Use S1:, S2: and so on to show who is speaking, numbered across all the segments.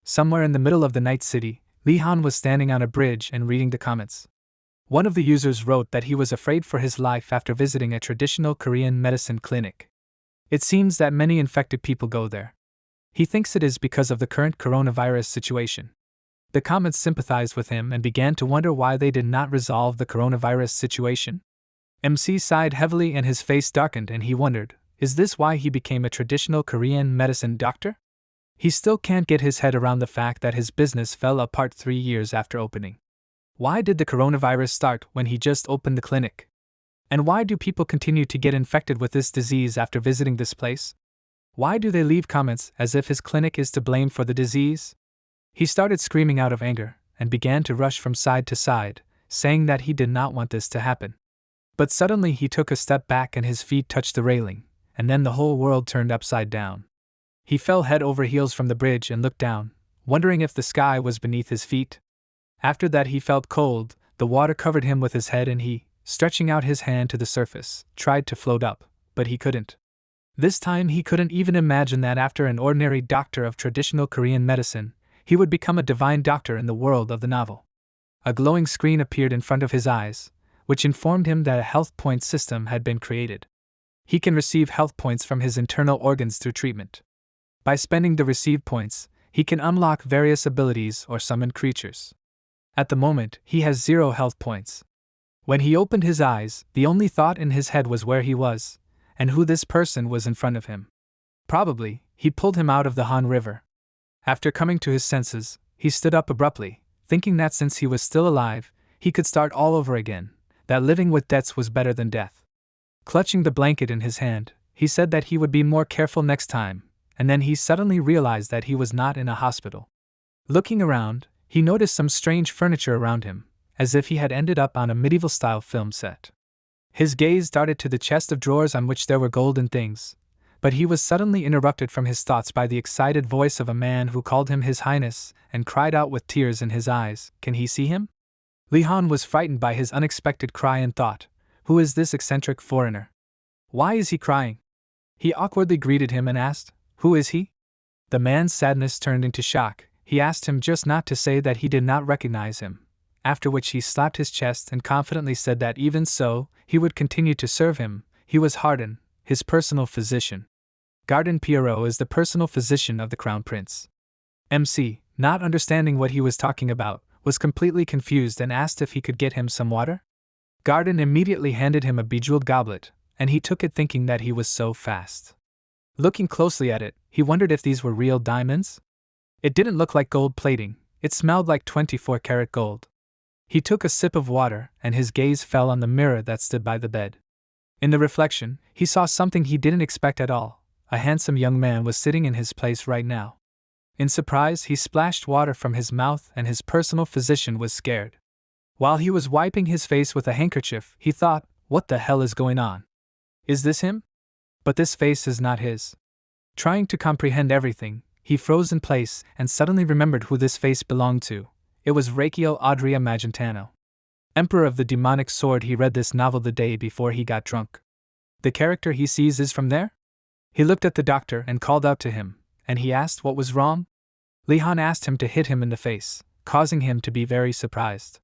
S1: Somewhere in the middle of the night city, Li-han was standing on a bridge and reading the comments. One of the users wrote that he was afraid for his life after visiting a traditional Korean medicine clinic. It seems that many infected people go there. He thinks it is because of the current coronavirus situation. The comments sympathized with him and began to wonder why they did not resolve the coronavirus situation. MC sighed heavily and his face darkened, and he wondered, is this why he became a traditional Korean medicine doctor? He still can't get his head around the fact that his business fell apart 3 years after opening. Why did the coronavirus start when he just opened the clinic? And why do people continue to get infected with this disease after visiting this place? Why do they leave comments as if his clinic is to blame for the disease? He started screaming out of anger and began to rush from side to side, saying that he did not want this to happen. But suddenly he took a step back and his feet touched the railing, and then the whole world turned upside down. He fell head over heels from the bridge and looked down, wondering if the sky was beneath his feet. After that he felt cold, the water covered him with his head, and he, stretching out his hand to the surface, tried to float up, but he couldn't. This time he couldn't even imagine that after an ordinary doctor of traditional Korean medicine, he would become a divine doctor in the world of the novel. A glowing screen appeared in front of his eyes, which informed him that a health point system had been created. He can receive health points from his internal organs through treatment. By spending the received points, he can unlock various abilities or summon creatures. At the moment, he has 0 health points. When he opened his eyes, the only thought in his head was where he was, and who this person was in front of him. Probably, he pulled him out of the Han River. After coming to his senses, he stood up abruptly, thinking that since he was still alive, he could start all over again, that living with debts was better than death. Clutching the blanket in his hand, he said that he would be more careful next time, and then he suddenly realized that he was not in a hospital. Looking around, he noticed some strange furniture around him, as if he had ended up on a medieval-style film set. His gaze darted to the chest of drawers on which there were golden things, but he was suddenly interrupted from his thoughts by the excited voice of a man who called him His Highness and cried out with tears in his eyes, "Can he see him?" Li-han was frightened by his unexpected cry and thought, who is this eccentric foreigner? Why is he crying? He awkwardly greeted him and asked, who is he? The man's sadness turned into shock. He asked him just not to say that he did not recognize him, after which he slapped his chest and confidently said that even so, he would continue to serve him. He was Hardin, his personal physician. Garden Pierrot is the personal physician of the Crown Prince. MC, not understanding what he was talking about, was completely confused and asked if he could get him some water. Garden immediately handed him a bejeweled goblet, and he took it thinking that he was so fast. Looking closely at it, he wondered if these were real diamonds. It didn't look like gold plating, it smelled like 24-karat gold. He took a sip of water, and his gaze fell on the mirror that stood by the bed. In the reflection, he saw something he didn't expect at all. A handsome young man was sitting in his place right now. In surprise, he splashed water from his mouth, and his personal physician was scared. While he was wiping his face with a handkerchief, he thought, what the hell is going on? Is this him? But this face is not his. Trying to comprehend everything, he froze in place and suddenly remembered who this face belonged to. It was Raquel Adria Magentano. Emperor of the Demonic Sword. He read this novel the day before he got drunk. The character he sees is from there? He looked at the doctor and called out to him, and he asked what was wrong. Li-han asked him to hit him in the face, causing him to be very surprised.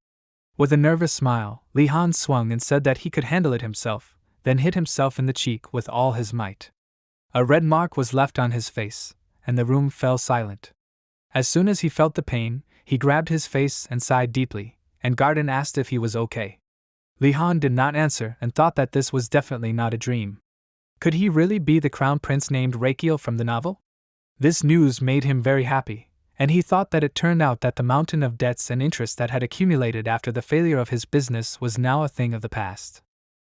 S1: With a nervous smile, Li-han swung and said that he could handle it himself, then hit himself in the cheek with all his might. A red mark was left on his face, and the room fell silent. As soon as he felt the pain, he grabbed his face and sighed deeply, and Garden asked if he was okay. Li-han did not answer and thought that this was definitely not a dream. Could he really be the crown prince named Raquel from the novel? This news made him very happy, and he thought that it turned out that the mountain of debts and interest that had accumulated after the failure of his business was now a thing of the past.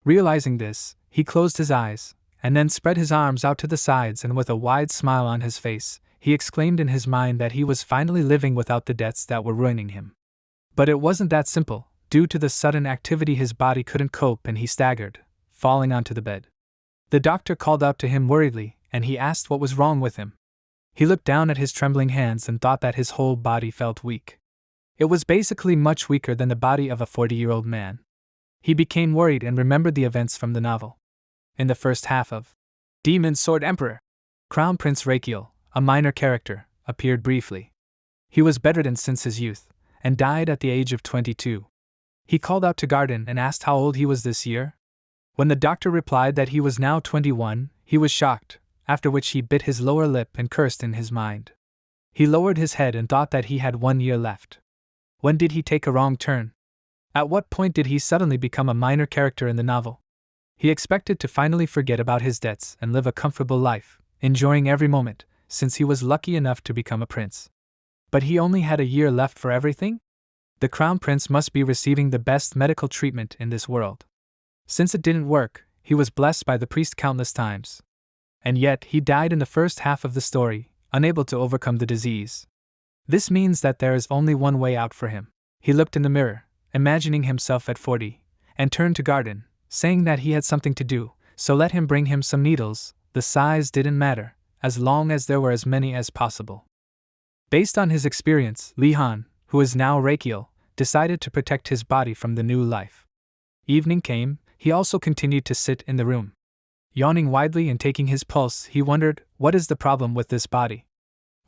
S1: Realizing this, he closed his eyes, and then spread his arms out to the sides, and with a wide smile on his face, he exclaimed in his mind that he was finally living without the debts that were ruining him. But it wasn't that simple. Due to the sudden activity, his body couldn't cope and he staggered, falling onto the bed. The doctor called out to him worriedly, and he asked what was wrong with him. He looked down at his trembling hands and thought that his whole body felt weak. It was basically much weaker than the body of a 40-year-old man. He became worried and remembered the events from the novel. In the first half of Demon Sword Emperor, Crown Prince Raquel, a minor character, appeared briefly. He was bedridden since his youth, and died at the age of 22. He called out to Garden and asked how old he was this year. When the doctor replied that he was now 21, he was shocked, after which he bit his lower lip and cursed in his mind. He lowered his head and thought that he had 1 year left. When did he take a wrong turn? At what point did he suddenly become a minor character in the novel? He expected to finally forget about his debts and live a comfortable life, enjoying every moment, since he was lucky enough to become a prince. But he only had a year left for everything? The crown prince must be receiving the best medical treatment in this world. Since it didn't work, he was blessed by the priest countless times. And yet he died in the first half of the story, unable to overcome the disease. This means that there is only one way out for him. He looked in the mirror, imagining himself at 40, and turned to Garden, saying that he had something to do, so let him bring him some needles. The size didn't matter, as long as there were as many as possible. Based on his experience, Lee Han, who is now Rakiel, decided to protect his body from the new life. Evening came. He also continued to sit in the room. Yawning widely and taking his pulse, he wondered, what is the problem with this body?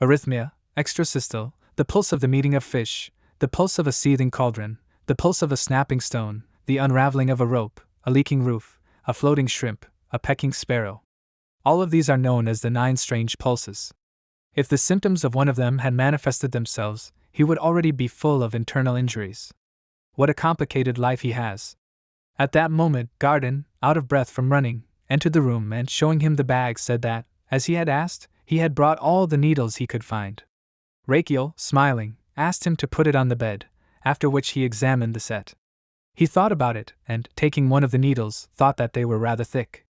S1: Arrhythmia, extrasystole, the pulse of the meeting of fish, the pulse of a seething cauldron, the pulse of a snapping stone, the unraveling of a rope, a leaking roof, a floating shrimp, a pecking sparrow. All of these are known as the 9 strange pulses. If the symptoms of one of them had manifested themselves, he would already be full of internal injuries. What a complicated life he has. At that moment, Garden, out of breath from running, entered the room and, showing him the bag, said that, as he had asked, he had brought all the needles he could find. Rakiel, smiling, asked him to put it on the bed, after which he examined the set. He thought about it, and, taking one of the needles, thought that they were rather thick.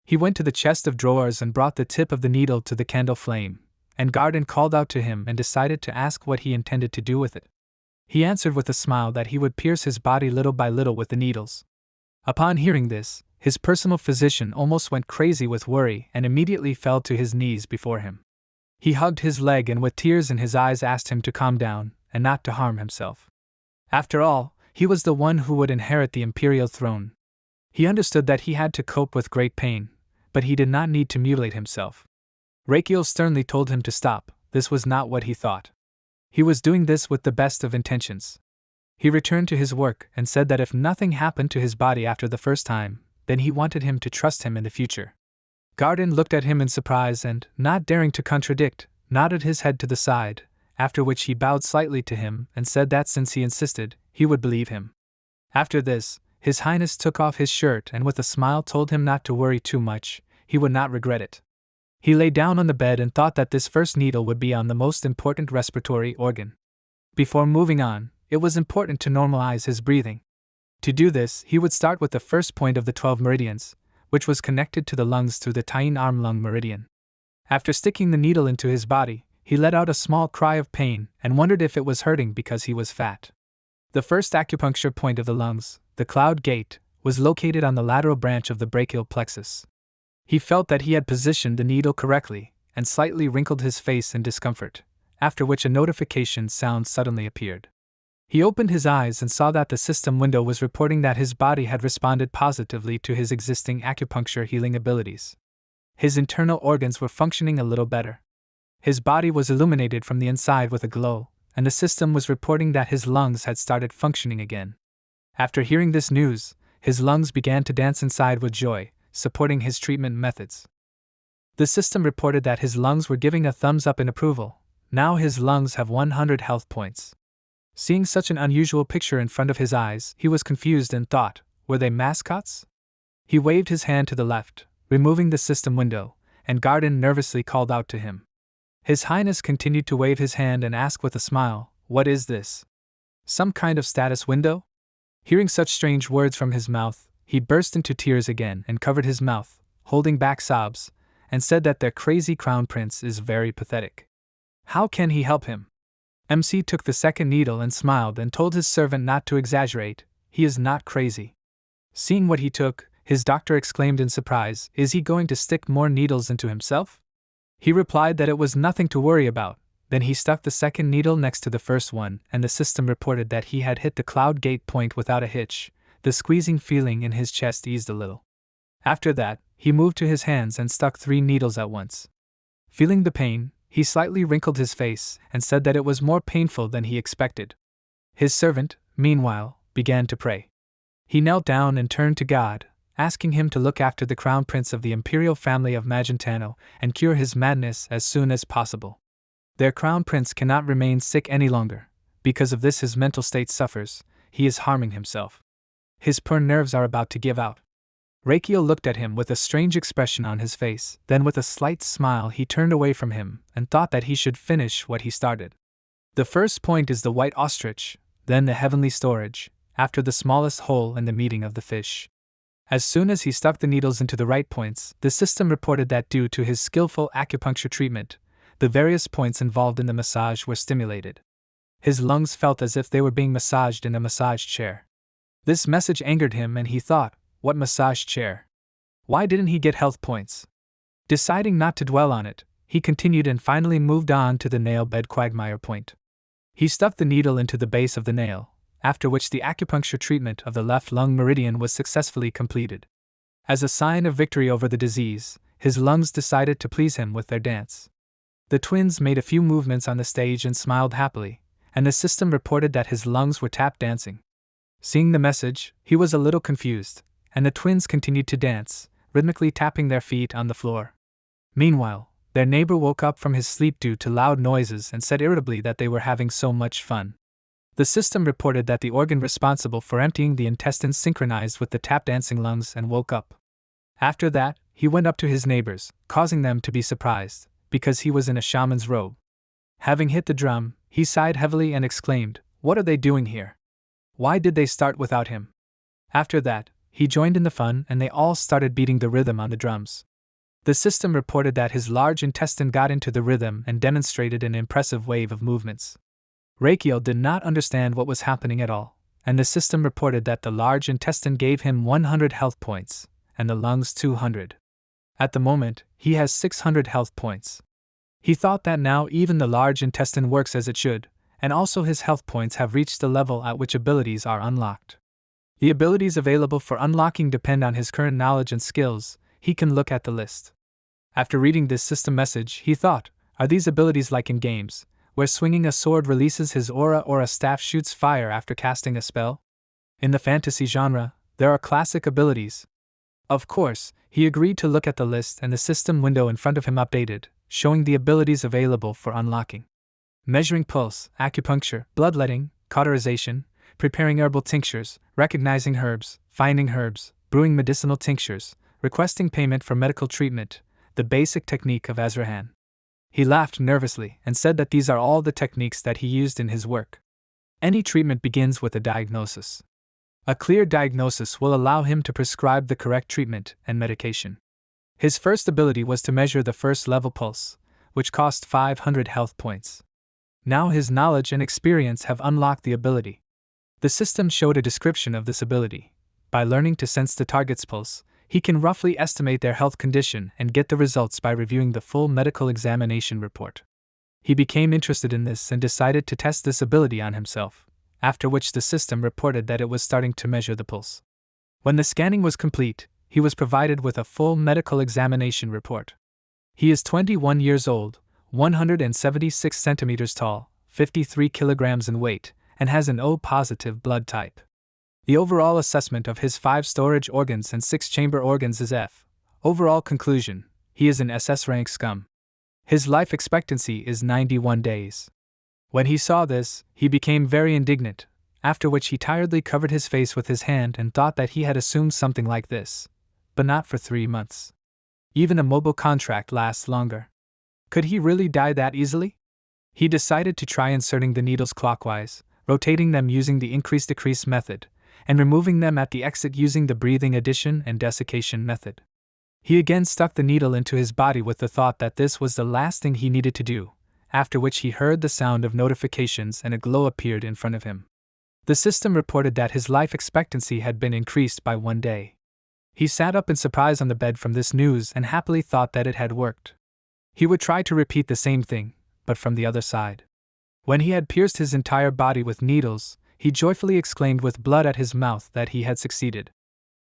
S1: He went to the chest of drawers and brought the tip of the needle to the candle flame, and Garden called out to him and decided to ask what he intended to do with it. He answered with a smile that he would pierce his body little by little with the needles. Upon hearing this, his personal physician almost went crazy with worry and immediately fell to his knees before him. He hugged his leg and with tears in his eyes asked him to calm down and not to harm himself. After all, he was the one who would inherit the imperial throne. He understood that he had to cope with great pain, but he did not need to mutilate himself. Rakiel sternly told him to stop. This was not what he thought. He was doing this with the best of intentions. He returned to his work and said that if nothing happened to his body after the first time, then he wanted him to trust him in the future. Garden looked at him in surprise and, not daring to contradict, nodded his head to the side, after which he bowed slightly to him and said that since he insisted, he would believe him. After this, His Highness took off his shirt and with a smile told him not to worry too much, he would not regret it. He lay down on the bed and thought that this first needle would be on the most important respiratory organ. Before moving on, it was important to normalize his breathing. To do this, he would start with the first point of the 12 meridians, which was connected to the lungs through the tying arm lung meridian. After sticking the needle into his body, he let out a small cry of pain and wondered if it was hurting because he was fat. The first acupuncture point of the lungs, the cloud gate, was located on the lateral branch of the brachial plexus. He felt that he had positioned the needle correctly and slightly wrinkled his face in discomfort, after which a notification sound suddenly appeared. He opened his eyes and saw that the system window was reporting that his body had responded positively to his existing acupuncture healing abilities. His internal organs were functioning a little better. His body was illuminated from the inside with a glow, and the system was reporting that his lungs had started functioning again. After hearing this news, his lungs began to dance inside with joy, supporting his treatment methods. The system reported that his lungs were giving a thumbs up in approval. Now his lungs have 100 health points. Seeing such an unusual picture in front of his eyes, he was confused and thought, were they mascots? He waved his hand to the left, removing the system window, and Garden nervously called out to him. His Highness continued to wave his hand and ask with a smile, "What is this? Some kind of status window?" Hearing such strange words from his mouth, he burst into tears again and covered his mouth, holding back sobs, and said that their crazy crown prince is very pathetic. How can he help him? MC took the second needle and smiled and told his servant not to exaggerate, he is not crazy. Seeing what he took, his doctor exclaimed in surprise, "Is he going to stick more needles into himself?" He replied that it was nothing to worry about. Then he stuck the second needle next to the first one, and the system reported that he had hit the cloud gate point without a hitch. The squeezing feeling in his chest eased a little. After that, he moved to his hands and stuck 3 needles at once. Feeling the pain, he slightly wrinkled his face and said that it was more painful than he expected. His servant, meanwhile, began to pray. He knelt down and turned to God, asking him to look after the crown prince of the imperial family of Magentano and cure his madness as soon as possible. Their crown prince cannot remain sick any longer. Because of this his mental state suffers, he is harming himself. His poor nerves are about to give out. Rakiel looked at him with a strange expression on his face, then with a slight smile he turned away from him and thought that he should finish what he started. The first point is the white ostrich, then the heavenly storage, after the smallest hole in the meeting of the fish. As soon as he stuck the needles into the right points, the system reported that due to his skillful acupuncture treatment, the various points involved in the massage were stimulated. His lungs felt as if they were being massaged in a massage chair. This message angered him and he thought, what massage chair? Why didn't he get health points? Deciding not to dwell on it, he continued and finally moved on to the nail bed quagmire point. He stuck the needle into the base of the nail, after which the acupuncture treatment of the left lung meridian was successfully completed. As a sign of victory over the disease, his lungs decided to please him with their dance. The twins made a few movements on the stage and smiled happily, and the system reported that his lungs were tap dancing. Seeing the message, he was a little confused, and the twins continued to dance, rhythmically tapping their feet on the floor. Meanwhile, their neighbor woke up from his sleep due to loud noises and said irritably that they were having so much fun. The system reported that the organ responsible for emptying the intestines synchronized with the tap-dancing lungs and woke up. After that, he went up to his neighbors, causing them to be surprised, because he was in a shaman's robe. Having hit the drum, he sighed heavily and exclaimed, "What are they doing here? Why did they start without him?" After that, he joined in the fun and they all started beating the rhythm on the drums. The system reported that his large intestine got into the rhythm and demonstrated an impressive wave of movements. Rakiel did not understand what was happening at all, and the system reported that the large intestine gave him 100 health points, and the lungs 200. At the moment, he has 600 health points. He thought that now even the large intestine works as it should, and also his health points have reached the level at which abilities are unlocked. The abilities available for unlocking depend on his current knowledge and skills. He can look at the list. After reading this system message, he thought, are these abilities like in games, where swinging a sword releases his aura or a staff shoots fire after casting a spell? In the fantasy genre, there are classic abilities. Of course, he agreed to look at the list and the system window in front of him updated, showing the abilities available for unlocking. Measuring pulse, acupuncture, bloodletting, cauterization, preparing herbal tinctures, recognizing herbs, finding herbs, brewing medicinal tinctures, requesting payment for medical treatment, the basic technique of Azrahan. He laughed nervously and said that these are all the techniques that he used in his work. Any treatment begins with a diagnosis. A clear diagnosis will allow him to prescribe the correct treatment and medication. His first ability was to measure the first level pulse, which cost 500 health points. Now his knowledge and experience have unlocked the ability. The system showed a description of this ability. By learning to sense the target's pulse, he can roughly estimate their health condition and get the results by reviewing the full medical examination report. He became interested in this and decided to test this ability on himself, after which the system reported that it was starting to measure the pulse. When the scanning was complete, he was provided with a full medical examination report. He is 21 years old, 176 centimeters tall, 53 kilograms in weight, and has an O-positive blood type. The overall assessment of his 5 storage organs and 6 chamber organs is F. Overall conclusion, he is an SS rank scum. His life expectancy is 91 days. When he saw this, he became very indignant, after which he tiredly covered his face with his hand and thought that he had assumed something like this. But not for 3 months. Even a mobile contract lasts longer. Could he really die that easily? He decided to try inserting the needles clockwise, rotating them using the increase-decrease method, and removing them at the exit using the breathing addition and desiccation method. He again stuck the needle into his body with the thought that this was the last thing he needed to do, after which he heard the sound of notifications and a glow appeared in front of him. The system reported that his life expectancy had been increased by 1 day. He sat up in surprise on the bed from this news and happily thought that it had worked. He would try to repeat the same thing, but from the other side. When he had pierced his entire body with needles, he joyfully exclaimed with blood at his mouth that he had succeeded.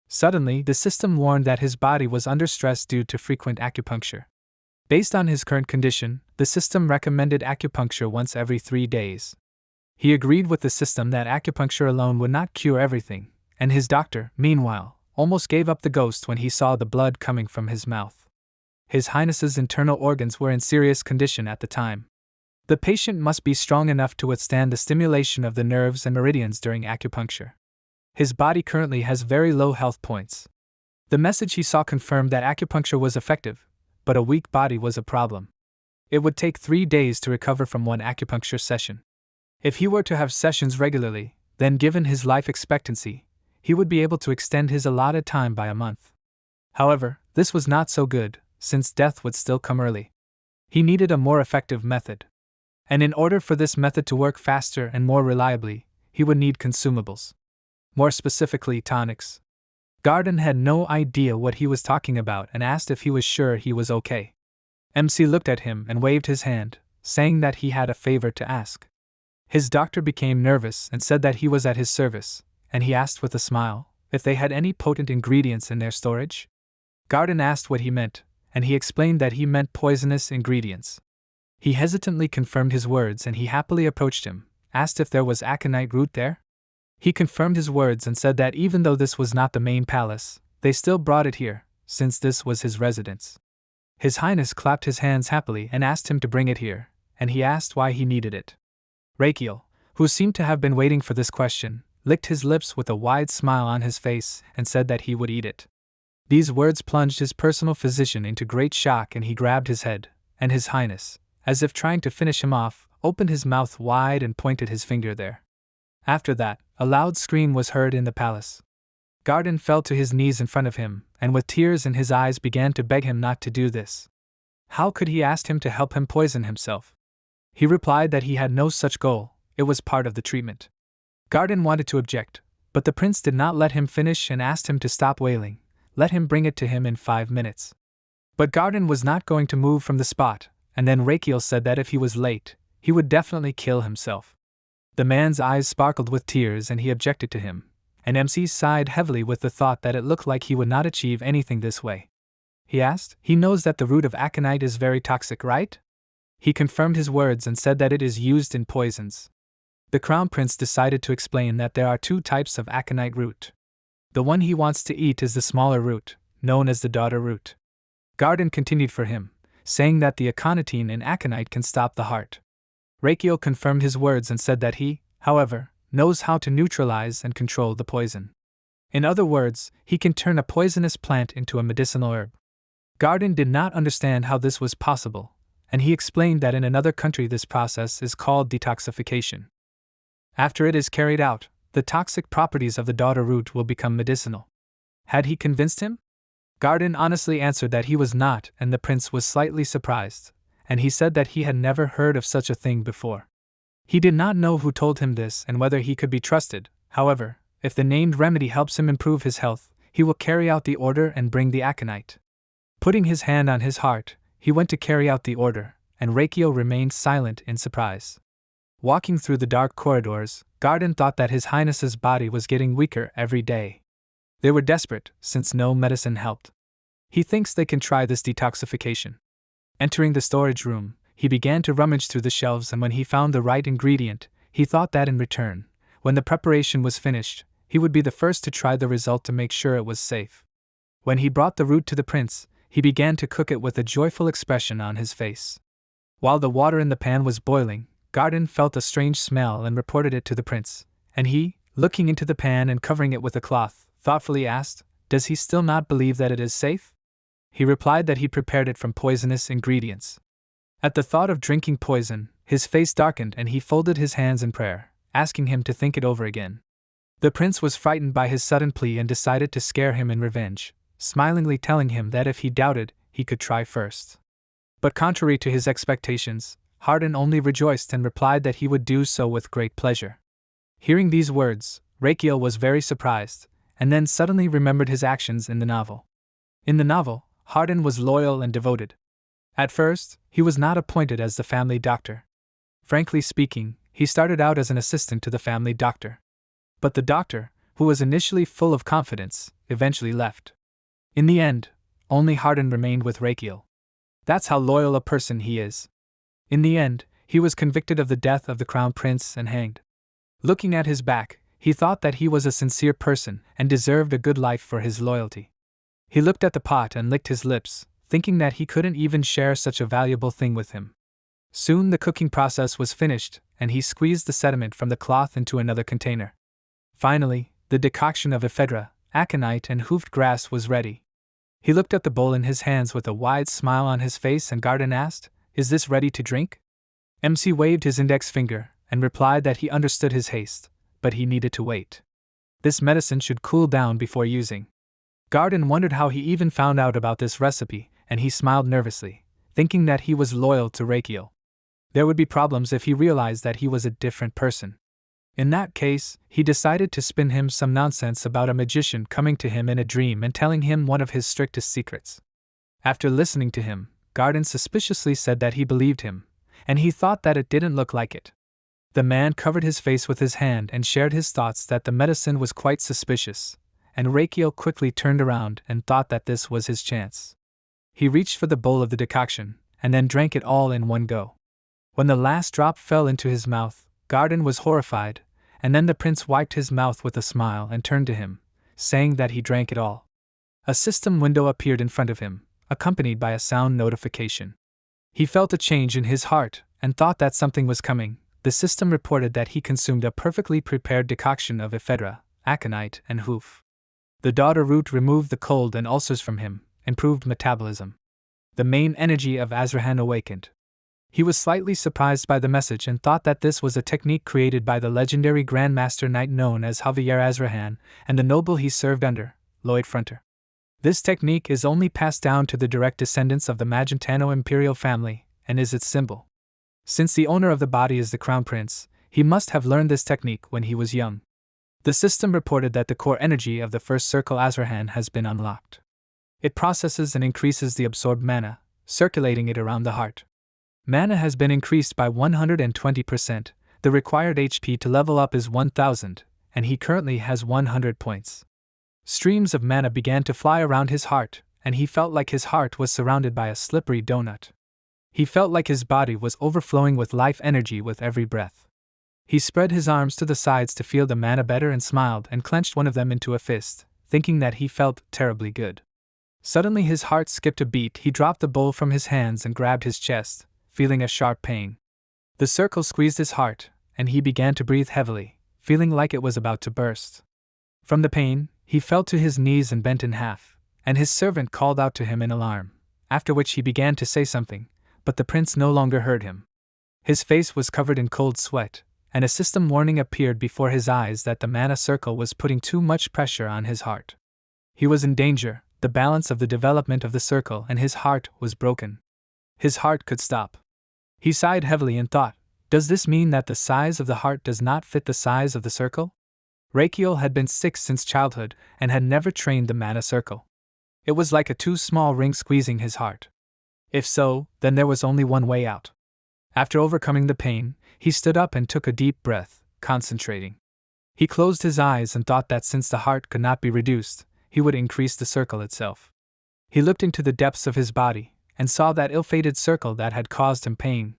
S1: Suddenly, the system warned that his body was under stress due to frequent acupuncture. Based on his current condition, the system recommended acupuncture once every 3 days. He agreed with the system that acupuncture alone would not cure everything, and his doctor, meanwhile, almost gave up the ghost when he saw the blood coming from his mouth. His Highness's internal organs were in serious condition at the time. The patient must be strong enough to withstand the stimulation of the nerves and meridians during acupuncture. His body currently has very low health points. The message he saw confirmed that acupuncture was effective, but a weak body was a problem. It would take 3 days to recover from one acupuncture session. If he were to have sessions regularly, then given his life expectancy, he would be able to extend his allotted time by a month. However, this was not so good, since death would still come early. He needed a more effective method. And in order for this method to work faster and more reliably, he would need consumables. More specifically, tonics. Garden had no idea what he was talking about and asked if he was sure he was okay. MC looked at him and waved his hand, saying that he had a favor to ask. His doctor became nervous and said that he was at his service, and he asked with a smile if they had any potent ingredients in their storage. Garden asked what he meant, and he explained that he meant poisonous ingredients. He hesitantly confirmed his words and he happily approached him, asked if there was aconite root there. He confirmed his words and said that even though this was not the main palace, they still brought it here, since this was his residence. His Highness clapped his hands happily and asked him to bring it here, and he asked why he needed it. Rakiel, who seemed to have been waiting for this question, licked his lips with a wide smile on his face and said that he would eat it. These words plunged his personal physician into great shock and he grabbed his head, and His Highness, as if trying to finish him off, opened his mouth wide and pointed his finger there. After that, a loud scream was heard in the palace. Garden fell to his knees in front of him, and with tears in his eyes began to beg him not to do this. How could he ask him to help him poison himself? He replied that he had no such goal, it was part of the treatment. Garden wanted to object, but the prince did not let him finish and asked him to stop wailing, let him bring it to him in 5 minutes. But Garden was not going to move from the spot, and then Rakiel said that if he was late, he would definitely kill himself. The man's eyes sparkled with tears and he objected to him, and MC sighed heavily with the thought that it looked like he would not achieve anything this way. He asked, he knows that the root of aconite is very toxic, right? He confirmed his words and said that it is used in poisons. The crown prince decided to explain that there are 2 types of aconite root. The one he wants to eat is the smaller root, known as the daughter root. Garden continued for him, saying that the aconitine in aconite can stop the heart. Rakiel confirmed his words and said that he, however, knows how to neutralize and control the poison. In other words, he can turn a poisonous plant into a medicinal herb. Garden did not understand how this was possible, and he explained that in another country this process is called detoxification. After it is carried out, the toxic properties of the daughter root will become medicinal. Had he convinced him? Garden honestly answered that he was not, and the prince was slightly surprised, and he said that he had never heard of such a thing before. He did not know who told him this and whether he could be trusted. However, if the named remedy helps him improve his health, he will carry out the order and bring the aconite. Putting his hand on his heart, he went to carry out the order, and Rakiel remained silent in surprise. Walking through the dark corridors, Garden thought that His Highness's body was getting weaker every day. They were desperate, since no medicine helped. He thinks they can try this detoxification. Entering the storage room, he began to rummage through the shelves, and when he found the right ingredient, he thought that in return, when the preparation was finished, he would be the first to try the result to make sure it was safe. When he brought the root to the prince, he began to cook it with a joyful expression on his face. While the water in the pan was boiling, Garden felt a strange smell and reported it to the prince, and he, looking into the pan and covering it with a cloth, thoughtfully asked, "Does he still not believe that it is safe?" He replied that he prepared it from poisonous ingredients. At the thought of drinking poison, his face darkened and he folded his hands in prayer, asking him to think it over again. The prince was frightened by his sudden plea and decided to scare him in revenge, smilingly telling him that if he doubted, he could try first. But contrary to his expectations, Hardin only rejoiced and replied that he would do so with great pleasure. Hearing these words, Rakiel was very surprised, and then suddenly remembered his actions in the novel. In the novel, Hardin was loyal and devoted. At first, he was not appointed as the family doctor. Frankly speaking, he started out as an assistant to the family doctor. But the doctor, who was initially full of confidence, eventually left. In the end, only Hardin remained with Rakiel. That's how loyal a person he is. In the end, he was convicted of the death of the crown prince and hanged. Looking at his back, he thought that he was a sincere person and deserved a good life for his loyalty. He looked at the pot and licked his lips, thinking that he couldn't even share such a valuable thing with him. Soon the cooking process was finished, and he squeezed the sediment from the cloth into another container. Finally, the decoction of ephedra, aconite, and hoofed grass was ready. He looked at the bowl in his hands with a wide smile on his face, and Garden asked, "Is this ready to drink?" MC waved his index finger and replied that he understood his haste, but he needed to wait. This medicine should cool down before using. Garden wondered how he even found out about this recipe, and he smiled nervously, thinking that he was loyal to Yahello. There would be problems if he realized that he was a different person. In that case, he decided to spin him some nonsense about a magician coming to him in a dream and telling him one of his strictest secrets. After listening to him, Garden suspiciously said that he believed him, and he thought that it didn't look like it. The man covered his face with his hand and shared his thoughts that the medicine was quite suspicious, and Yahello quickly turned around and thought that this was his chance. He reached for the bowl of the decoction, and then drank it all in one go. When the last drop fell into his mouth, Garden was horrified, and then the prince wiped his mouth with a smile and turned to him, saying that he drank it all. A system window appeared in front of him, accompanied by a sound notification. He felt a change in his heart and thought that something was coming. The system reported that he consumed a perfectly prepared decoction of ephedra, aconite, and hoof. The daughter root removed the cold and ulcers from him, improved metabolism. The main energy of Azrahan awakened. He was slightly surprised by the message and thought that this was a technique created by the legendary Grandmaster Knight known as Javier Azrahan and the noble he served under, Lloyd Fronter. This technique is only passed down to the direct descendants of the Magentano imperial family, and is its symbol. Since the owner of the body is the crown prince, he must have learned this technique when he was young. The system reported that the core energy of the first circle Azrahan has been unlocked. It processes and increases the absorbed mana, circulating it around the heart. Mana has been increased by 120%, the required HP to level up is 1000, and he currently has 100 points. Streams of mana began to fly around his heart, and he felt like his heart was surrounded by a slippery donut. He felt like his body was overflowing with life energy with every breath. He spread his arms to the sides to feel the mana better and smiled and clenched one of them into a fist, thinking that he felt terribly good. Suddenly his heart skipped a beat. He dropped the bowl from his hands and grabbed his chest, feeling a sharp pain. The circle squeezed his heart, and he began to breathe heavily, feeling like it was about to burst. From the pain, he fell to his knees and bent in half, and his servant called out to him in alarm, after which he began to say something, but the prince no longer heard him. His face was covered in cold sweat, and a system warning appeared before his eyes that the mana circle was putting too much pressure on his heart. He was in danger, the balance of the development of the circle and his heart was broken. His heart could stop. He sighed heavily and thought, does this mean that the size of the heart does not fit the size of the circle? Yahello had been sick since childhood and had never trained the mana circle. It was like a too small ring squeezing his heart. If so, then there was only one way out. After overcoming the pain, he stood up and took a deep breath, concentrating. He closed his eyes and thought that since the heart could not be reduced, he would increase the circle itself. He looked into the depths of his body and saw that ill-fated circle that had caused him pain.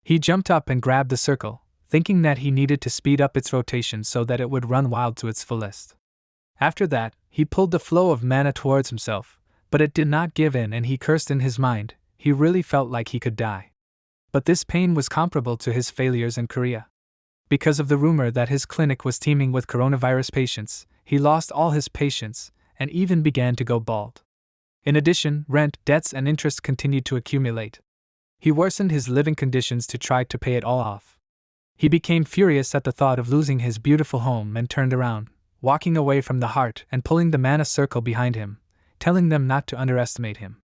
S1: He jumped up and grabbed the circle, thinking that he needed to speed up its rotation so that it would run wild to its fullest. After that, he pulled the flow of mana towards himself, but it did not give in and he cursed in his mind. He really felt like he could die. But this pain was comparable to his failures in Korea. Because of the rumor that his clinic was teeming with coronavirus patients, he lost all his patience and even began to go bald. In addition, rent, debts, and interest continued to accumulate. He worsened his living conditions to try to pay it all off. He became furious at the thought of losing his beautiful home and turned around, walking away from the heart and pulling the mana circle behind him, telling them not to underestimate him.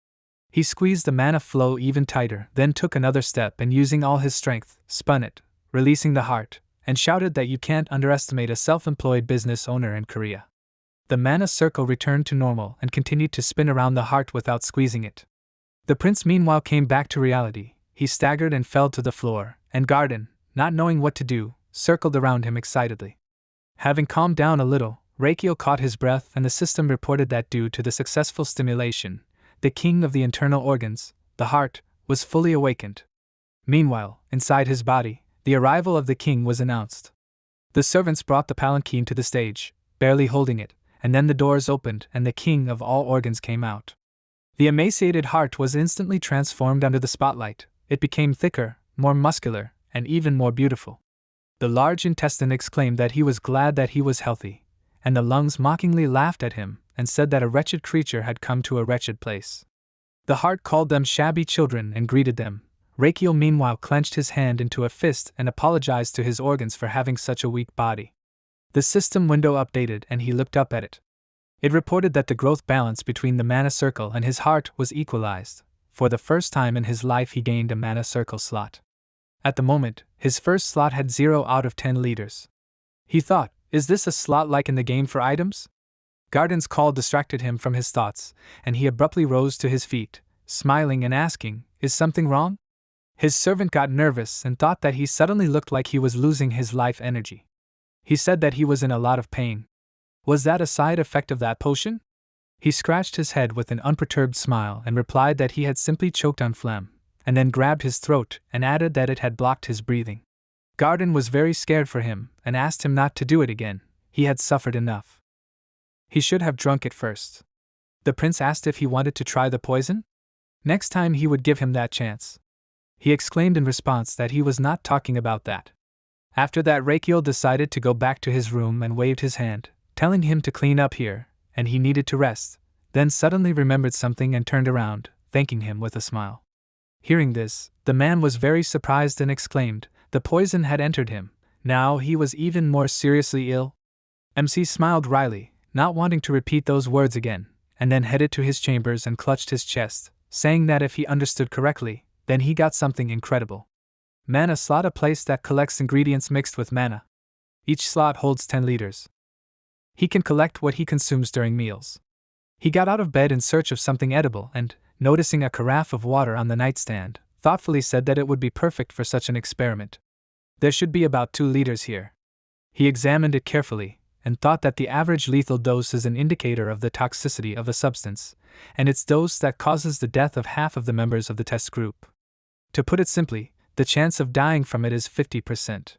S1: He squeezed the mana flow even tighter, then took another step and using all his strength, spun it, releasing the heart, and shouted that you can't underestimate a self-employed business owner in Korea. The mana circle returned to normal and continued to spin around the heart without squeezing it. The prince meanwhile came back to reality. He staggered and fell to the floor, and Garden, not knowing what to do, circled around him excitedly. Having calmed down a little, Yahello caught his breath and the system reported that due to the successful stimulation, the king of the internal organs, the heart, was fully awakened. Meanwhile, inside his body, the arrival of the king was announced. The servants brought the palanquin to the stage, barely holding it, and then the doors opened and the king of all organs came out. The emaciated heart was instantly transformed under the spotlight. It became thicker, more muscular, and even more beautiful. The large intestine exclaimed that he was glad that he was healthy, and the lungs mockingly laughed at him and said that a wretched creature had come to a wretched place. The heart called them shabby children and greeted them. Rakiel meanwhile clenched his hand into a fist and apologized to his organs for having such a weak body. The system window updated and he looked up at it. It reported that the growth balance between the mana circle and his heart was equalized. For the first time in his life he gained a mana circle slot. At the moment, his first slot had 0 out of 10 liters. He thought, is this a slot like in the game for items? Garden's call distracted him from his thoughts, and he abruptly rose to his feet, smiling and asking, is something wrong? His servant got nervous and thought that he suddenly looked like he was losing his life energy. He said that he was in a lot of pain. Was that a side effect of that potion? He scratched his head with an unperturbed smile and replied that he had simply choked on phlegm, and then grabbed his throat and added that it had blocked his breathing. Garden was very scared for him and asked him not to do it again. He had suffered enough. He should have drunk it first. The prince asked if he wanted to try the poison. Next time he would give him that chance. He exclaimed in response that he was not talking about that. After that, Rakiel decided to go back to his room and waved his hand, telling him to clean up here, and he needed to rest, then suddenly remembered something and turned around, thanking him with a smile. Hearing this, the man was very surprised and exclaimed, the poison had entered him, now he was even more seriously ill. MC smiled wryly, not wanting to repeat those words again, and then headed to his chambers and clutched his chest, saying that if he understood correctly, then he got something incredible. Mana slot, a place that collects ingredients mixed with mana. Each slot holds 10 liters. He can collect what he consumes during meals. He got out of bed in search of something edible and, noticing a carafe of water on the nightstand, thoughtfully said that it would be perfect for such an experiment. There should be about 2 liters here. He examined it carefully, and thought that the average lethal dose is an indicator of the toxicity of a substance, and its dose that causes the death of half of the members of the test group. To put it simply, the chance of dying from it is 50%.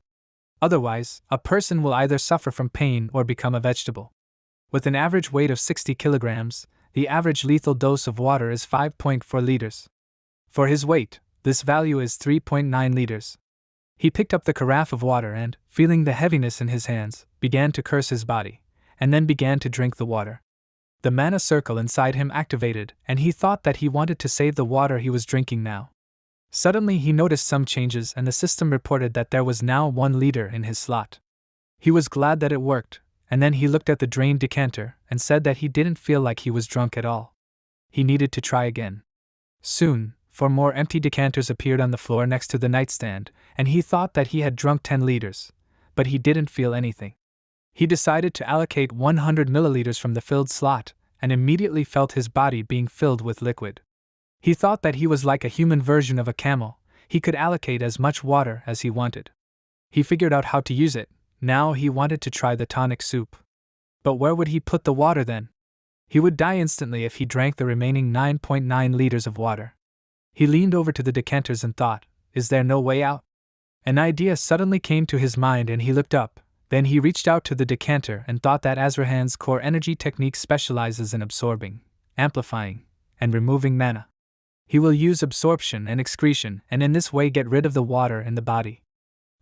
S1: Otherwise, a person will either suffer from pain or become a vegetable. With an average weight of 60 kilograms, the average lethal dose of water is 5.4 liters. For his weight, this value is 3.9 liters. He picked up the carafe of water and, feeling the heaviness in his hands, began to curse his body, and then began to drink the water. The mana circle inside him activated, and he thought that he wanted to save the water he was drinking now. Suddenly he noticed some changes and the system reported that there was now 1 liter in his slot. He was glad that it worked, and then he looked at the drained decanter and said that he didn't feel like he was drunk at all. He needed to try again. Soon, 4 more empty decanters appeared on the floor next to the nightstand, and he thought that he had drunk 10 liters, but he didn't feel anything. He decided to allocate 100 milliliters from the filled slot, and immediately felt his body being filled with liquid. He thought that he was like a human version of a camel. He could allocate as much water as he wanted. He figured out how to use it. Now he wanted to try the tonic soup. But where would he put the water then? He would die instantly if he drank the remaining 9.9 liters of water. He leaned over to the decanters and thought, is there no way out? An idea suddenly came to his mind and he looked up. Then he reached out to the decanter and thought that Azrahan's core energy technique specializes in absorbing, amplifying, and removing mana. He will use absorption and excretion and in this way get rid of the water in the body.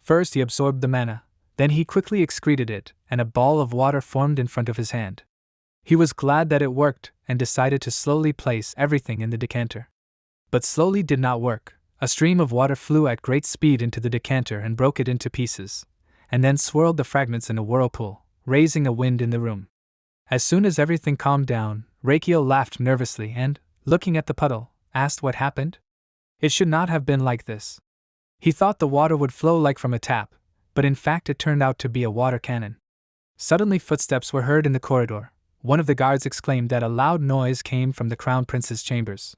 S1: First he absorbed the mana, then he quickly excreted it, and a ball of water formed in front of his hand. He was glad that it worked and decided to slowly place everything in the decanter. But slowly did not work. A stream of water flew at great speed into the decanter and broke it into pieces, and then swirled the fragments in a whirlpool, raising a wind in the room. As soon as everything calmed down, Rakiel laughed nervously and, looking at the puddle, asked what happened. It should not have been like this. He thought the water would flow like from a tap, but in fact it turned out to be a water cannon. Suddenly footsteps were heard in the corridor. One of the guards exclaimed that a loud noise came from the crown prince's chambers.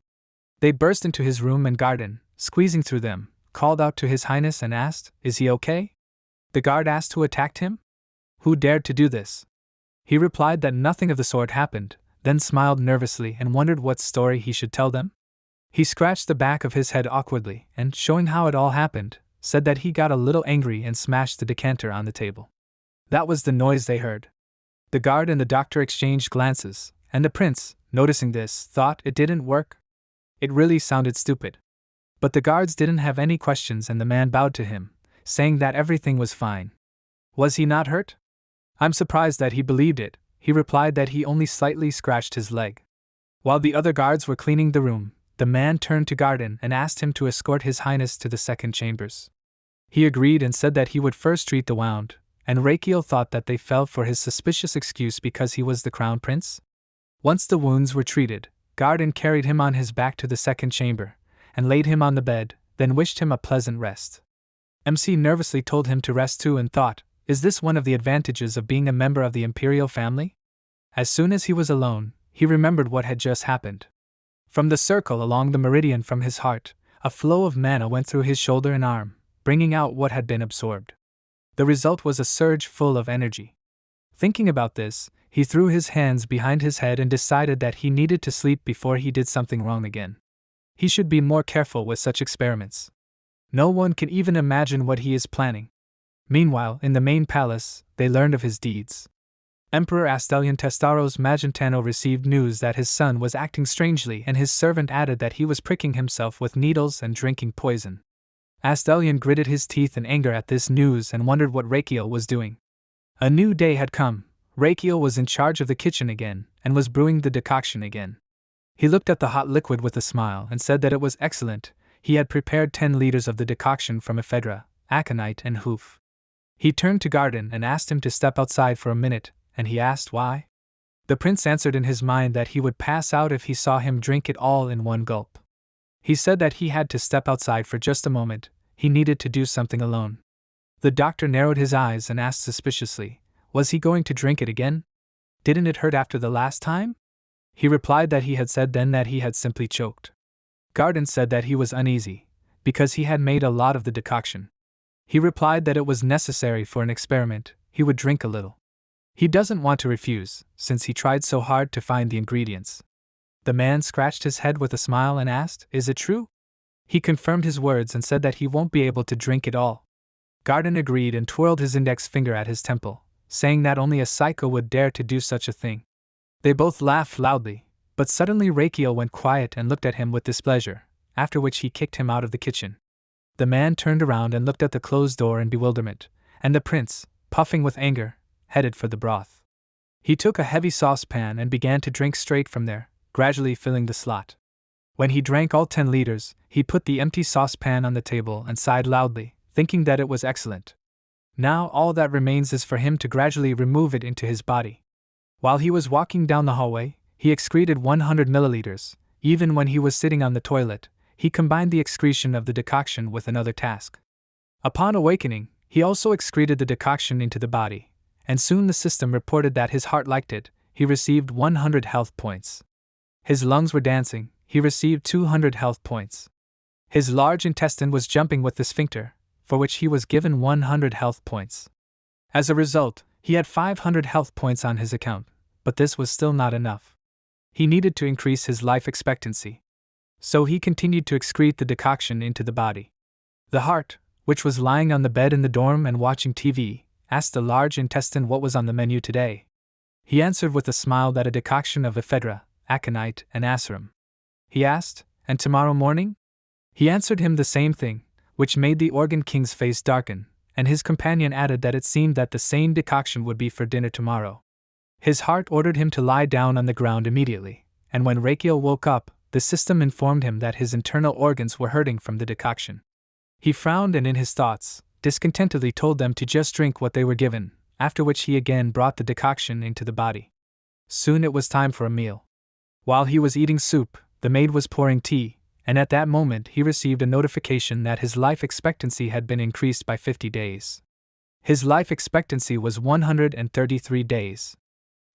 S1: They burst into his room and garden, squeezing through them, called out to His Highness and asked, "Is he okay?" The guard asked who attacked him? Who dared to do this? He replied that nothing of the sort happened, then smiled nervously and wondered what story he should tell them. He scratched the back of his head awkwardly and, showing how it all happened, said that he got a little angry and smashed the decanter on the table. That was the noise they heard. The guard and the doctor exchanged glances, and the prince, noticing this, thought it didn't work. It really sounded stupid. But the guards didn't have any questions and the man bowed to him, saying that everything was fine. Was he not hurt? I'm surprised that he believed it. He replied that he only slightly scratched his leg. While the other guards were cleaning the room, the man turned to Garden and asked him to escort His Highness to the second chambers. He agreed and said that he would first treat the wound, and Rakiel thought that they fell for his suspicious excuse because he was the crown prince. Once the wounds were treated, Garden carried him on his back to the second chamber, and laid him on the bed, then wished him a pleasant rest. MC nervously told him to rest too and thought, is this one of the advantages of being a member of the imperial family? As soon as he was alone, he remembered what had just happened. From the circle along the meridian from his heart, a flow of mana went through his shoulder and arm, bringing out what had been absorbed. The result was a surge full of energy. Thinking about this, he threw his hands behind his head and decided that he needed to sleep before he did something wrong again. He should be more careful with such experiments. No one can even imagine what he is planning. Meanwhile, in the main palace, they learned of his deeds. Emperor Astelion Testaros Magentano received news that his son was acting strangely, and his servant added that he was pricking himself with needles and drinking poison. Astelion gritted his teeth in anger at this news and wondered what Rakiel was doing. A new day had come. Rakiel was in charge of the kitchen again, and was brewing the decoction again. He looked at the hot liquid with a smile and said that it was excellent. He had prepared 10 liters of the decoction from ephedra, aconite and hoof. He turned to Garden and asked him to step outside for a minute, and he asked why. The prince answered in his mind that he would pass out if he saw him drink it all in one gulp. He said that he had to step outside for just a moment. He needed to do something alone. The doctor narrowed his eyes and asked suspiciously, was he going to drink it again? Didn't it hurt after the last time? He replied that he had said then that he had simply choked. Garden said that he was uneasy, because he had made a lot of the decoction. He replied that it was necessary for an experiment. He would drink a little. He doesn't want to refuse, since he tried so hard to find the ingredients. The man scratched his head with a smile and asked, is it true? He confirmed his words and said that he won't be able to drink it all. Garden agreed and twirled his index finger at his temple, saying that only a psycho would dare to do such a thing. They both laughed loudly, but suddenly Rakiel went quiet and looked at him with displeasure, after which he kicked him out of the kitchen. The man turned around and looked at the closed door in bewilderment, and the prince, puffing with anger, headed for the broth. He took a heavy saucepan and began to drink straight from there, gradually filling the slot. When he drank all 10 liters, he put the empty saucepan on the table and sighed loudly, thinking that it was excellent. Now all that remains is for him to gradually remove it into his body. While he was walking down the hallway, he excreted 100 milliliters. Even when he was sitting on the toilet, he combined the excretion of the decoction with another task. Upon awakening, he also excreted the decoction into the body, and soon the system reported that his heart liked it. He received 100 health points. His lungs were dancing. He received 200 health points. His large intestine was jumping with the sphincter, for which he was given 100 health points. As a result, he had 500 health points on his account, but this was still not enough. He needed to increase his life expectancy. So he continued to excrete the decoction into the body. The heart, which was lying on the bed in the dorm and watching TV, asked the large intestine what was on the menu today. He answered with a smile that a decoction of ephedra, aconite, and asarum. He asked, and tomorrow morning? He answered him the same thing, which made the Organ King's face darken, and his companion added that it seemed that the same decoction would be for dinner tomorrow. His heart ordered him to lie down on the ground immediately, and when Rakiel woke up, the system informed him that his internal organs were hurting from the decoction. He frowned and in his thoughts, discontentedly told them to just drink what they were given, after which he again brought the decoction into the body. Soon it was time for a meal. While he was eating soup, the maid was pouring tea, and at that moment he received a notification that his life expectancy had been increased by 50 days. His life expectancy was 133 days.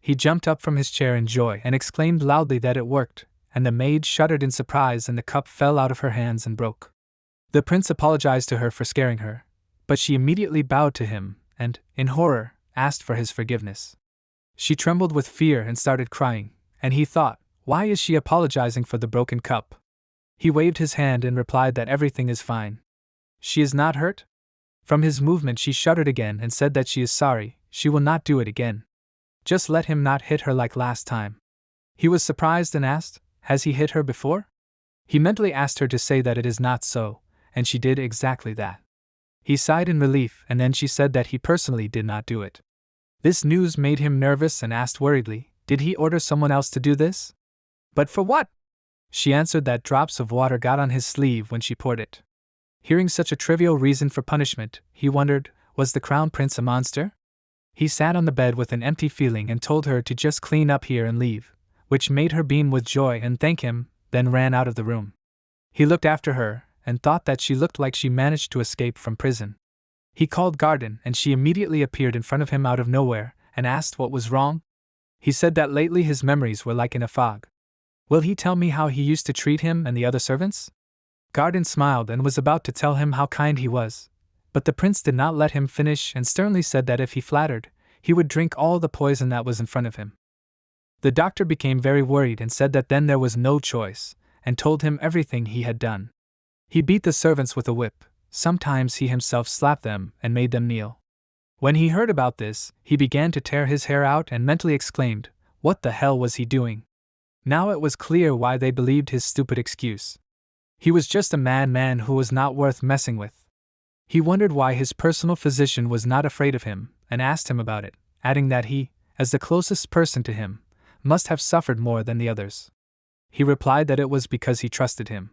S1: He jumped up from his chair in joy and exclaimed loudly that it worked, and the maid shuddered in surprise and the cup fell out of her hands and broke. The prince apologized to her for scaring her, but she immediately bowed to him and, in horror, asked for his forgiveness. She trembled with fear and started crying, and he thought, why is she apologizing for the broken cup? He waved his hand and replied that everything is fine. She is not hurt? From his movement she shuddered again and said that she is sorry, she will not do it again. Just let him not hit her like last time. He was surprised and asked, has he hit her before? He mentally asked her to say that it is not so, and she did exactly that. He sighed in relief and then she said that he personally did not do it. This news made him nervous and asked worriedly, did he order someone else to do this? But for what? She answered that drops of water got on his sleeve when she poured it. Hearing such a trivial reason for punishment, he wondered, was the crown prince a monster? He sat on the bed with an empty feeling and told her to just clean up here and leave, which made her beam with joy and thank him, then ran out of the room. He looked after her, and thought that she looked like she managed to escape from prison. He called Garden and she immediately appeared in front of him out of nowhere, and asked what was wrong. He said that lately his memories were like in a fog. Will he tell me how he used to treat him and the other servants? Garden smiled and was about to tell him how kind he was, but the prince did not let him finish and sternly said that if he flattered, he would drink all the poison that was in front of him. The doctor became very worried and said that then there was no choice, and told him everything he had done. He beat the servants with a whip, sometimes he himself slapped them and made them kneel. When he heard about this, he began to tear his hair out and mentally exclaimed, what the hell was he doing? Now it was clear why they believed his stupid excuse. He was just a madman who was not worth messing with. He wondered why his personal physician was not afraid of him, and asked him about it, adding that he, as the closest person to him, must have suffered more than the others. He replied that it was because he trusted him.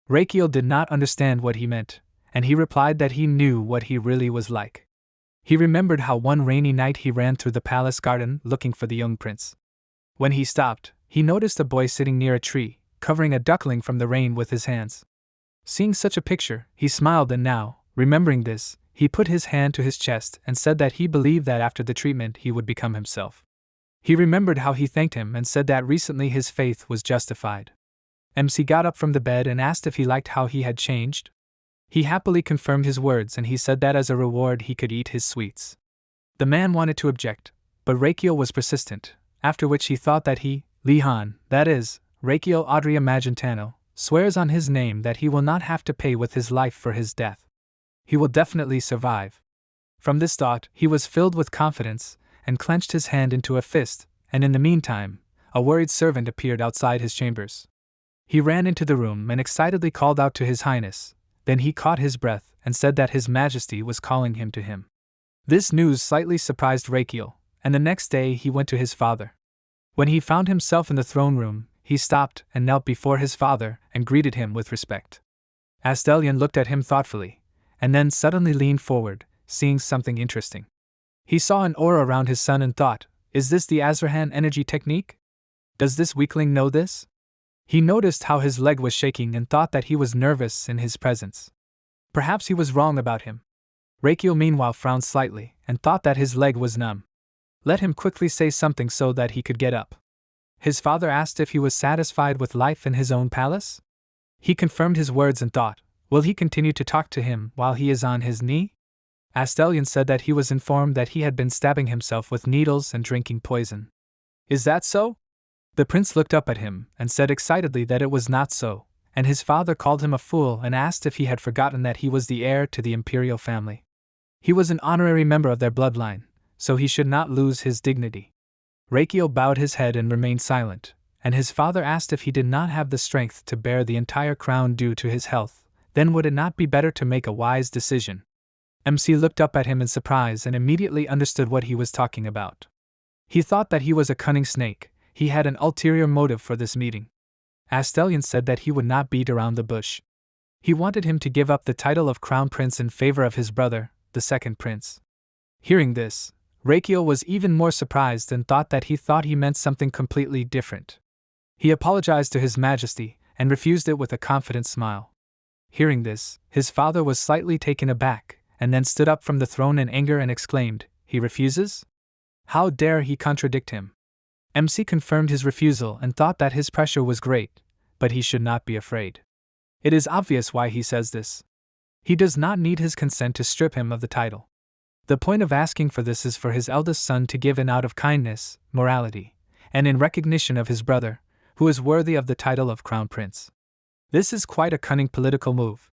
S1: Rakiel did not understand what he meant, and he replied that he knew what he really was like. He remembered how one rainy night he ran through the palace garden looking for the young prince. When he stopped, he noticed a boy sitting near a tree, covering a duckling from the rain with his hands. Seeing such a picture, he smiled and now, remembering this, he put his hand to his chest and said that he believed that after the treatment he would become himself. He remembered how he thanked him and said that recently his faith was justified. MC got up from the bed and asked if he liked how he had changed. He happily confirmed his words and he said that as a reward he could eat his sweets. The man wanted to object, but Rakiel was persistent, after which he thought that he, Lihan, that is, Rakiel Adria Magentano, swears on his name that he will not have to pay with his life for his death. He will definitely survive. From this thought, he was filled with confidence, and clenched his hand into a fist, and in the meantime, a worried servant appeared outside his chambers. He ran into the room and excitedly called out to His Highness, then he caught his breath and said that His Majesty was calling him to him. This news slightly surprised Rakiel, and the next day he went to his father. When he found himself in the throne room, he stopped and knelt before his father and greeted him with respect. Astelion looked at him thoughtfully, and then suddenly leaned forward, seeing something interesting. He saw an aura around his son and thought, is this the Azrahan energy technique? Does this weakling know this? He noticed how his leg was shaking and thought that he was nervous in his presence. Perhaps he was wrong about him. Rakiel meanwhile frowned slightly and thought that his leg was numb. Let him quickly say something so that he could get up. His father asked if he was satisfied with life in his own palace. He confirmed his words and thought, will he continue to talk to him while he is on his knee? Astelion said that he was informed that he had been stabbing himself with needles and drinking poison. Is that so? The prince looked up at him and said excitedly that it was not so, and his father called him a fool and asked if he had forgotten that he was the heir to the imperial family. He was an honorary member of their bloodline, so he should not lose his dignity. Rakiel bowed his head and remained silent, and his father asked if he did not have the strength to bear the entire crown due to his health, then would it not be better to make a wise decision? MC looked up at him in surprise and immediately understood what he was talking about. He thought that he was a cunning snake. He had an ulterior motive for this meeting. Astelion said that he would not beat around the bush. He wanted him to give up the title of crown prince in favor of his brother, the second prince. Hearing this, Rakiel was even more surprised and thought he meant something completely different. He apologized to His Majesty and refused it with a confident smile. Hearing this, his father was slightly taken aback, and then stood up from the throne in anger and exclaimed, he refuses? How dare he contradict him? MC confirmed his refusal and thought that his pressure was great, but he should not be afraid. It is obvious why he says this. He does not need his consent to strip him of the title. The point of asking for this is for his eldest son to give in out of kindness, morality, and in recognition of his brother, who is worthy of the title of crown prince. This is quite a cunning political move.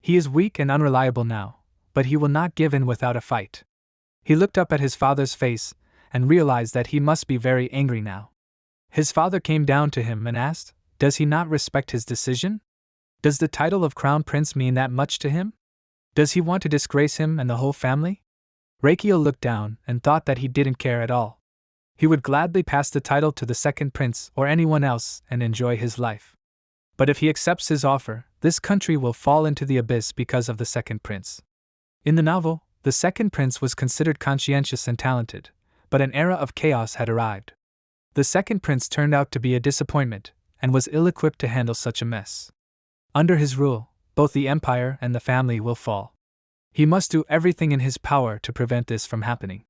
S1: He is weak and unreliable now, but he will not give in without a fight. He looked up at his father's face and realized that he must be very angry now. His father came down to him and asked, does he not respect his decision? Does the title of Crown Prince mean that much to him? Does he want to disgrace him and the whole family? Rakiel looked down and thought that he didn't care at all. He would gladly pass the title to the second prince or anyone else and enjoy his life. But if he accepts his offer, this country will fall into the abyss because of the second prince. In the novel, the second prince was considered conscientious and talented, but an era of chaos had arrived. The second prince turned out to be a disappointment and was ill-equipped to handle such a mess. Under his rule, both the empire and the family will fall. He must do everything in his power to prevent this from happening.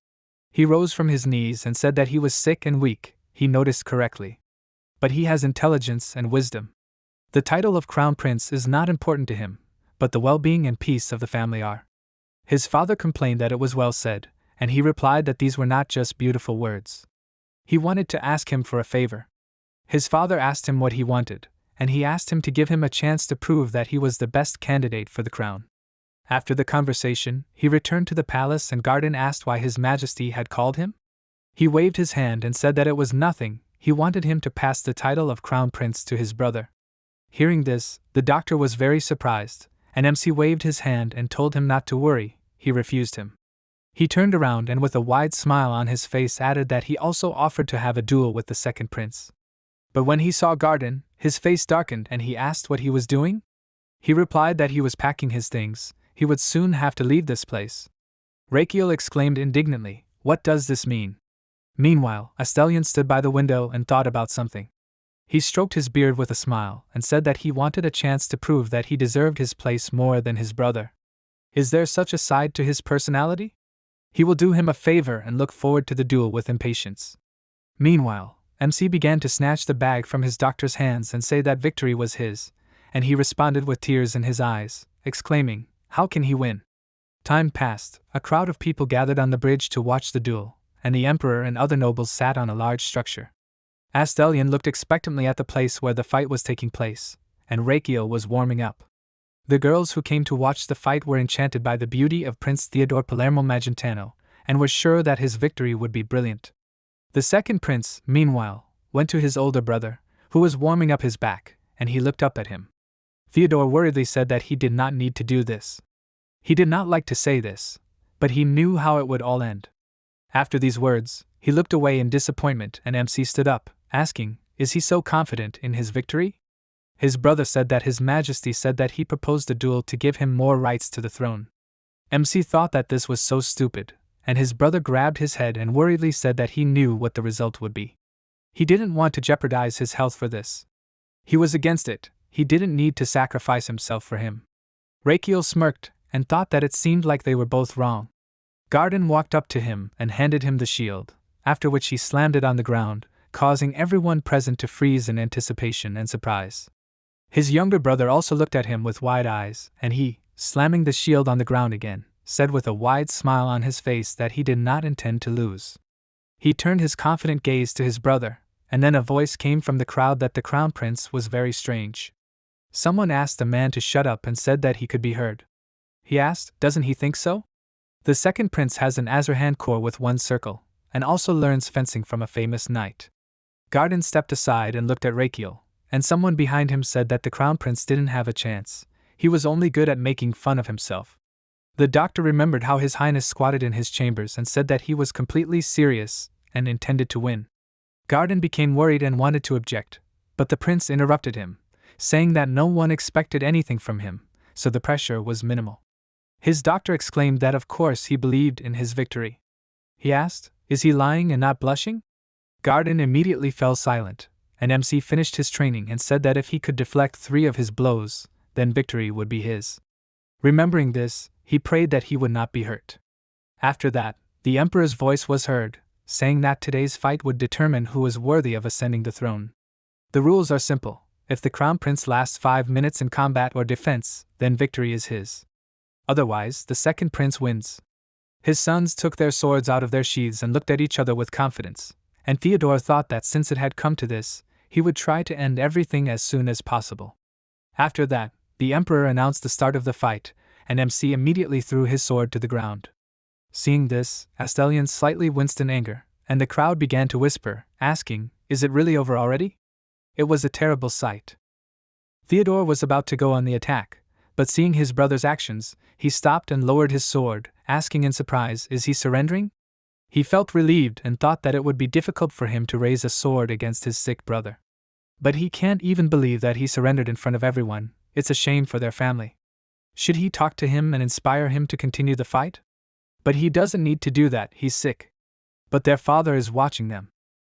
S1: He rose from his knees and said that he was sick and weak, he noticed correctly. But he has intelligence and wisdom. The title of Crown Prince is not important to him, but the well-being and peace of the family are. His father complained that it was well said, and he replied that these were not just beautiful words. He wanted to ask him for a favor. His father asked him what he wanted, and he asked him to give him a chance to prove that he was the best candidate for the crown. After the conversation, he returned to the palace and Garden asked why His Majesty had called him. He waved his hand and said that it was nothing, he wanted him to pass the title of Crown Prince to his brother. Hearing this, the doctor was very surprised, and MC waved his hand and told him not to worry, he refused him. He turned around and with a wide smile on his face added that he also offered to have a duel with the second prince. But when he saw Garden, his face darkened and he asked what he was doing. He replied that he was packing his things, he would soon have to leave this place. Rakiel exclaimed indignantly, what does this mean? Meanwhile, Astellion stood by the window and thought about something. He stroked his beard with a smile and said that he wanted a chance to prove that he deserved his place more than his brother. Is there such a side to his personality? He will do him a favor and look forward to the duel with impatience. Meanwhile, MC began to snatch the bag from his doctor's hands and say that victory was his, and he responded with tears in his eyes, exclaiming, how can he win? Time passed, a crowd of people gathered on the bridge to watch the duel, and the emperor and other nobles sat on a large structure. Astellion looked expectantly at the place where the fight was taking place, and Rakiel was warming up. The girls who came to watch the fight were enchanted by the beauty of Prince Theodore Palermo Magentano, and were sure that his victory would be brilliant. The second prince, meanwhile, went to his older brother, who was warming up his back, and he looked up at him. Theodore worriedly said that he did not need to do this. He did not like to say this, but he knew how it would all end. After these words, he looked away in disappointment and MC stood up, asking, is he so confident in his victory? His brother said that His Majesty said that he proposed a duel to give him more rights to the throne. MC thought that this was so stupid, and his brother grabbed his head and worriedly said that he knew what the result would be. He didn't want to jeopardize his health for this. He was against it, he didn't need to sacrifice himself for him. Rakiel smirked and thought that it seemed like they were both wrong. Garden walked up to him and handed him the shield, after which he slammed it on the ground, causing everyone present to freeze in anticipation and surprise. His younger brother also looked at him with wide eyes, and he, slamming the shield on the ground again, said with a wide smile on his face that he did not intend to lose. He turned his confident gaze to his brother, and then a voice came from the crowd that the crown prince was very strange. Someone asked the man to shut up and said that he could be heard. He asked, doesn't he think so? The second prince has an Azurhan core with one circle, and also learns fencing from a famous knight. Garden stepped aside and looked at Rakiel, and someone behind him said that the crown prince didn't have a chance, he was only good at making fun of himself. The doctor remembered how His Highness squatted in his chambers and said that he was completely serious and intended to win. Garden became worried and wanted to object, but the prince interrupted him, saying that no one expected anything from him, so the pressure was minimal. His doctor exclaimed that of course he believed in his victory. He asked, is he lying and not blushing? Garden immediately fell silent, and MC finished his training and said that if he could deflect 3 of his blows, then victory would be his. Remembering this, he prayed that he would not be hurt. After that, the emperor's voice was heard, saying that today's fight would determine who is worthy of ascending the throne. The rules are simple. If the crown prince lasts 5 minutes in combat or defense, then victory is his. Otherwise, the second prince wins. His sons took their swords out of their sheaths and looked at each other with confidence, and Theodore thought that since it had come to this, he would try to end everything as soon as possible. After that, the emperor announced the start of the fight, and MC immediately threw his sword to the ground. Seeing this, Astellion slightly winced in anger, and the crowd began to whisper, asking, "Is it really over already?" It was a terrible sight. Theodore was about to go on the attack, but seeing his brother's actions, he stopped and lowered his sword, asking in surprise, "Is he surrendering?" He felt relieved and thought that it would be difficult for him to raise a sword against his sick brother. But he can't even believe that he surrendered in front of everyone. It's a shame for their family. Should he talk to him and inspire him to continue the fight? But he doesn't need to do that, he's sick. But their father is watching them.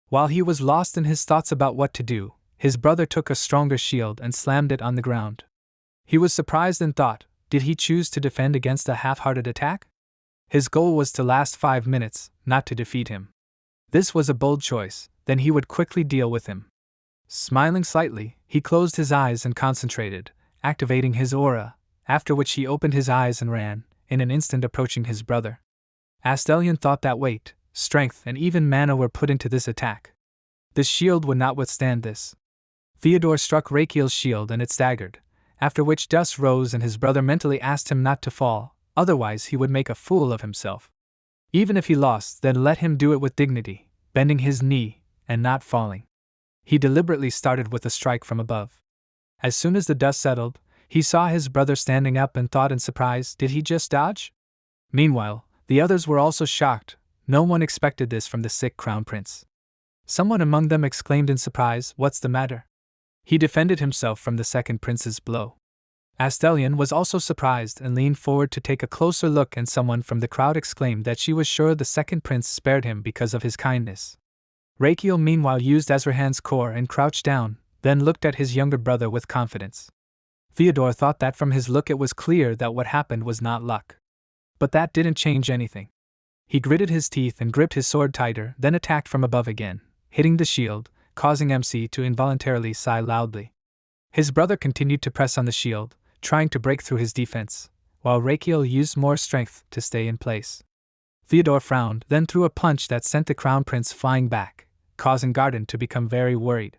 S1: While he was lost in his thoughts about what to do, his brother took a stronger shield and slammed it on the ground. He was surprised and thought, did he choose to defend against a half-hearted attack? His goal was to last 5 minutes, not to defeat him. This was a bold choice, then he would quickly deal with him. Smiling slightly, he closed his eyes and concentrated, activating his aura, after which he opened his eyes and ran, in an instant approaching his brother. Astellion thought that weight, strength and even mana were put into this attack. The shield would not withstand this. Theodore struck Rakiel's shield and it staggered, after which dust rose and his brother mentally asked him not to fall, otherwise he would make a fool of himself. Even if he lost, then let him do it with dignity, bending his knee, and not falling. He deliberately started with a strike from above. As soon as the dust settled, he saw his brother standing up and thought in surprise, did he just dodge? Meanwhile, the others were also shocked. No one expected this from the sick crown prince. Someone among them exclaimed in surprise, "What's the matter?" He defended himself from the second prince's blow. Astellion was also surprised and leaned forward to take a closer look, and someone from the crowd exclaimed that she was sure the second prince spared him because of his kindness. Rakiel meanwhile used Azrahan's core and crouched down, then looked at his younger brother with confidence. Theodore thought that from his look it was clear that what happened was not luck. But that didn't change anything. He gritted his teeth and gripped his sword tighter, then attacked from above again, hitting the shield, causing MC to involuntarily sigh loudly. His brother continued to press on the shield, trying to break through his defense, while Rakiel used more strength to stay in place. Theodore frowned, then threw a punch that sent the crown prince flying back, causing Garden to become very worried.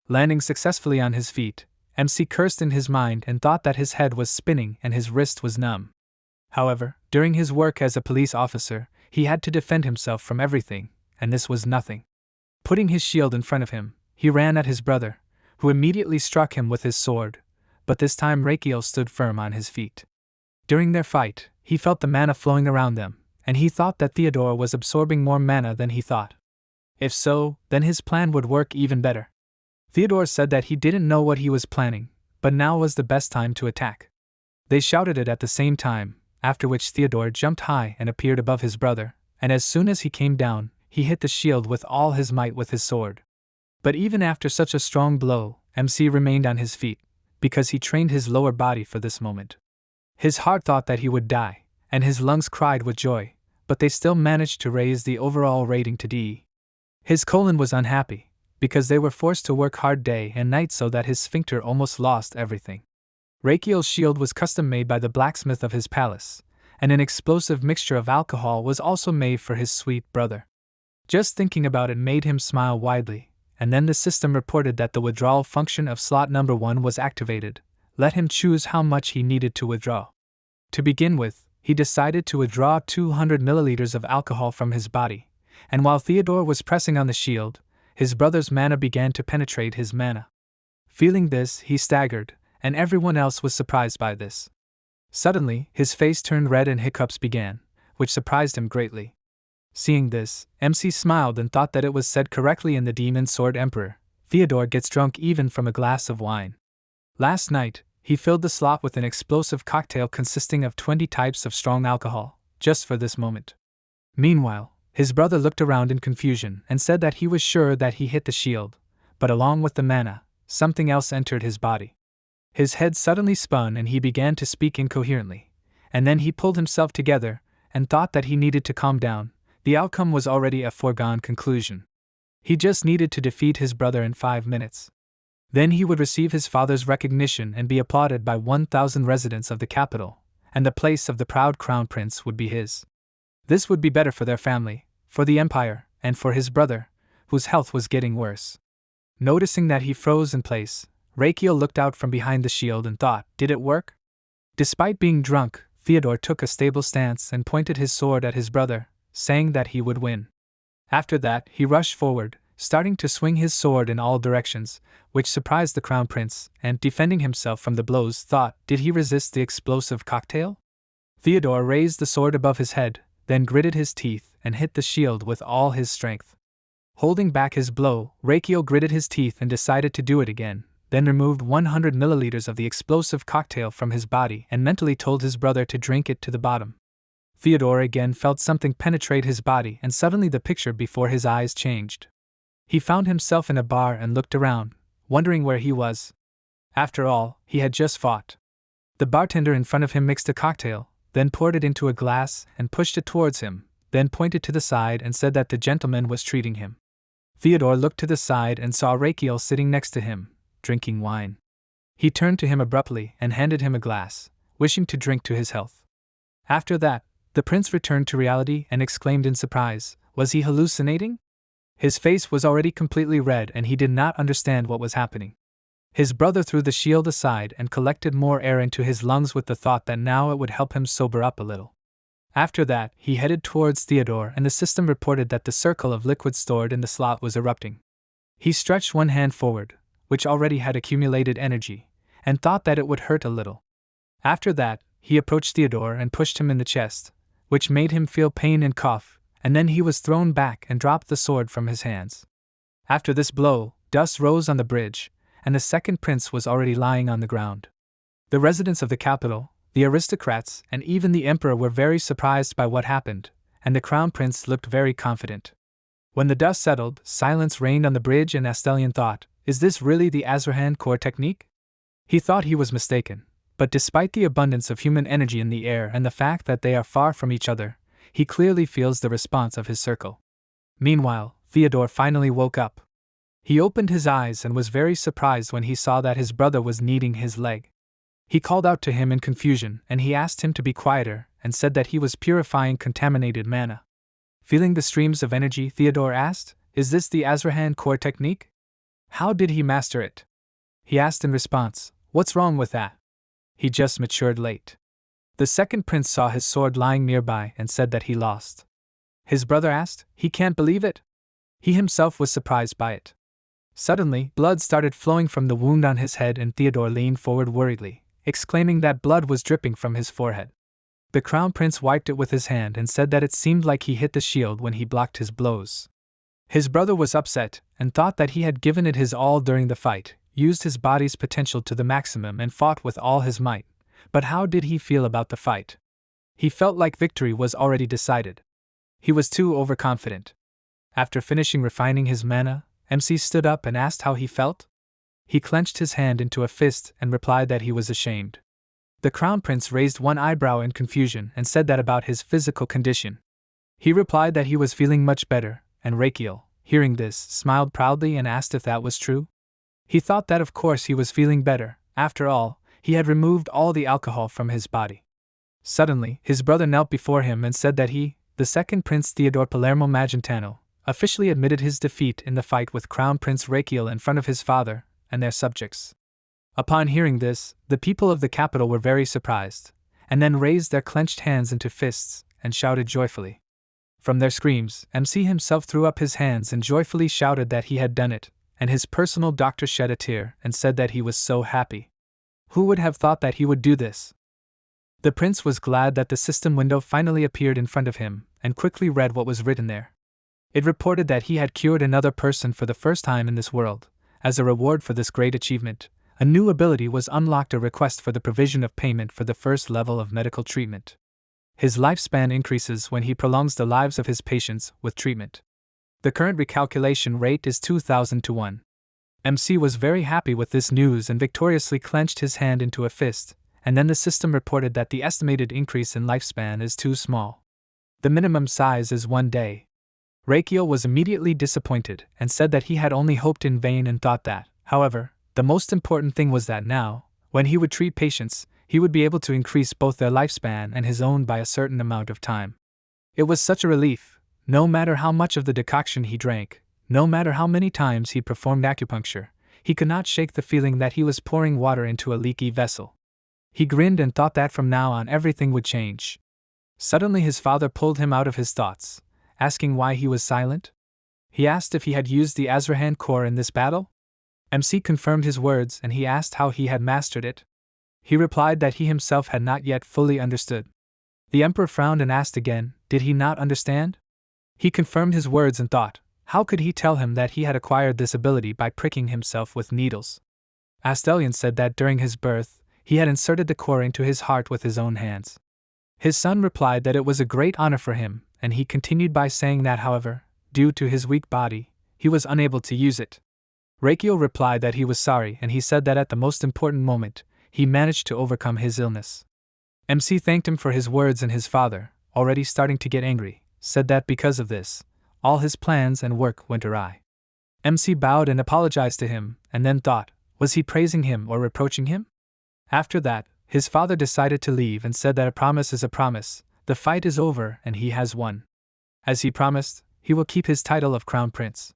S1: Landing successfully on his feet, MC cursed in his mind and thought that his head was spinning and his wrist was numb. However, during his work as a police officer, he had to defend himself from everything, and this was nothing. Putting his shield in front of him, he ran at his brother, who immediately struck him with his sword, but this time Rakiel stood firm on his feet. During their fight, he felt the mana flowing around them, and he thought that Theodore was absorbing more mana than he thought. If so, then his plan would work even better. Theodore said that he didn't know what he was planning, but now was the best time to attack. They shouted it at the same time, after which Theodore jumped high and appeared above his brother, and as soon as he came down, he hit the shield with all his might with his sword. But even after such a strong blow, MC remained on his feet, because he trained his lower body for this moment. His heart thought that he would die, and his lungs cried with joy, but they still managed to raise the overall rating to D. His colon was unhappy, because they were forced to work hard day and night so that his sphincter almost lost everything. Rakiel's shield was custom made by the blacksmith of his palace, and an explosive mixture of alcohol was also made for his sweet brother. Just thinking about it made him smile widely, and then the system reported that the withdrawal function of slot number 1 was activated. Let him choose how much he needed to withdraw. To begin with, he decided to withdraw 200 milliliters of alcohol from his body, and while Theodore was pressing on the shield, his brother's mana began to penetrate his mana. Feeling this, he staggered, and everyone else was surprised by this. Suddenly, his face turned red and hiccups began, which surprised him greatly. Seeing this, MC smiled and thought that it was said correctly in the Demon Sword Emperor, Theodore gets drunk even from a glass of wine. Last night, he filled the slot with an explosive cocktail consisting of 20 types of strong alcohol, just for this moment. Meanwhile, his brother looked around in confusion and said that he was sure that he hit the shield, but along with the mana, something else entered his body. His head suddenly spun and he began to speak incoherently, and then he pulled himself together and thought that he needed to calm down. The outcome was already a foregone conclusion. He just needed to defeat his brother in 5 minutes. Then he would receive his father's recognition and be applauded by 1,000 residents of the capital, and the place of the proud crown prince would be his. This would be better for their family, for the empire, and for his brother, whose health was getting worse. Noticing that he froze in place, Rakiel looked out from behind the shield and thought, did it work? Despite being drunk, Theodore took a stable stance and pointed his sword at his brother, saying that he would win. After that, he rushed forward, starting to swing his sword in all directions, which surprised the Crown Prince, and, defending himself from the blows, thought, did he resist the explosive cocktail? Theodore raised the sword above his head, then gritted his teeth and hit the shield with all his strength. Holding back his blow, Rakiel gritted his teeth and decided to do it again, then removed 100 milliliters of the explosive cocktail from his body and mentally told his brother to drink it to the bottom. Theodore again felt something penetrate his body, and suddenly the picture before his eyes changed. He found himself in a bar and looked around, wondering where he was. After all, he had just fought. The bartender in front of him mixed a cocktail, then poured it into a glass and pushed it towards him, then pointed to the side and said that the gentleman was treating him. Theodore looked to the side and saw Rakiel sitting next to him, drinking wine. He turned to him abruptly and handed him a glass, wishing to drink to his health. After that, the prince returned to reality and exclaimed in surprise, was he hallucinating? His face was already completely red and he did not understand what was happening. His brother threw the shield aside and collected more air into his lungs with the thought that now it would help him sober up a little. After that, he headed towards Theodore and the system reported that the circle of liquid stored in the slot was erupting. He stretched one hand forward, which already had accumulated energy, and thought that it would hurt a little. After that, he approached Theodore and pushed him in the chest, which made him feel pain and cough, and then he was thrown back and dropped the sword from his hands. After this blow, dust rose on the bridge, and the second prince was already lying on the ground. The residents of the capital, the aristocrats, and even the emperor were very surprised by what happened, and the crown prince looked very confident. When the dust settled, silence reigned on the bridge and Astelion thought, is this really the Azrahan core technique? He thought he was mistaken, but despite the abundance of human energy in the air and the fact that they are far from each other, he clearly feels the response of his circle. Meanwhile, Theodore finally woke up. He opened his eyes and was very surprised when he saw that his brother was kneading his leg. He called out to him in confusion and he asked him to be quieter and said that he was purifying contaminated mana. Feeling the streams of energy, Theodore asked, is this the Azrahan core technique? How did he master it? He asked in response, what's wrong with that? He just matured late. The second prince saw his sword lying nearby and said that he lost. His brother asked, he can't believe it? He himself was surprised by it. Suddenly, blood started flowing from the wound on his head and Theodore leaned forward worriedly, exclaiming that blood was dripping from his forehead. The crown prince wiped it with his hand and said that it seemed like he hit the shield when he blocked his blows. His brother was upset and thought that he had given it his all during the fight, used his body's potential to the maximum and fought with all his might. But how did he feel about the fight? He felt like victory was already decided. He was too overconfident. After finishing refining his mana, MC stood up and asked how he felt. He clenched his hand into a fist and replied that he was ashamed. The crown prince raised one eyebrow in confusion and said that about his physical condition. He replied that he was feeling much better, and Rakiel, hearing this, smiled proudly and asked if that was true. He thought that of course he was feeling better, after all, he had removed all the alcohol from his body. Suddenly, his brother knelt before him and said that he, the second Prince Theodore Palermo Magentano, officially admitted his defeat in the fight with Crown Prince Rakiel in front of his father and their subjects. Upon hearing this, the people of the capital were very surprised, and then raised their clenched hands into fists and shouted joyfully. From their screams, MC himself threw up his hands and joyfully shouted that he had done it, and his personal doctor shed a tear and said that he was so happy. Who would have thought that he would do this? The prince was glad that the system window finally appeared in front of him, and quickly read what was written there. It reported that he had cured another person for the first time in this world. As a reward for this great achievement, a new ability was unlocked, a request for the provision of payment for the first level of medical treatment. His lifespan increases when he prolongs the lives of his patients with treatment. The current recalculation rate is 2,000 to 1. MC was very happy with this news and victoriously clenched his hand into a fist, and then the system reported that the estimated increase in lifespan is too small. The minimum size is 1 day. Rakiel was immediately disappointed and said that he had only hoped in vain and thought that, however, the most important thing was that now, when he would treat patients, he would be able to increase both their lifespan and his own by a certain amount of time. It was such a relief. No matter how much of the decoction he drank, no matter how many times he performed acupuncture, he could not shake the feeling that he was pouring water into a leaky vessel. He grinned and thought that from now on everything would change. Suddenly his father pulled him out of his thoughts, asking why he was silent. He asked if he had used the Azrahan core in this battle. MC confirmed his words and he asked how he had mastered it. He replied that he himself had not yet fully understood. The emperor frowned and asked again, did he not understand? He confirmed his words and thought, how could he tell him that he had acquired this ability by pricking himself with needles? Astelion said that during his birth, he had inserted the core into his heart with his own hands. His son replied that it was a great honor for him, and he continued by saying that however, due to his weak body, he was unable to use it. Reikio replied that he was sorry and he said that at the most important moment, he managed to overcome his illness. MC thanked him for his words and his father, already starting to get angry, said that because of this, all his plans and work went awry. MC bowed and apologized to him, and then thought, was he praising him or reproaching him? After that, his father decided to leave and said that a promise is a promise, the fight is over and he has won. As he promised, he will keep his title of Crown Prince.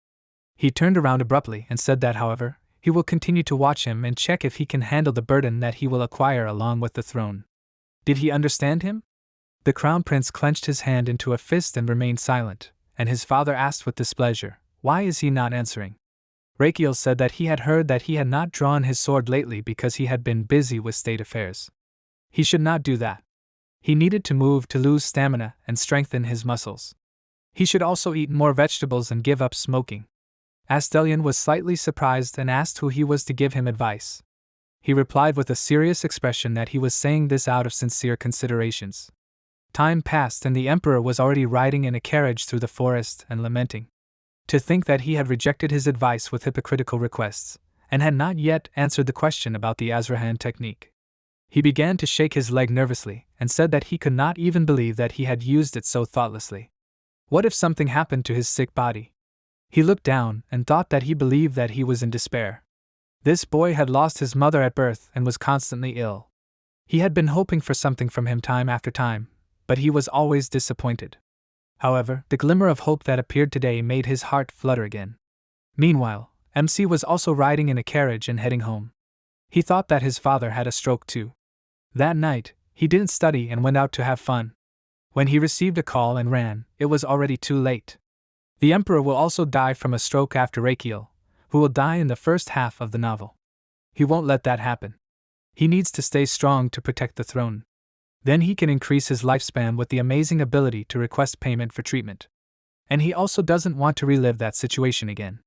S1: He turned around abruptly and said that however, he will continue to watch him and check if he can handle the burden that he will acquire along with the throne. Did he understand him? The Crown Prince clenched his hand into a fist and remained silent, and his father asked with displeasure, why is he not answering? Reikio said that he had heard that he had not drawn his sword lately because he had been busy with state affairs. He should not do that. He needed to move to lose stamina and strengthen his muscles. He should also eat more vegetables and give up smoking. Astelion was slightly surprised and asked who he was to give him advice. He replied with a serious expression that he was saying this out of sincere considerations. Time passed and the emperor was already riding in a carriage through the forest and lamenting. To think that he had rejected his advice with hypocritical requests, and had not yet answered the question about the Azrahan technique. He began to shake his leg nervously, and said that he could not even believe that he had used it so thoughtlessly. What if something happened to his sick body? He looked down and thought that he believed that he was in despair. This boy had lost his mother at birth and was constantly ill. He had been hoping for something from him time after time, but he was always disappointed. However, the glimmer of hope that appeared today made his heart flutter again. Meanwhile, MC was also riding in a carriage and heading home. He thought that his father had a stroke too. That night, he didn't study and went out to have fun. When he received a call and ran, it was already too late. The emperor will also die from a stroke after Reikio, who will die in the first half of the novel. He won't let that happen. He needs to stay strong to protect the throne. Then he can increase his lifespan with the amazing ability to request payment for treatment. And he also doesn't want to relive that situation again.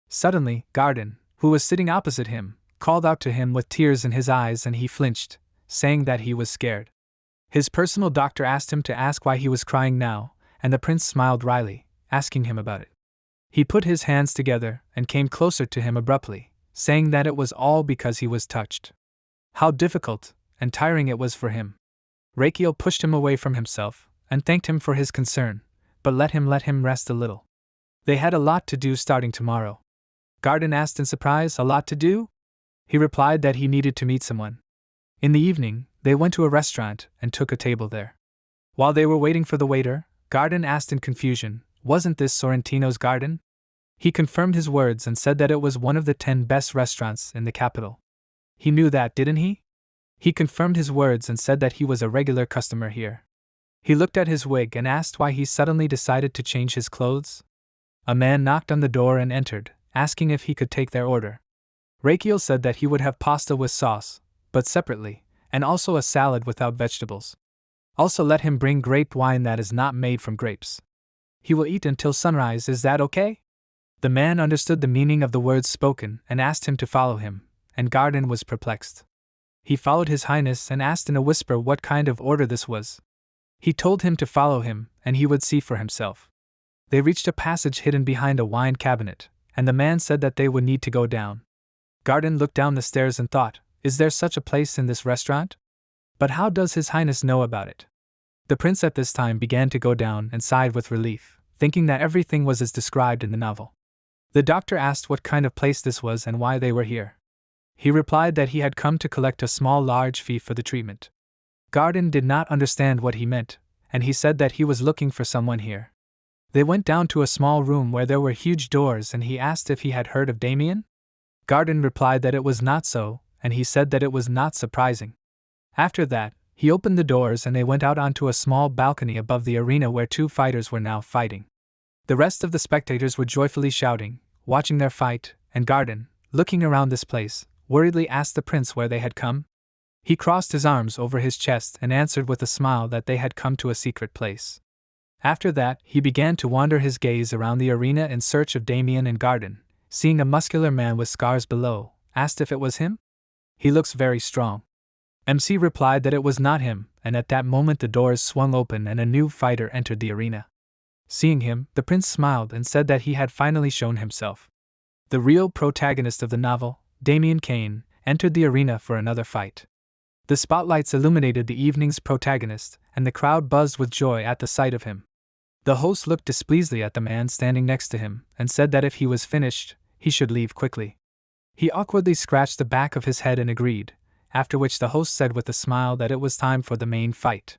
S1: Suddenly, Garden, who was sitting opposite him, called out to him with tears in his eyes and he flinched, saying that he was scared. His personal doctor asked him to ask why he was crying now, and the prince smiled wryly, asking him about it. He put his hands together and came closer to him abruptly, saying that it was all because he was touched. How difficult and tiring it was for him. Reikio pushed him away from himself and thanked him for his concern, but let him rest a little. They had a lot to do starting tomorrow. Garden asked in surprise, a lot to do? He replied that he needed to meet someone. In the evening, they went to a restaurant and took a table there. While they were waiting for the waiter, Garden asked in confusion, wasn't this Sorrentino's garden? He confirmed his words and said that it was one of the 10 best restaurants in the capital. He knew that, didn't he? He confirmed his words and said that he was a regular customer here. He looked at his wig and asked why he suddenly decided to change his clothes. A man knocked on the door and entered, asking if he could take their order. Reikio said that he would have pasta with sauce, but separately, and also a salad without vegetables. Also let him bring grape wine that is not made from grapes. He will eat until sunrise, is that okay? The man understood the meaning of the words spoken and asked him to follow him, and Garden was perplexed. He followed His Highness and asked in a whisper what kind of order this was. He told him to follow him, and he would see for himself. They reached a passage hidden behind a wine cabinet, and the man said that they would need to go down. Garden looked down the stairs and thought, is there such a place in this restaurant? But how does His Highness know about it? The prince at this time began to go down and sighed with relief, thinking that everything was as described in the novel. The doctor asked what kind of place this was and why they were here. He replied that he had come to collect a large fee for the treatment. Garden did not understand what he meant, and he said that he was looking for someone here. They went down to a small room where there were huge doors and he asked if he had heard of Damien. Garden replied that it was not so, and he said that it was not surprising. After that, he opened the doors and they went out onto a small balcony above the arena where two fighters were now fighting. The rest of the spectators were joyfully shouting, watching their fight, and Garden, looking around this place, worriedly asked the prince where they had come. He crossed his arms over his chest and answered with a smile that they had come to a secret place. After that, he began to wander his gaze around the arena in search of Damien, and Garden, seeing a muscular man with scars below, asked if it was him. He looks very strong. MC replied that it was not him, and at that moment the doors swung open and a new fighter entered the arena. Seeing him, the prince smiled and said that he had finally shown himself. The real protagonist of the novel, Damien Kane, entered the arena for another fight. The spotlights illuminated the evening's protagonist, and the crowd buzzed with joy at the sight of him. The host looked displeasedly at the man standing next to him, and said that if he was finished, he should leave quickly. He awkwardly scratched the back of his head and agreed, after which the host said with a smile that it was time for the main fight.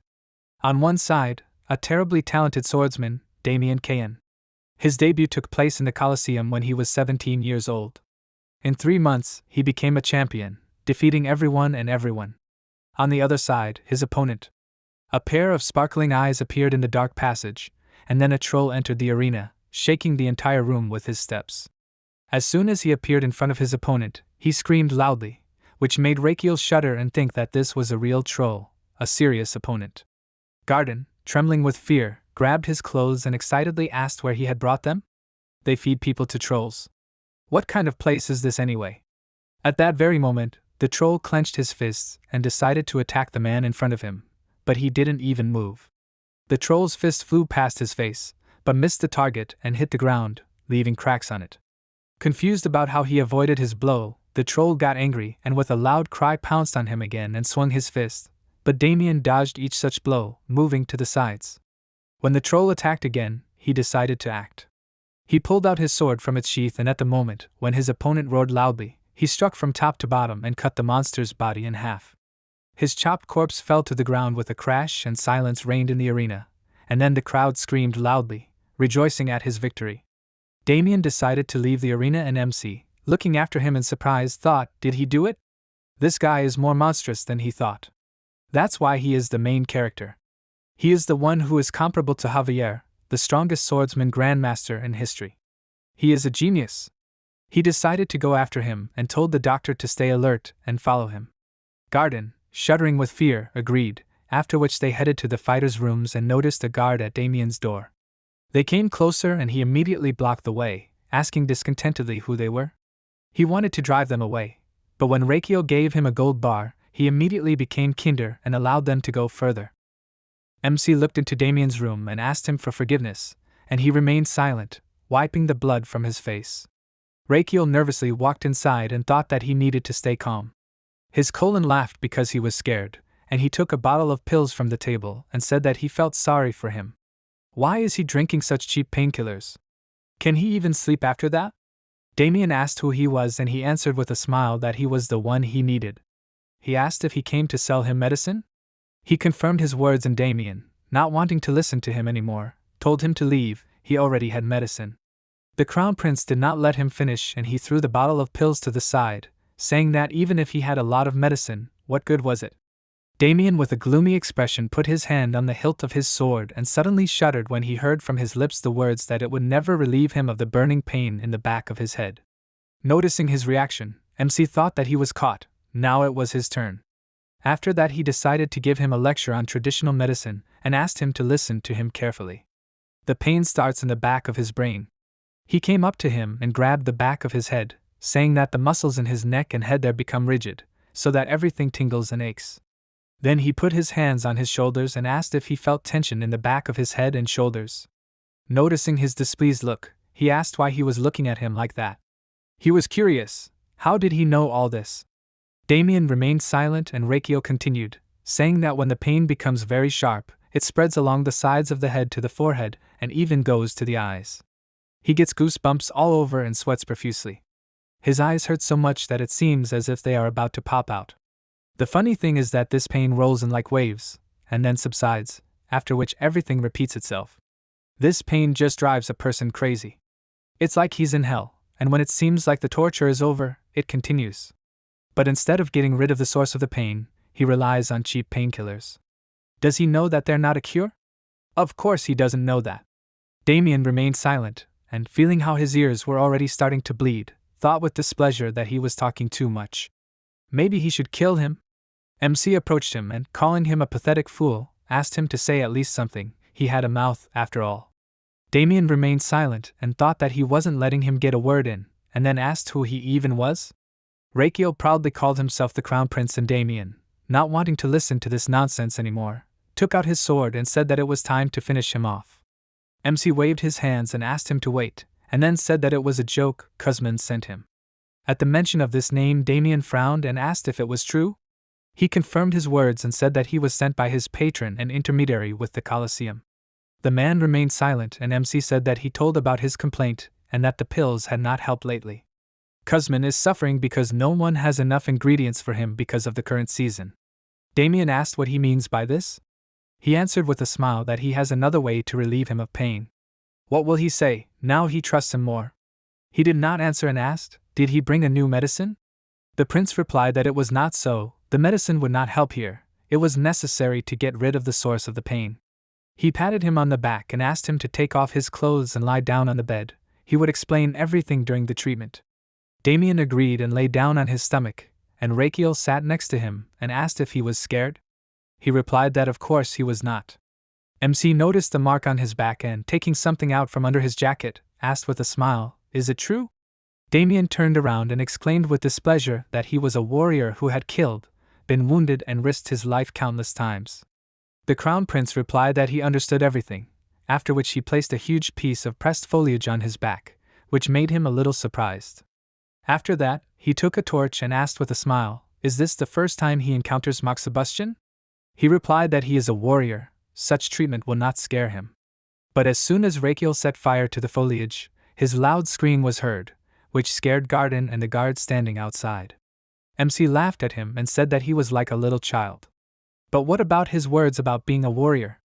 S1: On one side, a terribly talented swordsman, Damien Kane. His debut took place in the Colosseum when he was 17 years old. In 3 months, he became a champion, defeating everyone and everyone. On the other side, his opponent. A pair of sparkling eyes appeared in the dark passage, and then a troll entered the arena, shaking the entire room with his steps. As soon as he appeared in front of his opponent, he screamed loudly, which made Rakiel shudder and think that this was a real troll, a serious opponent. Garden, trembling with fear, grabbed his clothes and excitedly asked where he had brought them. They feed people to trolls. What kind of place is this anyway? At that very moment, the troll clenched his fists and decided to attack the man in front of him, but he didn't even move. The troll's fist flew past his face, but missed the target and hit the ground, leaving cracks on it. Confused about how he avoided his blow, the troll got angry and with a loud cry pounced on him again and swung his fist, but Damien dodged each such blow, moving to the sides. When the troll attacked again, he decided to act. He pulled out his sword from its sheath, and at the moment when his opponent roared loudly, he struck from top to bottom and cut the monster's body in half. His chopped corpse fell to the ground with a crash, and silence reigned in the arena, and then the crowd screamed loudly, rejoicing at his victory. Damien decided to leave the arena, and MC, looking after him in surprise, thought, did he do it? This guy is more monstrous than he thought. That's why he is the main character. He is the one who is comparable to Javier, the strongest swordsman grandmaster in history. He is a genius. He decided to go after him and told the doctor to stay alert and follow him. Garden, shuddering with fear, agreed, after which they headed to the fighters' rooms and noticed a guard at Damien's door. They came closer and he immediately blocked the way, asking discontentedly who they were. He wanted to drive them away, but when Rakiel gave him a gold bar, he immediately became kinder and allowed them to go further. MC looked into Damien's room and asked him for forgiveness, and he remained silent, wiping the blood from his face. Rakiel nervously walked inside and thought that he needed to stay calm. His colon laughed because he was scared, and he took a bottle of pills from the table and said that he felt sorry for him. Why is he drinking such cheap painkillers? Can he even sleep after that? Damien asked who he was, and he answered with a smile that he was the one he needed. He asked if he came to sell him medicine. He confirmed his words, and Damien, not wanting to listen to him anymore, told him to leave. He already had medicine. The crown prince did not let him finish, and he threw the bottle of pills to the side, saying that even if he had a lot of medicine, what good was it? Damien, with a gloomy expression, put his hand on the hilt of his sword and suddenly shuddered when he heard from his lips the words that it would never relieve him of the burning pain in the back of his head. Noticing his reaction, MC thought that he was caught. Now it was his turn. After that, he decided to give him a lecture on traditional medicine and asked him to listen to him carefully. The pain starts in the back of his brain. He came up to him and grabbed the back of his head, saying that the muscles in his neck and head there become rigid, so that everything tingles and aches. Then he put his hands on his shoulders and asked if he felt tension in the back of his head and shoulders. Noticing his displeased look, he asked why he was looking at him like that. He was curious. How did he know all this? Damien remained silent, and Rakiel continued, saying that when the pain becomes very sharp, it spreads along the sides of the head to the forehead and even goes to the eyes. He gets goosebumps all over and sweats profusely. His eyes hurt so much that it seems as if they are about to pop out. The funny thing is that this pain rolls in like waves, and then subsides, after which everything repeats itself. This pain just drives a person crazy. It's like he's in hell, and when it seems like the torture is over, it continues. But instead of getting rid of the source of the pain, he relies on cheap painkillers. Does he know that they're not a cure? Of course he doesn't know that. Damien remained silent, and feeling how his ears were already starting to bleed, thought with displeasure that he was talking too much. Maybe he should kill him? MC approached him and, calling him a pathetic fool, asked him to say at least something. He had a mouth, after all. Damien remained silent and thought that he wasn't letting him get a word in, and then asked who he even was. Reikio proudly called himself the Crown Prince, and Damien, not wanting to listen to this nonsense anymore, took out his sword and said that it was time to finish him off. MC waved his hands and asked him to wait, and then said that it was a joke Kuzman sent him. At the mention of this name, Damien frowned and asked if it was true. He confirmed his words and said that he was sent by his patron and intermediary with the Colosseum. The man remained silent, and MC said that he told about his complaint and that the pills had not helped lately. Kuzman is suffering because no one has enough ingredients for him because of the current season. Damien asked what he means by this. He answered with a smile that he has another way to relieve him of pain. What will he say, now he trusts him more? He did not answer and asked, did he bring a new medicine? The prince replied that it was not so, the medicine would not help here, it was necessary to get rid of the source of the pain. He patted him on the back and asked him to take off his clothes and lie down on the bed. He would explain everything during the treatment. Damien agreed and lay down on his stomach, and Reikio sat next to him and asked if he was scared. He replied that of course he was not. MC noticed the mark on his back and, taking something out from under his jacket, asked with a smile, is it true? Damien turned around and exclaimed with displeasure that he was a warrior who had killed, been wounded and risked his life countless times. The Crown Prince replied that he understood everything, after which he placed a huge piece of pressed foliage on his back, which made him a little surprised. After that, he took a torch and asked with a smile, is this the first time he encounters Moxibustion? He replied that he is a warrior, such treatment will not scare him. But as soon as Reikio set fire to the foliage, his loud scream was heard, which scared Garden and the guards standing outside. MC laughed at him and said that he was like a little child. But what about his words about being a warrior?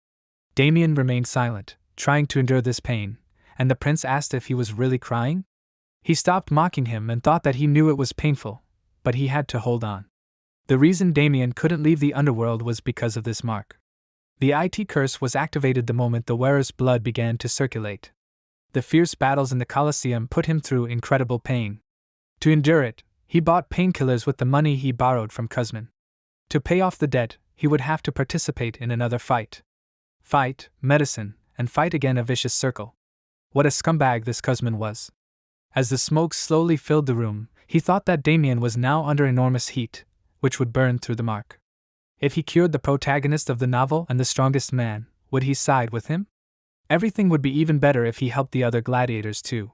S1: Damien remained silent, trying to endure this pain, and the prince asked if he was really crying. He stopped mocking him and thought that he knew it was painful, but he had to hold on. The reason Damien couldn't leave the underworld was because of this mark. The IT curse was activated the moment the wearer's blood began to circulate. The fierce battles in the Colosseum put him through incredible pain. To endure it, he bought painkillers with the money he borrowed from Kuzman. To pay off the debt, he would have to participate in another fight. Fight, medicine, and fight again, a vicious circle. What a scumbag this Kuzman was. As the smoke slowly filled the room, he thought that Damien was now under enormous heat, which would burn through the mark. If he cured the protagonist of the novel and the strongest man, would he side with him? Everything would be even better if he helped the other gladiators too.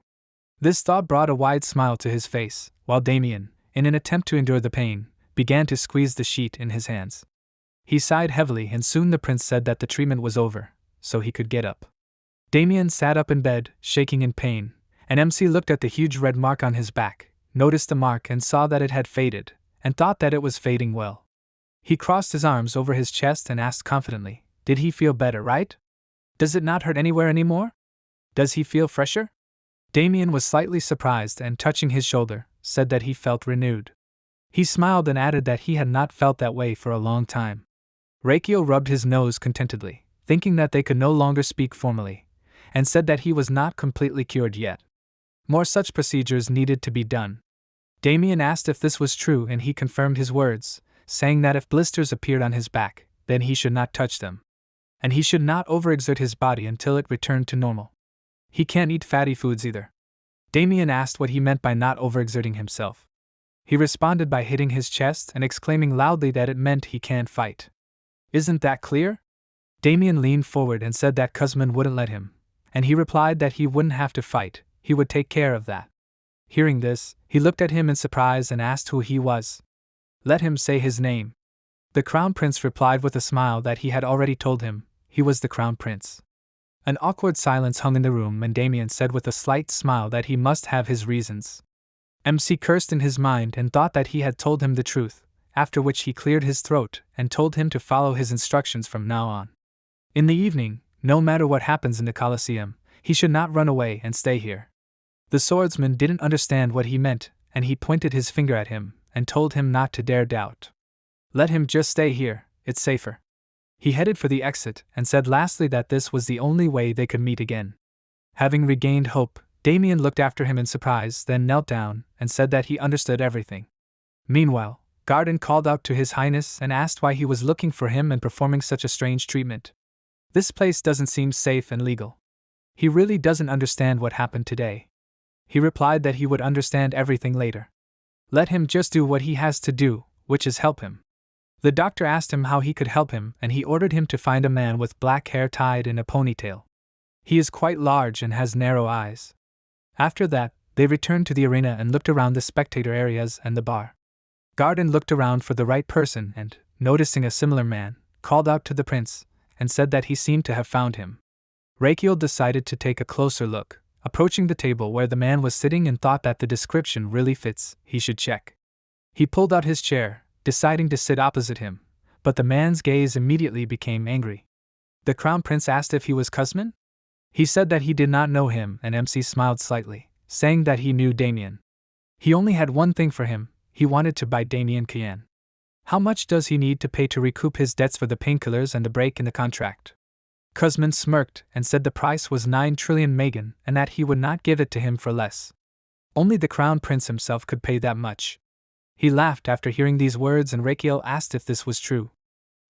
S1: This thought brought a wide smile to his face, while Damien, in an attempt to endure the pain, began to squeeze the sheet in his hands. He sighed heavily, and soon the prince said that the treatment was over, so he could get up. Damien sat up in bed, shaking in pain, and MC looked at the huge red mark on his back, noticed the mark and saw that it had faded, and thought that it was fading well. He crossed his arms over his chest and asked confidently, did he feel better, right? Does it not hurt anywhere anymore? Does he feel fresher? Damien was slightly surprised and, touching his shoulder, said that he felt renewed. He smiled and added that he had not felt that way for a long time. Reikio rubbed his nose contentedly, thinking that they could no longer speak formally, and said that he was not completely cured yet. More such procedures needed to be done. Damien asked if this was true, and he confirmed his words, saying that if blisters appeared on his back, then he should not touch them. And he should not overexert his body until it returned to normal. He can't eat fatty foods either. Damien asked what he meant by not overexerting himself. He responded by hitting his chest and exclaiming loudly that it meant he can't fight. Isn't that clear? Damien leaned forward and said that Kuzman wouldn't let him, and he replied that he wouldn't have to fight, he would take care of that. Hearing this, he looked at him in surprise and asked who he was. Let him say his name. The Crown Prince replied with a smile that he had already told him, he was the Crown Prince. An awkward silence hung in the room, and Damien said with a slight smile that he must have his reasons. MC cursed in his mind and thought that he had told him the truth, after which he cleared his throat and told him to follow his instructions from now on. In the evening, no matter what happens in the Colosseum, he should not run away and stay here. The swordsman didn't understand what he meant, and he pointed his finger at him and told him not to dare doubt. Let him just stay here, it's safer. He headed for the exit and said lastly that this was the only way they could meet again. Having regained hope, Damien looked after him in surprise, then knelt down and said that he understood everything. Meanwhile, Garden called out to His Highness and asked why he was looking for him and performing such a strange treatment. This place doesn't seem safe and legal. He really doesn't understand what happened today. He replied that he would understand everything later. Let him just do what he has to do, which is help him. The doctor asked him how he could help him, and he ordered him to find a man with black hair tied in a ponytail. He is quite large and has narrow eyes. After that, they returned to the arena and looked around the spectator areas and the bar. Garden looked around for the right person and, noticing a similar man, called out to the prince and said that he seemed to have found him. Rakiel decided to take a closer look, approaching the table where the man was sitting and thought that the description really fits, he should check. He pulled out his chair, deciding to sit opposite him, but the man's gaze immediately became angry. The crown prince asked if he was Kuzmin? He said that he did not know him, and MC smiled slightly, saying that he knew Damien. He only had one thing for him: he wanted to buy Damien Kian. How much does he need to pay to recoup his debts for the painkillers and the break in the contract? Kuzmin smirked and said the price was 9 trillion Megan and that he would not give it to him for less. Only the crown prince himself could pay that much. He laughed after hearing these words, and Rakiel asked if this was true.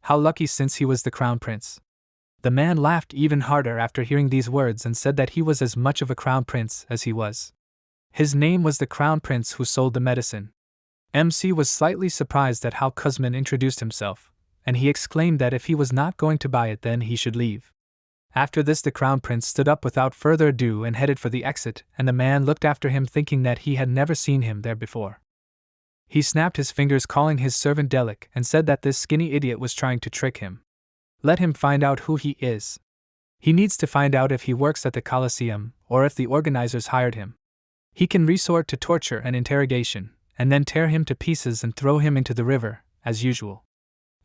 S1: How lucky, since he was the crown prince. The man laughed even harder after hearing these words and said that he was as much of a crown prince as he was. His name was the crown prince who sold the medicine. MC was slightly surprised at how Kuzmin introduced himself, and he exclaimed that if he was not going to buy it then he should leave. After this, the crown prince stood up without further ado and headed for the exit, and the man looked after him thinking that he had never seen him there before. He snapped his fingers, calling his servant Delic, and said that this skinny idiot was trying to trick him. Let him find out who he is. He needs to find out if he works at the Colosseum, or if the organizers hired him. He can resort to torture and interrogation, and then tear him to pieces and throw him into the river, as usual.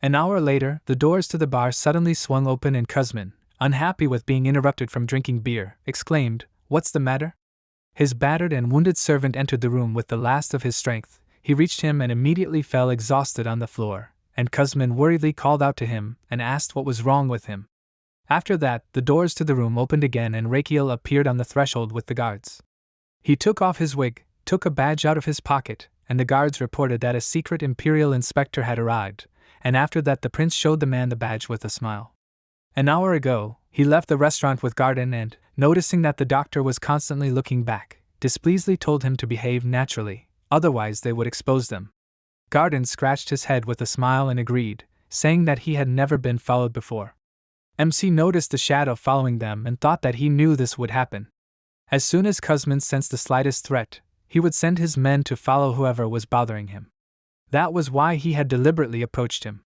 S1: An hour later, the doors to the bar suddenly swung open and Kuzmin, unhappy with being interrupted from drinking beer, exclaimed, "What's the matter?" His battered and wounded servant entered the room with the last of his strength. He reached him and immediately fell exhausted on the floor, and Kuzmin worriedly called out to him and asked what was wrong with him. After that, the doors to the room opened again and Rakiel appeared on the threshold with the guards. He took off his wig, took a badge out of his pocket, and the guards reported that a secret imperial inspector had arrived, and after that the prince showed the man the badge with a smile. An hour ago, he left the restaurant with Garden and, noticing that the doctor was constantly looking back, displeasedly told him to behave naturally, otherwise they would expose them. Garden scratched his head with a smile and agreed, saying that he had never been followed before. MC noticed the shadow following them and thought that he knew this would happen. As soon as Kuzmin sensed the slightest threat, he would send his men to follow whoever was bothering him. That was why he had deliberately approached him.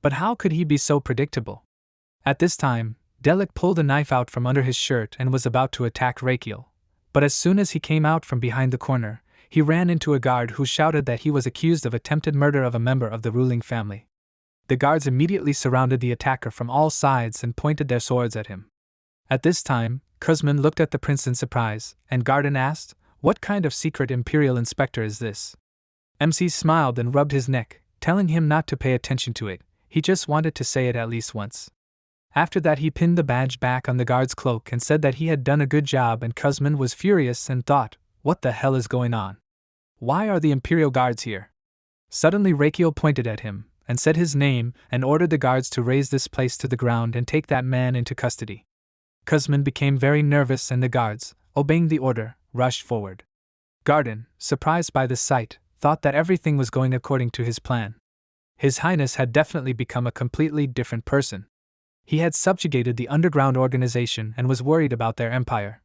S1: But how could he be so predictable? At this time, Delic pulled a knife out from under his shirt and was about to attack Rakiel, but as soon as he came out from behind the corner, he ran into a guard who shouted that he was accused of attempted murder of a member of the ruling family. The guards immediately surrounded the attacker from all sides and pointed their swords at him. At this time, Kuzmin looked at the prince in surprise, and Garden asked, "What kind of secret imperial inspector is this?" MC smiled and rubbed his neck, telling him not to pay attention to it. He just wanted to say it at least once. After that, he pinned the badge back on the guard's cloak and said that he had done a good job, and Kuzmin was furious and thought, "What the hell is going on? Why are the Imperial Guards here?" Suddenly Rakiel pointed at him, and said his name, and ordered the guards to raise this place to the ground and take that man into custody. Kuzmin became very nervous and the guards, obeying the order, rushed forward. Garden, surprised by this sight, thought that everything was going according to his plan. His Highness had definitely become a completely different person. He had subjugated the underground organization and was worried about their empire.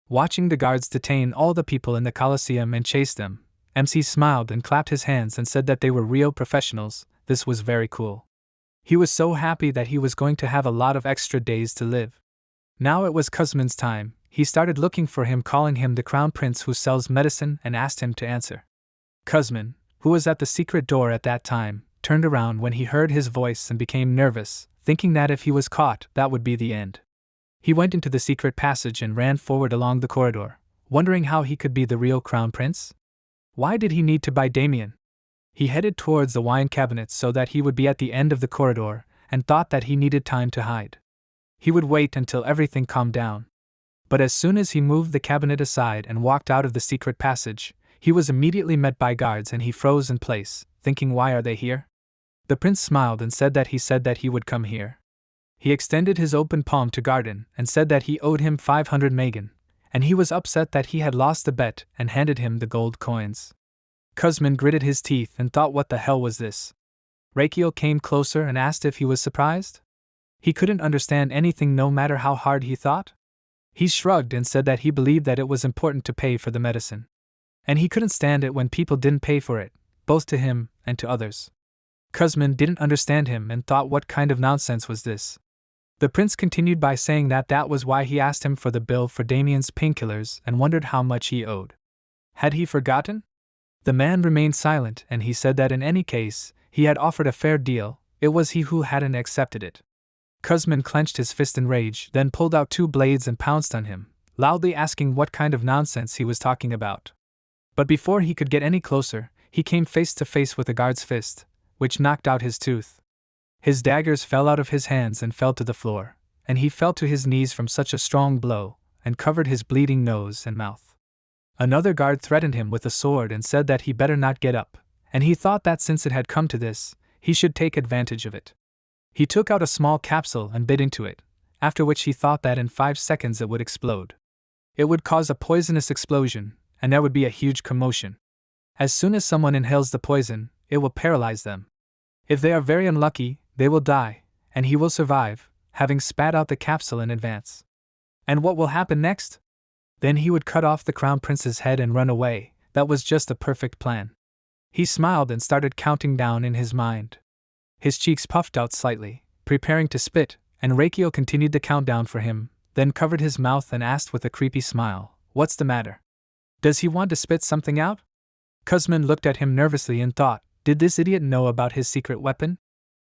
S1: Watching the guards detain all the people in the Colosseum and chase them, MC smiled and clapped his hands and said that they were real professionals. This was very cool. He was so happy that he was going to have a lot of extra days to live. Now it was Kuzmin's time. He started looking for him, calling him the crown prince who sells medicine, and asked him to answer. Kuzmin, who was at the secret door at that time, turned around when he heard his voice and became nervous, thinking that if he was caught, that would be the end. He went into the secret passage and ran forward along the corridor, wondering how he could be the real crown prince. Why did he need to buy Damien? He headed towards the wine cabinet so that he would be at the end of the corridor, and thought that he needed time to hide. He would wait until everything calmed down. But as soon as he moved the cabinet aside and walked out of the secret passage, he was immediately met by guards and he froze in place, thinking, why are they here? The prince smiled and said that he would come here. He extended his open palm to Garden and said that he owed him 500 magan, and he was upset that he had lost the bet and handed him the gold coins. Kuzmin gritted his teeth and thought, what the hell was this? Rakiel came closer and asked if he was surprised. He couldn't understand anything no matter how hard he thought. He shrugged and said that he believed that it was important to pay for the medicine. And he couldn't stand it when people didn't pay for it, both to him and to others. Kuzmin didn't understand him and thought, what kind of nonsense was this? The prince continued by saying that was why he asked him for the bill for Damien's painkillers and wondered how much he owed. Had he forgotten? The man remained silent and he said that in any case, he had offered a fair deal, it was he who hadn't accepted it. Kuzmin clenched his fist in rage, then pulled out 2 blades and pounced on him, loudly asking what kind of nonsense he was talking about. But before he could get any closer, he came face to face with the guard's fist, which knocked out his tooth. His daggers fell out of his hands and fell to the floor, and he fell to his knees from such a strong blow, and covered his bleeding nose and mouth. Another guard threatened him with a sword and said that he better not get up, and he thought that since it had come to this, he should take advantage of it. He took out a small capsule and bit into it, after which he thought that in 5 seconds it would explode. It would cause a poisonous explosion, and there would be a huge commotion. As soon as someone inhales the poison, it will paralyze them. If they are very unlucky, they will die, and he will survive, having spat out the capsule in advance. And what will happen next? Then he would cut off the crown prince's head and run away. That was just a perfect plan. He smiled and started counting down in his mind. His cheeks puffed out slightly, preparing to spit, and Rakiel continued the countdown for him, then covered his mouth and asked with a creepy smile, "What's the matter? Does he want to spit something out?" Kuzmin looked at him nervously and thought, did this idiot know about his secret weapon?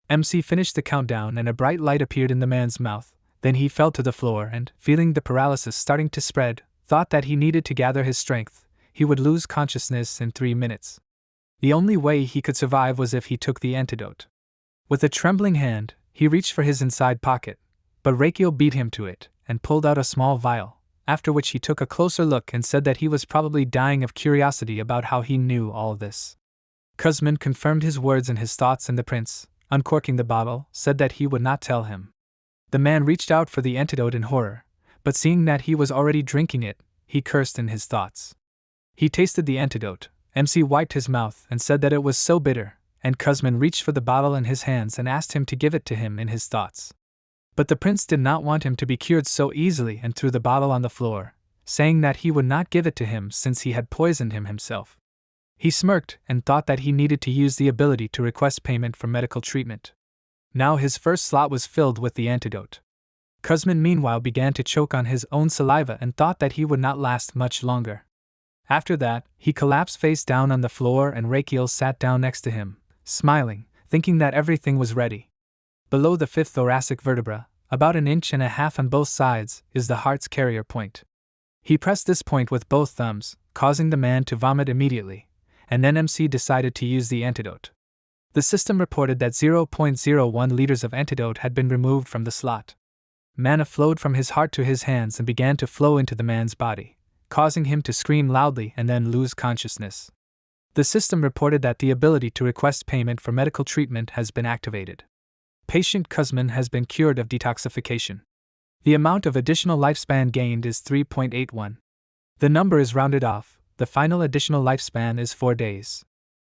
S1: MC finished the countdown and a bright light appeared in the man's mouth, then he fell to the floor and, feeling the paralysis starting to spread, thought that he needed to gather his strength. He would lose consciousness in 3 minutes. The only way he could survive was if he took the antidote. With a trembling hand, he reached for his inside pocket, but Rakiel beat him to it and pulled out a small vial, after which he took a closer look and said that he was probably dying of curiosity about how he knew all this. Kuzmin confirmed his words and his thoughts, and the prince, uncorking the bottle, said that he would not tell him. The man reached out for the antidote in horror, but seeing that he was already drinking it, he cursed in his thoughts. He tasted the antidote. MC wiped his mouth and said that it was so bitter, and Kuzmin reached for the bottle in his hands and asked him to give it to him in his thoughts. But the prince did not want him to be cured so easily and threw the bottle on the floor, saying that he would not give it to him since he had poisoned him himself. He smirked and thought that he needed to use the ability to request payment for medical treatment. Now his first slot was filled with the antidote. Kuzmin meanwhile began to choke on his own saliva and thought that he would not last much longer. After that, he collapsed face down on the floor and Rakiel sat down next to him, smiling, thinking that everything was ready. Below the 5th thoracic vertebra, about 1.5 inches on both sides, is the heart's carrier point. He pressed this point with both thumbs, causing the man to vomit immediately, and then MC decided to use the antidote. The system reported that 0.01 liters of antidote had been removed from the slot. Mana flowed from his heart to his hands and began to flow into the man's body, causing him to scream loudly and then lose consciousness. The system reported that the ability to request payment for medical treatment has been activated. Patient Kuzmin has been cured of detoxification. The amount of additional lifespan gained is 3.81. The number is rounded off, the final additional lifespan is 4 days.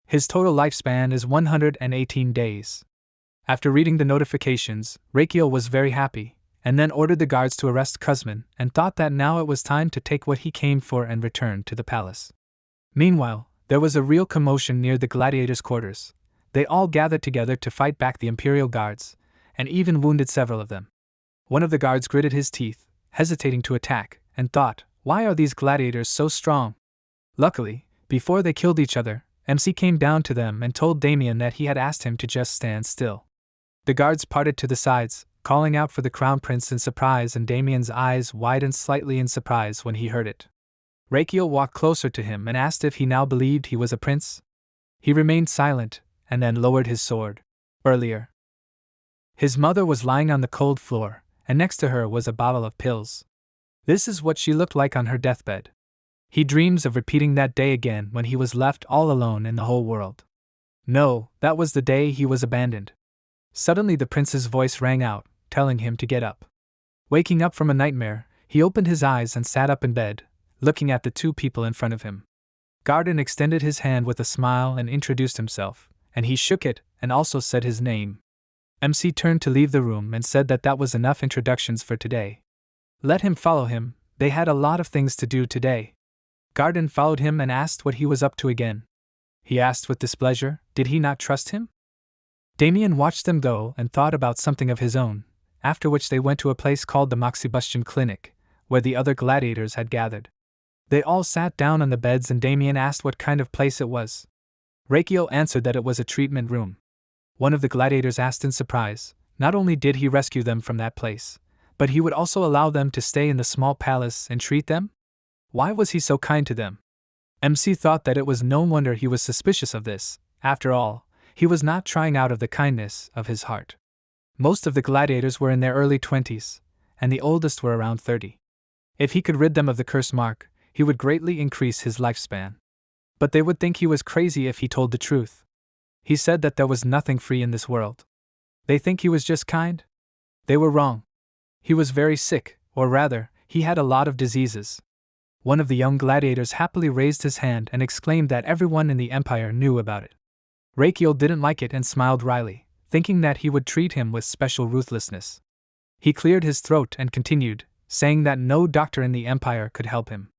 S1: His total lifespan is 118 days. After reading the notifications, Rakiel was very happy, and then ordered the guards to arrest Kuzmin and thought that now it was time to take what he came for and return to the palace. Meanwhile, there was a real commotion near the gladiators' quarters. They all gathered together to fight back the imperial guards, and even wounded several of them. One of the guards gritted his teeth, hesitating to attack, and thought, why are these gladiators so strong? Luckily, before they killed each other, MC came down to them and told Damien that he had asked him to just stand still. The guards parted to the sides, calling out for the crown prince in surprise, and Damien's eyes widened slightly in surprise when he heard it. Rakiel walked closer to him and asked if he now believed he was a prince. He remained silent, and then lowered his sword. Earlier, his mother was lying on the cold floor, and next to her was a bottle of pills. This is what she looked like on her deathbed. He dreams of repeating that day again when he was left all alone in the whole world. No, that was the day he was abandoned. Suddenly the prince's voice rang out, telling him to get up. Waking up from a nightmare, he opened his eyes and sat up in bed, looking at the two people in front of him. Garden extended his hand with a smile and introduced himself, and he shook it and also said his name. MC turned to leave the room and said that was enough introductions for today. Let him follow him, they had a lot of things to do today. Garden followed him and asked what he was up to again. He asked with displeasure, did he not trust him? Damien watched them go and thought about something of his own, after which they went to a place called the Moxibustion Clinic, where the other gladiators had gathered. They all sat down on the beds and Damien asked what kind of place it was. Rakiel answered that it was a treatment room. One of the gladiators asked in surprise, not only did he rescue them from that place, but he would also allow them to stay in the small palace and treat them? Why was he so kind to them? MC thought that it was no wonder he was suspicious of this. After all, he was not trying out of the kindness of his heart. Most of the gladiators were in their early 20s, and the oldest were around 30. If he could rid them of the curse mark, he would greatly increase his lifespan. But they would think he was crazy if he told the truth. He said that there was nothing free in this world. They think he was just kind? They were wrong. He was very sick, or rather, he had a lot of diseases. One of the young gladiators happily raised his hand and exclaimed that everyone in the empire knew about it. Rakiel didn't like it and smiled wryly, thinking that he would treat him with special ruthlessness. He cleared his throat and continued, saying that no doctor in the empire could help him.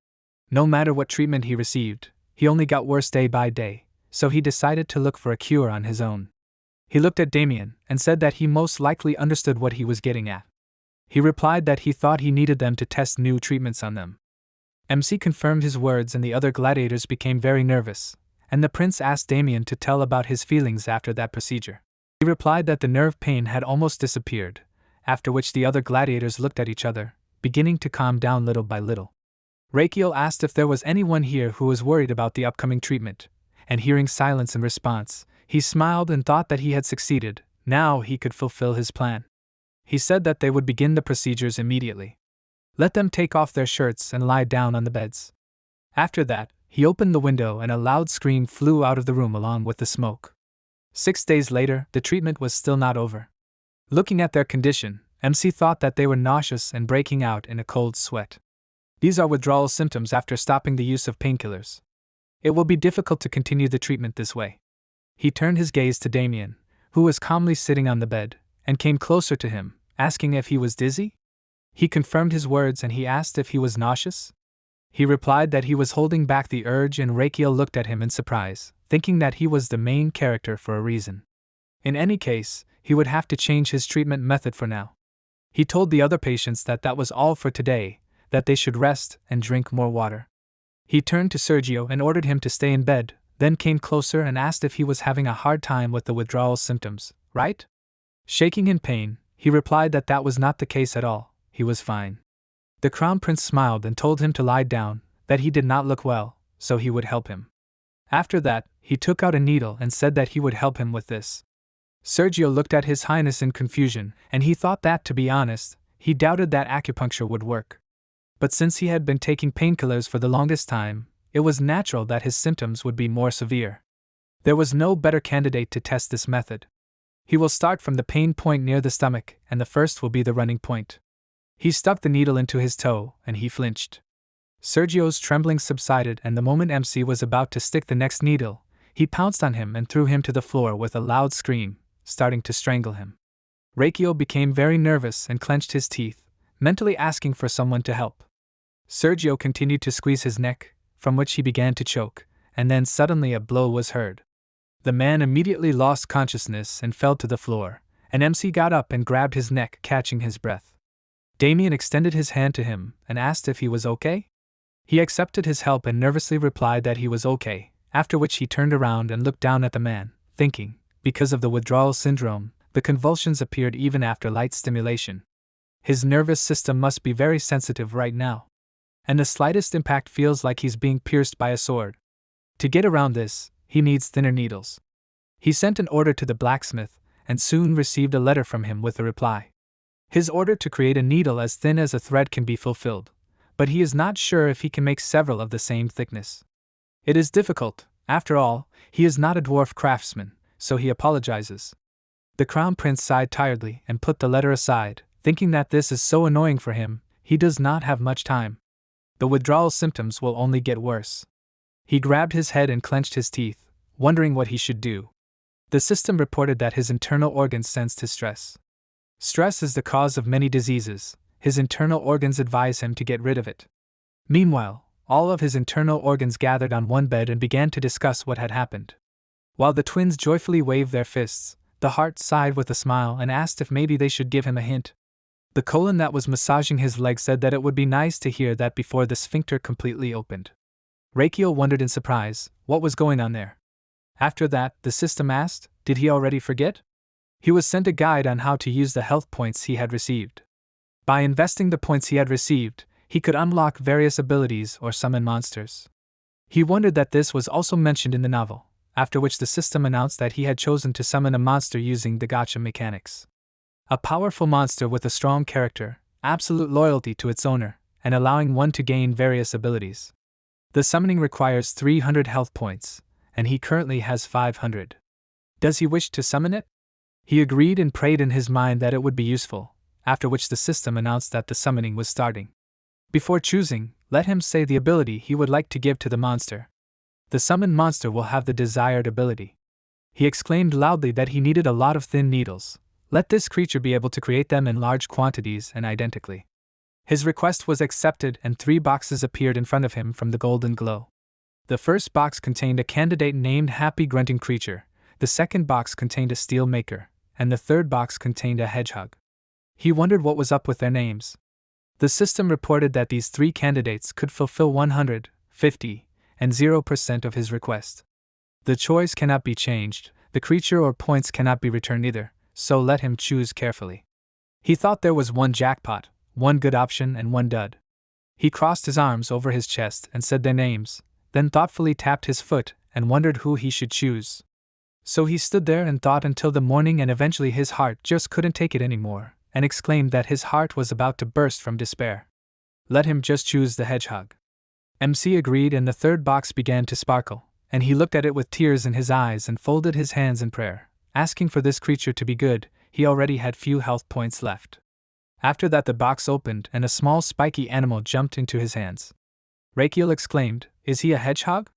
S1: No matter what treatment he received, he only got worse day by day, so he decided to look for a cure on his own. He looked at Damien and said that he most likely understood what he was getting at. He replied that he thought he needed them to test new treatments on them. MC confirmed his words and the other gladiators became very nervous, and the prince asked Damien to tell about his feelings after that procedure. He replied that the nerve pain had almost disappeared, after which the other gladiators looked at each other, beginning to calm down little by little. Rakiel asked if there was anyone here who was worried about the upcoming treatment, and hearing silence in response, he smiled and thought that he had succeeded. Now he could fulfill his plan. He said that they would begin the procedures immediately. Let them take off their shirts and lie down on the beds. After that, he opened the window and a loud scream flew out of the room along with the smoke. 6 days later, the treatment was still not over. Looking at their condition, MC thought that they were nauseous and breaking out in a cold sweat. These are withdrawal symptoms after stopping the use of painkillers. It will be difficult to continue the treatment this way. He turned his gaze to Damien, who was calmly sitting on the bed, and came closer to him, asking if he was dizzy. He confirmed his words and he asked if he was nauseous. He replied that he was holding back the urge and Rakiel looked at him in surprise, thinking that he was the main character for a reason. In any case, he would have to change his treatment method for now. He told the other patients that was all for today, that they should rest and drink more water. He turned to Sergio and ordered him to stay in bed, then came closer and asked if he was having a hard time with the withdrawal symptoms, right? Shaking in pain, he replied that was not the case at all, he was fine. The crown prince smiled and told him to lie down, that he did not look well, so he would help him. After that, he took out a needle and said that he would help him with this. Sergio looked at His Highness in confusion, and he thought that, to be honest, he doubted that acupuncture would work. But since he had been taking painkillers for the longest time, it was natural that his symptoms would be more severe. There was no better candidate to test this method. He will start from the pain point near the stomach, and the first will be the running point. He stuck the needle into his toe, and he flinched. Sergio's trembling subsided, and the moment MC was about to stick the next needle, he pounced on him and threw him to the floor with a loud scream, starting to strangle him. Rakiel became very nervous and clenched his teeth, mentally asking for someone to help. Sergio continued to squeeze his neck, from which he began to choke, and then suddenly a blow was heard. The man immediately lost consciousness and fell to the floor, and MC got up and grabbed his neck, catching his breath. Damien extended his hand to him and asked if he was okay. He accepted his help and nervously replied that he was okay, after which he turned around and looked down at the man, thinking, because of the withdrawal syndrome, the convulsions appeared even after light stimulation. His nervous system must be very sensitive right now. and the slightest impact feels like he's being pierced by a sword. To get around this, he needs thinner needles. He sent an order to the blacksmith, and soon received a letter from him with a reply. His order to create a needle as thin as a thread can be fulfilled, but he is not sure if he can make several of the same thickness. It is difficult, after all, he is not a dwarf craftsman, so he apologizes. The crown prince sighed tiredly and put the letter aside, thinking that this is so annoying for him, he does not have much time. The withdrawal symptoms will only get worse. He grabbed his head and clenched his teeth, wondering what he should do. The system reported that his internal organs sensed his stress. Stress is the cause of many diseases. His internal organs advise him to get rid of it. Meanwhile, all of his internal organs gathered on one bed and began to discuss what had happened. While the twins joyfully waved their fists, the heart sighed with a smile and asked if maybe they should give him a hint. The colon that was massaging his leg said that it would be nice to hear that before the sphincter completely opened. Rakiel wondered in surprise what was going on there. After that, the system asked, did he already forget? He was sent a guide on how to use the health points he had received. By investing the points he had received, he could unlock various abilities or summon monsters. He wondered that this was also mentioned in the novel, after which the system announced that he had chosen to summon a monster using the gacha mechanics. A powerful monster with a strong character, absolute loyalty to its owner, and allowing one to gain various abilities. The summoning requires 300 health points, and he currently has 500. Does he wish to summon it? He agreed and prayed in his mind that it would be useful, after which the system announced that the summoning was starting. Before choosing, let him say the ability he would like to give to the monster. The summoned monster will have the desired ability. He exclaimed loudly that he needed a lot of thin needles. Let this creature be able to create them in large quantities and identically. His request was accepted and 3 boxes appeared in front of him from the golden glow. The first box contained a candidate named Happy Grunting Creature, the second box contained a Steel Maker, and the third box contained a Hedgehog. He wondered what was up with their names. The system reported that these 3 candidates could fulfill 100, 50, and 0% of his request. The choice cannot be changed, the creature or points cannot be returned either, so let him choose carefully. He thought there was 1 jackpot, 1 good option and 1 dud. He crossed his arms over his chest and said their names, then thoughtfully tapped his foot and wondered who he should choose. So he stood there and thought until the morning, and eventually his heart just couldn't take it anymore, and exclaimed that his heart was about to burst from despair. Let him just choose the hedgehog. MC agreed, and the third box began to sparkle, and he looked at it with tears in his eyes and folded his hands in prayer, asking for this creature to be good. He already had few health points left. After that the box opened and a small spiky animal jumped into his hands. Rakiel exclaimed, "Is he a hedgehog?"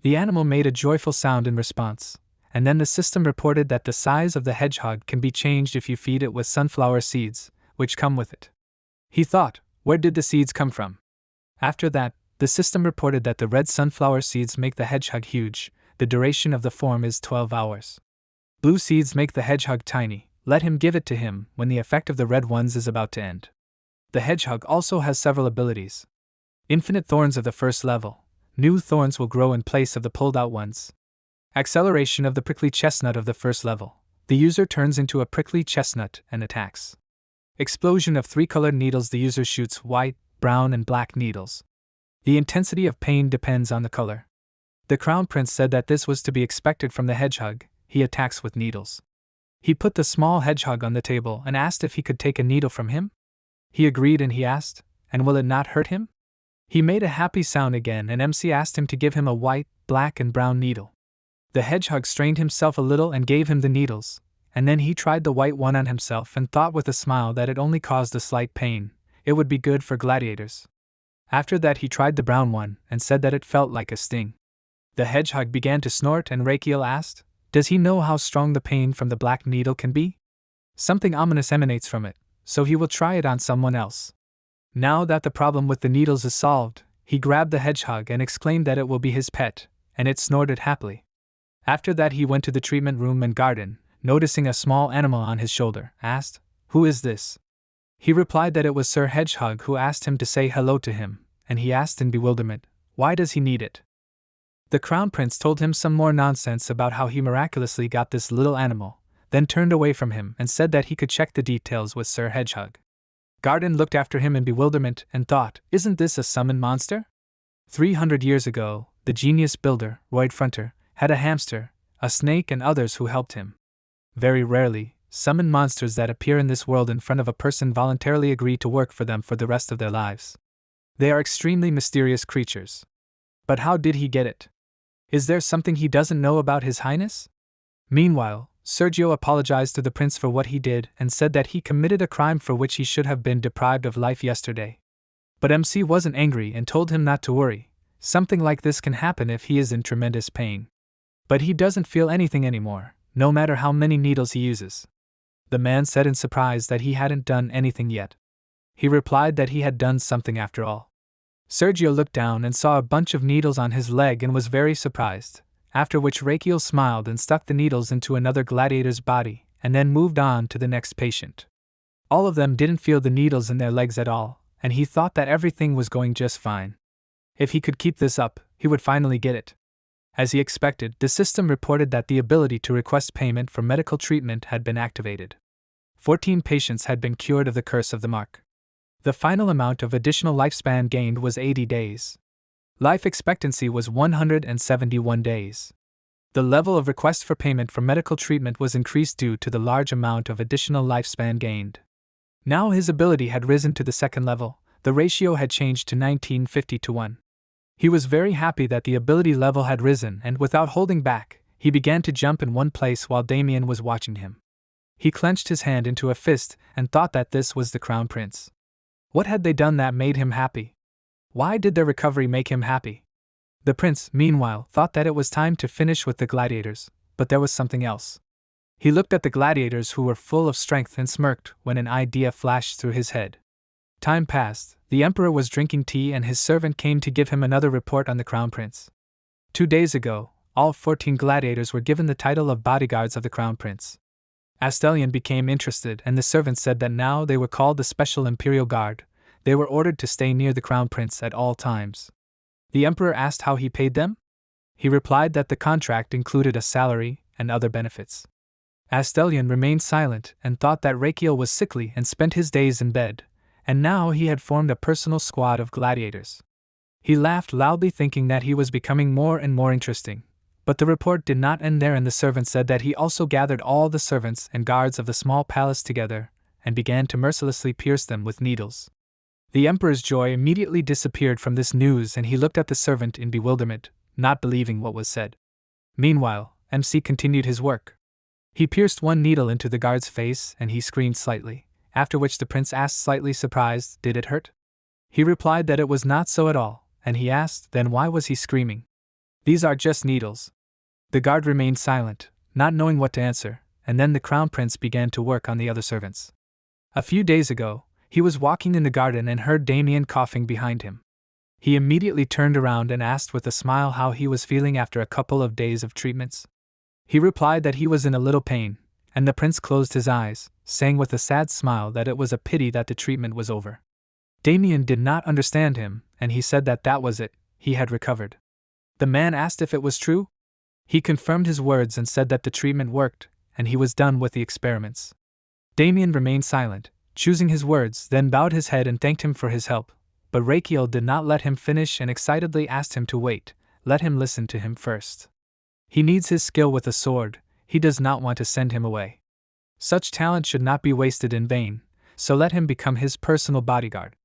S1: The animal made a joyful sound in response, and then the system reported that the size of the hedgehog can be changed if you feed it with sunflower seeds, which come with it. He thought, where did the seeds come from? After that, the system reported that the red sunflower seeds make the hedgehog huge. The duration of the form is 12 hours. Blue seeds make the hedgehog tiny. Let him give it to him when the effect of the red ones is about to end. The hedgehog also has several abilities. Infinite thorns of the first level. New thorns will grow in place of the pulled out ones. Acceleration of the prickly chestnut of the first level. The user turns into a prickly chestnut and attacks. Explosion of 3 colored needles. The user shoots white, brown, and black needles. The intensity of pain depends on the color. The Crown Prince said that this was to be expected from the hedgehog. He attacks with needles. He put the small hedgehog on the table and asked if he could take a needle from him. He agreed, and he asked, "And will it not hurt him?" He made a happy sound again, and MC asked him to give him a white, black, and brown needle. The hedgehog strained himself a little and gave him the needles, and then he tried the white one on himself and thought with a smile that it only caused a slight pain. It would be good for gladiators. After that he tried the brown one and said that it felt like a sting. The hedgehog began to snort, and Rakiel asked, "Does he know how strong the pain from the black needle can be?" Something ominous emanates from it, so he will try it on someone else. Now that the problem with the needles is solved, he grabbed the hedgehog and exclaimed that it will be his pet, and it snorted happily. After that he went to the treatment room and garden, noticing a small animal on his shoulder, asked, "Who is this?" He replied that it was Sir Hedgehog, who asked him to say hello to him, and he asked in bewilderment, "Why does he need it?" The Crown Prince told him some more nonsense about how he miraculously got this little animal, then turned away from him and said that he could check the details with Sir Hedgehog. Garden looked after him in bewilderment and thought, isn't this a summoned monster? 300 years ago, the genius builder, Royd Fronter, had a hamster, a snake and others who helped him. Very rarely, summoned monsters that appear in this world in front of a person voluntarily agree to work for them for the rest of their lives. They are extremely mysterious creatures. But how did he get it? Is there something he doesn't know about His Highness? Meanwhile, Sergio apologized to the prince for what he did and said that he committed a crime for which he should have been deprived of life yesterday. But MC wasn't angry and told him not to worry. Something like this can happen if he is in tremendous pain. But he doesn't feel anything anymore, no matter how many needles he uses. The man said in surprise that he hadn't done anything yet. He replied that he had done something after all. Sergio looked down and saw a bunch of needles on his leg and was very surprised, after which Rachiel smiled and stuck the needles into another gladiator's body, and then moved on to the next patient. All of them didn't feel the needles in their legs at all, and he thought that everything was going just fine. If he could keep this up, he would finally get it. As he expected, the system reported that the ability to request payment for medical treatment had been activated. 14 patients had been cured of the curse of the mark. The final amount of additional lifespan gained was 80 days. Life expectancy was 171 days. The level of request for payment for medical treatment was increased due to the large amount of additional lifespan gained. Now his ability had risen to the second level, the ratio had changed to 1950-1. He was very happy that the ability level had risen and without holding back, he began to jump in one place while Damien was watching him. He clenched his hand into a fist and thought that this was the Crown Prince. What had they done that made him happy? Why did their recovery make him happy? The prince, meanwhile, thought that it was time to finish with the gladiators, but there was something else. He looked at the gladiators who were full of strength and smirked when an idea flashed through his head. Time passed, the emperor was drinking tea and his servant came to give him another report on the Crown Prince. 2 days ago, all 14 gladiators were given the title of bodyguards of the Crown Prince. Astelion became interested and the servant said that now they were called the Special Imperial Guard. They were ordered to stay near the Crown Prince at all times. The emperor asked how he paid them? He replied that the contract included a salary and other benefits. Astelion remained silent and thought that Rachiel was sickly and spent his days in bed, and now he had formed a personal squad of gladiators. He laughed loudly thinking that he was becoming more and more interesting. But the report did not end there and the servant said that he also gathered all the servants and guards of the small palace together and began to mercilessly pierce them with needles. The emperor's joy immediately disappeared from this news and he looked at the servant in bewilderment, not believing what was said. Meanwhile, MC continued his work. He pierced one needle into the guard's face and he screamed slightly, after which the prince asked slightly surprised, did it hurt? He replied that it was not so at all, and he asked, then why was he screaming? These are just needles. The guard remained silent, not knowing what to answer, and then the Crown Prince began to work on the other servants. A few days ago, he was walking in the garden and heard Damien coughing behind him. He immediately turned around and asked with a smile how he was feeling after a couple of days of treatments. He replied that he was in a little pain, and the prince closed his eyes, saying with a sad smile that it was a pity that the treatment was over. Damien did not understand him, and he said that that was it, he had recovered. The man asked if it was true. He confirmed his words and said that the treatment worked, and he was done with the experiments. Damien remained silent, choosing his words, then bowed his head and thanked him for his help, but Rachiel did not let him finish and excitedly asked him to wait, let him listen to him first. He needs his skill with a sword, he does not want to send him away. Such talent should not be wasted in vain, so let him become his personal bodyguard.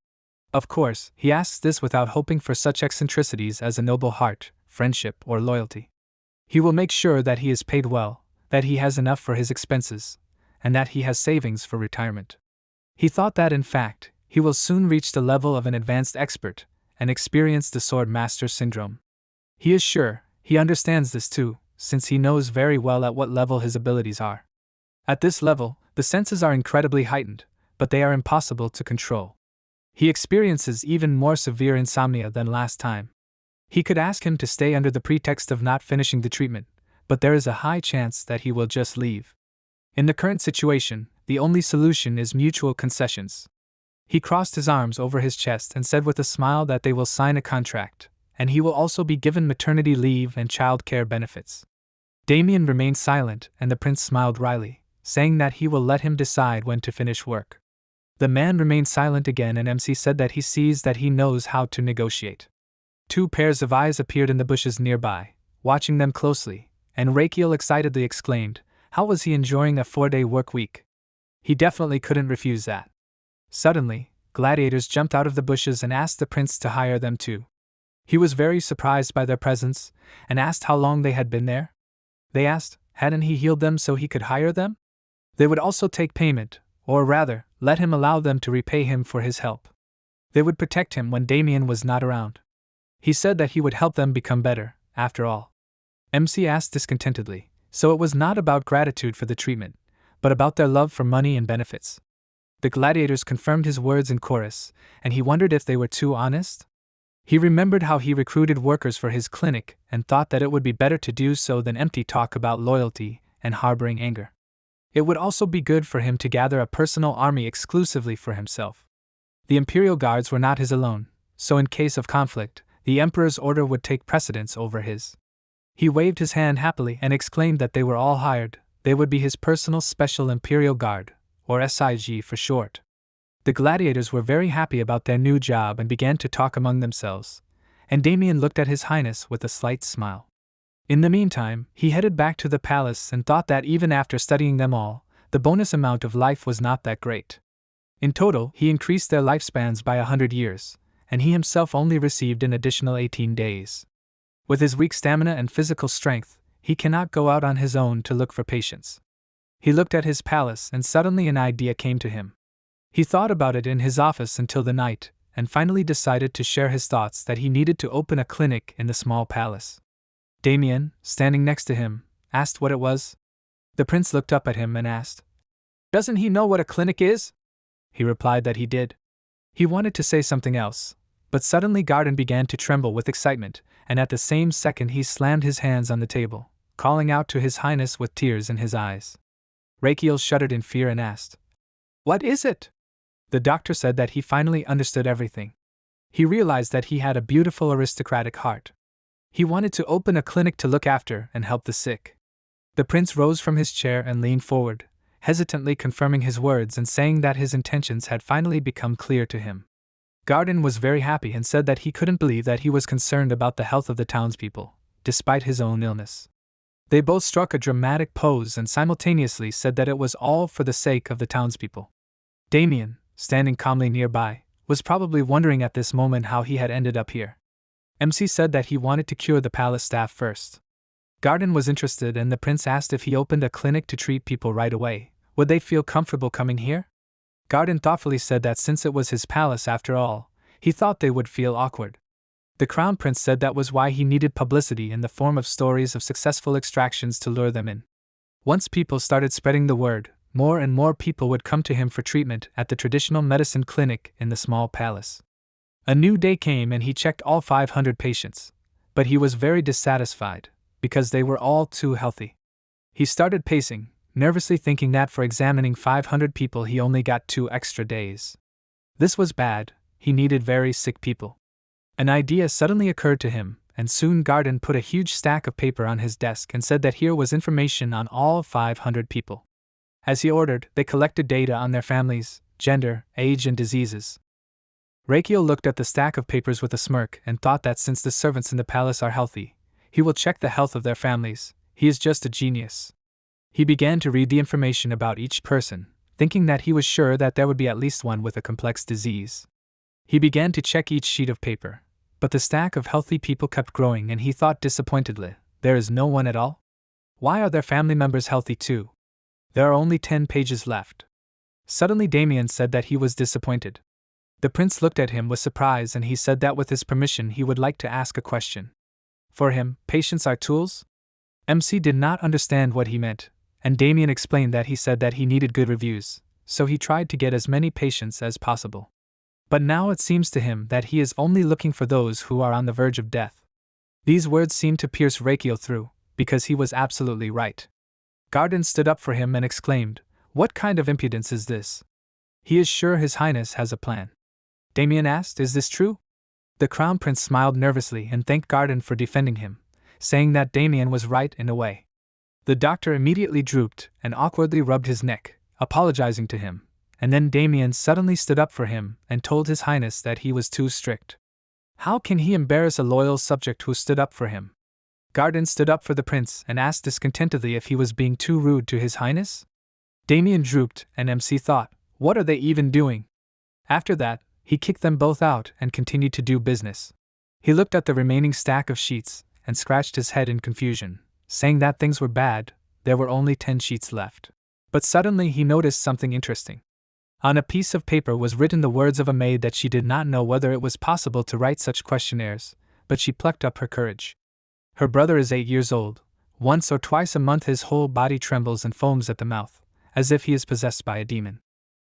S1: Of course, he asks this without hoping for such eccentricities as a noble heart, friendship, or loyalty. He will make sure that he is paid well, that he has enough for his expenses, and that he has savings for retirement. He thought that in fact, he will soon reach the level of an advanced expert, and experience the sword master syndrome. He is sure, he understands this too, since he knows very well at what level his abilities are. At this level, the senses are incredibly heightened, but they are impossible to control. He experiences even more severe insomnia than last time. He could ask him to stay under the pretext of not finishing the treatment, but there is a high chance that he will just leave. In the current situation, the only solution is mutual concessions. He crossed his arms over his chest and said with a smile that they will sign a contract, and he will also be given maternity leave and child care benefits. Damien remained silent and the prince smiled wryly, saying that he will let him decide when to finish work. The man remained silent again, and MC said that he sees that he knows how to negotiate. Two pairs of eyes appeared in the bushes nearby, watching them closely, and Rakiel excitedly exclaimed, how was he enjoying a 4-day work week? He definitely couldn't refuse that. Suddenly, gladiators jumped out of the bushes and asked the prince to hire them too. He was very surprised by their presence, and asked how long they had been there. They asked, hadn't he healed them so he could hire them? They would also take payment, or rather, let him allow them to repay him for his help. They would protect him when Damien was not around. He said that he would help them become better, after all. MC asked discontentedly, so it was not about gratitude for the treatment, but about their love for money and benefits. The gladiators confirmed his words in chorus, and he wondered if they were too honest. He remembered how he recruited workers for his clinic and thought that it would be better to do so than empty talk about loyalty and harboring anger. It would also be good for him to gather a personal army exclusively for himself. The imperial guards were not his alone, so in case of conflict, the emperor's order would take precedence over his. He waved his hand happily and exclaimed that they were all hired. They would be his personal special imperial guard, or SIG for short. The gladiators were very happy about their new job and began to talk among themselves, and Damien looked at his highness with a slight smile. In the meantime, he headed back to the palace and thought that even after studying them all, the bonus amount of life was not that great. In total, he increased their lifespans by 100 years, and he himself only received an additional 18 days. With his weak stamina and physical strength, he cannot go out on his own to look for patients. He looked at his palace and suddenly an idea came to him. He thought about it in his office until the night, and finally decided to share his thoughts that he needed to open a clinic in the small palace. Damien, standing next to him, asked what it was. The prince looked up at him and asked, doesn't he know what a clinic is? He replied that he did. He wanted to say something else, but suddenly Garden began to tremble with excitement, and at the same second he slammed his hands on the table, calling out to his highness with tears in his eyes. Rakiel shuddered in fear and asked, what is it? The doctor said that he finally understood everything. He realized that he had a beautiful aristocratic heart. He wanted to open a clinic to look after and help the sick. The prince rose from his chair and leaned forward, hesitantly confirming his words and saying that his intentions had finally become clear to him. Garden was very happy and said that he couldn't believe that he was concerned about the health of the townspeople, despite his own illness. They both struck a dramatic pose and simultaneously said that it was all for the sake of the townspeople. Damien, standing calmly nearby, was probably wondering at this moment how he had ended up here. MC said that he wanted to cure the palace staff first. Garden was interested and the prince asked if he opened a clinic to treat people right away, would they feel comfortable coming here? Garden thoughtfully said that since it was his palace after all, he thought they would feel awkward. The crown prince said that was why he needed publicity in the form of stories of successful extractions to lure them in. Once people started spreading the word, more and more people would come to him for treatment at the traditional medicine clinic in the small palace. A new day came and he checked all 500 patients, but he was very dissatisfied, because they were all too healthy. He started pacing, nervously thinking that for examining 500 people he only got 2 extra days. This was bad, he needed very sick people. An idea suddenly occurred to him, and soon Garden put a huge stack of paper on his desk and said that here was information on all 500 people. As he ordered, they collected data on their families, gender, age and diseases. Rakiel looked at the stack of papers with a smirk and thought that since the servants in the palace are healthy, he will check the health of their families. He is just a genius. He began to read the information about each person, thinking that he was sure that there would be at least one with a complex disease. He began to check each sheet of paper, but the stack of healthy people kept growing and he thought disappointedly, there is no one at all? Why are their family members healthy too? There are only 10 pages left. Suddenly Damien said that he was disappointed. The prince looked at him with surprise and he said that with his permission he would like to ask a question. For him, patients are tools? MC did not understand what he meant, and Damien explained that he said that he needed good reviews, so he tried to get as many patients as possible. But now it seems to him that he is only looking for those who are on the verge of death. These words seemed to pierce Rakiel through, because he was absolutely right. Garden stood up for him and exclaimed, what kind of impudence is this? He is sure His Highness has a plan. Damien asked, is this true? The crown prince smiled nervously and thanked Garden for defending him, saying that Damien was right in a way. The doctor immediately drooped and awkwardly rubbed his neck, apologizing to him, and then Damien suddenly stood up for him and told His Highness that he was too strict. How can he embarrass a loyal subject who stood up for him? Garden stood up for the prince and asked discontentedly if he was being too rude to His Highness. Damien drooped, and MC thought, what are they even doing? After that, he kicked them both out and continued to do business. He looked at the remaining stack of sheets and scratched his head in confusion, saying that things were bad. There were only 10 sheets left. But suddenly he noticed something interesting. On a piece of paper was written the words of a maid that she did not know whether it was possible to write such questionnaires, but she plucked up her courage. Her brother is 8 years old. Once or twice a month his whole body trembles and foams at the mouth, as if he is possessed by a demon.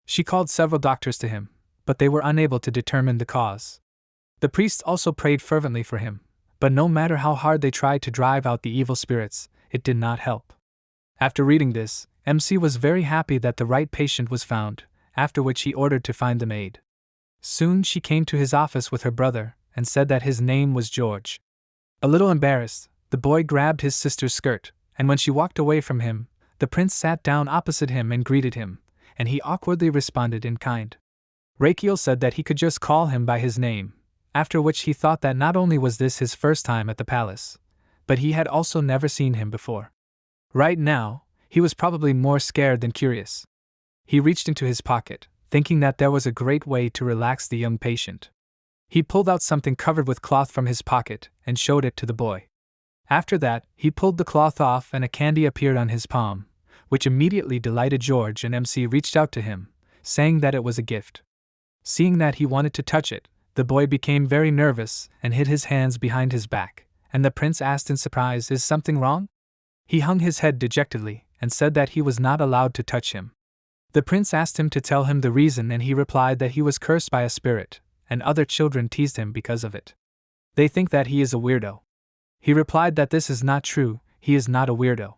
S1: She called several doctors to him, but they were unable to determine the cause. The priests also prayed fervently for him, but no matter how hard they tried to drive out the evil spirits, it did not help. After reading this, MC was very happy that the right patient was found, after which he ordered to find the maid. Soon she came to his office with her brother and said that his name was George. A little embarrassed, the boy grabbed his sister's skirt, and when she walked away from him, the prince sat down opposite him and greeted him, and he awkwardly responded in kind. Rakiel said that he could just call him by his name, after which he thought that not only was this his first time at the palace, but he had also never seen him before. Right now, he was probably more scared than curious. He reached into his pocket, thinking that there was a great way to relax the young patient. He pulled out something covered with cloth from his pocket and showed it to the boy. After that, he pulled the cloth off and a candy appeared on his palm, which immediately delighted George, and MC reached out to him, saying that it was a gift. Seeing that he wanted to touch it, the boy became very nervous and hid his hands behind his back, and the prince asked in surprise, "Is something wrong?" He hung his head dejectedly and said that he was not allowed to touch him. The prince asked him to tell him the reason, and he replied that he was cursed by a spirit, and other children teased him because of it. They think that he is a weirdo. He replied that this is not true, he is not a weirdo.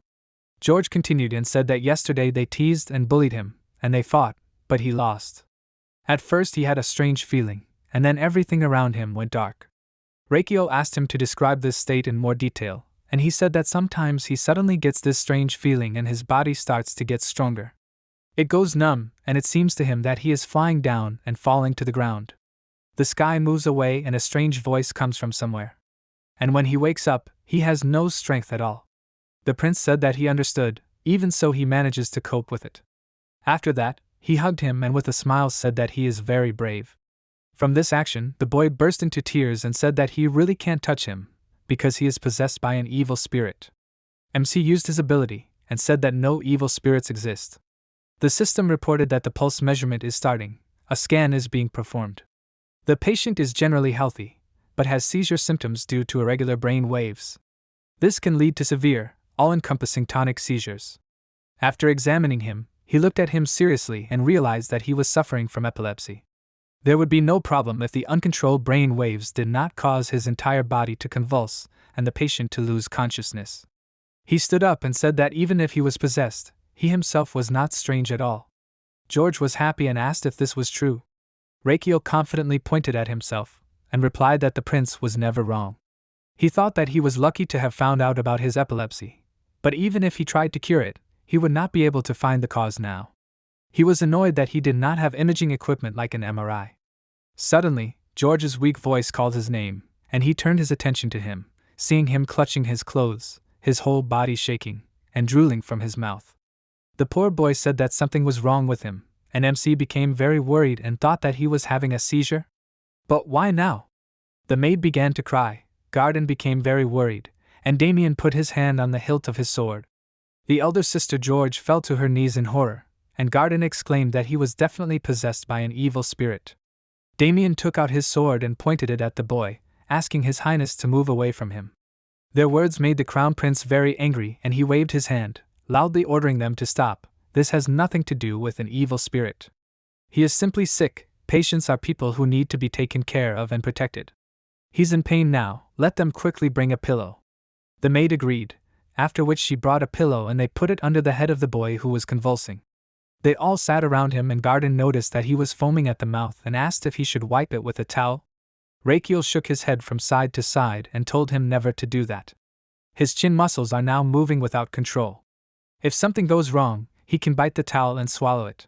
S1: George continued and said that yesterday they teased and bullied him, and they fought, but he lost. At first he had a strange feeling, and then everything around him went dark. Rakiel asked him to describe this state in more detail, and he said that sometimes he suddenly gets this strange feeling and his body starts to get stronger. It goes numb, and it seems to him that he is flying down and falling to the ground. The sky moves away and a strange voice comes from somewhere. And when he wakes up, he has no strength at all. The prince said that he understood, even so he manages to cope with it. After that, he hugged him and with a smile said that he is very brave. From this action, the boy burst into tears and said that he really can't touch him, because he is possessed by an evil spirit. MC used his ability and said that no evil spirits exist. The system reported that the pulse measurement is starting, a scan is being performed. The patient is generally healthy, but has seizure symptoms due to irregular brain waves. This can lead to severe, all-encompassing tonic seizures. After examining him, he looked at him seriously and realized that he was suffering from epilepsy. There would be no problem if the uncontrolled brain waves did not cause his entire body to convulse and the patient to lose consciousness. He stood up and said that even if he was possessed, he himself was not strange at all. George was happy and asked if this was true. Rakiel confidently pointed at himself and replied that the prince was never wrong. He thought that he was lucky to have found out about his epilepsy, but even if he tried to cure it, he would not be able to find the cause now. He was annoyed that he did not have imaging equipment like an MRI. Suddenly, George's weak voice called his name, and he turned his attention to him, seeing him clutching his clothes, his whole body shaking, and drooling from his mouth. The poor boy said that something was wrong with him, and MC became very worried and thought that he was having a seizure. But why now? The maid began to cry, Garden became very worried, and Damien put his hand on the hilt of his sword. The elder sister George fell to her knees in horror, and Garden exclaimed that he was definitely possessed by an evil spirit. Damien took out his sword and pointed it at the boy, asking His Highness to move away from him. Their words made the Crown Prince very angry and he waved his hand, loudly ordering them to stop. This has nothing to do with an evil spirit. He is simply sick. Patients are people who need to be taken care of and protected. He's in pain now, let them quickly bring a pillow. The maid agreed, after which she brought a pillow and they put it under the head of the boy who was convulsing. They all sat around him and Garden noticed that he was foaming at the mouth and asked if he should wipe it with a towel. Rakiel shook his head from side to side and told him never to do that. His chin muscles are now moving without control. If something goes wrong, he can bite the towel and swallow it.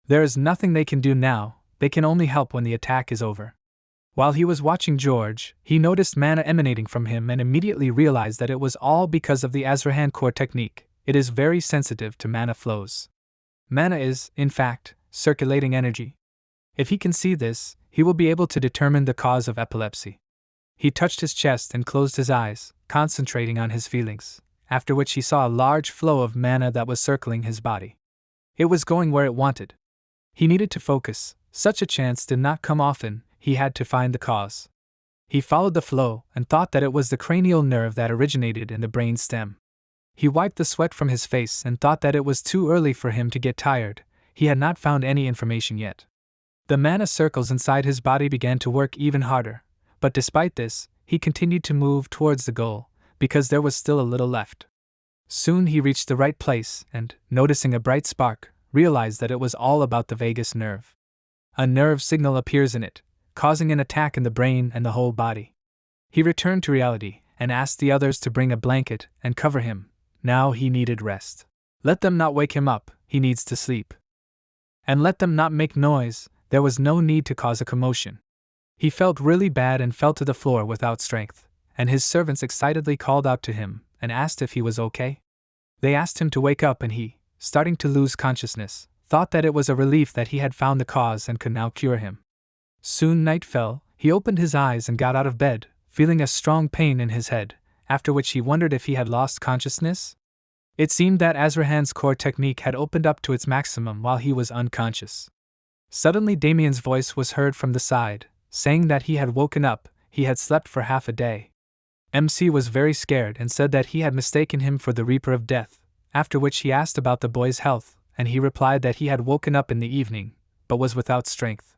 S1: There is nothing they can do now, they can only help when the attack is over. While he was watching George, he noticed mana emanating from him and immediately realized that it was all because of the Azrahan core technique. It is very sensitive to mana flows. Mana is, in fact, circulating energy. If he can see this, he will be able to determine the cause of epilepsy. He touched his chest and closed his eyes, concentrating on his feelings, after which he saw a large flow of mana that was circling his body. It was going where it wanted. He needed to focus. Such a chance did not come often. He had to find the cause. He followed the flow and thought that it was the cranial nerve that originated in the brain stem. He wiped the sweat from his face and thought that it was too early for him to get tired. He had not found any information yet. The mana circles inside his body began to work even harder, but despite this, he continued to move towards the goal, because there was still a little left. Soon he reached the right place and, noticing a bright spark, realized that it was all about the vagus nerve. A nerve signal appears in it, causing an attack in the brain and the whole body. He returned to reality and asked the others to bring a blanket and cover him. Now he needed rest. Let them not wake him up, he needs to sleep. And let them not make noise, there was no need to cause a commotion. He felt really bad and fell to the floor without strength, and his servants excitedly called out to him and asked if he was okay. They asked him to wake up and he, starting to lose consciousness, thought that it was a relief that he had found the cause and could now cure him. Soon night fell, he opened his eyes and got out of bed, feeling a strong pain in his head, after which he wondered if he had lost consciousness. It seemed that Azrahan's core technique had opened up to its maximum while he was unconscious. Suddenly Damien's voice was heard from the side, saying that he had woken up, he had slept for half a day. MC was very scared and said that he had mistaken him for the Reaper of Death, after which he asked about the boy's health, and he replied that he had woken up in the evening, but was without strength.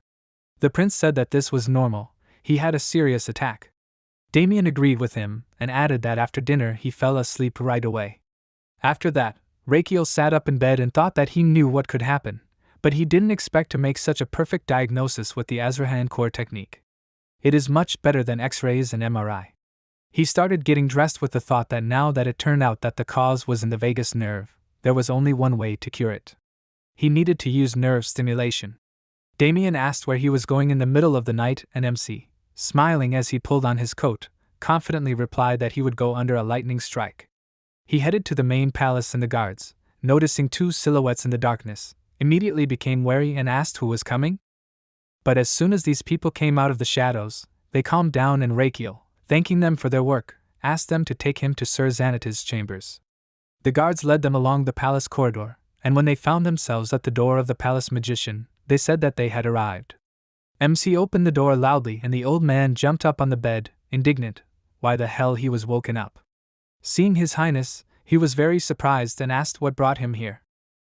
S1: The prince said that this was normal, he had a serious attack. Damien agreed with him, and added that after dinner he fell asleep right away. After that, Rakiel sat up in bed and thought that he knew what could happen, but he didn't expect to make such a perfect diagnosis with the Azrahan core technique. It is much better than X-rays and MRI. He started getting dressed with the thought that now that it turned out that the cause was in the vagus nerve, there was only one way to cure it. He needed to use nerve stimulation. Damien asked where he was going in the middle of the night, and MC, smiling as he pulled on his coat, confidently replied that he would go under a lightning strike. He headed to the main palace, and the guards, noticing two silhouettes in the darkness, immediately became wary and asked who was coming. But as soon as these people came out of the shadows, they calmed down, and Rakiel, thanking them for their work, asked them to take him to Sir Xanata's chambers. The guards led them along the palace corridor, and when they found themselves at the door of the palace magician, they said that they had arrived. MC opened the door loudly, and the old man jumped up on the bed, indignant. Why the hell he was woken up? Seeing His Highness, he was very surprised and asked what brought him here.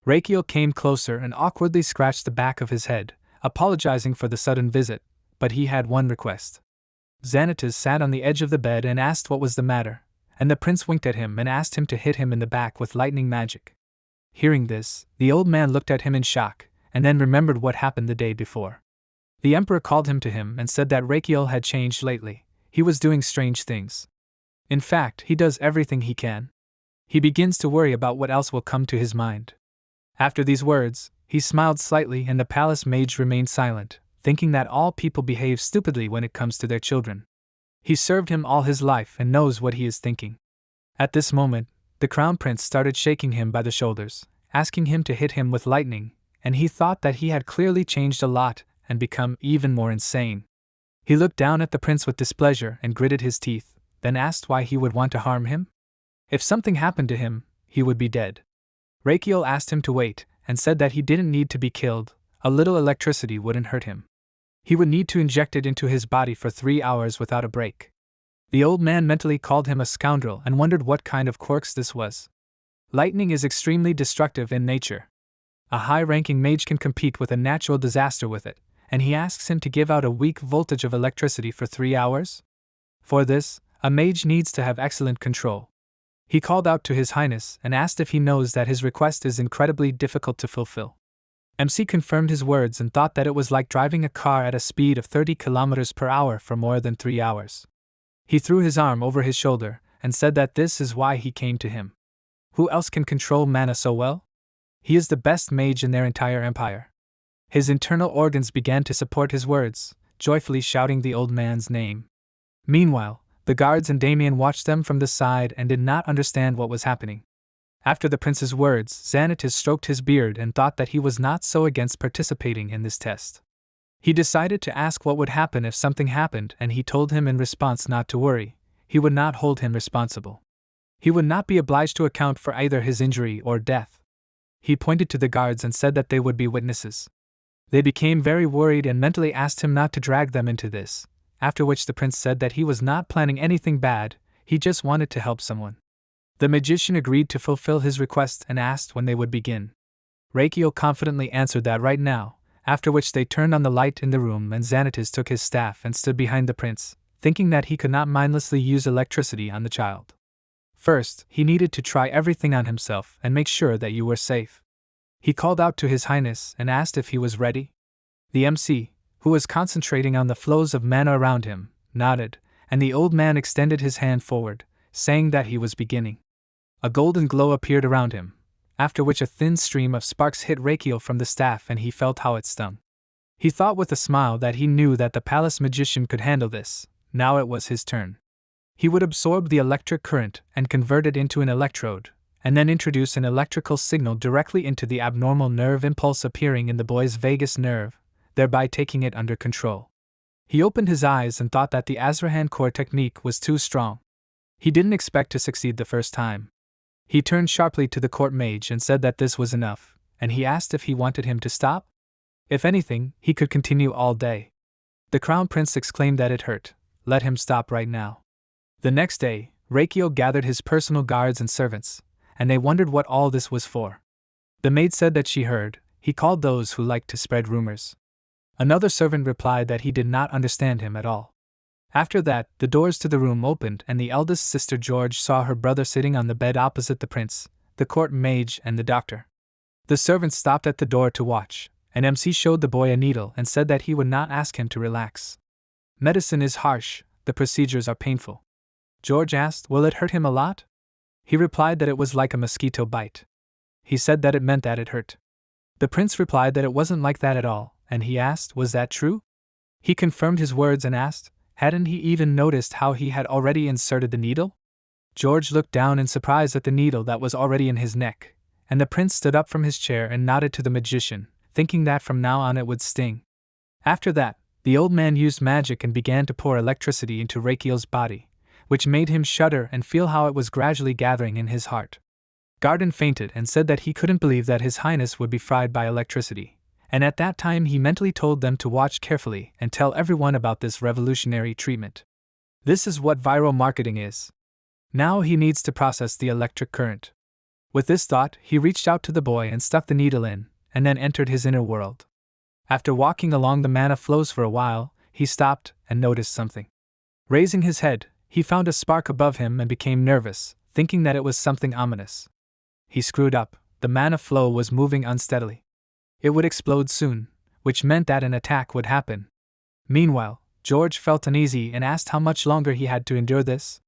S1: Rakiel came closer and awkwardly scratched the back of his head, apologizing for the sudden visit, but he had one request. Xanatas sat on the edge of the bed and asked what was the matter, and the prince winked at him and asked him to hit him in the back with lightning magic. Hearing this, the old man looked at him in shock, and then remembered what happened the day before. The emperor called him to him and said that Rakiel had changed lately. He was doing strange things. In fact, he does everything he can. He begins to worry about what else will come to his mind. After these words, he smiled slightly, and the palace mage remained silent, thinking that all people behave stupidly when it comes to their children. He served him all his life and knows what he is thinking. At this moment, the crown prince started shaking him by the shoulders, asking him to hit him with lightning, and he thought that he had clearly changed a lot and become even more insane. He looked down at the prince with displeasure and gritted his teeth, then asked why he would want to harm him. If something happened to him, he would be dead. Rakiel asked him to wait, and said that he didn't need to be killed, a little electricity wouldn't hurt him. He would need to inject it into his body for 3 hours without a break. The old man mentally called him a scoundrel and wondered what kind of quirks this was. Lightning is extremely destructive in nature. A high-ranking mage can compete with a natural disaster with it, and he asks him to give out a weak voltage of electricity for 3 hours? For this, a mage needs to have excellent control. He called out to His Highness and asked if he knows that his request is incredibly difficult to fulfill. MC confirmed his words and thought that it was like driving a car at a speed of 30 kilometers per hour for more than 3 hours. He threw his arm over his shoulder and said that this is why he came to him. Who else can control mana so well? He is the best mage in their entire empire. His internal organs began to support his words, joyfully shouting the old man's name. Meanwhile, the guards and Damien watched them from the side and did not understand what was happening. After the prince's words, Xanatos stroked his beard and thought that he was not so against participating in this test. He decided to ask what would happen if something happened, and he told him in response not to worry. He would not hold him responsible. He would not be obliged to account for either his injury or death. He pointed to the guards and said that they would be witnesses. They became very worried and mentally asked him not to drag them into this, after which the prince said that he was not planning anything bad, he just wanted to help someone. The magician agreed to fulfill his request and asked when they would begin. Reikio confidently answered that right now, after which they turned on the light in the room and Xanatos took his staff and stood behind the prince, thinking that he could not mindlessly use electricity on the child. First, he needed to try everything on himself and make sure that you were safe. He called out to His Highness and asked if he was ready. The MC, who was concentrating on the flows of mana around him, nodded, and the old man extended his hand forward, saying that he was beginning. A golden glow appeared around him, after which a thin stream of sparks hit Reikio from the staff and he felt how it stung. He thought with a smile that he knew that the palace magician could handle this. Now it was his turn. He would absorb the electric current and convert it into an electrode, and then introduce an electrical signal directly into the abnormal nerve impulse appearing in the boy's vagus nerve, thereby taking it under control. He opened his eyes and thought that the Azrahan core technique was too strong. He didn't expect to succeed the first time. He turned sharply to the court mage and said that this was enough, and he asked if he wanted him to stop. If anything, he could continue all day. The crown prince exclaimed that it hurt. Let him stop right now. The next day, Reikio gathered his personal guards and servants, and they wondered what all this was for. The maid said that she heard. He called those who liked to spread rumors. Another servant replied that he did not understand him at all. After that, the doors to the room opened and the eldest sister George saw her brother sitting on the bed opposite the prince, the court mage and the doctor. The servant stopped at the door to watch, and MC showed the boy a needle and said that he would not ask him to relax. Medicine is harsh, the procedures are painful. George asked, will it hurt him a lot? He replied that it was like a mosquito bite. He said that it meant that it hurt. The prince replied that it wasn't like that at all, and he asked, was that true? He confirmed his words and asked, hadn't he even noticed how he had already inserted the needle? George looked down in surprise at the needle that was already in his neck, and the prince stood up from his chair and nodded to the magician, thinking that from now on it would sting. After that, the old man used magic and began to pour electricity into Reikio's body, which made him shudder and feel how it was gradually gathering in his heart. Garden fainted and said that he couldn't believe that His Highness would be fried by electricity, and at that time he mentally told them to watch carefully and tell everyone about this revolutionary treatment. This is what viral marketing is. Now he needs to process the electric current. With this thought, he reached out to the boy and stuck the needle in, and then entered his inner world. After walking along the mana flows for a while, he stopped and noticed something. Raising his head, he found a spark above him and became nervous, thinking that it was something ominous. He screwed up. The mana flow was moving unsteadily. It would explode soon, which meant that an attack would happen. Meanwhile, George felt uneasy and asked how much longer he had to endure this.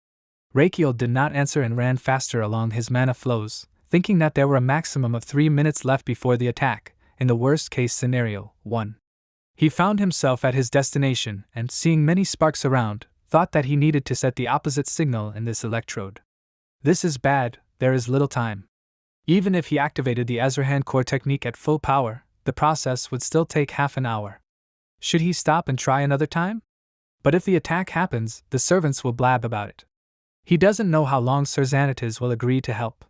S1: Reikio did not answer and ran faster along his mana flows, thinking that there were a maximum of 3 minutes left before the attack, in the worst-case scenario, 1. He found himself at his destination and, seeing many sparks around, thought that he needed to set the opposite signal in this electrode. This is bad, there is little time. Even if he activated the Azrahan core technique at full power, the process would still take half an hour. Should he stop and try another time? But if the attack happens, the servants will blab about it. He doesn't know how long Sir Xanatos will agree to help.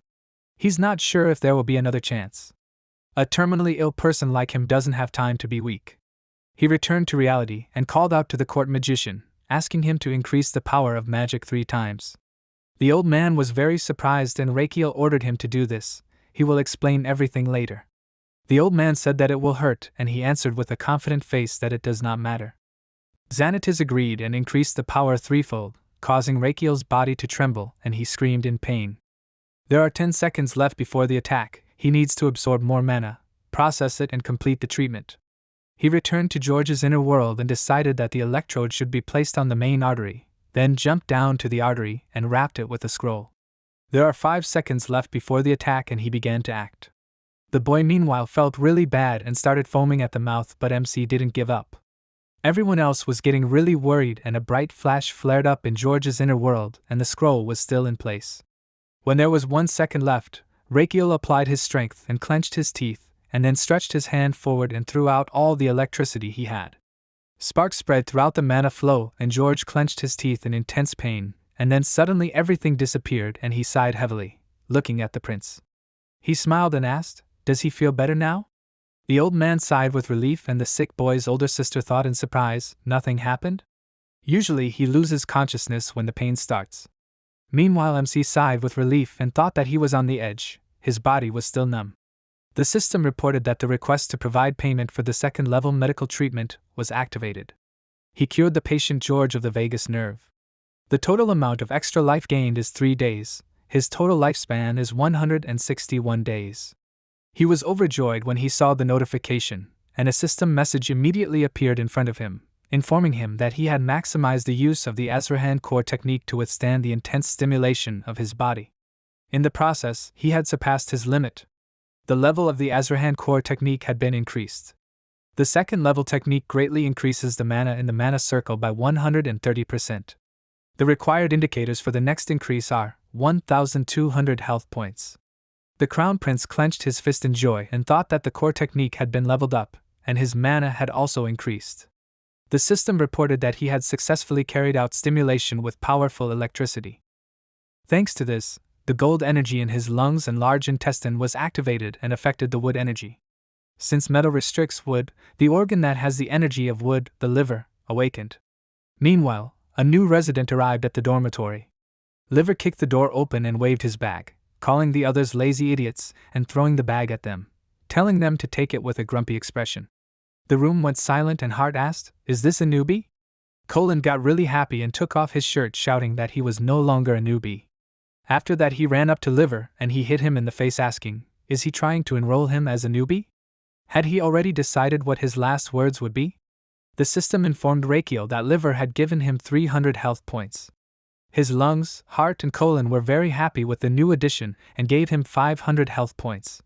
S1: He's not sure if there will be another chance. A terminally ill person like him doesn't have time to be weak. He returned to reality and called out to the court magician, asking him to increase the power of magic 3 times. The old man was very surprised and Reikio ordered him to do this. He will explain everything later. The old man said that it will hurt, and he answered with a confident face that it does not matter. Xanatos agreed and increased the power 3-fold, causing Reikio's body to tremble, and he screamed in pain. There are 10 seconds left before the attack. He needs to absorb more mana, process it and complete the treatment. He returned to George's inner world and decided that the electrode should be placed on the main artery, then jumped down to the artery and wrapped it with a scroll. There are 5 seconds left before the attack and he began to act. The boy meanwhile felt really bad and started foaming at the mouth, but MC didn't give up. Everyone else was getting really worried, and a bright flash flared up in George's inner world, and the scroll was still in place. When there was 1 second left, Rakiel applied his strength and clenched his teeth, and then stretched his hand forward and threw out all the electricity he had. Sparks spread throughout the mana flow, and George clenched his teeth in intense pain, and then suddenly everything disappeared and he sighed heavily, looking at the prince. He smiled and asked, "Does he feel better now?" The old man sighed with relief, and the sick boy's older sister thought in surprise, "Nothing happened?" Usually he loses consciousness when the pain starts. Meanwhile MC sighed with relief and thought that he was on the edge, his body was still numb. The system reported that the request to provide payment for the second-level medical treatment was activated. He cured the patient George of the vagus nerve. The total amount of extra life gained is 3 days, his total lifespan is 161 days. He was overjoyed when he saw the notification, and a system message immediately appeared in front of him, informing him that he had maximized the use of the Asura core technique to withstand the intense stimulation of his body. In the process, he had surpassed his limit. The level of the Asura core technique had been increased. The second level technique greatly increases the mana in the mana circle by 130%. The required indicators for the next increase are 1,200 health points. The Crown Prince clenched his fist in joy and thought that the core technique had been leveled up, and his mana had also increased. The system reported that he had successfully carried out stimulation with powerful electricity. Thanks to this, the gold energy in his lungs and large intestine was activated and affected the wood energy. Since metal restricts wood, the organ that has the energy of wood, the liver, awakened. Meanwhile, a new resident arrived at the dormitory. Liver kicked the door open and waved his bag, calling the others lazy idiots and throwing the bag at them, telling them to take it with a grumpy expression. The room went silent and Hart asked, "Is this a newbie?" Colin got really happy and took off his shirt, shouting that he was no longer a newbie. After that he ran up to Liver and he hit him in the face asking, "Is he trying to enroll him as a newbie?" Had he already decided what his last words would be? The system informed Rakiel that Liver had given him 300 health points. His lungs, heart and colon were very happy with the new addition and gave him 500 health points.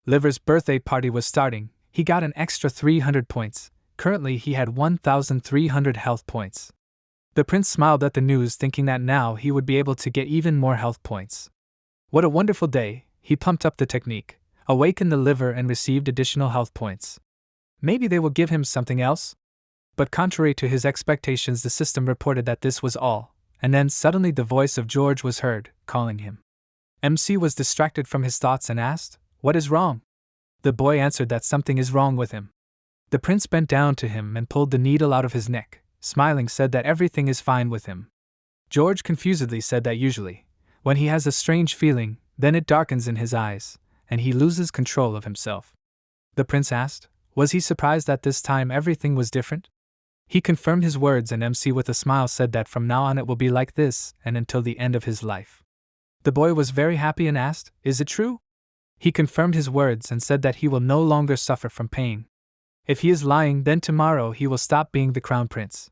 S1: Liver's birthday party was starting, he got an extra 300 points, currently he had 1,300 health points. The prince smiled at the news, thinking that now he would be able to get even more health points. What a wonderful day, he pumped up the technique, awakened the liver and received additional health points. Maybe they will give him something else? But contrary to his expectations, the system reported that this was all, and then suddenly the voice of George was heard, calling him. MC was distracted from his thoughts and asked, "What is wrong?" The boy answered that something is wrong with him. The prince bent down to him and pulled the needle out of his neck. Smiling, said that everything is fine with him. George confusedly said that usually, when he has a strange feeling, then it darkens in his eyes, and he loses control of himself. The prince asked, was he surprised that this time everything was different? He confirmed his words, and MC with a smile said that from now on it will be like this, and until the end of his life. The boy was very happy and asked, "Is it true?" He confirmed his words and said that he will no longer suffer from pain. If he is lying, then tomorrow he will stop being the crown prince.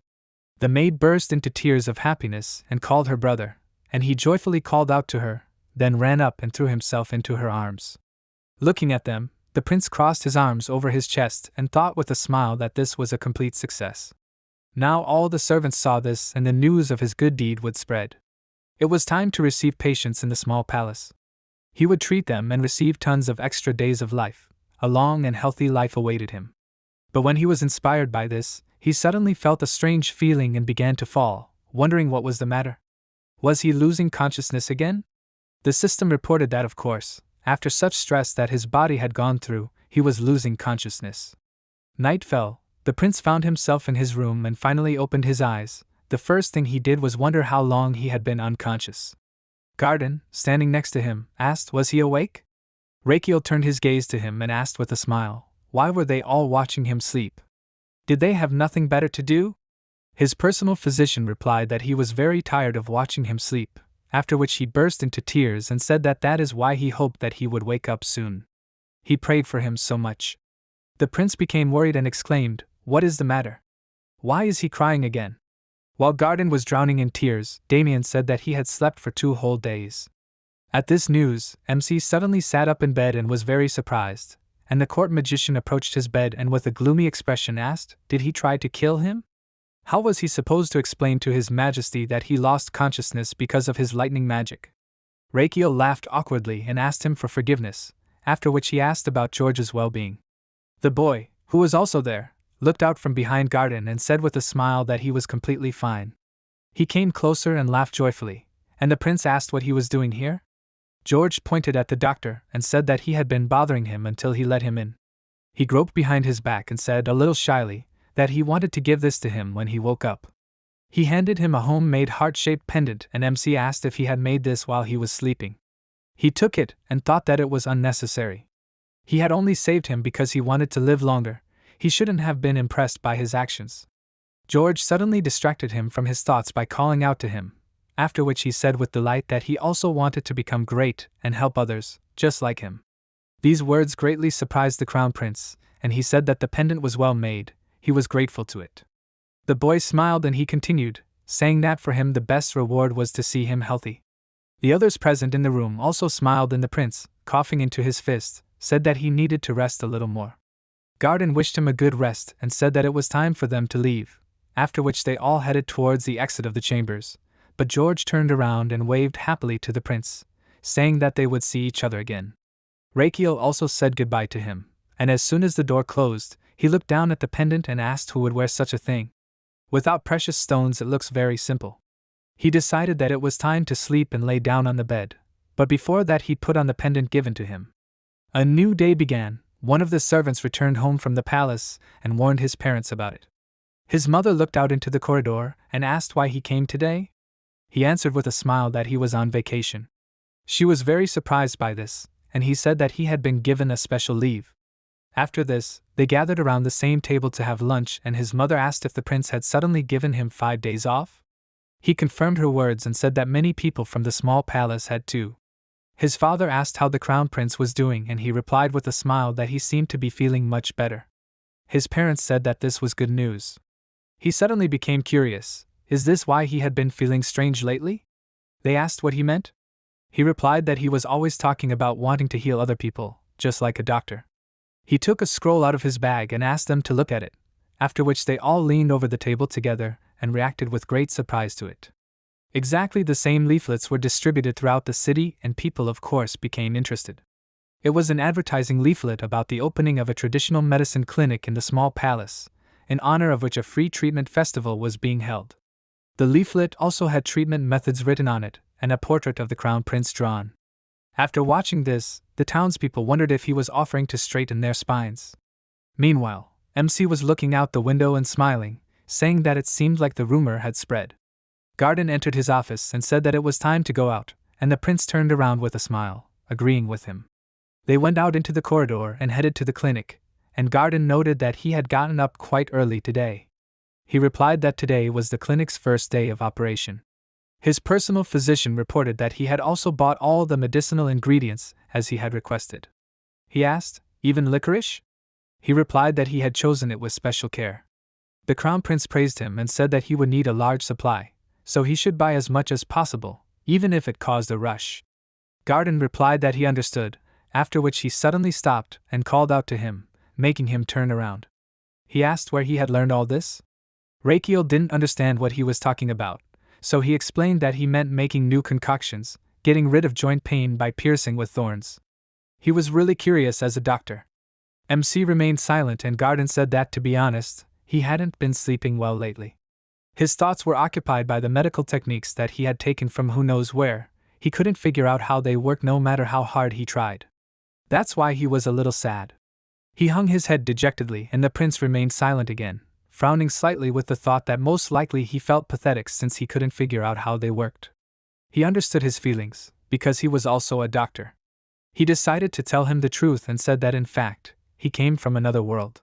S1: The maid burst into tears of happiness and called her brother, and he joyfully called out to her, then ran up and threw himself into her arms. Looking at them, the prince crossed his arms over his chest and thought with a smile that this was a complete success. Now all the servants saw this, and the news of his good deed would spread. It was time to receive patients in the small palace. He would treat them and receive tons of extra days of life. A long and healthy life awaited him. But when he was inspired by this, he suddenly felt a strange feeling and began to fall, wondering what was the matter. Was he losing consciousness again? The system reported that, of course, after such stress that his body had gone through, he was losing consciousness. Night fell. The prince found himself in his room and finally opened his eyes. The first thing he did was wonder how long he had been unconscious. Garden, standing next to him, asked, was he awake? Rakiel turned his gaze to him and asked with a smile, why were they all watching him sleep? Did they have nothing better to do? His personal physician replied that he was very tired of watching him sleep, after which he burst into tears and said that that is why he hoped that he would wake up soon. He prayed for him so much. The prince became worried and exclaimed, what is the matter? Why is he crying again? While Garden was drowning in tears, Damien said that he had slept for 2 whole days. At this news, MC suddenly sat up in bed and was very surprised, and the court magician approached his bed and with a gloomy expression asked, did he try to kill him? How was he supposed to explain to His Majesty that he lost consciousness because of his lightning magic? Raikio laughed awkwardly and asked him for forgiveness, after which he asked about George's well-being. The boy, who was also there, looked out from behind Garden and said with a smile that he was completely fine. He came closer and laughed joyfully, and the prince asked what he was doing here? George pointed at the doctor and said that he had been bothering him until he let him in. He groped behind his back and said a little shyly that he wanted to give this to him when he woke up. He handed him a homemade heart-shaped pendant and MC asked if he had made this while he was sleeping. He took it and thought that it was unnecessary. He had only saved him because he wanted to live longer. He shouldn't have been impressed by his actions. George suddenly distracted him from his thoughts by calling out to him, after which he said with delight that he also wanted to become great and help others, just like him. These words greatly surprised the crown prince, and he said that the pendant was well made. He was grateful to it. The boy smiled and he continued, saying that for him the best reward was to see him healthy. The others present in the room also smiled, and the prince, coughing into his fist, said that he needed to rest a little more. Garden wished him a good rest and said that it was time for them to leave, after which they all headed towards the exit of the chambers, but George turned around and waved happily to the prince, saying that they would see each other again. Raikio also said goodbye to him, and as soon as the door closed, he looked down at the pendant and asked who would wear such a thing. Without precious stones it looks very simple. He decided that it was time to sleep and lay down on the bed, but before that he put on the pendant given to him. A new day began. One of the servants returned home from the palace and warned his parents about it. His mother looked out into the corridor and asked why he came today. He answered with a smile that he was on vacation. She was very surprised by this, and he said that he had been given a special leave. After this, they gathered around the same table to have lunch, and his mother asked if the prince had suddenly given him 5 days off. He confirmed her words and said that many people from the small palace had too. His father asked how the crown prince was doing, and he replied with a smile that he seemed to be feeling much better. His parents said that this was good news. He suddenly became curious. Is this why he had been feeling strange lately? They asked what he meant. He replied that he was always talking about wanting to heal other people, just like a doctor. He took a scroll out of his bag and asked them to look at it, after which they all leaned over the table together and reacted with great surprise to it. Exactly the same leaflets were distributed throughout the city, and people of course became interested. It was an advertising leaflet about the opening of a traditional medicine clinic in the small palace, in honor of which a free treatment festival was being held. The leaflet also had treatment methods written on it, and a portrait of the crown prince drawn. After watching this, the townspeople wondered if he was offering to straighten their spines. Meanwhile, MC was looking out the window and smiling, saying that it seemed like the rumor had spread. Garden entered his office and said that it was time to go out, and the prince turned around with a smile, agreeing with him. They went out into the corridor and headed to the clinic, and Garden noted that he had gotten up quite early today. He replied that today was the clinic's first day of operation. His personal physician reported that he had also bought all the medicinal ingredients as he had requested. He asked, even licorice? He replied that he had chosen it with special care. The crown prince praised him and said that he would need a large supply, so he should buy as much as possible, even if it caused a rush. Garden replied that he understood, after which he suddenly stopped and called out to him, making him turn around. He asked where he had learned all this. Raikio didn't understand what he was talking about, so he explained that he meant making new concoctions, getting rid of joint pain by piercing with thorns. He was really curious as a doctor. MC remained silent, and Garden said that, to be honest, he hadn't been sleeping well lately. His thoughts were occupied by the medical techniques that he had taken from who knows where. He couldn't figure out how they worked no matter how hard he tried. That's why he was a little sad. He hung his head dejectedly, and the prince remained silent again, frowning slightly with the thought that most likely he felt pathetic since he couldn't figure out how they worked. He understood his feelings, because he was also a doctor. He decided to tell him the truth and said that in fact, he came from another world.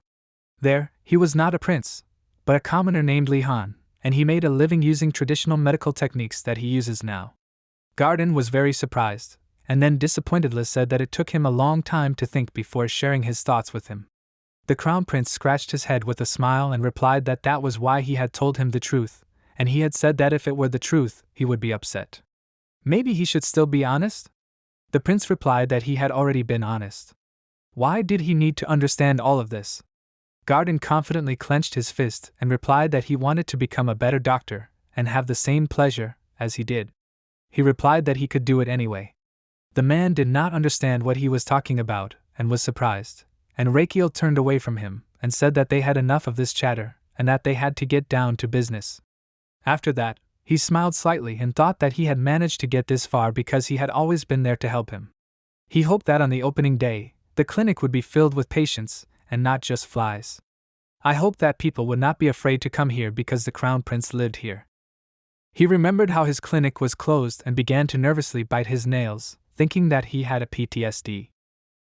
S1: There, he was not a prince, but a commoner named Li Han, and he made a living using traditional medical techniques that he uses now. Garden was very surprised, and then disappointedly said that it took him a long time to think before sharing his thoughts with him. The crown prince scratched his head with a smile and replied that that was why he had told him the truth, and he had said that if it were the truth, he would be upset. Maybe he should still be honest? The prince replied that he had already been honest. Why did he need to understand all of this? Garden confidently clenched his fist and replied that he wanted to become a better doctor and have the same pleasure as he did. He replied that he could do it anyway. The man did not understand what he was talking about and was surprised, and Rakiel turned away from him and said that they had enough of this chatter and that they had to get down to business. After that, he smiled slightly and thought that he had managed to get this far because he had always been there to help him. He hoped that on the opening day, the clinic would be filled with patients and not just flies. I hoped that people would not be afraid to come here because the crown prince lived here. He remembered how his clinic was closed and began to nervously bite his nails, thinking that he had a PTSD.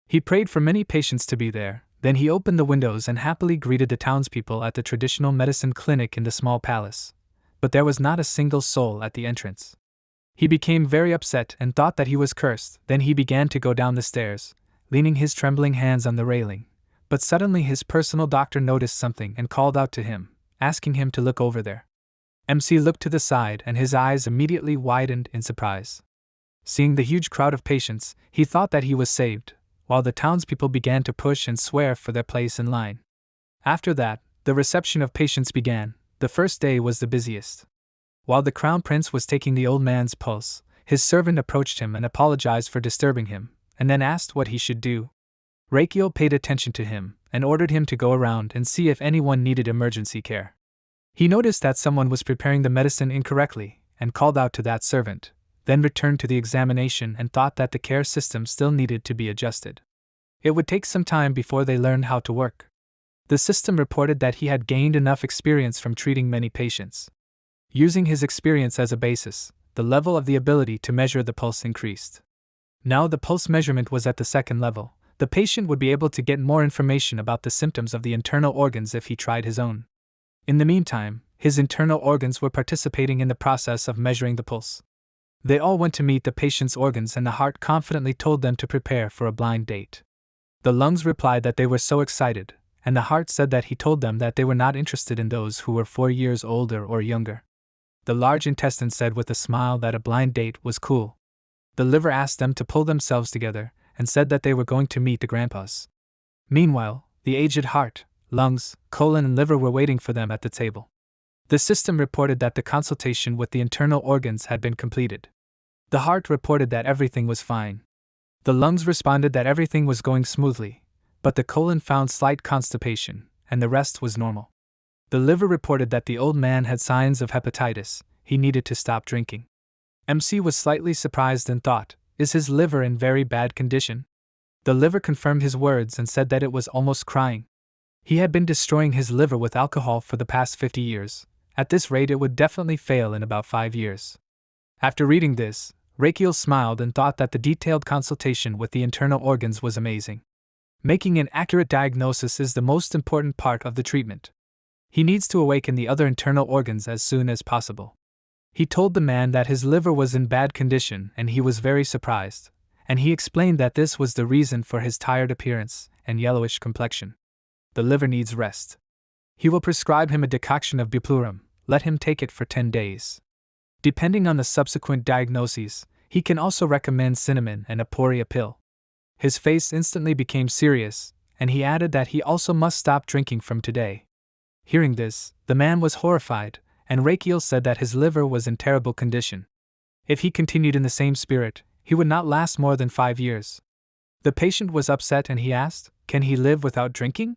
S1: He prayed for many patients to be there, then he opened the windows and happily greeted the townspeople at the traditional medicine clinic in the small palace. But there was not a single soul at the entrance. He became very upset and thought that he was cursed. Then he began to go down the stairs, leaning his trembling hands on the railing. But suddenly his personal doctor noticed something and called out to him, asking him to look over there. MC looked to the side and his eyes immediately widened in surprise. Seeing the huge crowd of patients, he thought that he was saved, while the townspeople began to push and swear for their place in line. After that, the reception of patients began. The first day was the busiest. While the crown prince was taking the old man's pulse, his servant approached him and apologized for disturbing him, and then asked what he should do. Rakiel paid attention to him and ordered him to go around and see if anyone needed emergency care. He noticed that someone was preparing the medicine incorrectly and called out to that servant, then returned to the examination and thought that the care system still needed to be adjusted. It would take some time before they learned how to work. The system reported that he had gained enough experience from treating many patients. Using his experience as a basis, the level of the ability to measure the pulse increased. Now the pulse measurement was at the second level. The patient would be able to get more information about the symptoms of the internal organs if he tried his own. In the meantime, his internal organs were participating in the process of measuring the pulse. They all went to meet the patient's organs and the heart confidently told them to prepare for a blind date. The lungs replied that they were so excited, and the heart said that he told them that they were not interested in those who were 4 years older or younger. The large intestine said with a smile that a blind date was cool. The liver asked them to pull themselves together and said that they were going to meet the grandpas. Meanwhile, the aged heart, lungs, colon and liver were waiting for them at the table. The system reported that the consultation with the internal organs had been completed. The heart reported that everything was fine. The lungs responded that everything was going smoothly, but the colon found slight constipation, and the rest was normal. The liver reported that the old man had signs of hepatitis. He needed to stop drinking. MC was slightly surprised and thought, is his liver in very bad condition? The liver confirmed his words and said that it was almost crying. He had been destroying his liver with alcohol for the past 50 years. At this rate it would definitely fail in about 5 years. After reading this, Rakiel smiled and thought that the detailed consultation with the internal organs was amazing. Making an accurate diagnosis is the most important part of the treatment. He needs to awaken the other internal organs as soon as possible. He told the man that his liver was in bad condition and he was very surprised, and he explained that this was the reason for his tired appearance and yellowish complexion. The liver needs rest. He will prescribe him a decoction of buplurum. Let him take it for 10 days. Depending on the subsequent diagnoses, he can also recommend cinnamon and a poria pill. His face instantly became serious, and he added that he also must stop drinking from today. Hearing this, the man was horrified, and Rakiel said that his liver was in terrible condition. If he continued in the same spirit, he would not last more than 5 years. The patient was upset and he asked, "Can he live without drinking?"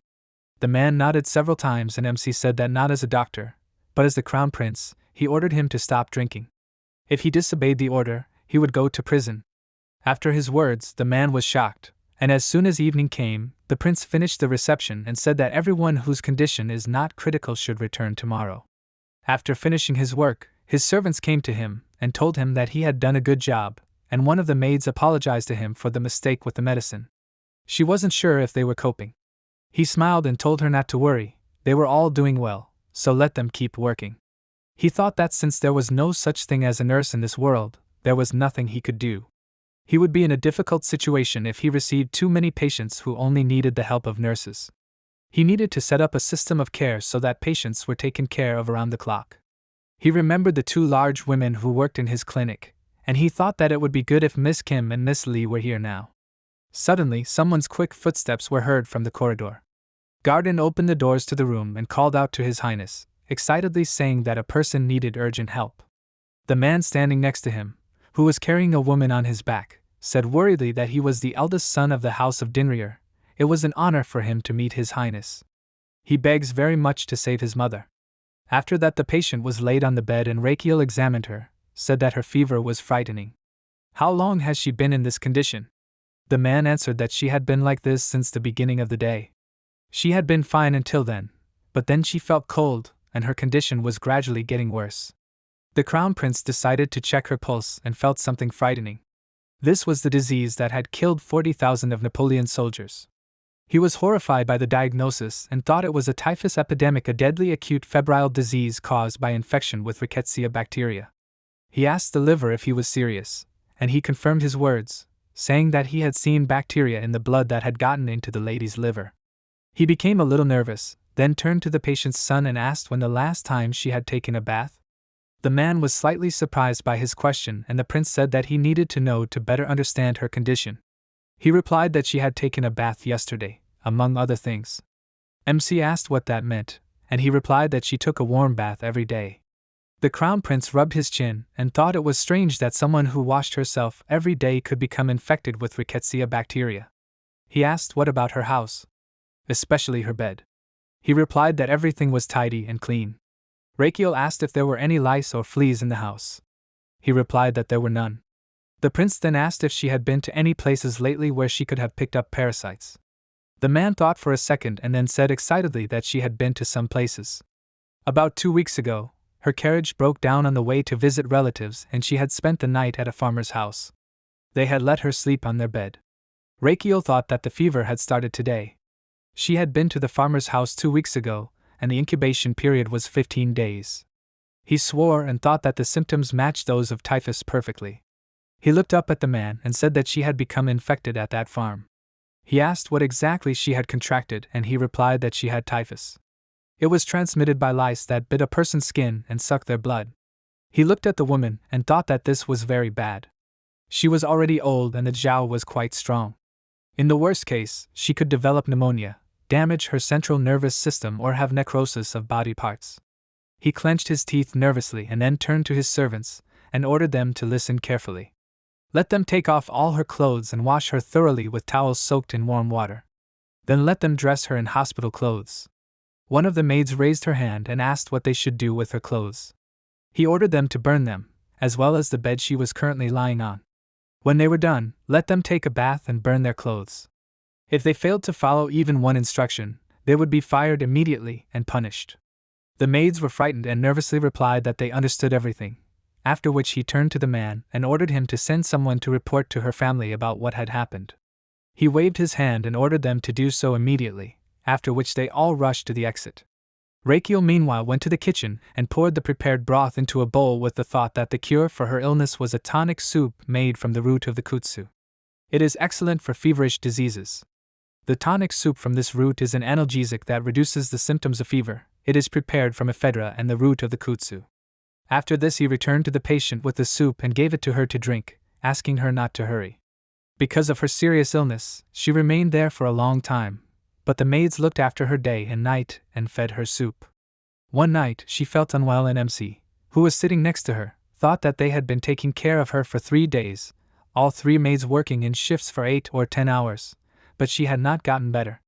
S1: The man nodded several times and MC said that not as a doctor, but as the crown prince, he ordered him to stop drinking. If he disobeyed the order, he would go to prison. After his words, the man was shocked, and as soon as evening came, the prince finished the reception and said that everyone whose condition is not critical should return tomorrow. After finishing his work, his servants came to him and told him that he had done a good job, and one of the maids apologized to him for the mistake with the medicine. She wasn't sure if they were coping. He smiled and told her not to worry, they were all doing well, so let them keep working. He thought that since there was no such thing as a nurse in this world, there was nothing he could do. He would be in a difficult situation if he received too many patients who only needed the help of nurses. He needed to set up a system of care so that patients were taken care of around the clock. He remembered the 2 large women who worked in his clinic, and he thought that it would be good if Miss Kim and Miss Lee were here now. Suddenly, someone's quick footsteps were heard from the corridor. Garden opened the doors to the room and called out to His Highness, excitedly saying that a person needed urgent help. The man standing next to him, who was carrying a woman on his back, said worriedly that he was the eldest son of the House of Dinrier. It was an honor for him to meet His Highness. He begs very much to save his mother. After that, the patient was laid on the bed and Rakiel examined her, said that her fever was frightening. How long has she been in this condition? The man answered that she had been like this since the beginning of the day. She had been fine until then, but then she felt cold, and her condition was gradually getting worse. The Crown Prince decided to check her pulse and felt something frightening. This was the disease that had killed 40,000 of Napoleon's soldiers. He was horrified by the diagnosis and thought it was a typhus epidemic, a deadly acute febrile disease caused by infection with rickettsia bacteria. He asked the liver if he was serious, and he confirmed his words, saying that he had seen bacteria in the blood that had gotten into the lady's liver. He became a little nervous, then turned to the patient's son and asked when the last time she had taken a bath. The man was slightly surprised by his question, and the prince said that he needed to know to better understand her condition. He replied that she had taken a bath yesterday, among other things. MC asked what that meant, and he replied that she took a warm bath every day. The Crown Prince rubbed his chin and thought it was strange that someone who washed herself every day could become infected with rickettsia bacteria. He asked what about her house, especially her bed. He replied that everything was tidy and clean. Rakiel asked if there were any lice or fleas in the house. He replied that there were none. The prince then asked if she had been to any places lately where she could have picked up parasites. The man thought for a second and then said excitedly that she had been to some places. About 2 weeks ago, her carriage broke down on the way to visit relatives and she had spent the night at a farmer's house. They had let her sleep on their bed. Rakiel thought that the fever had started today. She had been to the farmer's house 2 weeks ago, and the incubation period was 15 days. He swore and thought that the symptoms matched those of typhus perfectly. He looked up at the man and said that she had become infected at that farm. He asked what exactly she had contracted, and he replied that she had typhus. It was transmitted by lice that bit a person's skin and sucked their blood. He looked at the woman and thought that this was very bad. She was already old and the jiao was quite strong. In the worst case, she could develop pneumonia, damage her central nervous system, or have necrosis of body parts. He clenched his teeth nervously and then turned to his servants and ordered them to listen carefully. Let them take off all her clothes and wash her thoroughly with towels soaked in warm water. Then let them dress her in hospital clothes. One of the maids raised her hand and asked what they should do with her clothes. He ordered them to burn them, as well as the bed she was currently lying on. When they were done, let them take a bath and burn their clothes. If they failed to follow even one instruction, they would be fired immediately and punished. The maids were frightened and nervously replied that they understood everything, after which he turned to the man and ordered him to send someone to report to her family about what had happened. He waved his hand and ordered them to do so immediately, after which they all rushed to the exit. Rakiel meanwhile went to the kitchen and poured the prepared broth into a bowl with the thought that the cure for her illness was a tonic soup made from the root of the kutsu. It is excellent for feverish diseases. The tonic soup from this root is an analgesic that reduces the symptoms of fever. It is prepared from ephedra and the root of the kutsu. After this he returned to the patient with the soup and gave it to her to drink, asking her not to hurry. Because of her serious illness, she remained there for a long time, but the maids looked after her day and night and fed her soup. One night she felt unwell and MC, who was sitting next to her, thought that they had been taking care of her for 3 days, all 3 maids working in shifts for 8 or 10 hours, but she had not gotten better.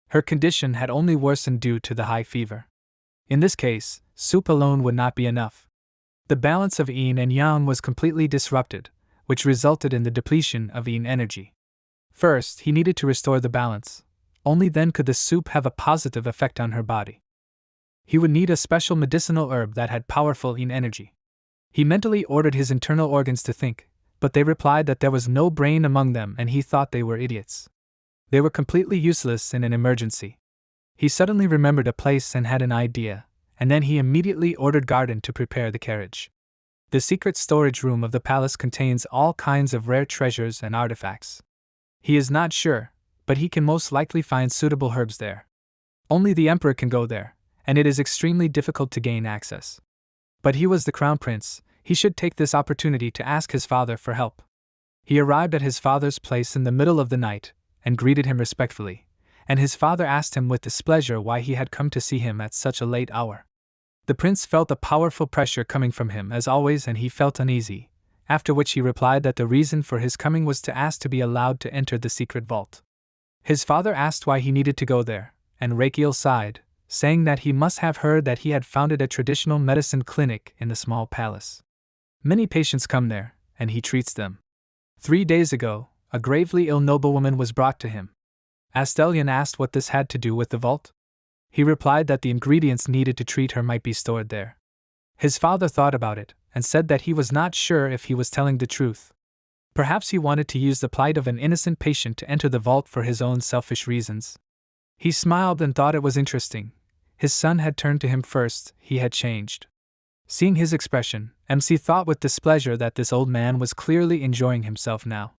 S1: Her condition had only worsened due to the high fever. In this case, soup alone would not be enough. The balance of yin and yang was completely disrupted, which resulted in the depletion of yin energy. First, he needed to restore the balance. Only then could the soup have a positive effect on her body. He would need a special medicinal herb that had powerful yin energy. He mentally ordered his internal organs to think, but they replied that there was no brain among them and he thought they were idiots. They were completely useless in an emergency. He suddenly remembered a place and had an idea, and then he immediately ordered Garden to prepare the carriage. The secret storage room of the palace contains all kinds of rare treasures and artifacts. He is not sure, but he can most likely find suitable herbs there. Only the emperor can go there, and it is extremely difficult to gain access. But he was the crown prince, He should take this opportunity to ask his father for help. He arrived at his father's place in the middle of the night and greeted him respectfully, and his father asked him with displeasure why he had come to see him at such a late hour. The prince felt a powerful pressure coming from him as always, and he felt uneasy, after which he replied that the reason for his coming was to ask to be allowed to enter the secret vault. His father asked why he needed to go there, and Rakiel sighed, saying that he must have heard that he had founded a traditional medicine clinic in the small palace. Many patients come there, and he treats them. 3 days ago, a gravely ill noblewoman was brought to him. Astelion asked what this had to do with the vault. He replied that the ingredients needed to treat her might be stored there. His father thought about it, and said that he was not sure if he was telling the truth. Perhaps he wanted to use the plight of an innocent patient to enter the vault for his own selfish reasons. He smiled and thought it was interesting. His son had turned to him first, he had changed. Seeing his expression, MC thought with displeasure that this old man was clearly enjoying himself now.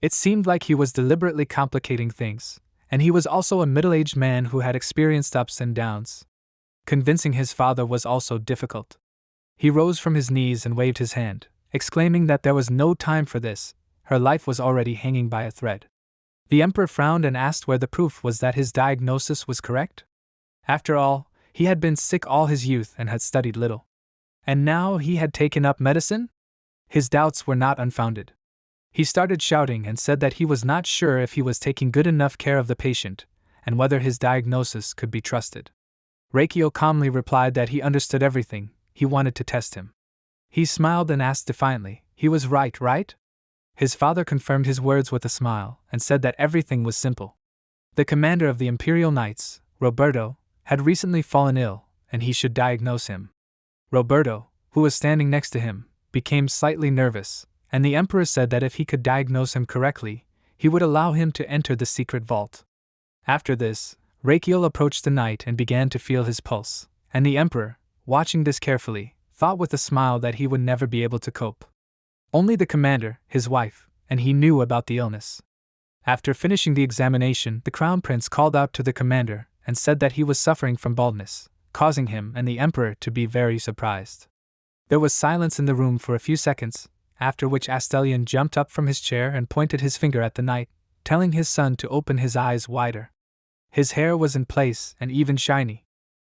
S1: It seemed like he was deliberately complicating things, and he was also a middle-aged man who had experienced ups and downs. Convincing his father was also difficult. He rose from his knees and waved his hand, exclaiming that there was no time for this, her life was already hanging by a thread. The emperor frowned and asked where the proof was that his diagnosis was correct. After all, he had been sick all his youth and had studied little. And now he had taken up medicine? His doubts were not unfounded. He started shouting and said that he was not sure if he was taking good enough care of the patient, and whether his diagnosis could be trusted. Rakiel calmly replied that he understood everything, he wanted to test him. He smiled and asked defiantly, he was right? His father confirmed his words with a smile, and said that everything was simple. The commander of the Imperial Knights, Roberto, had recently fallen ill, and he should diagnose him. Roberto, who was standing next to him, became slightly nervous, and the emperor said that if he could diagnose him correctly, he would allow him to enter the secret vault. After this, Rakiel approached the knight and began to feel his pulse, and the emperor, watching this carefully, thought with a smile that he would never be able to cope. Only the commander, his wife, and he knew about the illness. After finishing the examination, the crown prince called out to the commander and said that he was suffering from baldness, causing him and the emperor to be very surprised. There was silence in the room for a few seconds, after which Astelion jumped up from his chair and pointed his finger at the knight, telling his son to open his eyes wider. His hair was in place and even shiny.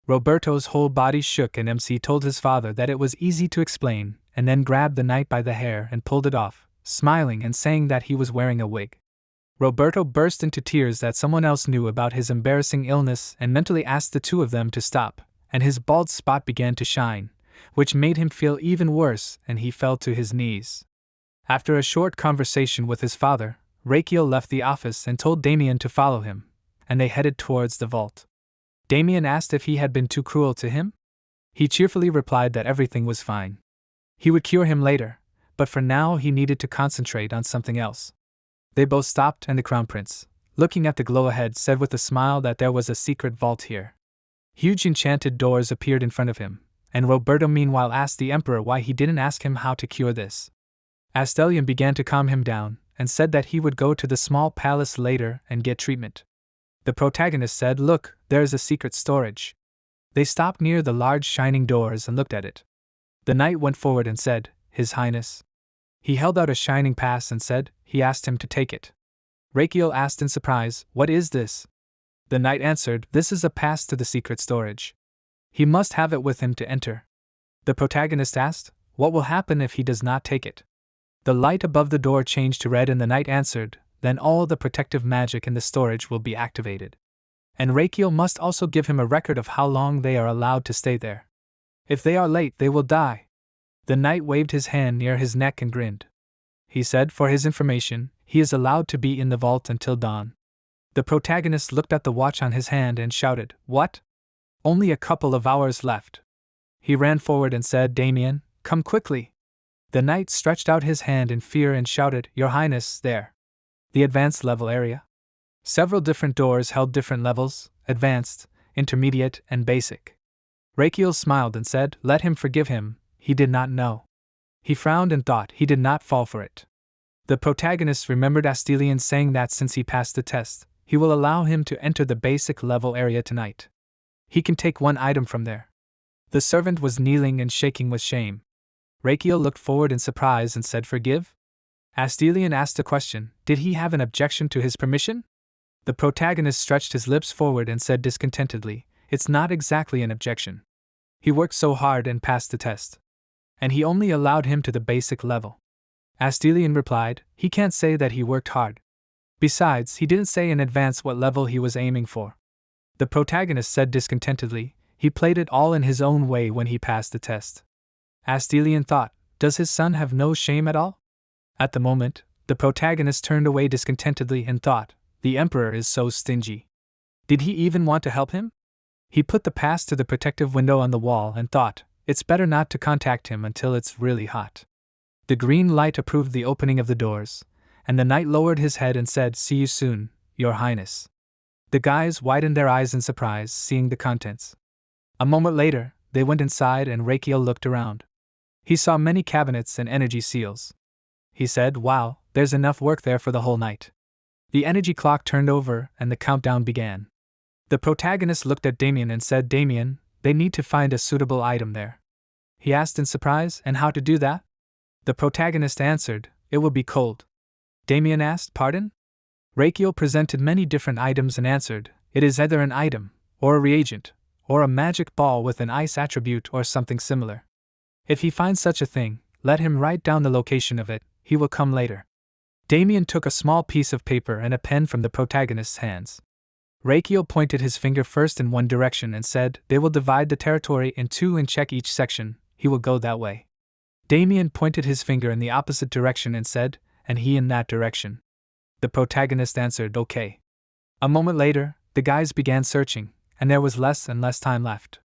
S1: Roberto's whole body shook, and MC told his father that it was easy to explain, and then grabbed the knight by the hair and pulled it off, smiling and saying that he was wearing a wig. Roberto burst into tears that someone else knew about his embarrassing illness and mentally asked the two of them to stop, and his bald spot began to shine, which made him feel even worse, and he fell to his knees. After a short conversation with his father, Rakiel left the office and told Damien to follow him, and they headed towards the vault. Damien asked if he had been too cruel to him. He cheerfully replied that everything was fine. He would cure him later, but for now he needed to concentrate on something else. They both stopped, and the crown prince, looking at the glow ahead, said with a smile that there was a secret vault here. Huge enchanted doors appeared in front of him, and Roberto meanwhile asked the emperor why he didn't ask him how to cure this. Astelion began to calm him down, and said that he would go to the small palace later and get treatment. The protagonist said, "Look, there is a secret storage." They stopped near the large shining doors and looked at it. The knight went forward and said, "His Highness." He held out a shining pass and said he asked him to take it. Rakiel asked in surprise, "What is this?" The knight answered, "This is a pass to the secret storage. He must have it with him to enter." The protagonist asked, "What will happen if he does not take it?" The light above the door changed to red, and the knight answered, "Then all the protective magic in the storage will be activated. And Rakiel must also give him a record of how long they are allowed to stay there. If they are late, they will die." The knight waved his hand near his neck and grinned. He said, for his information, he is allowed to be in the vault until dawn. The protagonist looked at the watch on his hand and shouted, "What? Only a couple of hours left." He ran forward and said, "Damien, come quickly." The knight stretched out his hand in fear and shouted, "Your Highness, there. The advanced level area." Several different doors held different levels: advanced, intermediate, and basic. Rakiel smiled and said, "Let him forgive him, he did not know." He frowned and thought he did not fall for it. The protagonist remembered Astelion saying that since he passed the test, he will allow him to enter the basic level area tonight. He can take one item from there. The servant was kneeling and shaking with shame. Rakiel looked forward in surprise and said, "Forgive?" Astelion asked a question. Did he have an objection to his permission? The protagonist stretched his lips forward and said discontentedly, "It's not exactly an objection. He worked so hard and passed the test. And he only allowed him to the basic level." Astelion replied, "He can't say that he worked hard. Besides, he didn't say in advance what level he was aiming for." The protagonist said discontentedly, "He played it all in his own way when he passed the test." Astelion thought, does his son have no shame at all? At the moment, the protagonist turned away discontentedly and thought, the Emperor is so stingy. Did he even want to help him? He put the pass to the protective window on the wall and thought, it's better not to contact him until it's really hot. The green light approved the opening of the doors, and the knight lowered his head and said, "See you soon, Your Highness." The guys widened their eyes in surprise, seeing the contents. A moment later, they went inside and Rakiel looked around. He saw many cabinets and energy seals. He said, "Wow, there's enough work there for the whole night." The energy clock turned over and the countdown began. The protagonist looked at Damien and said, "Damien, they need to find a suitable item there." He asked in surprise, "And how to do that?" The protagonist answered, "It will be cold." Damien asked, "Pardon?" Rakiel presented many different items and answered, "It is either an item, or a reagent, or a magic ball with an ice attribute or something similar. If he finds such a thing, let him write down the location of it, he will come later." Damien took a small piece of paper and a pen from the protagonist's hands. Rakiel pointed his finger first in one direction and said, "They will divide the territory in two and check each section, he will go that way." Damien pointed his finger in the opposite direction and said, "And he in that direction." The protagonist answered, "Okay." A moment later, the guys began searching, and there was less and less time left.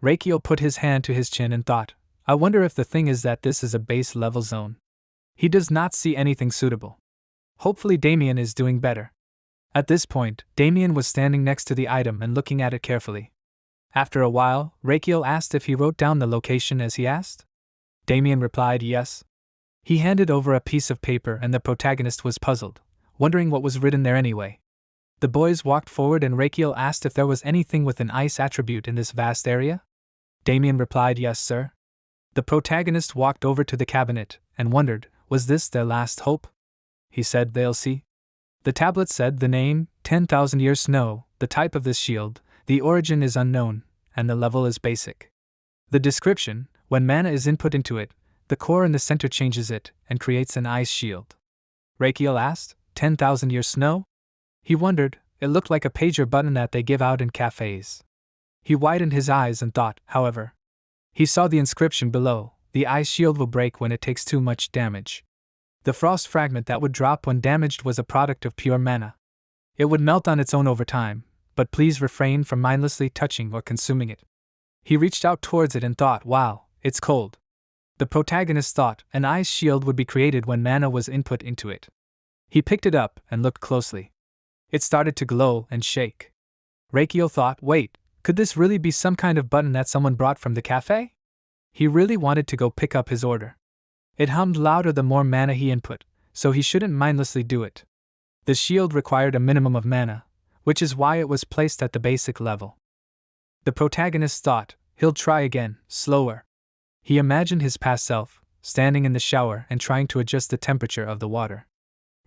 S1: Rakiel put his hand to his chin and thought, I wonder if the thing is that this is a base level zone. He does not see anything suitable. Hopefully Damien is doing better. At this point, Damien was standing next to the item and looking at it carefully. After a while, Rakiel asked if he wrote down the location as he asked. Damien replied yes. He handed over a piece of paper and the protagonist was puzzled, wondering what was written there anyway. The boys walked forward and Rakiel asked if there was anything with an ice attribute in this vast area. Damien replied, "Yes, sir." The protagonist walked over to the cabinet and wondered, was this their last hope? He said, "They'll see." The tablet said the name, 10,000 Year Snow, the type of this shield, the origin is unknown, and the level is basic. The description, when mana is input into it, the core in the center changes it and creates an ice shield. Rakiel asked, 10,000 Year Snow? He wondered, it looked like a pager button that they give out in cafes. He widened his eyes and thought, however. He saw the inscription below, the ice shield will break when it takes too much damage. The frost fragment that would drop when damaged was a product of pure mana. It would melt on its own over time, but please refrain from mindlessly touching or consuming it. He reached out towards it and thought, wow, it's cold. The protagonist thought an ice shield would be created when mana was input into it. He picked it up and looked closely. It started to glow and shake. Rakiel thought, wait, could this really be some kind of button that someone brought from the cafe? He really wanted to go pick up his order. It hummed louder the more mana he input, so he shouldn't mindlessly do it. The shield required a minimum of mana, which is why it was placed at the basic level. The protagonist thought, he'll try again, slower. He imagined his past self, standing in the shower and trying to adjust the temperature of the water.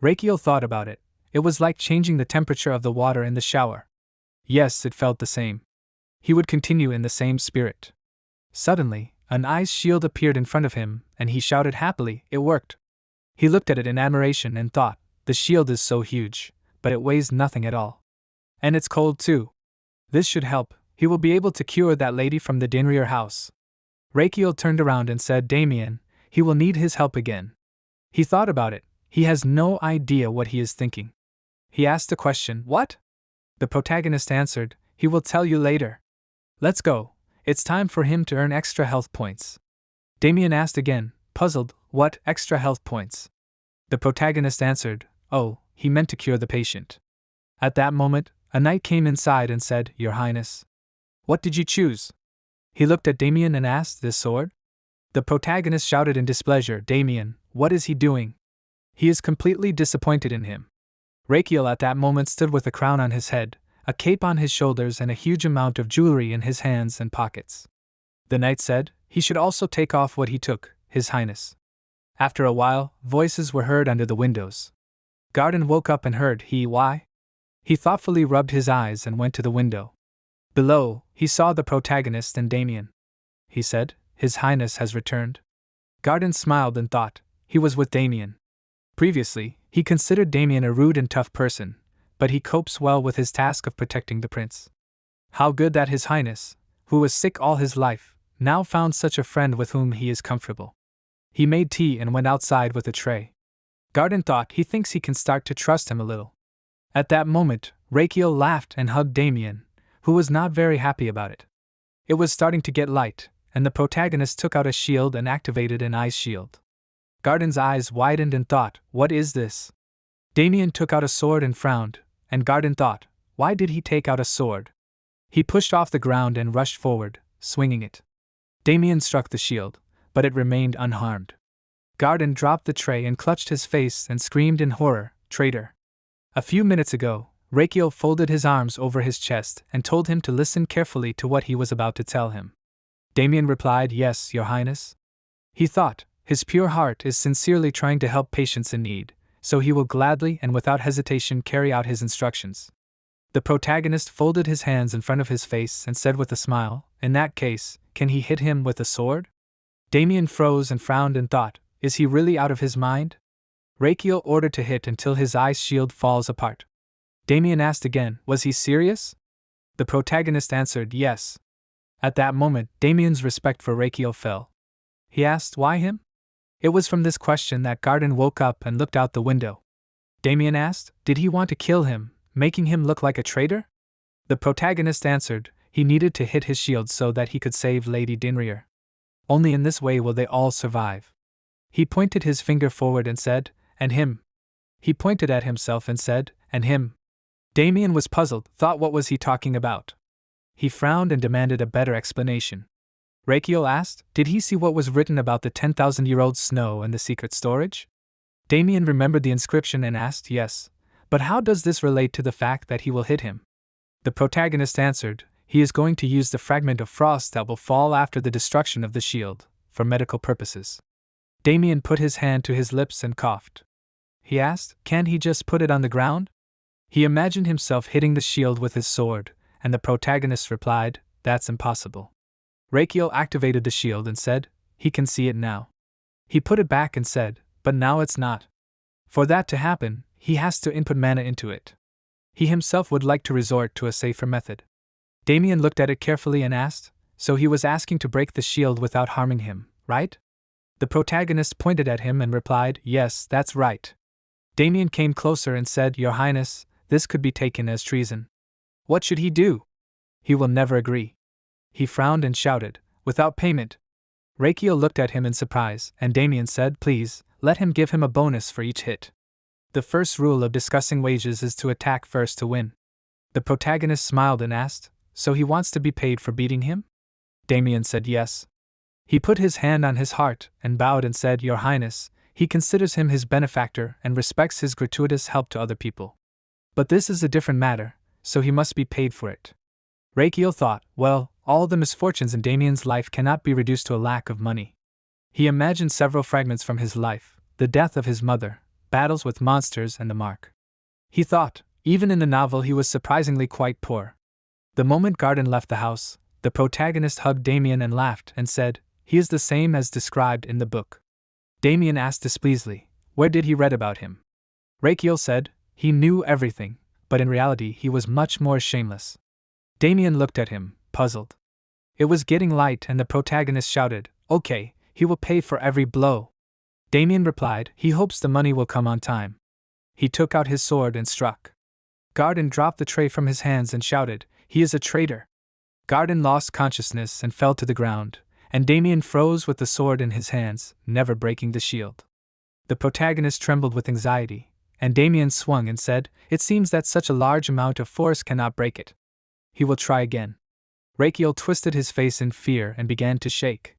S1: Rakiel thought about it. It was like changing the temperature of the water in the shower. Yes, it felt the same. He would continue in the same spirit. Suddenly, an ice shield appeared in front of him, and he shouted happily, it worked. He looked at it in admiration and thought, the shield is so huge, but it weighs nothing at all. And it's cold too. This should help, he will be able to cure that lady from the Dronzer house. Rakiel turned around and said, Damien, he will need his help again. He thought about it, he has no idea what he is thinking. He asked a question, what? The protagonist answered, he will tell you later. Let's go, it's time for him to earn extra health points. Damien asked again, puzzled, what extra health points? The protagonist answered, oh, he meant to cure the patient. At that moment, a knight came inside and said, Your Highness. What did you choose? He looked at Damien and asked, this sword? The protagonist shouted in displeasure, Damien, what is he doing? He is completely disappointed in him. Rakiel at that moment stood with a crown on his head, a cape on his shoulders and a huge amount of jewelry in his hands and pockets. The knight said, he should also take off what he took, His Highness. After a while, voices were heard under the windows. Garden woke up and heard why? He thoughtfully rubbed his eyes and went to the window. Below, he saw the protagonist and Damien. He said, His Highness has returned. Garden smiled and thought, he was with Damien. Previously, he considered Damien a rude and tough person, but he copes well with his task of protecting the prince. How good that His Highness, who was sick all his life, now found such a friend with whom he is comfortable. He made tea and went outside with a tray. Garden thought he thinks he can start to trust him a little. At that moment, Rakiel laughed and hugged Damien, who was not very happy about it. It was starting to get light, and the protagonist took out a shield and activated an ice shield. Garden's eyes widened and thought, what is this? Damien took out a sword and frowned, and Garden thought, why did he take out a sword? He pushed off the ground and rushed forward, swinging it. Damien struck the shield, but it remained unharmed. Garden dropped the tray and clutched his face and screamed in horror, traitor. A few minutes ago, Rakiel folded his arms over his chest and told him to listen carefully to what he was about to tell him. Damien replied, yes, Your Highness. He thought, his pure heart is sincerely trying to help patients in need, so he will gladly and without hesitation carry out his instructions. The protagonist folded his hands in front of his face and said with a smile, in that case, can he hit him with a sword? Damien froze and frowned and thought, is he really out of his mind? Rakiel ordered to hit until his ice shield falls apart. Damien asked again, was he serious? The protagonist answered, yes. At that moment, Damien's respect for Rakiel fell. He asked, why him? It was from this question that Garden woke up and looked out the window. Damien asked, did he want to kill him, making him look like a traitor? The protagonist answered, he needed to hit his shield so that he could save Lady Dinrier. Only in this way will they all survive. He pointed his finger forward and said, and him. He pointed at himself and said, and him. Damien was puzzled, thought what was he talking about. He frowned and demanded a better explanation. Rakiel asked, did he see what was written about the 10,000-year-old snow and the secret storage? Damien remembered the inscription and asked, yes, but how does this relate to the fact that he will hit him? The protagonist answered, he is going to use the fragment of frost that will fall after the destruction of the shield, for medical purposes. Damien put his hand to his lips and coughed. He asked, can't he just put it on the ground? He imagined himself hitting the shield with his sword, and the protagonist replied, that's impossible. Rakiel activated the shield and said, he can see it now. He put it back and said, but now it's not. For that to happen, he has to input mana into it. He himself would like to resort to a safer method. Damien looked at it carefully and asked, so he was asking to break the shield without harming him, right? The protagonist pointed at him and replied, yes, that's right. Damien came closer and said, Your Highness, this could be taken as treason. What should he do? He will never agree. He frowned and shouted, without payment. Rakiel looked at him in surprise, and Damien said, please, let him give him a bonus for each hit. The first rule of discussing wages is to attack first to win. The protagonist smiled and asked, so he wants to be paid for beating him? Damien said yes. He put his hand on his heart and bowed and said, Your Highness, he considers him his benefactor and respects his gratuitous help to other people. But this is a different matter, so he must be paid for it. Rakiel thought, well, all the misfortunes in Damien's life cannot be reduced to a lack of money. He imagined several fragments from his life, the death of his mother, battles with monsters and the mark. He thought, even in the novel he was surprisingly quite poor. The moment Garden left the house, the protagonist hugged Damien and laughed and said, he is the same as described in the book. Damien asked displeasedly, where did he read about him? Rakiel said, he knew everything, but in reality he was much more shameless. Damien looked at him, puzzled. It was getting light and the protagonist shouted, okay, he will pay for every blow. Damien replied, he hopes the money will come on time. He took out his sword and struck. Garden dropped the tray from his hands and shouted, he is a traitor. Garden lost consciousness and fell to the ground, and Damien froze with the sword in his hands, never breaking the shield. The protagonist trembled with anxiety, and Damien swung and said, it seems that such a large amount of force cannot break it. He will try again. Rakiel twisted his face in fear and began to shake.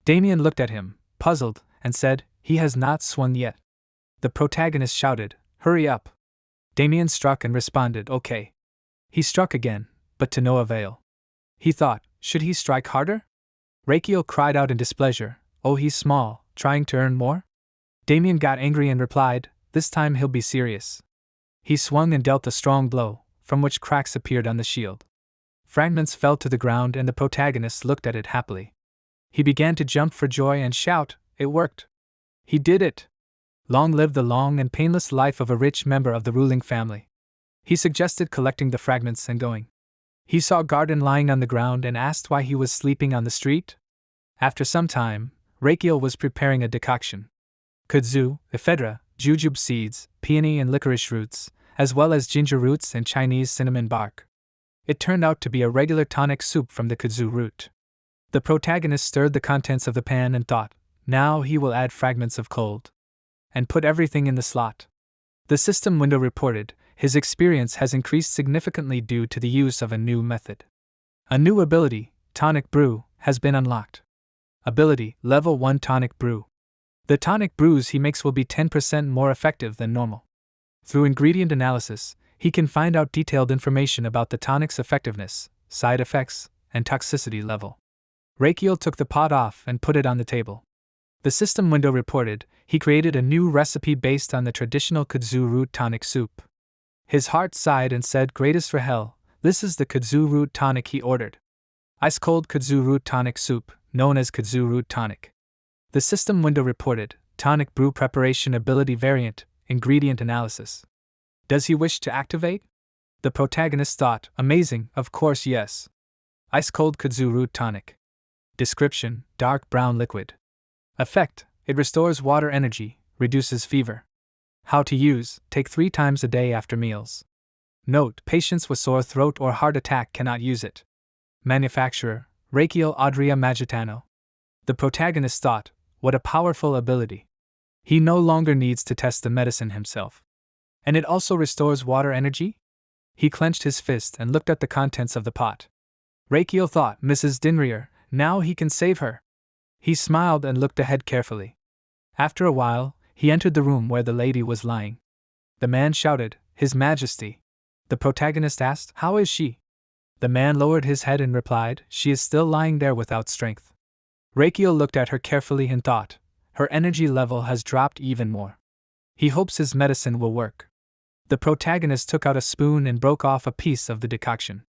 S1: Damien looked at him, puzzled, and said, he has not swung yet. The protagonist shouted, hurry up. Damien struck and responded, okay. He struck again, but to no avail. He thought, should he strike harder? Rakiel cried out in displeasure, oh he's small, trying to earn more? Damien got angry and replied, this time he'll be serious. He swung and dealt a strong blow, from which cracks appeared on the shield. Fragments fell to the ground and the protagonist looked at it happily. He began to jump for joy and shout, it worked! He did it! Long live the long and painless life of a rich member of the ruling family. He suggested collecting the fragments and going. He saw Garden lying on the ground and asked why he was sleeping on the street. After some time, Rakiel was preparing a decoction. Kudzu, ephedra, jujube seeds, peony and licorice roots, as well as ginger roots and Chinese cinnamon bark. It turned out to be a regular tonic soup from the kudzu root. The protagonist stirred the contents of the pan and thought, now he will add fragments of cold. And put everything in the slot. The system window reported, his experience has increased significantly due to the use of a new method. A new ability, Tonic Brew, has been unlocked. Ability, Level 1 Tonic Brew. The tonic brews he makes will be 10% more effective than normal. Through ingredient analysis, he can find out detailed information about the tonic's effectiveness, side effects, and toxicity level. Rakiel took the pot off and put it on the table. The system window reported, he created a new recipe based on the traditional kudzu root tonic soup. His heart sighed and said, greatest Rahel, this is the kudzu root tonic he ordered. Ice-cold kudzu root tonic soup, known as kudzu root tonic. The system window reported, tonic brew preparation ability variant, ingredient analysis. Does he wish to activate? The protagonist thought, amazing, of course yes. Ice-cold kudzu root tonic. Description, dark brown liquid. Effect, it restores water energy, reduces fever. How to use, take 3 times a day after meals. Note, patients with sore throat or heart attack cannot use it. Manufacturer, Rakiel Adria Magitano. The protagonist thought, what a powerful ability. He no longer needs to test the medicine himself. And it also restores water energy? He clenched his fist and looked at the contents of the pot. Rakiel thought, Mrs. Dinrier, now he can save her. He smiled and looked ahead carefully. After a while, he entered the room where the lady was lying. The man shouted, His Majesty. The protagonist asked, how is she? The man lowered his head and replied, she is still lying there without strength. Rakiel looked at her carefully and thought, her energy level has dropped even more. He hopes his medicine will work. The protagonist took out a spoon and broke off a piece of the decoction.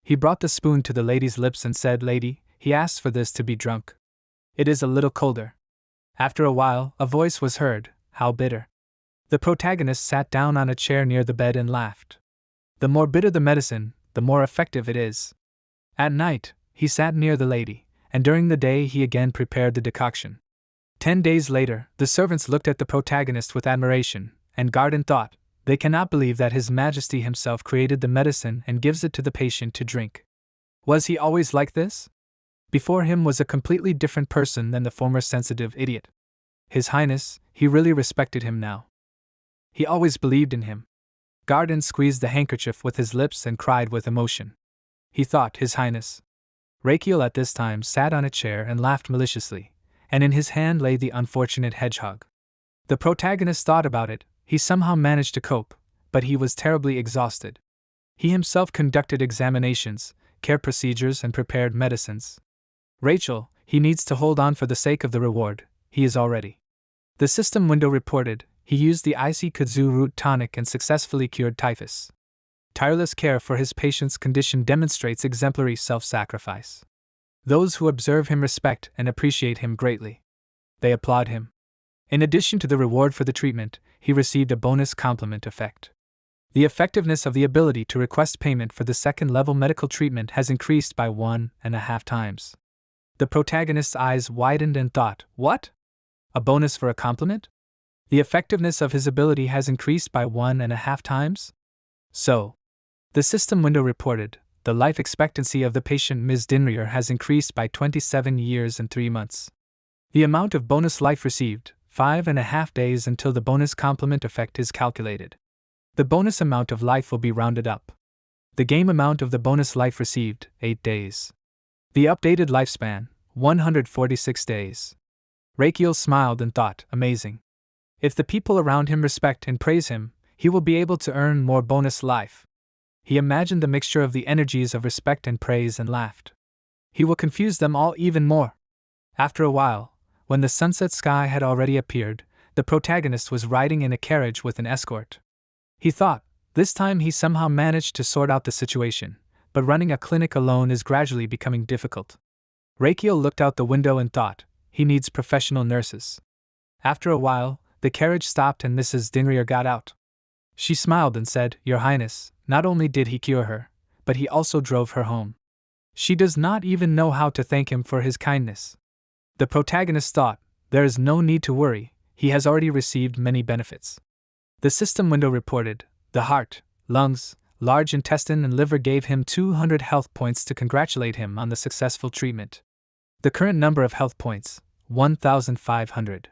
S1: He brought the spoon to the lady's lips and said, Lady, he asks for this to be drunk. It is a little colder. After a while, a voice was heard, how bitter. The protagonist sat down on a chair near the bed and laughed. The more bitter the medicine, the more effective it is. At night, he sat near the lady, and during the day he again prepared the decoction. 10 days later, the servants looked at the protagonist with admiration, and Garden thought, they cannot believe that His Majesty himself created the medicine and gives it to the patient to drink. Was he always like this? Before him was a completely different person than the former sensitive idiot. His Highness, he really respected him now. He always believed in him. Garden squeezed the handkerchief with his lips and cried with emotion. He thought, His Highness. Rakiel at this time sat on a chair and laughed maliciously, and in his hand lay the unfortunate hedgehog. The protagonist thought about it, he somehow managed to cope, but he was terribly exhausted. He himself conducted examinations, care procedures and prepared medicines. Rachel, he needs to hold on for the sake of the reward, he is all ready. The system window reported, he used the icy kudzu root tonic and successfully cured typhus. Tireless care for his patient's condition demonstrates exemplary self-sacrifice. Those who observe him respect and appreciate him greatly. They applaud him. In addition to the reward for the treatment, he received a bonus complement effect. The effectiveness of the ability to request payment for the second-level medical treatment has increased by 1.5 times. The protagonist's eyes widened and thought, what? A bonus for a compliment? The effectiveness of his ability has increased by 1.5 times? So, the system window reported, the life expectancy of the patient Ms. Dinrier has increased by 27 years and 3 months. The amount of bonus life received, 5.5 days until the bonus complement effect is calculated. The bonus amount of life will be rounded up. The game amount of the bonus life received, 8 days. The updated lifespan, 146 days. Rakiel smiled and thought, amazing. If the people around him respect and praise him, he will be able to earn more bonus life. He imagined the mixture of the energies of respect and praise and laughed. He will confuse them all even more. After a while, When the sunset sky had already appeared, the protagonist was riding in a carriage with an escort. He thought, this time he somehow managed to sort out the situation, but running a clinic alone is gradually becoming difficult. Rakiel looked out the window and thought, he needs professional nurses. After a while, the carriage stopped and Mrs. Dinrier got out. She smiled and said, Your Highness, not only did he cure her, but he also drove her home. She does not even know how to thank him for his kindness. The protagonist thought, there is no need to worry, he has already received many benefits. The system window reported, the heart, lungs, large intestine and liver gave him 200 health points to congratulate him on the successful treatment. The current number of health points, 1,500.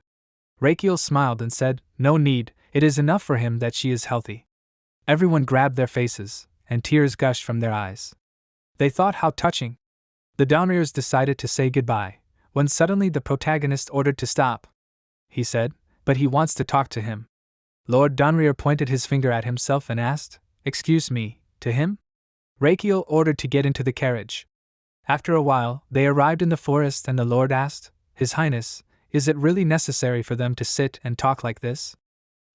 S1: Rakiel smiled and said, No need, it is enough for him that she is healthy. Everyone grabbed their faces, and tears gushed from their eyes. They thought how touching. The Donriers decided to say goodbye, when suddenly the protagonist ordered to stop. He said, but he wants to talk to him. Lord Donrier pointed his finger at himself and asked, Excuse me, to him? Rakiel ordered to get into the carriage. After a while, they arrived in the forest and the Lord asked, His Highness, is it really necessary for them to sit and talk like this?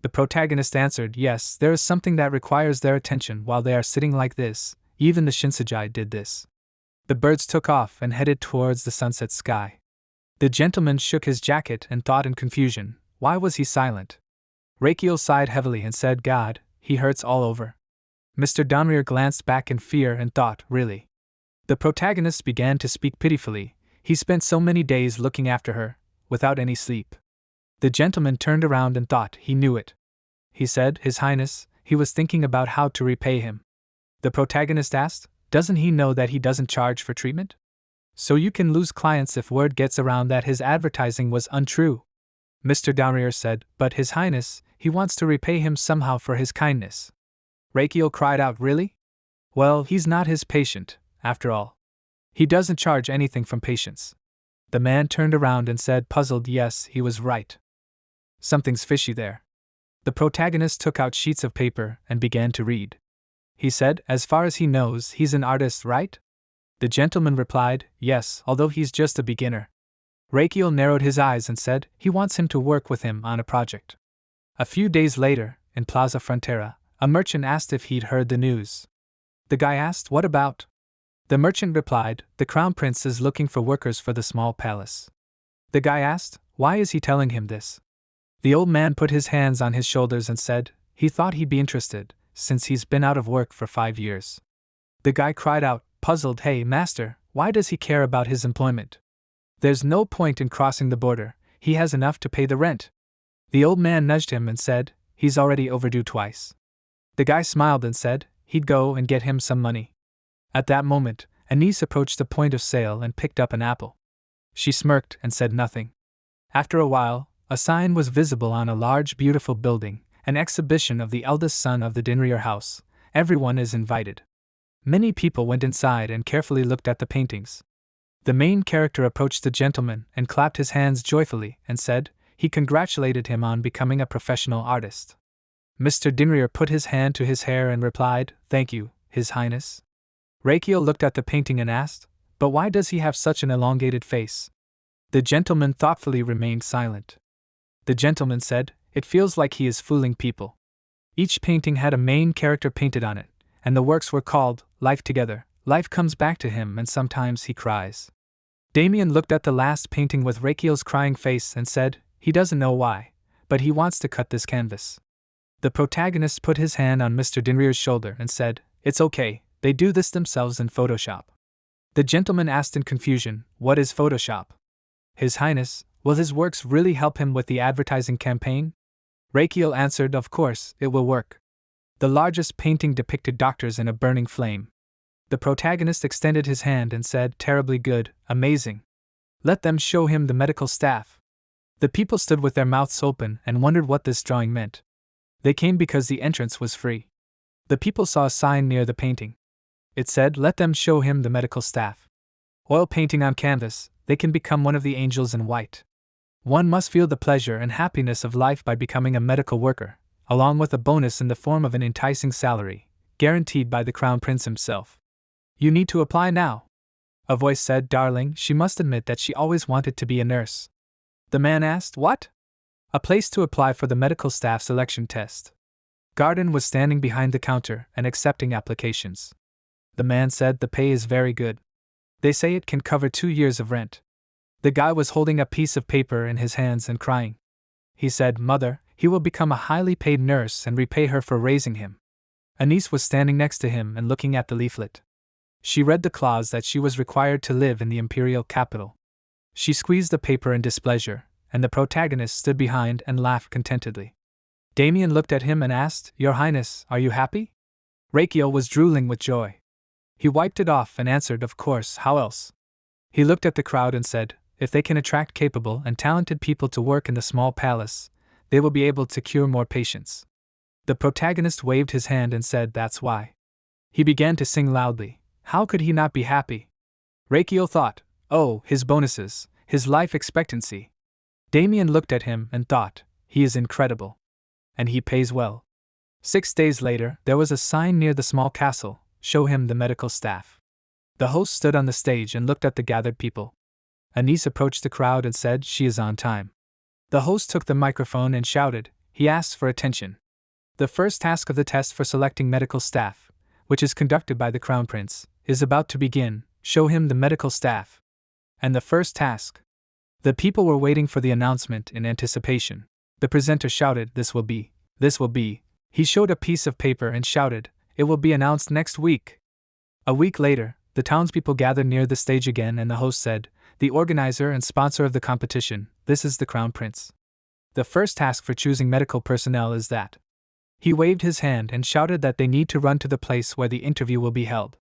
S1: The protagonist answered, Yes, there is something that requires their attention while they are sitting like this. Even the Shinsejai did this. The birds took off and headed towards the sunset sky. The gentleman shook his jacket and thought in confusion, why was he silent? Rakiel sighed heavily and said, God, he hurts all over. Mr. Donrier glanced back in fear and thought, really? The protagonist began to speak pitifully. He spent so many days looking after her, without any sleep. The gentleman turned around and thought he knew it. He said, His Highness, he was thinking about how to repay him. The protagonist asked, Doesn't he know that he doesn't charge for treatment? So you can lose clients if word gets around that his advertising was untrue. Mr. Donrier said, But His Highness, he wants to repay him somehow for his kindness. Rakiel cried out, Really? Well, he's not his patient, after all. He doesn't charge anything from patients. The man turned around and said, puzzled, Yes, he was right. Something's fishy there. The protagonist took out sheets of paper and began to read. He said, As far as he knows, he's an artist, right? The gentleman replied, Yes, although he's just a beginner. Rakiel narrowed his eyes and said, He wants him to work with him on a project. A few days later, in Plaza Frontera, a merchant asked if he'd heard the news. The guy asked, What about? The merchant replied, The crown prince is looking for workers for the small palace. The guy asked, Why is he telling him this? The old man put his hands on his shoulders and said, He thought he'd be interested, since he's been out of work for 5 years. The guy cried out, puzzled, Hey, master, why does he care about his employment? There's no point in crossing the border, he has enough to pay the rent. The old man nudged him and said, He's already overdue twice. The guy smiled and said, He'd go and get him some money. At that moment, Anise approached the point of sale and picked up an apple. She smirked and said nothing. After a while, a sign was visible on a large, beautiful building, an exhibition of the eldest son of the Dinrier house. Everyone is invited. Many people went inside and carefully looked at the paintings. The main character approached the gentleman and clapped his hands joyfully and said he congratulated him on becoming a professional artist. Mr. Dinrier put his hand to his hair and replied, Thank you, His Highness. Rakiel looked at the painting and asked, But why does he have such an elongated face? The gentleman thoughtfully remained silent. The gentleman said, It feels like he is fooling people. Each painting had a main character painted on it, and the works were called Life Together. Life comes back to him and sometimes he cries. Damien looked at the last painting with Rakiel's crying face and said, He doesn't know why, but he wants to cut this canvas. The protagonist put his hand on Mr. Dinrier's shoulder and said, It's okay, they do this themselves in Photoshop. The gentleman asked in confusion, What is Photoshop? His Highness, will his works really help him with the advertising campaign? Rakiel answered, Of course, it will work. The largest painting depicted doctors in a burning flame. The protagonist extended his hand and said, Terribly good, amazing. Let them show him the medical staff. The people stood with their mouths open and wondered what this drawing meant. They came because the entrance was free. The people saw a sign near the painting. It said, Let them show him the medical staff. Oil painting on canvas, they can become one of the angels in white. One must feel the pleasure and happiness of life by becoming a medical worker, along with a bonus in the form of an enticing salary, guaranteed by the crown prince himself. You need to apply now. A voice said, Darling, she must admit that she always wanted to be a nurse. The man asked. What? A place to apply for the medical staff selection test. Garden was standing behind the counter and accepting applications. The man said the pay is very good. They say it can cover 2 years of rent. The guy was holding a piece of paper in his hands and crying. He said, Mother, he will become a highly paid nurse and repay her for raising him. A niece was standing next to him and looking at the leaflet. She read the clause that she was required to live in the imperial capital. She squeezed the paper in displeasure, and the protagonist stood behind and laughed contentedly. Damien looked at him and asked, Your Highness, are you happy? Rakiel was drooling with joy. He wiped it off and answered, Of course, how else? He looked at the crowd and said, If they can attract capable and talented people to work in the small palace, they will be able to cure more patients. The protagonist waved his hand and said, That's why. He began to sing loudly. How could he not be happy? Rakiel thought, Oh, his bonuses, his life expectancy. Damien looked at him and thought, He is incredible. And he pays well. 6 days later, there was a sign near the small castle, Show him the medical staff. The host stood on the stage and looked at the gathered people. A niece approached the crowd and said, She is on time. The host took the microphone and shouted, He asks for attention. The first task of the test for selecting medical staff, which is conducted by the Crown Prince, is about to begin. Show him the medical staff. And the first task. The people were waiting for the announcement in anticipation. The presenter shouted, This will be. He showed a piece of paper and shouted, It will be announced next week. A week later, the townspeople gathered near the stage again and the host said, The organizer and sponsor of the competition, this is the Crown Prince. The first task for choosing medical personnel is that. He waved his hand and shouted that they need to run to the place where the interview will be held.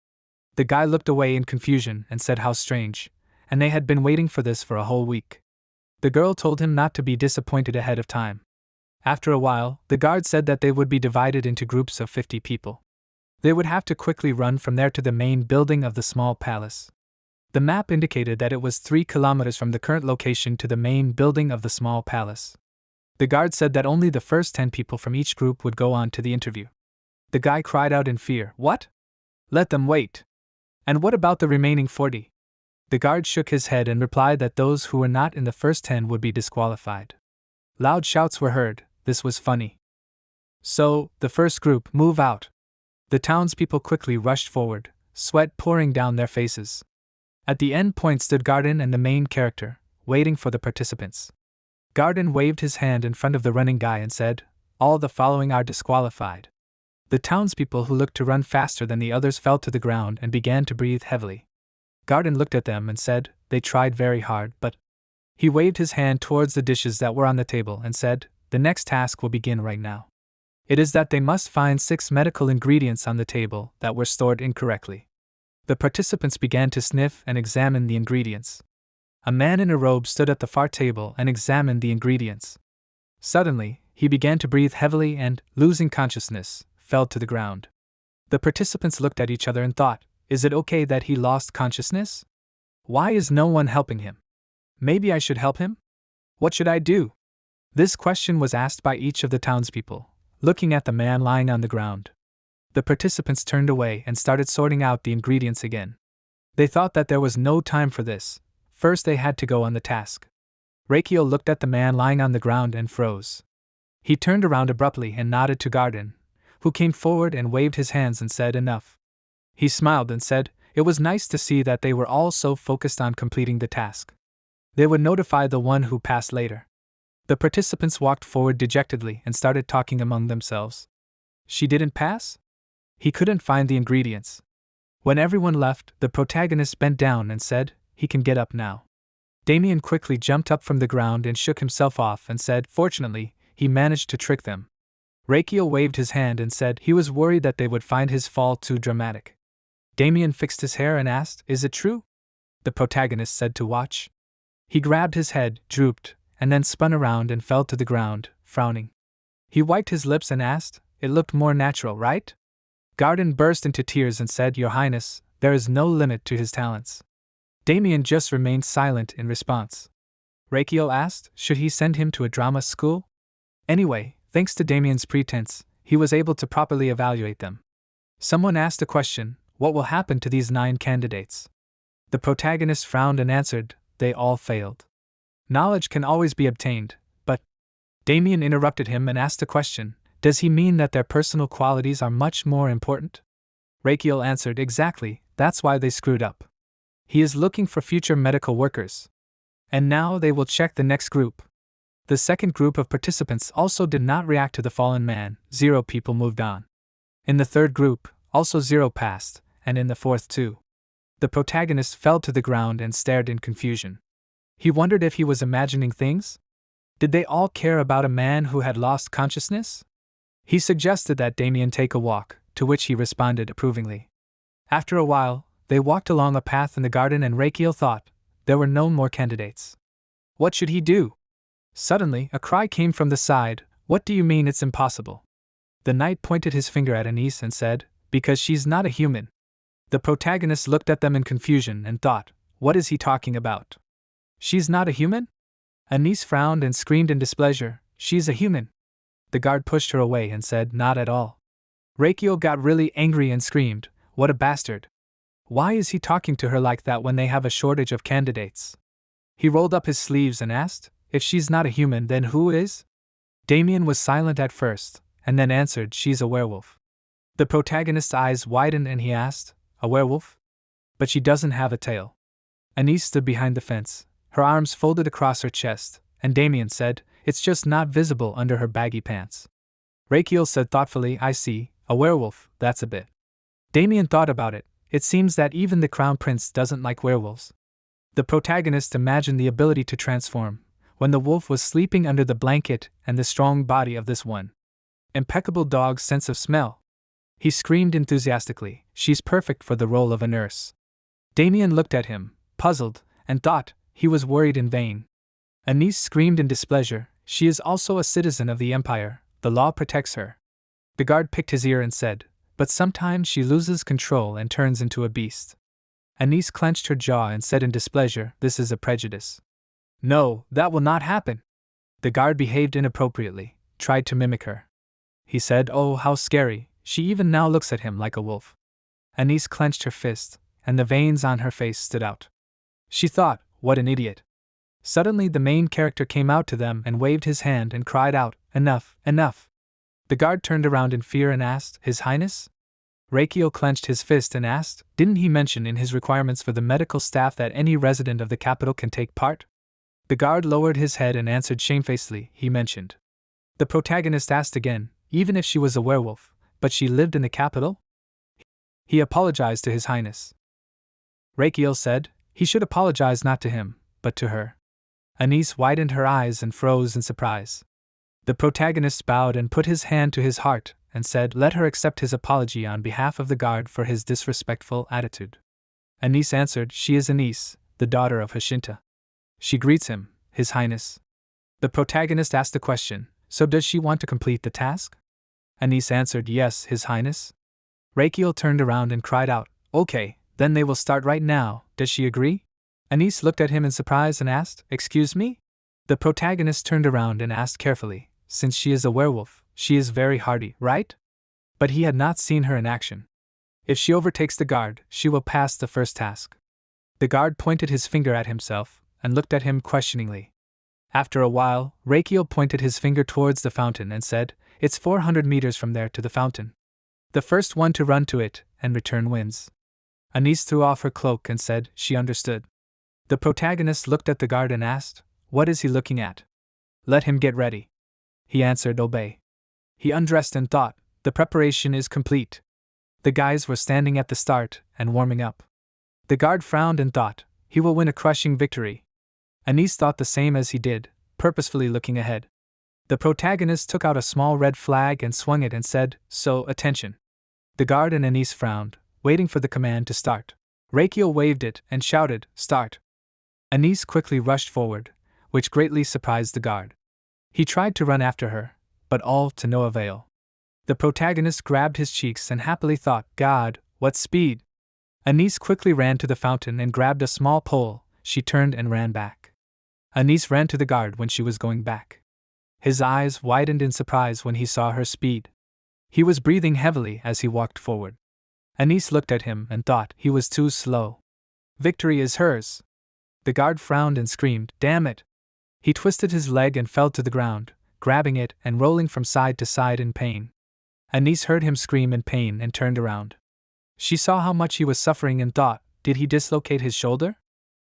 S1: The guy looked away in confusion and said how strange, and they had been waiting for this for a whole week. The girl told him not to be disappointed ahead of time. After a while, the guard said that they would be divided into groups of 50 people. They would have to quickly run from there to the main building of the small palace. The map indicated that it was 3 kilometers from the current location to the main building of the small palace. The guard said that only the first 10 people from each group would go on to the interview. The guy cried out in fear, What? Let them wait. And what about the remaining 40? The guard shook his head and replied that those who were not in the first 10 would be disqualified. Loud shouts were heard. This was funny. So, the first group, move out. The townspeople quickly rushed forward, sweat pouring down their faces. At the end point stood Garden and the main character, waiting for the participants. Garden waved his hand in front of the running guy and said, All the following are disqualified. The townspeople who looked to run faster than the others fell to the ground and began to breathe heavily. Garden looked at them and said, They tried very hard, but. He waved his hand towards the dishes that were on the table and said, The next task will begin right now. It is that they must find 6 medical ingredients on the table that were stored incorrectly. The participants began to sniff and examine the ingredients. A man in a robe stood at the far table and examined the ingredients. Suddenly, he began to breathe heavily and, losing consciousness, fell to the ground. The participants looked at each other and thought, Is it okay that he lost consciousness? Why is no one helping him? Maybe I should help him? What should I do? This question was asked by each of the townspeople, looking at the man lying on the ground. The participants turned away and started sorting out the ingredients again. They thought that there was no time for this. First they had to go on the task. Rakiel looked at the man lying on the ground and froze. He turned around abruptly and nodded to Garden, who came forward and waved his hands and said, Enough. He smiled and said, It was nice to see that they were all so focused on completing the task. They would notify the one who passed later. The participants walked forward dejectedly and started talking among themselves. She didn't pass? He couldn't find the ingredients. When everyone left, the protagonist bent down and said, He can get up now. Damien quickly jumped up from the ground and shook himself off and said, Fortunately, he managed to trick them. Rakiel waved his hand and said he was worried that they would find his fall too dramatic. Damien fixed his hair and asked, Is it true? The protagonist said to watch. He grabbed his head, drooped, and then spun around and fell to the ground, frowning. He wiped his lips and asked, It looked more natural, right? Garden burst into tears and said, Your Highness, there is no limit to his talents. Damien just remained silent in response. Rakiel asked, Should he send him to a drama school? Anyway, thanks to Damien's pretense, he was able to properly evaluate them. Someone asked a question, What will happen to these 9 candidates? The protagonist frowned and answered, They all failed. Knowledge can always be obtained, but. Damien interrupted him and asked a question. Does he mean that their personal qualities are much more important? Rakiel answered, exactly, that's why they screwed up. He is looking for future medical workers. And now they will check the next group. The second group of participants also did not react to the fallen man, 0 people moved on. In the third group, also 0 passed, and in the fourth 2. The protagonist fell to the ground and stared in confusion. He wondered if he was imagining things? Did they all care about a man who had lost consciousness? He suggested that Damien take a walk, to which he responded approvingly. After a while, they walked along a path in the garden and Rakiel thought, there were no more candidates. What should he do? Suddenly, a cry came from the side, what do you mean it's impossible? The knight pointed his finger at Anise and said, because she's not a human. The protagonist looked at them in confusion and thought, what is he talking about? She's not a human? Anise frowned and screamed in displeasure, she's a human. The guard pushed her away and said, not at all. Rakiel got really angry and screamed, what a bastard. Why is he talking to her like that when they have a shortage of candidates? He rolled up his sleeves and asked, if she's not a human, then who is? Damien was silent at first, and then answered, she's a werewolf. The protagonist's eyes widened and he asked, a werewolf? But she doesn't have a tail. Anise stood behind the fence, her arms folded across her chest, and Damien said, it's just not visible under her baggy pants. Rakiel said thoughtfully, I see, a werewolf, that's a bit. Damien thought about it, it seems that even the crown prince doesn't like werewolves. The protagonist imagined the ability to transform, when the wolf was sleeping under the blanket and the strong body of this one. Impeccable dog's sense of smell. He screamed enthusiastically, she's perfect for the role of a nurse. Damien looked at him, puzzled, and thought he was worried in vain. Anise screamed in displeasure, she is also a citizen of the Empire, the law protects her. The guard picked his ear and said, but sometimes she loses control and turns into a beast. Anise clenched her jaw and said in displeasure, this is a prejudice. No, that will not happen. The guard behaved inappropriately, tried to mimic her. He said, oh, how scary, she even now looks at him like a wolf. Anise clenched her fist, and the veins on her face stood out. She thought, what an idiot. Suddenly the main character came out to them and waved his hand and cried out, enough, enough. The guard turned around in fear and asked, His Highness? Rakiel clenched his fist and asked, didn't he mention in his requirements for the medical staff that any resident of the capital can take part? The guard lowered his head and answered shamefacedly, he mentioned. The protagonist asked again, even if she was a werewolf, but she lived in the capital? He apologized to His Highness. Rakiel said, he should apologize not to him, but to her. Anise widened her eyes and froze in surprise. The protagonist bowed and put his hand to his heart, and said, let her accept his apology on behalf of the guard for his disrespectful attitude. Anise answered, she is Anise, the daughter of Hashinta. She greets him, His Highness. The protagonist asked a question, so does she want to complete the task? Anise answered, yes, His Highness. Rakiel turned around and cried out, okay, then they will start right now, does she agree? Anise looked at him in surprise and asked, excuse me? The protagonist turned around and asked carefully, since she is a werewolf, she is very hardy, right? But he had not seen her in action. If she overtakes the guard, she will pass the first task. The guard pointed his finger at himself, and looked at him questioningly. After a while, Rakiel pointed his finger towards the fountain and said, it's 400 meters from there to the fountain. The first one to run to it and return wins. Anise threw off her cloak and said, she understood. The protagonist looked at the guard and asked, what is he looking at? Let him get ready. He answered, obey. He undressed and thought, the preparation is complete. The guys were standing at the start and warming up. The guard frowned and thought, he will win a crushing victory. Anise thought the same as he did, purposefully looking ahead. The protagonist took out a small red flag and swung it and said, so, attention. The guard and Anise frowned, waiting for the command to start. Rakiel waved it and shouted, start. Anise quickly rushed forward, which greatly surprised the guard. He tried to run after her, but all to no avail. The protagonist grabbed his cheeks and happily thought, God, what speed! Anise quickly ran to the fountain and grabbed a small pole. She turned and ran back. Anise ran to the guard when she was going back. His eyes widened in surprise when he saw her speed. He was breathing heavily as he walked forward. Anise looked at him and thought he was too slow. Victory is hers. The guard frowned and screamed, damn it! He twisted his leg and fell to the ground, grabbing it and rolling from side to side in pain. Anis heard him scream in pain and turned around. She saw how much he was suffering and thought, did he dislocate his shoulder?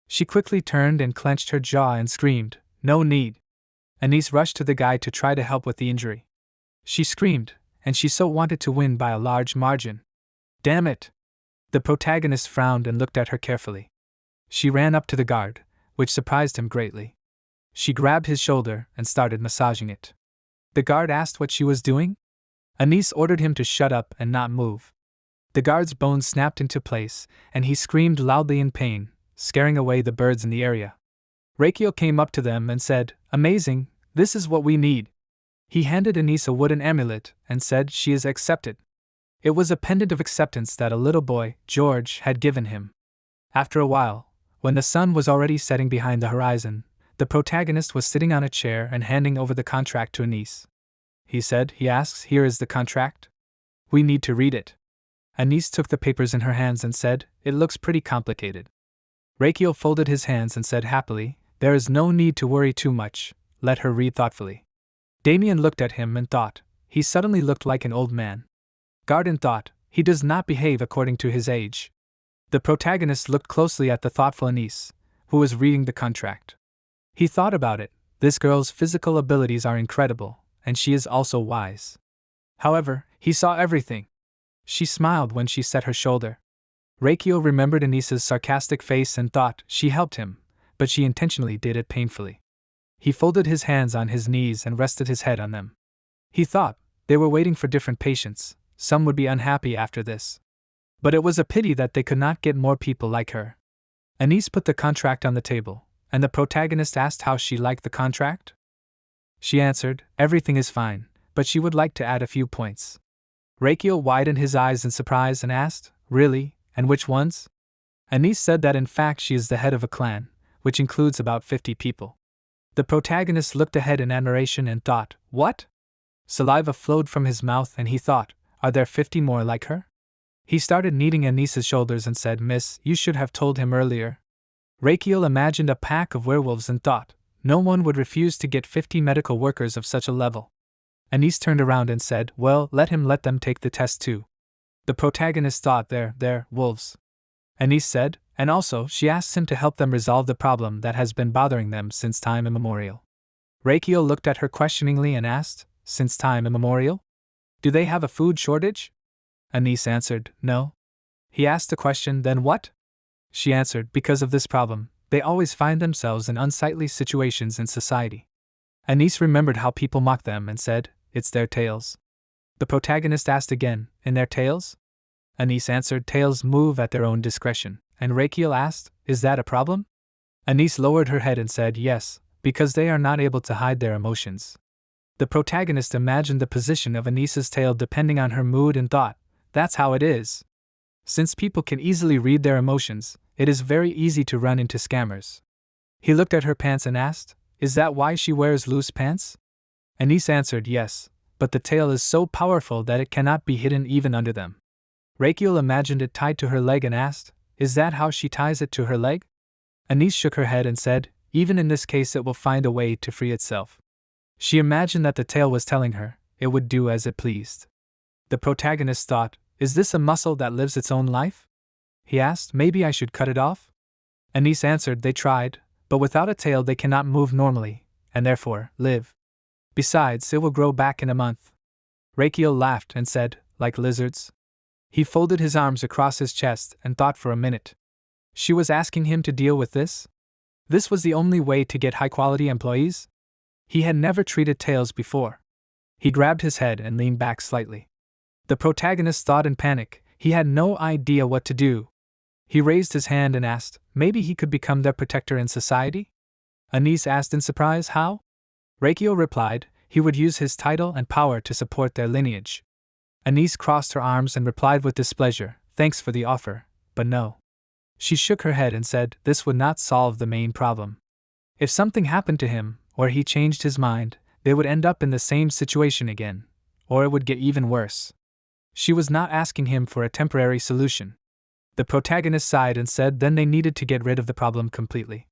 S1: She quickly turned and clenched her jaw and screamed, "No need." Anis rushed to the guy to try to help with the injury. She screamed, and she so wanted to win by a large margin. "Damn it!" The protagonist frowned and looked at her carefully. She ran up to the guard, which surprised him greatly. She grabbed his shoulder and started massaging it. The guard asked what she was doing. Anis ordered him to shut up and not move. The guard's bones snapped into place, and he screamed loudly in pain, scaring away the birds in the area. Reikio came up to them and said, "Amazing, this is what we need." He handed Anis a wooden amulet and said, "She is accepted." It was a pendant of acceptance that a little boy, George, had given him. After a while, when the sun was already setting behind the horizon, the protagonist was sitting on a chair and handing over the contract to Anis. He asks, "Here is the contract. We need to read it." Anis took the papers in her hands and said, "It looks pretty complicated." Reikio folded his hands and said happily, "There is no need to worry too much, let her read thoughtfully." Damien looked at him and thought, he suddenly looked like an old man. Garden thought, he does not behave according to his age. The protagonist looked closely at the thoughtful Anis, who was reading the contract. He thought about it, this girl's physical abilities are incredible, and she is also wise. However, he saw everything. She smiled when she set her shoulder. Reikio remembered Anis's sarcastic face and thought she helped him, but she intentionally did it painfully. He folded his hands on his knees and rested his head on them. He thought, they were waiting for different patients, some would be unhappy after this. But it was a pity that they could not get more people like her. Anis put the contract on the table, and the protagonist asked how she liked the contract. She answered, "Everything is fine, but she would like to add a few points." Reikio widened his eyes in surprise and asked, "Really, and which ones?" Anis said that in fact she is the head of a clan, which includes about 50 people. The protagonist looked ahead in admiration and thought, "What?" Saliva flowed from his mouth and he thought, "Are there 50 more like her?" He started kneading Anis's shoulders and said, "Miss, you should have told him earlier." Reikio imagined a pack of werewolves and thought, no one would refuse to get 50 medical workers of such a level. Anis turned around and said, "Well, let them take the test too." The protagonist thought, they're wolves. Anis said, and also she asks him to help them resolve the problem that has been bothering them since time immemorial. Reikio looked at her questioningly and asked, "Since time immemorial? Do they have a food shortage?" Anis answered, "No." He asked the question, "Then what?" She answered, "Because of this problem, they always find themselves in unsightly situations in society." Anis remembered how people mocked them and said, "It's their tails." The protagonist asked again, "In their tails?" Anis answered, "Tails move at their own discretion." And Reikio asked, "Is that a problem?" Anis lowered her head and said, "Yes, because they are not able to hide their emotions." The protagonist imagined the position of Anis's tail depending on her mood and thought, that's how it is. Since people can easily read their emotions, it is very easy to run into scammers. He looked at her pants and asked, "Is that why she wears loose pants?" Anis answered, "Yes, but the tail is so powerful that it cannot be hidden even under them." Reikio imagined it tied to her leg and asked, "Is that how she ties it to her leg?" Anis shook her head and said, "Even in this case it will find a way to free itself." She imagined that the tail was telling her, it would do as it pleased. The protagonist thought, "Is this a muscle that lives its own life?" He asked, "Maybe I should cut it off?" Anis answered, "They tried, but without a tail they cannot move normally, and therefore, live. Besides, it will grow back in a month." Reikio laughed and said, "Like lizards?" He folded his arms across his chest and thought for a minute. She was asking him to deal with this? This was the only way to get high-quality employees? He had never treated tails before. He grabbed his head and leaned back slightly. The protagonist thought in panic, he had no idea what to do. He raised his hand and asked, maybe he could become their protector in society? Anis asked in surprise, how? Reikio replied, he would use his title and power to support their lineage. Anis crossed her arms and replied with displeasure, thanks for the offer, but no. She shook her head and said, this would not solve the main problem. If something happened to him, or he changed his mind, they would end up in the same situation again, or it would get even worse. She was not asking him for a temporary solution. The protagonist sighed and said then they needed to get rid of the problem completely.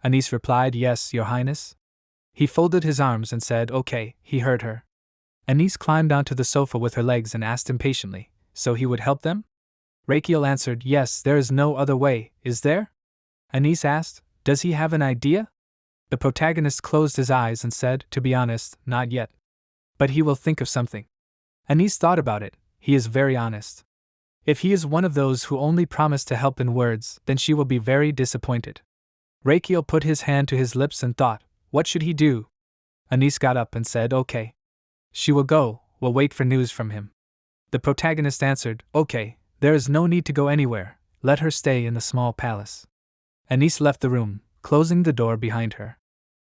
S1: Anis replied, yes, Your Highness. He folded his arms and said, "Okay," he heard her. Anise climbed onto the sofa with her legs and asked impatiently, "So he would help them?" Rakiel answered, "Yes, there is no other way, is there?" Anise asked, "Does he have an idea?" The protagonist closed his eyes and said, "To be honest, not yet. But he will think of something." Anise thought about it. He is very honest. If he is one of those who only promise to help in words, then she will be very disappointed. Rakiel put his hand to his lips and thought, what should he do? Anise got up and said, "Okay. She will go, we'll wait for news from him." The protagonist answered, "Okay, there is no need to go anywhere, let her stay in the small palace." Anise left the room, closing the door behind her.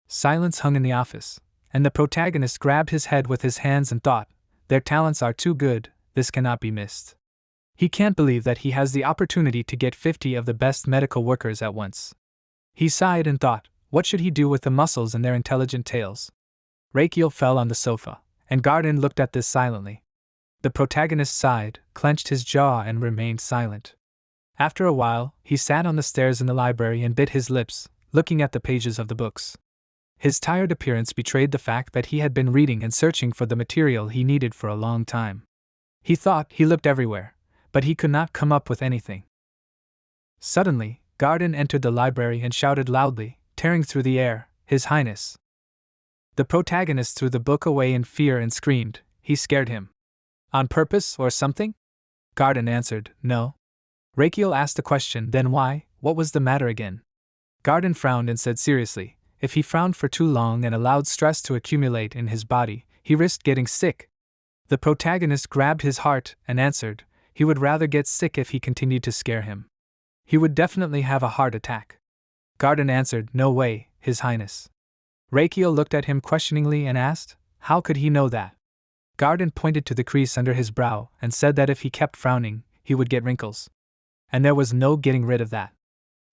S1: Silence hung in the office, and the protagonist grabbed his head with his hands and thought, their talents are too good, this cannot be missed. He can't believe that he has the opportunity to get 50 of the best medical workers at once. He sighed and thought, what should he do with the muscles and their intelligent tails? Rakiel fell on the sofa, and Garden looked at this silently. The protagonist sighed, clenched his jaw and remained silent. After a while, he sat on the stairs in the library and bit his lips, looking at the pages of the books. His tired appearance betrayed the fact that he had been reading and searching for the material he needed for a long time. He thought he looked everywhere, but he could not come up with anything. Suddenly, Garden entered the library and shouted loudly, tearing through the air, "His Highness!" The protagonist threw the book away in fear and screamed, "He scared him. On purpose or something?" Garden answered, "No." Rakiel asked a question, "Then why? What was the matter again?" Garden frowned and said seriously, if he frowned for too long and allowed stress to accumulate in his body, he risked getting sick. The protagonist grabbed his heart and answered, he would rather get sick if he continued to scare him. He would definitely have a heart attack. Garden answered, "No way, His Highness." Rakiel looked at him questioningly and asked, "How could he know that?" Garden pointed to the crease under his brow and said that if he kept frowning, he would get wrinkles. And there was no getting rid of that.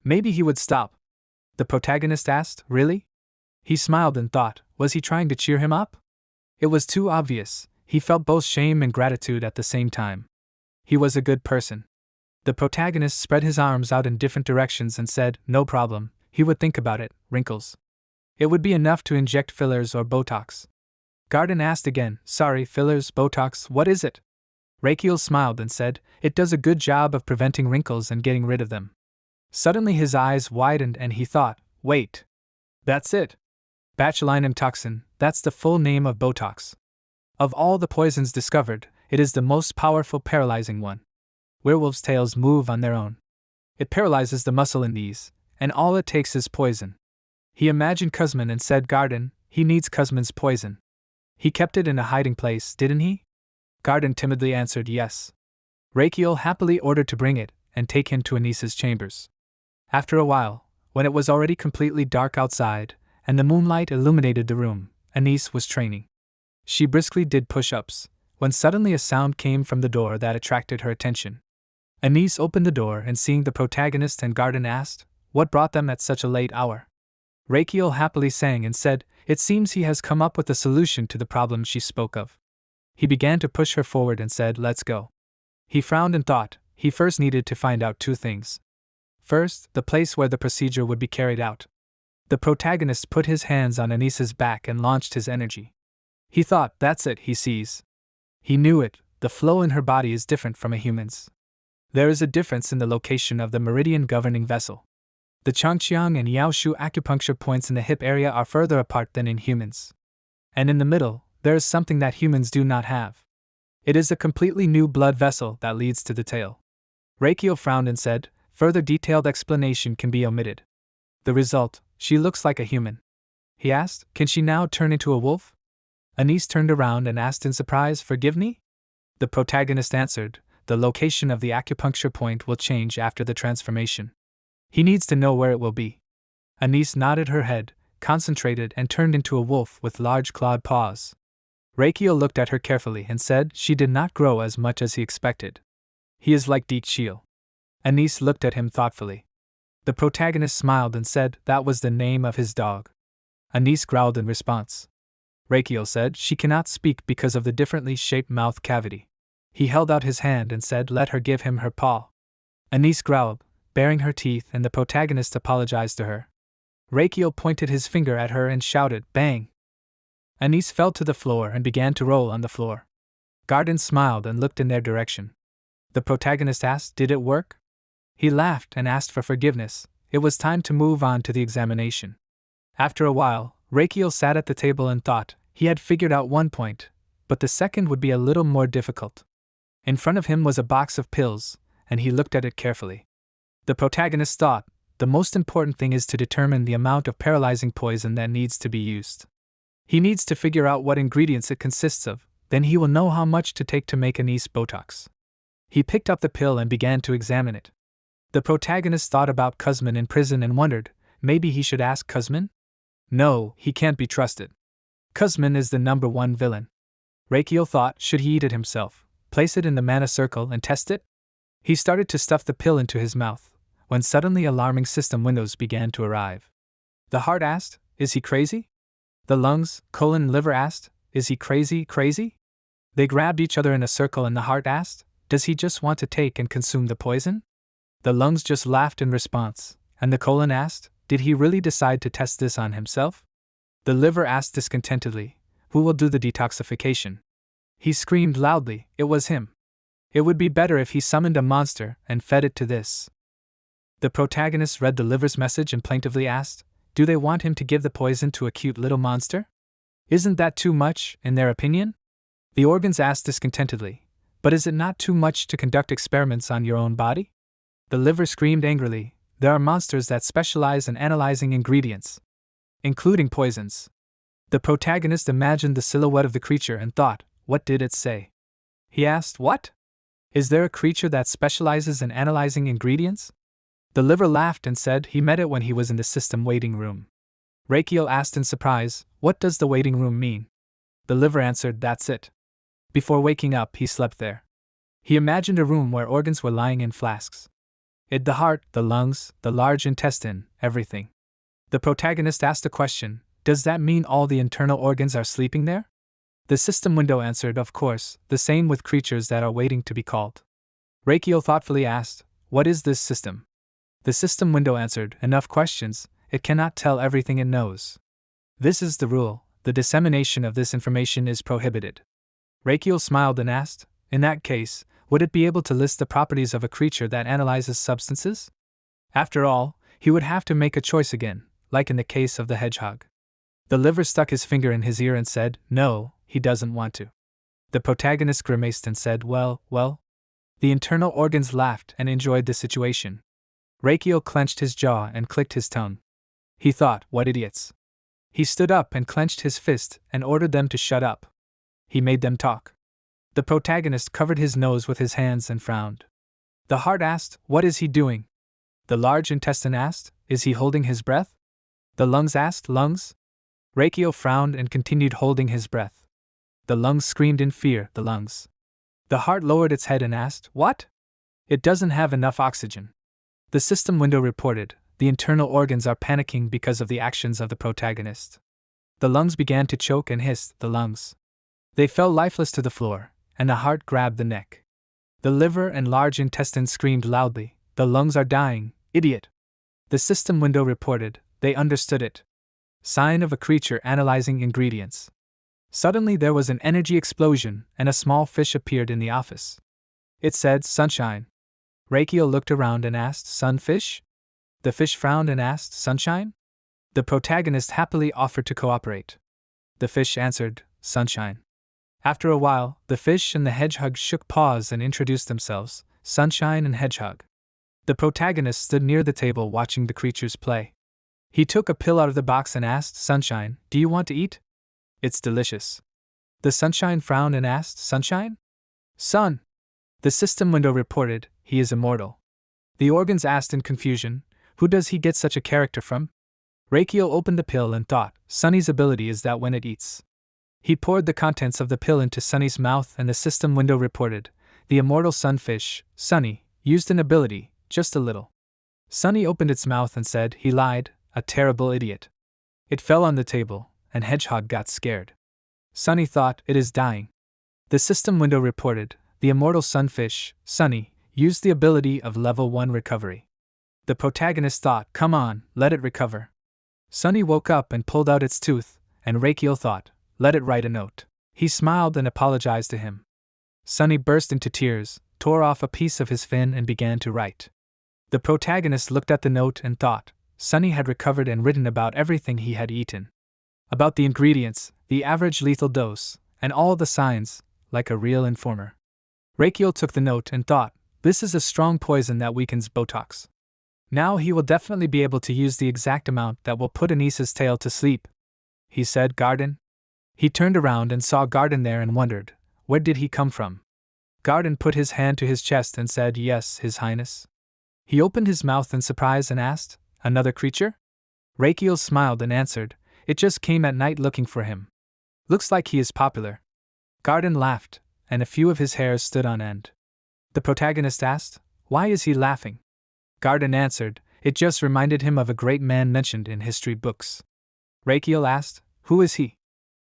S1: Maybe he would stop. The protagonist asked, "Really?" He smiled and thought, was he trying to cheer him up? It was too obvious. He felt both shame and gratitude at the same time. He was a good person. The protagonist spread his arms out in different directions and said, "No problem, he would think about it, wrinkles. It would be enough to inject fillers or Botox." Garden asked again, "Sorry, fillers, Botox, what is it?" Rakiel smiled and said, "It does a good job of preventing wrinkles and getting rid of them." Suddenly his eyes widened and he thought, wait. That's it. Botulinum toxin, that's the full name of Botox. Of all the poisons discovered, it is the most powerful paralyzing one. Werewolves' tails move on their own. It paralyzes the muscle in these, and all it takes is poison. He imagined Kuzman and said, "Garden, he needs Kuzman's poison. He kept it in a hiding place, didn't he?" Garden timidly answered yes. Rakiel happily ordered to bring it and take him to Anice's chambers. After a while, when it was already completely dark outside, and the moonlight illuminated the room, Anice was training. She briskly did push-ups, when suddenly a sound came from the door that attracted her attention. Anice opened the door and seeing the protagonist and Garden asked, what brought them at such a late hour? Rakiel happily sang and said, it seems he has come up with a solution to the problem she spoke of. He began to push her forward and said, let's go. He frowned and thought, he first needed to find out two things. First, the place where the procedure would be carried out. The protagonist put his hands on Anice's back and launched his energy. He thought, that's it, he sees. He knew it, the flow in her body is different from a human's. There is a difference in the location of the meridian governing vessel. The Changqiang and Yaoshu acupuncture points in the hip area are further apart than in humans. And in the middle, there is something that humans do not have. It is a completely new blood vessel that leads to the tail. Rakiel frowned and said, further detailed explanation can be omitted. The result, she looks like a human. He asked, can she now turn into a wolf? Anice turned around and asked in surprise, forgive me? The protagonist answered, the location of the acupuncture point will change after the transformation. He needs to know where it will be. Anice nodded her head, concentrated and turned into a wolf with large clawed paws. Rakiel looked at her carefully and said she did not grow as much as he expected. He is like Deek Shiel. Anice looked at him thoughtfully. The protagonist smiled and said that was the name of his dog. Anice growled in response. Rakiel said she cannot speak because of the differently shaped mouth cavity. He held out his hand and said let her give him her paw. Anice growled, baring her teeth, and the protagonist apologized to her. Reikio pointed his finger at her and shouted, "Bang!" Anise fell to the floor and began to roll on the floor. Garden smiled and looked in their direction. The protagonist asked, "Did it work?" He laughed and asked for forgiveness. It was time to move on to the examination. After a while, Reikio sat at the table and thought. He had figured out one point, but the second would be a little more difficult. In front of him was a box of pills, and he looked at it carefully. The protagonist thought, the most important thing is to determine the amount of paralyzing poison that needs to be used. He needs to figure out what ingredients it consists of, then he will know how much to take to make Anise Botox. He picked up the pill and began to examine it. The protagonist thought about Kuzmin in prison and wondered, maybe he should ask Kuzmin? No, he can't be trusted. Kuzmin is the #1 villain. Reikio thought, should he eat it himself, place it in the mana circle and test it? He started to stuff the pill into his mouth, when suddenly alarming system windows began to arrive. The heart asked, is he crazy? The lungs, colon and liver asked, is he crazy? They grabbed each other in a circle and the heart asked, does he just want to take and consume the poison? The lungs just laughed in response, and the colon asked, did he really decide to test this on himself? The liver asked discontentedly, who will do the detoxification? He screamed loudly, it was him. It would be better if he summoned a monster and fed it to this. The protagonist read the liver's message and plaintively asked, do they want him to give the poison to a cute little monster? Isn't that too much, in their opinion? The organs asked discontentedly, but is it not too much to conduct experiments on your own body? The liver screamed angrily, there are monsters that specialize in analyzing ingredients, including poisons. The protagonist imagined the silhouette of the creature and thought, what did it say? He asked, what? Is there a creature that specializes in analyzing ingredients? The liver laughed and said he met it when he was in the system waiting room. Reikio asked in surprise, what does the waiting room mean? The liver answered, that's it. Before waking up, he slept there. He imagined a room where organs were lying in flasks. The heart, the lungs, the large intestine, everything. The protagonist asked a question, does that mean all the internal organs are sleeping there? The system window answered, of course, the same with creatures that are waiting to be called. Reikio thoughtfully asked, what is this system? The system window answered, enough questions, it cannot tell everything it knows. This is the rule, the dissemination of this information is prohibited. Reikio smiled and asked, in that case, would it be able to list the properties of a creature that analyzes substances? After all, he would have to make a choice again, like in the case of the hedgehog. The liver stuck his finger in his ear and said, no, he doesn't want to. The protagonist grimaced and said, well. The internal organs laughed and enjoyed the situation. Reikio clenched his jaw and clicked his tongue. He thought, what idiots. He stood up and clenched his fist and ordered them to shut up. He made them talk. The protagonist covered his nose with his hands and frowned. The heart asked, what is he doing? The large intestine asked, is he holding his breath? The lungs asked, lungs? Reikio frowned and continued holding his breath. The lungs screamed in fear, the lungs. The heart lowered its head and asked, what? It doesn't have enough oxygen. The system window reported, the internal organs are panicking because of the actions of the protagonist. The lungs began to choke and hissed, the lungs. They fell lifeless to the floor, and the heart grabbed the neck. The liver and large intestine screamed loudly, the lungs are dying, idiot. The system window reported, they understood it. Sign of a creature analyzing ingredients. Suddenly there was an energy explosion and a small fish appeared in the office. It said, sunshine. Reikio looked around and asked, sunfish? The fish frowned and asked, sunshine? The protagonist happily offered to cooperate. The fish answered, sunshine. After a while, the fish and the hedgehog shook paws and introduced themselves, Sunshine and Hedgehog. The protagonist stood near the table watching the creatures play. He took a pill out of the box and asked, Sunshine, do you want to eat? It's delicious. The Sunshine frowned and asked, Sunshine? Sun. The system window reported, he is immortal. The organs asked in confusion, who does he get such a character from? Reikio opened the pill and thought, Sunny's ability is that when it eats. He poured the contents of the pill into Sunny's mouth and the system window reported, the immortal sunfish, Sunny, used an ability, just a little. Sunny opened its mouth and said, he lied, a terrible idiot. It fell on the table, and Hedgehog got scared. Sunny thought, it is dying. The system window reported, the immortal sunfish, Sunny, used the ability of level 1 recovery. The protagonist thought, come on, let it recover. Sunny woke up and pulled out its tooth, and Rakiel thought, let it write a note. He smiled and apologized to him. Sunny burst into tears, tore off a piece of his fin and began to write. The protagonist looked at the note and thought, Sunny had recovered and written about everything he had eaten. About the ingredients, the average lethal dose, and all the signs, like a real informer. Rakiel took the note and thought, this is a strong poison that weakens Botox. Now he will definitely be able to use the exact amount that will put Anis's tail to sleep. He said, Garden? He turned around and saw Garden there and wondered, where did he come from? Garden put his hand to his chest and said, yes, His Highness. He opened his mouth in surprise and asked, another creature? Rakiel smiled and answered, it just came at night looking for him. Looks like he is popular. Garden laughed, and a few of his hairs stood on end. The protagonist asked, why is he laughing? Garden answered, it just reminded him of a great man mentioned in history books. Rakiel asked, who is he?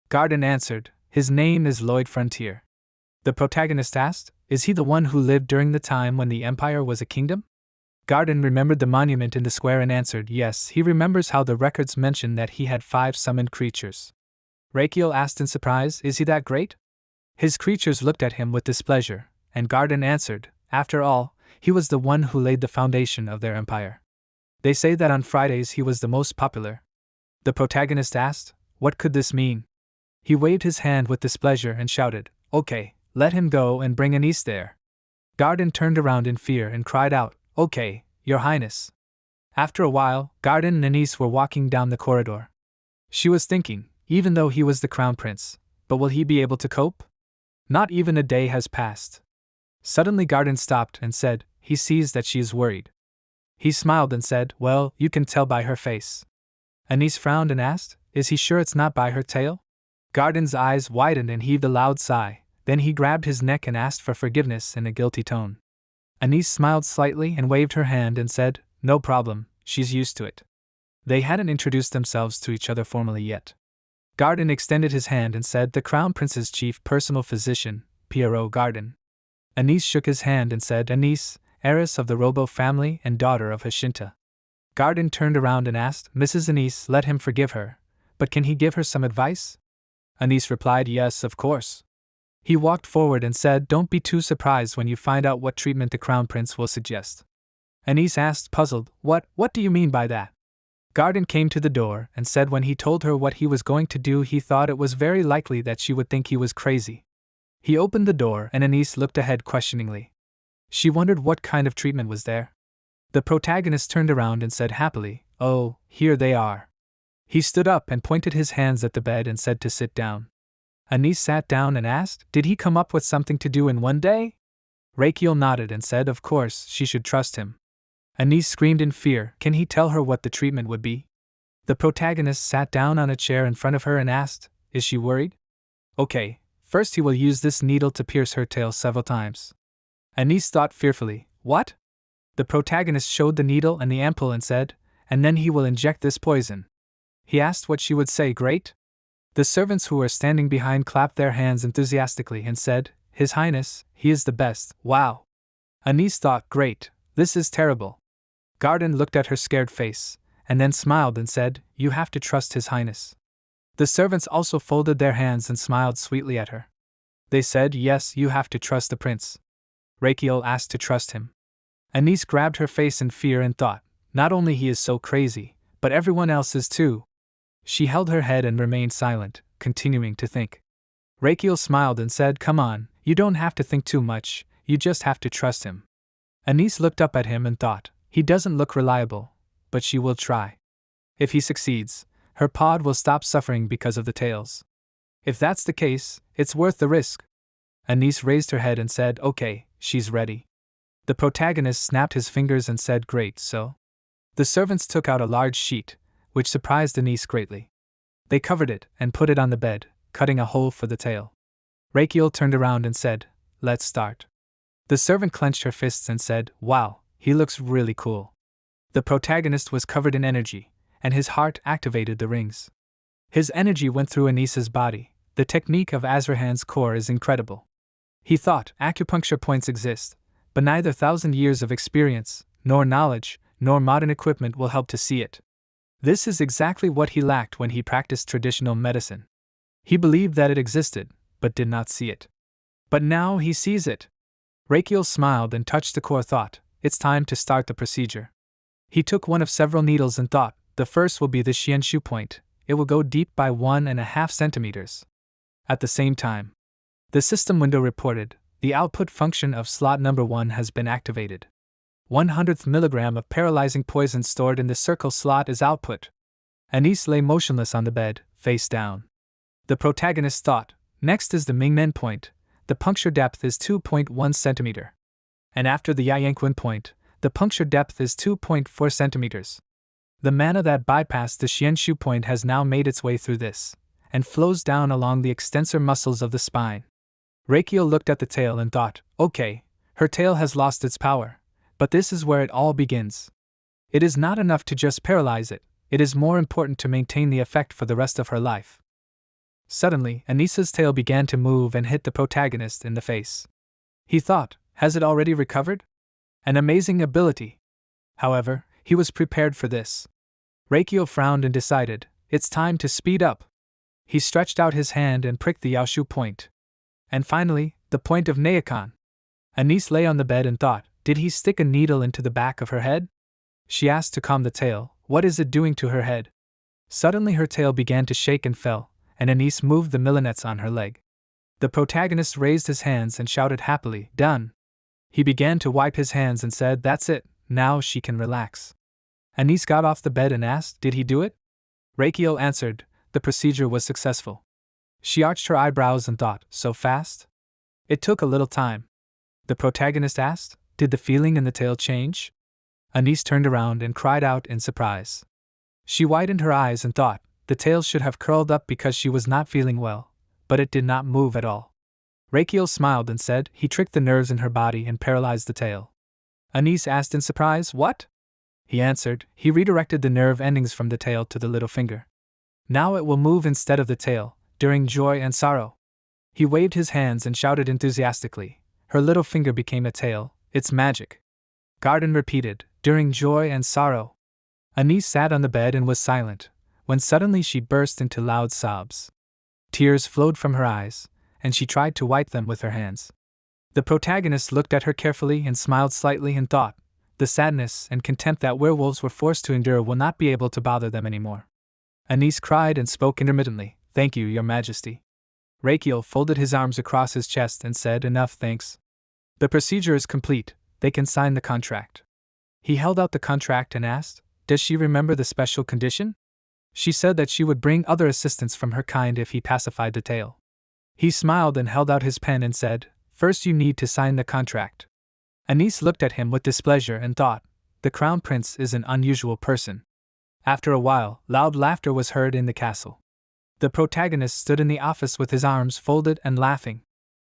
S1: Garden answered, his name is Lloyd Frontier. The protagonist asked, is he the one who lived during the time when the Empire was a kingdom? Garden remembered the monument in the square and answered, yes, he remembers how the records mention that he had 5 summoned creatures. Rakiel asked in surprise, is he that great? His creatures looked at him with displeasure, and Garden answered, after all, he was the one who laid the foundation of their empire. They say that on Fridays he was the most popular. The protagonist asked, what could this mean? He waved his hand with displeasure and shouted, okay, let him go and bring Anis there. Garden turned around in fear and cried out, okay, Your Highness. After a while, Garden and Anis were walking down the corridor. She was thinking, even though he was the crown prince, but will he be able to cope? Not even a day has passed. Suddenly Garden stopped and said, he sees that she is worried. He smiled and said, well, you can tell by her face. Anis frowned and asked, is he sure it's not by her tail? Garden's eyes widened and heaved a loud sigh, then he grabbed his neck and asked for forgiveness in a guilty tone. Anis smiled slightly and waved her hand and said, no problem, she's used to it. They hadn't introduced themselves to each other formally yet. Garden extended his hand and said, the Crown Prince's chief personal physician, Pierrot Garden. Anis shook his hand and said, Anis, heiress of the Robo family and daughter of Hashinta. Garden turned around and asked, Mrs. Anis, let him forgive her, but can he give her some advice? Anis replied, yes, of course. He walked forward and said, don't be too surprised when you find out what treatment the Crown Prince will suggest. Anis asked, puzzled, what do you mean by that? Garden came to the door and said when he told her what he was going to do he thought it was very likely that she would think he was crazy. He opened the door and Anis looked ahead questioningly. She wondered what kind of treatment was there. The protagonist turned around and said happily, oh, here they are. He stood up and pointed his hands at the bed and said to sit down. Anis sat down and asked, did he come up with something to do in one day? Rakiel nodded and said of course she should trust him. Anis screamed in fear, can he tell her what the treatment would be? The protagonist sat down on a chair in front of her and asked, is she worried? Okay, first he will use this needle to pierce her tail several times. Anis thought fearfully, what? The protagonist showed the needle and the ampoule and said, and then he will inject this poison. He asked what she would say, great? The servants who were standing behind clapped their hands enthusiastically and said, His Highness, he is the best, wow. Anis thought, great, this is terrible. Garden looked at her scared face, and then smiled and said, you have to trust His Highness. The servants also folded their hands and smiled sweetly at her. They said, yes, you have to trust the prince. Rakiel asked to trust him. Anis grabbed her face in fear and thought, not only he is so crazy, but everyone else is too. She held her head and remained silent, continuing to think. Rakiel smiled and said, come on, you don't have to think too much, you just have to trust him. Anis looked up at him and thought, he doesn't look reliable, but she will try. If he succeeds, her pod will stop suffering because of the tails. If that's the case, it's worth the risk. Anis raised her head and said, okay, she's ready. The protagonist snapped his fingers and said, great, so? The servants took out a large sheet, which surprised Anis greatly. They covered it and put it on the bed, cutting a hole for the tail. Rakiel turned around and said, let's start. The servant clenched her fists and said, wow, he looks really cool. The protagonist was covered in energy, and his heart activated the rings. His energy went through Anis's body. The technique of Azrahan's core is incredible. He thought acupuncture points exist, but neither 1,000 years of experience, nor knowledge, nor modern equipment will help to see it. This is exactly what he lacked when he practiced traditional medicine. He believed that it existed, but did not see it. But now he sees it. Rakiel smiled and touched the core thought, it's time to start the procedure. He took one of several needles and thought, the first will be the xianshu point, it will go deep by 1.5 centimeters. At the same time, the system window reported, the output function of slot number 1 has been activated. 1/100th milligram of paralyzing poison stored in the circle slot is output. Anise lay motionless on the bed, face down. The protagonist thought, next is the Mingmen point, the puncture depth is 2.1 centimeter. And after the Yayanquin point, the puncture depth is 2.4 centimeters. The mana that bypassed the xianshu point has now made its way through this, and flows down along the extensor muscles of the spine. Rakiel looked at the tail and thought, okay, her tail has lost its power, but this is where it all begins. It is not enough to just paralyze it, it is more important to maintain the effect for the rest of her life. Suddenly, Anisa's tail began to move and hit the protagonist in the face. He thought, has it already recovered? An amazing ability. However, he was prepared for this. Rakiel frowned and decided, it's time to speed up. He stretched out his hand and pricked the Yaoshu point. And finally, the point of Neakon. Anise lay on the bed and thought, did he stick a needle into the back of her head? She asked to calm the tail, what is it doing to her head? Suddenly her tail began to shake and fell, and Anise moved the millinets on her leg. The protagonist raised his hands and shouted happily, done. He began to wipe his hands and said, that's it, now she can relax. Anise got off the bed and asked, did he do it? Rakiel answered, the procedure was successful. She arched her eyebrows and thought, so fast? It took a little time. The protagonist asked, did the feeling in the tail change? Anise turned around and cried out in surprise. She widened her eyes and thought, the tail should have curled up because she was not feeling well, but it did not move at all. Rakiel smiled and said, he tricked the nerves in her body and paralyzed the tail. Anise asked in surprise, what? He answered, he redirected the nerve endings from the tail to the little finger. Now it will move instead of the tail, during joy and sorrow. He waved his hands and shouted enthusiastically, her little finger became a tail, it's magic. Garden repeated, during joy and sorrow. Anise sat on the bed and was silent, when suddenly she burst into loud sobs. Tears flowed from her eyes, and she tried to wipe them with her hands. The protagonist looked at her carefully and smiled slightly and thought, the sadness and contempt that werewolves were forced to endure will not be able to bother them anymore. Anise cried and spoke intermittently, thank you, your majesty. Rakiel folded his arms across his chest and said, enough thanks. The procedure is complete, they can sign the contract. He held out the contract and asked, does she remember the special condition? She said that she would bring other assistants from her kind if he pacified the tail. He smiled and held out his pen and said, first you need to sign the contract. Anise looked at him with displeasure and thought, the crown prince is an unusual person. After a while, loud laughter was heard in the castle. The protagonist stood in the office with his arms folded and laughing.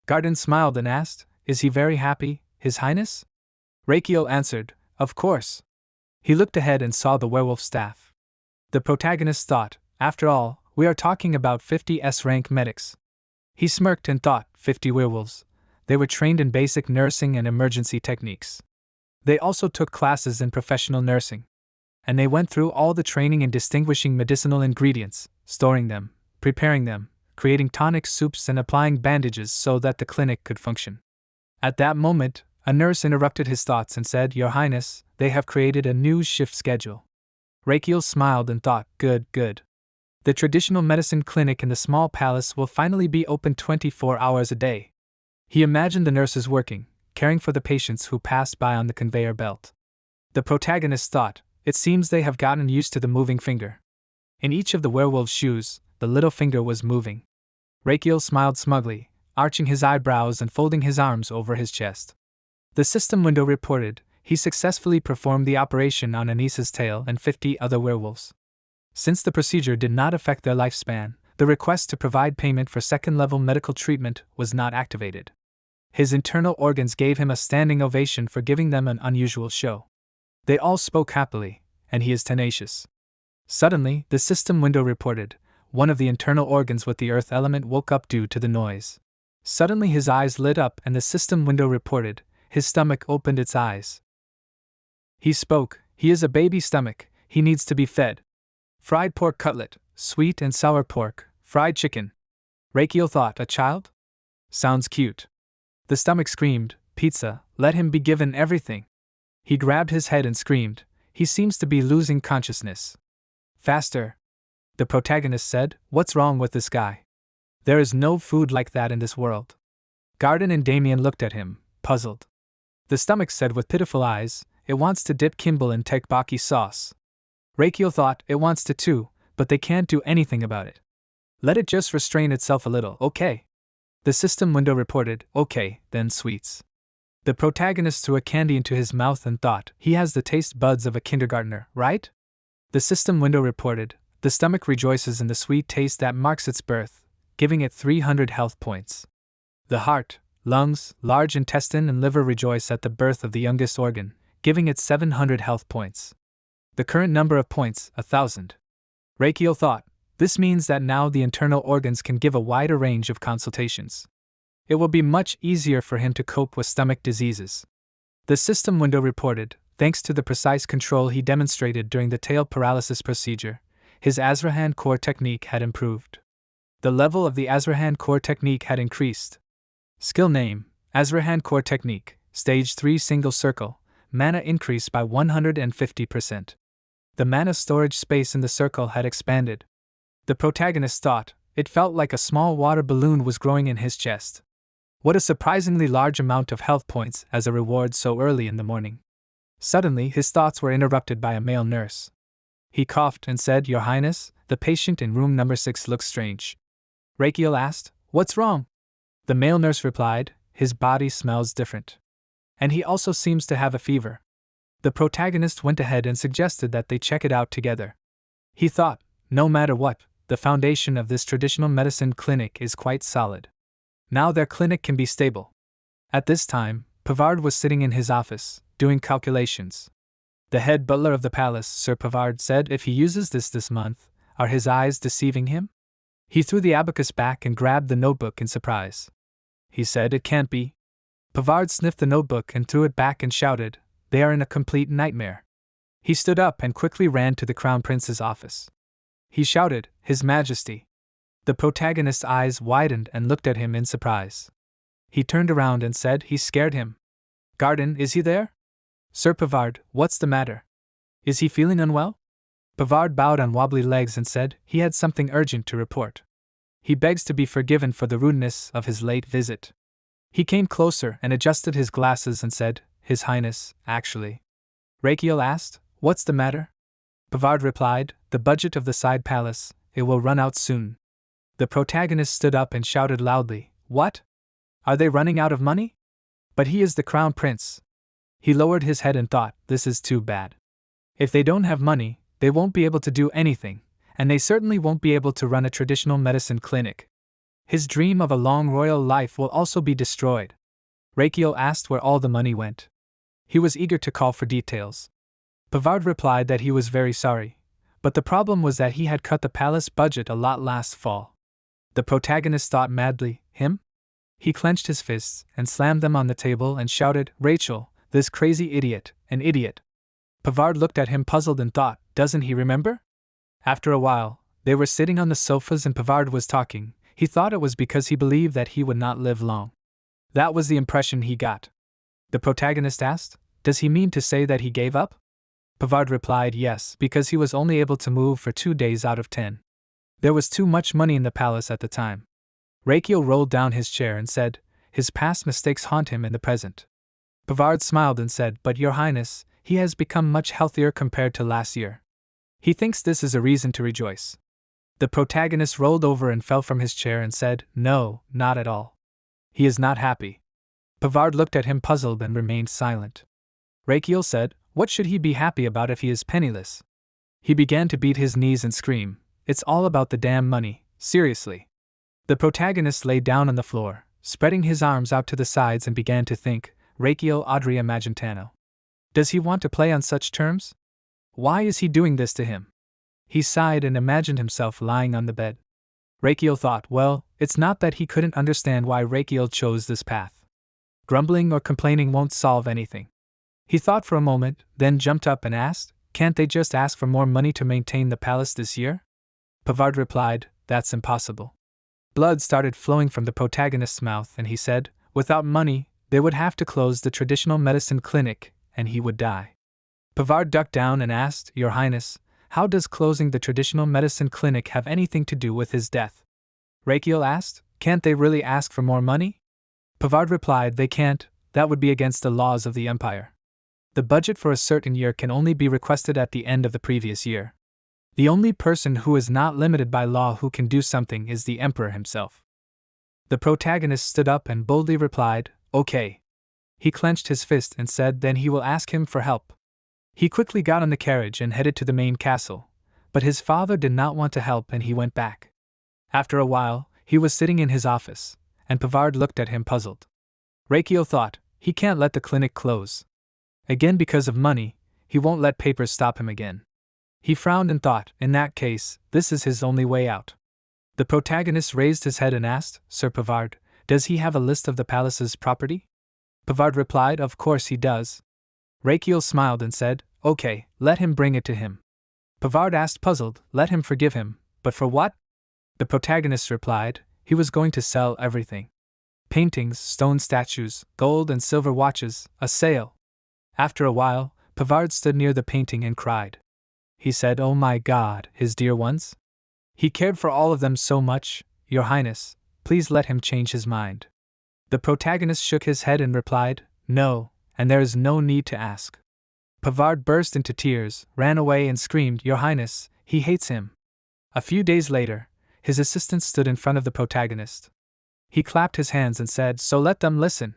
S1: Garden smiled and asked, is he very happy, His Highness? Rakiel answered, of course. He looked ahead and saw the werewolf staff. The protagonist thought, after all, we are talking about 50 S-rank medics. He smirked and thought, 50 werewolves. They were trained in basic nursing and emergency techniques. They also took classes in professional nursing. And they went through all the training in distinguishing medicinal ingredients, storing them, preparing them, creating tonic soups and applying bandages so that the clinic could function. At that moment, a nurse interrupted his thoughts and said, Your Highness, they have created a new shift schedule. Rakiel smiled and thought, good. The traditional medicine clinic in the small palace will finally be open 24 hours a day. He imagined the nurses working, caring for the patients who passed by on the conveyor belt. The protagonist thought, it seems they have gotten used to the moving finger. In each of the werewolf's shoes, the little finger was moving. Rakiel smiled smugly, arching his eyebrows and folding his arms over his chest. The system window reported, he successfully performed the operation on Anisa's tail and 50 other werewolves. Since the procedure did not affect their lifespan, the request to provide payment for second-level medical treatment was not activated. His internal organs gave him a standing ovation for giving them an unusual show. They all spoke happily, and he is tenacious. Suddenly, the system window reported, one of the internal organs with the earth element woke up due to the noise. Suddenly his eyes lit up and the system window reported, his stomach opened its eyes. He spoke, he is a baby stomach, he needs to be fed. Fried pork cutlet, sweet and sour pork, fried chicken. Reikio thought, a child? Sounds cute. The stomach screamed, pizza, let him be given everything. He grabbed his head and screamed, he seems to be losing consciousness. Faster. The protagonist said, what's wrong with this guy? There is no food like that in this world. Garden and Damien looked at him, puzzled. The stomach said with pitiful eyes, it wants to dip Kimball in teppanyaki sauce. Reikio thought, it wants to too, but they can't do anything about it. Let it just restrain itself a little, okay? The system window reported, okay, then sweets. The protagonist threw a candy into his mouth and thought, he has the taste buds of a kindergartner, right? The system window reported, the stomach rejoices in the sweet taste that marks its birth, giving it 300 health points. The heart, lungs, large intestine and liver rejoice at the birth of the youngest organ, giving it 700 health points. The current number of points, 1,000. Reikio thought, this means that now the internal organs can give a wider range of consultations. It will be much easier for him to cope with stomach diseases. The system window reported, thanks to the precise control he demonstrated during the tail paralysis procedure, his Azrahan core technique had improved. The level of the Azrahan core technique had increased. Skill name, Azrahan core technique, stage 3 single circle, mana increased by 150%. The mana storage space in the circle had expanded. The protagonist thought, it felt like a small water balloon was growing in his chest. What a surprisingly large amount of health points as a reward so early in the morning. Suddenly, his thoughts were interrupted by a male nurse. He coughed and said, Your Highness, the patient in room number 6 looks strange. Reikio asked, what's wrong? The male nurse replied, his body smells different. And he also seems to have a fever. The protagonist went ahead and suggested that they check it out together. He thought, no matter what, the foundation of this traditional medicine clinic is quite solid. Now their clinic can be stable. At this time, Pavard was sitting in his office, doing calculations. The head butler of the palace, Sir Pavard, said if he uses this month, are his eyes deceiving him? He threw the abacus back and grabbed the notebook in surprise. He said it can't be. Pavard sniffed the notebook and threw it back and shouted, they are in a complete nightmare. He stood up and quickly ran to the Crown Prince's office. He shouted, His Majesty. The protagonist's eyes widened and looked at him in surprise. He turned around and said he scared him. Garden, is he there? Sir Pavard, what's the matter? Is he feeling unwell? Pavard bowed on wobbly legs and said he had something urgent to report. He begs to be forgiven for the rudeness of his late visit. He came closer and adjusted his glasses and said, His Highness, actually. Reikio asked, what's the matter? Pavard replied, the budget of the side palace, it will run out soon. The protagonist stood up and shouted loudly, What? Are they running out of money? But he is the Crown Prince. He lowered his head and thought, this is too bad. If they don't have money, they won't be able to do anything, and they certainly won't be able to run a traditional medicine clinic. His dream of a long royal life will also be destroyed. Reikio asked where all the money went. He was eager to call for details. Pavard replied that he was very sorry, but the problem was that he had cut the palace budget a lot last fall. The protagonist thought madly, him? He clenched his fists and slammed them on the table and shouted, Rachel, this crazy idiot, an idiot. Pavard looked at him puzzled and thought, doesn't he remember? After a while, they were sitting on the sofas and Pavard was talking. He thought it was because he believed that he would not live long. That was the impression he got. The protagonist asked, does he mean to say that he gave up? Pavard replied yes, because he was only able to move for 2 days out of 10. There was too much money in the palace at the time. Reikio rolled down his chair and said, his past mistakes haunt him in the present. Pavard smiled and said, but Your Highness, he has become much healthier compared to last year. He thinks this is a reason to rejoice. The protagonist rolled over and fell from his chair and said, no, not at all. He is not happy. Pavard looked at him puzzled and remained silent. Reikio said, what should he be happy about if he is penniless? He began to beat his knees and scream, it's all about the damn money, seriously. The protagonist lay down on the floor, spreading his arms out to the sides and began to think, Reikio Adria Magentano. Does he want to play on such terms? Why is he doing this to him? He sighed and imagined himself lying on the bed. Reikio thought, well, it's not that he couldn't understand why Reikio chose this path. Grumbling or complaining won't solve anything. He thought for a moment, then jumped up and asked, can't they just ask for more money to maintain the palace this year? Pavard replied, that's impossible. Blood started flowing from the protagonist's mouth and he said, without money, they would have to close the traditional medicine clinic, and he would die. Pavard ducked down and asked, Your Highness, how does closing the traditional medicine clinic have anything to do with his death? Rakiel asked, can't they really ask for more money? Pavard replied, they can't, that would be against the laws of the empire. The budget for a certain year can only be requested at the end of the previous year. The only person who is not limited by law who can do something is the emperor himself. The protagonist stood up and boldly replied, okay. He clenched his fist and said then he will ask him for help. He quickly got on the carriage and headed to the main castle, but his father did not want to help and he went back. After a while, he was sitting in his office, and Pavard looked at him puzzled. Rakiel thought, he can't let the clinic close. Again because of money, he won't let papers stop him again. He frowned and thought, in that case, this is his only way out. The protagonist raised his head and asked, Sir Pavard, does he have a list of the palace's property? Pavard replied, of course he does. Rakiel smiled and said, okay, let him bring it to him. Pavard asked puzzled, let him forgive him, but for what? The protagonist replied, he was going to sell everything. Paintings, stone statues, gold and silver watches, a sale. After a while, Pavard stood near the painting and cried. He said, oh my God, his dear ones? He cared for all of them so much, Your Highness, please let him change his mind. The protagonist shook his head and replied, no, and there is no need to ask. Pavard burst into tears, ran away and screamed, Your Highness, he hates him. A few days later, his assistant stood in front of the protagonist. He clapped his hands and said, so let them listen.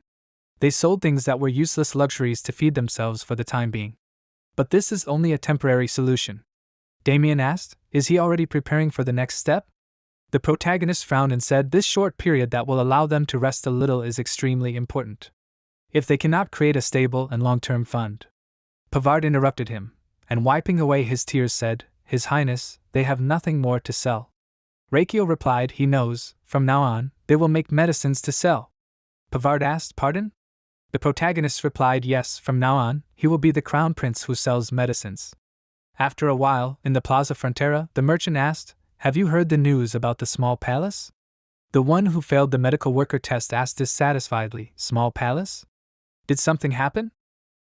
S1: They sold things that were useless luxuries to feed themselves for the time being. But this is only a temporary solution. Damien asked, is he already preparing for the next step? The protagonist frowned and said, this short period that will allow them to rest a little is extremely important. If they cannot create a stable and long-term fund. Pavard interrupted him, and wiping away his tears said, His Highness, they have nothing more to sell. Rakiel replied, he knows, from now on, they will make medicines to sell. Pavard asked, pardon? The protagonist replied, yes, from now on, he will be the crown prince who sells medicines. After a while, in the Plaza Frontera, the merchant asked, have you heard the news about the small palace? The one who failed the medical worker test asked dissatisfiedly, small palace? Did something happen?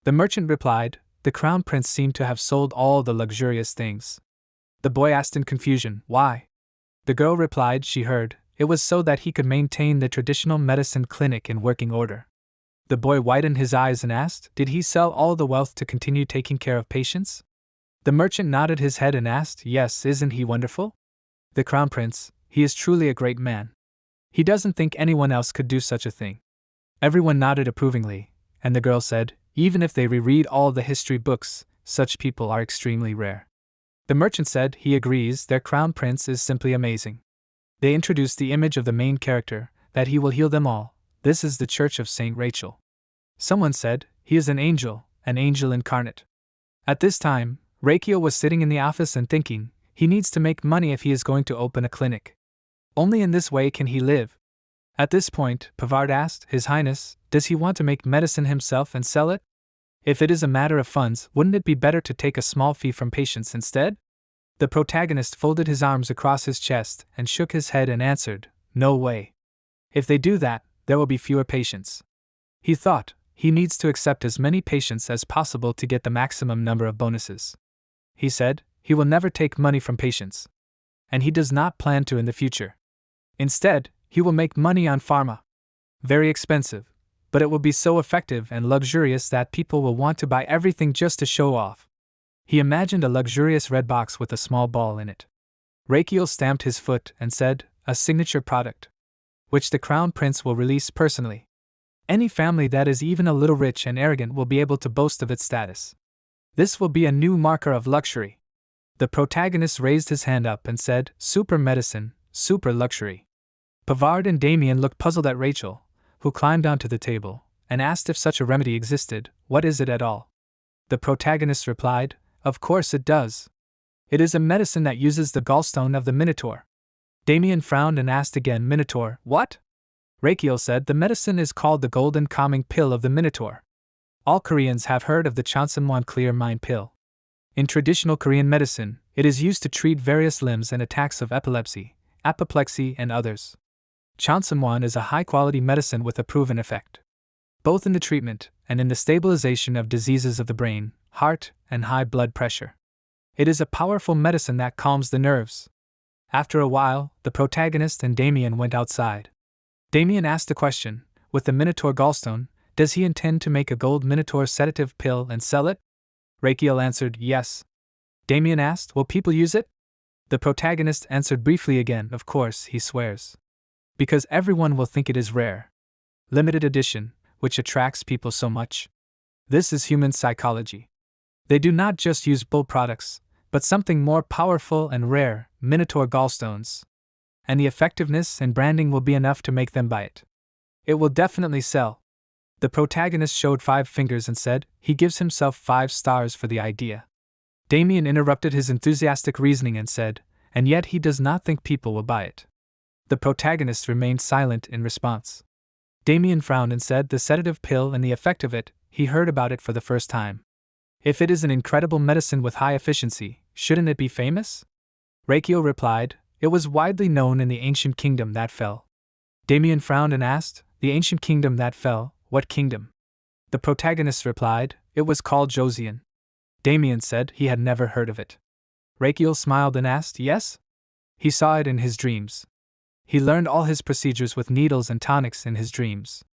S1: The merchant replied, the crown prince seemed to have sold all the luxurious things. The boy asked in confusion, why? The girl replied she heard, it was so that he could maintain the traditional medicine clinic in working order. The boy widened his eyes and asked, did he sell all the wealth to continue taking care of patients? The merchant nodded his head and asked, yes, isn't he wonderful? The crown prince, he is truly a great man. He doesn't think anyone else could do such a thing. Everyone nodded approvingly, and the girl said, even if they reread all the history books, such people are extremely rare. The merchant said, he agrees, their crown prince is simply amazing. They introduced the image of the main character, that he will heal them all. This is the Church of St. Rachel. Someone said, he is an angel incarnate. At this time, Rakiel was sitting in the office and thinking, he needs to make money if he is going to open a clinic. Only in this way can he live. At this point, Pavard asked, His Highness, does he want to make medicine himself and sell it? If it is a matter of funds, wouldn't it be better to take a small fee from patients instead? The protagonist folded his arms across his chest and shook his head and answered, no way. If they do that, there will be fewer patients. He thought, he needs to accept as many patients as possible to get the maximum number of bonuses. He said, he will never take money from patients. And he does not plan to in the future. Instead, he will make money on pharma. Very expensive, but it will be so effective and luxurious that people will want to buy everything just to show off. He imagined a luxurious red box with a small ball in it. Rakiel stamped his foot and said, a signature product, which the crown prince will release personally. Any family that is even a little rich and arrogant will be able to boast of its status. This will be a new marker of luxury. The protagonist raised his hand up and said, super medicine, super luxury. Pavard and Damien looked puzzled at Rachel, who climbed onto the table, and asked if such a remedy existed. What is it at all? The protagonist replied, of course it does. It is a medicine that uses the gallstone of the Minotaur. Damien frowned and asked again, Minotaur, what? Rakiel said, the medicine is called the golden calming pill of the Minotaur. All Koreans have heard of the Chonsamwon clear mind pill. In traditional Korean medicine, it is used to treat various limbs and attacks of epilepsy, apoplexy, and others. Chansamwon is a high-quality medicine with a proven effect, both in the treatment and in the stabilization of diseases of the brain, heart, and high blood pressure. It is a powerful medicine that calms the nerves. After a while, the protagonist and Damien went outside. Damien asked the question, with the Minotaur gallstone, does he intend to make a gold Minotaur sedative pill and sell it? Rakiel answered, yes. Damien asked, will people use it? The protagonist answered briefly again, of course, he swears. Because everyone will think it is rare. Limited edition, which attracts people so much. This is human psychology. They do not just use bull products, but something more powerful and rare, Minotaur gallstones. And the effectiveness and branding will be enough to make them buy it. It will definitely sell. The protagonist showed 5 fingers and said, he gives himself 5 stars for the idea. Damien interrupted his enthusiastic reasoning and said, and yet he does not think people will buy it. The protagonist remained silent in response. Damien frowned and said, the sedative pill and the effect of it, he heard about it for the first time. If it is an incredible medicine with high efficiency, shouldn't it be famous? Rakiel replied, it was widely known in the ancient kingdom that fell. Damien frowned and asked, the ancient kingdom that fell, what kingdom? The protagonist replied, it was called Joseon. Damien said he had never heard of it. Rakiel smiled and asked, yes? He saw it in his dreams. He learned all his procedures with needles and tonics in his dreams.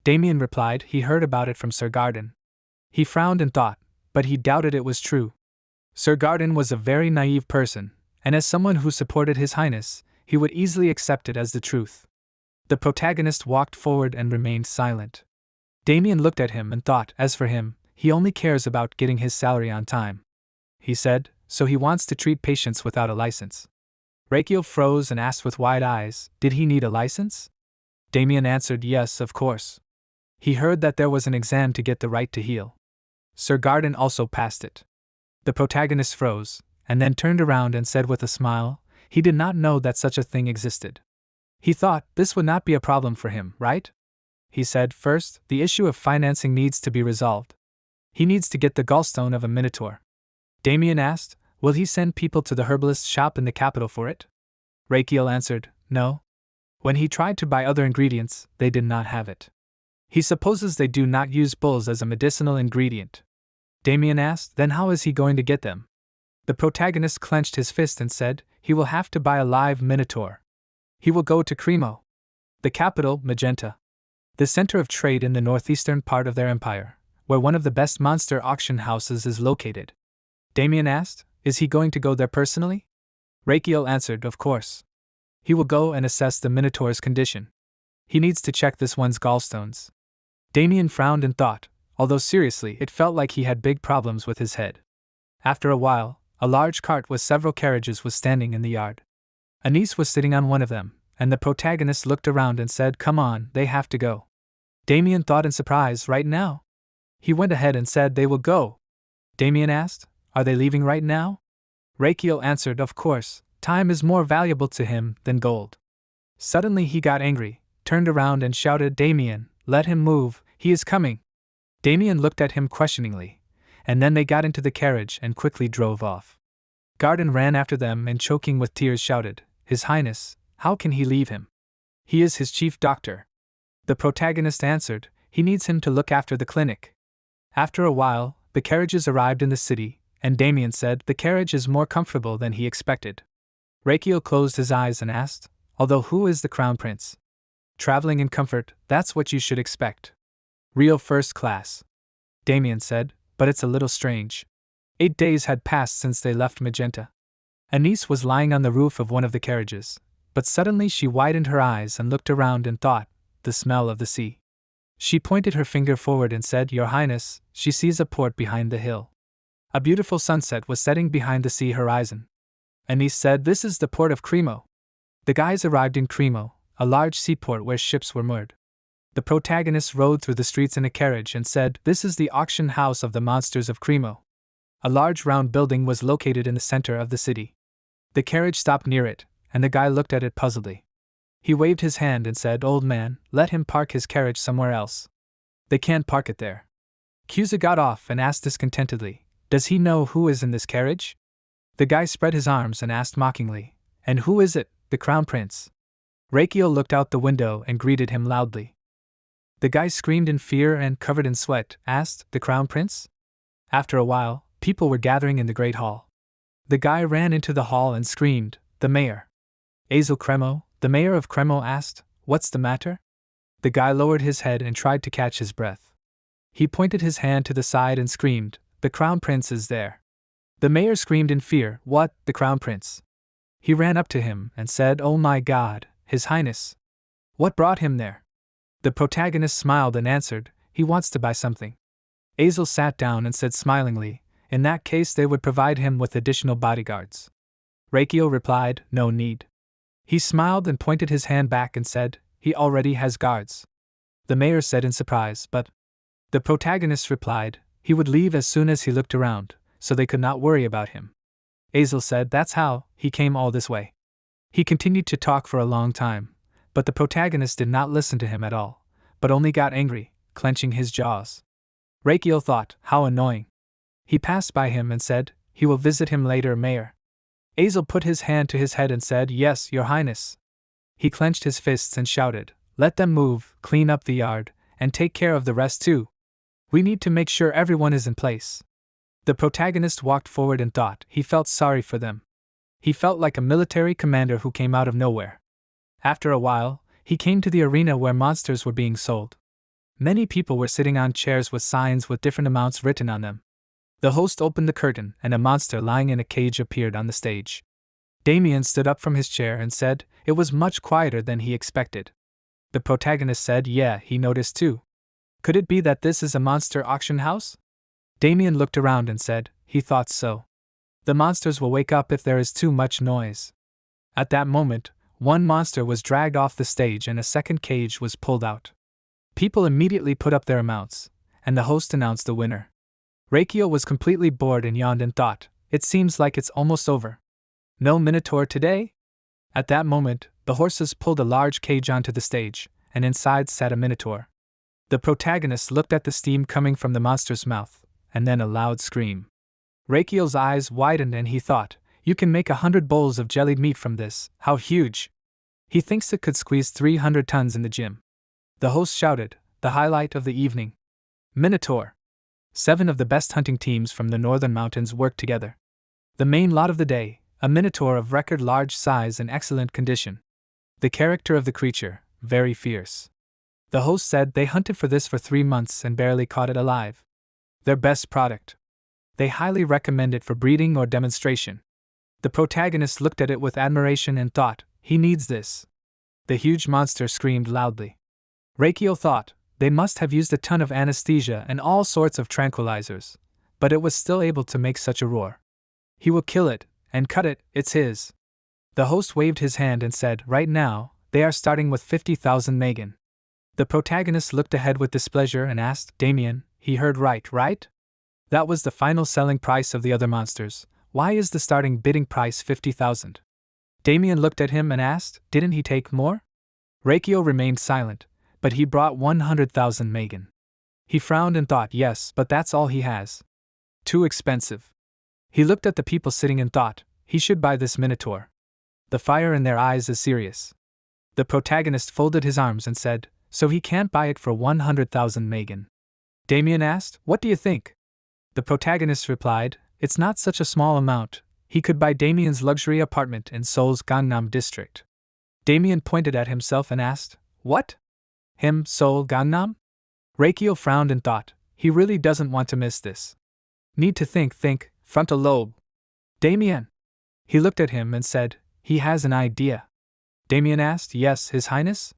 S1: Damien replied he heard about it from Sir Garden. He frowned and thought, but he doubted it was true. Sir Garden was a very naive person, and as someone who supported His Highness, he would easily accept it as the truth. The protagonist walked forward and remained silent. Damien looked at him and thought, as for him, he only cares about getting his salary on time. He said, so he wants to treat patients without a license. Rakiel froze and asked with wide eyes, did he need a license? Damien answered, yes, of course. He heard that there was an exam to get the right to heal. Sir Garden also passed it. The protagonist froze, and then turned around and said with a smile, he did not know that such a thing existed. He thought this would not be a problem for him, right? He said, first, the issue of financing needs to be resolved. He needs to get the gallstone of a Minotaur. Damien asked, will he send people to the herbalist's shop in the capital for it? Rakiel answered, no. When he tried to buy other ingredients, they did not have it. He supposes they do not use bulls as a medicinal ingredient. Damien asked, then how is he going to get them? The protagonist clenched his fist and said, he will have to buy a live Minotaur. He will go to Cremo, the capital, Magenta, the center of trade in the northeastern part of their empire, where one of the best monster auction houses is located. Damien asked, is he going to go there personally? Rakiel answered, of course. He will go and assess the Minotaur's condition. He needs to check this one's gallstones. Damien frowned and thought, although seriously it felt like he had big problems with his head. After a while, a large cart with several carriages was standing in the yard. Anise was sitting on one of them, and the protagonist looked around and said, come on, they have to go. Damien thought in surprise, right now? He went ahead and said they will go. Damien asked, are they leaving right now? Rakiel answered, of course, time is more valuable to him than gold. Suddenly he got angry, turned around and shouted, Damien, let him move, he is coming. Damien looked at him questioningly, and then they got into the carriage and quickly drove off. Garden ran after them and choking with tears shouted, His Highness, how can he leave him? He is his chief doctor. The protagonist answered, he needs him to look after the clinic. After a while, the carriages arrived in the city, and Damien said the carriage is more comfortable than he expected. Rakiel closed his eyes and asked, although who is the crown prince? Traveling in comfort, that's what you should expect. Real first class. Damien said, but it's a little strange. 8 days had passed since they left Magenta. Anise was lying on the roof of one of the carriages, but suddenly she widened her eyes and looked around and thought, the smell of the sea. She pointed her finger forward and said, Your Highness, she sees a port behind the hill. A beautiful sunset was setting behind the sea horizon. Anise said, this is the port of Cremo. The guys arrived in Cremo, a large seaport where ships were moored. The protagonist rode through the streets in a carriage and said, this is the auction house of the monsters of Cremo. A large round building was located in the center of the city. The carriage stopped near it, and the guy looked at it puzzledly. He waved his hand and said, old man, let him park his carriage somewhere else. They can't park it there. Cusa got off and asked discontentedly, Does he know who is in this carriage? The guy spread his arms and asked mockingly, And who is it, the crown prince? Rakiel looked out the window and greeted him loudly. The guy screamed in fear and, covered in sweat, asked, The crown prince? After a while, people were gathering in the great hall. The guy ran into the hall and screamed, The mayor. Azel Cremo, the mayor of Cremo, asked, What's the matter? The guy lowered his head and tried to catch his breath. He pointed his hand to the side and screamed, The crown prince is there. The mayor screamed in fear, What, the crown prince? He ran up to him and said, Oh my God, His Highness. What brought him there? The protagonist smiled and answered, He wants to buy something. Azel sat down and said smilingly, In that case they would provide him with additional bodyguards. Rakiel replied, No need. He smiled and pointed his hand back and said, He already has guards. The mayor said in surprise, But the protagonist replied, He would leave as soon as he looked around, so they could not worry about him. Azel said that's how he came all this way. He continued to talk for a long time, but the protagonist did not listen to him at all, but only got angry, clenching his jaws. Rakiel thought, How annoying. He passed by him and said, He will visit him later, Mayor. Azel put his hand to his head and said, Yes, Your Highness. He clenched his fists and shouted, Let them move, clean up the yard, and take care of the rest too. We need to make sure everyone is in place. The protagonist walked forward and thought he felt sorry for them. He felt like a military commander who came out of nowhere. After a while, he came to the arena where monsters were being sold. Many people were sitting on chairs with signs with different amounts written on them. The host opened the curtain and a monster lying in a cage appeared on the stage. Damien stood up from his chair and said, It was much quieter than he expected. The protagonist said, Yeah, he noticed too. Could it be that this is a monster auction house? Damien looked around and said, He thought so. The monsters will wake up if there is too much noise. At that moment, one monster was dragged off the stage and a second cage was pulled out. People immediately put up their amounts, and the host announced the winner. Rakiel was completely bored and yawned and thought, It seems like it's almost over. No Minotaur today? At that moment, the horses pulled a large cage onto the stage, and inside sat a Minotaur. The protagonist looked at the steam coming from the monster's mouth, and then a loud scream. Rakiel's eyes widened and he thought, You can make 100 bowls of jellied meat from this, how huge! He thinks it could squeeze 300 tons in the gym. The host shouted, The highlight of the evening. Minotaur! 7 of the best hunting teams from the northern mountains worked together. The main lot of the day, a Minotaur of record large size and excellent condition. The character of the creature, very fierce. The host said they hunted for this for 3 months and barely caught it alive. Their best product. They highly recommend it for breeding or demonstration. The protagonist looked at it with admiration and thought, He needs this. The huge monster screamed loudly. Rakiel thought, They must have used a ton of anesthesia and all sorts of tranquilizers, but it was still able to make such a roar. He will kill it, and cut it, it's his. The host waved his hand and said, Right now, they are starting with 50,000 Megan. The protagonist looked ahead with displeasure and asked, Damien, he heard right? That was the final selling price of the other monsters. Why is the starting bidding price 50,000? Damien looked at him and asked, Didn't he take more? Rakiel remained silent, but he brought 100,000 Megan. He frowned and thought, Yes, but that's all he has. Too expensive. He looked at the people sitting and thought, He should buy this Minotaur. The fire in their eyes is serious. The protagonist folded his arms and said, So he can't buy it for 100,000 Megan. Damien asked, What do you think? The protagonist replied, It's not such a small amount. He could buy Damien's luxury apartment in Seoul's Gangnam district. Damien pointed at himself and asked, What? Him, Seoul, Gangnam? Rakiel frowned and thought, He really doesn't want to miss this. Need to think, frontal lobe. Damien. He looked at him and said, He has an idea. Damien asked, Yes, His Highness?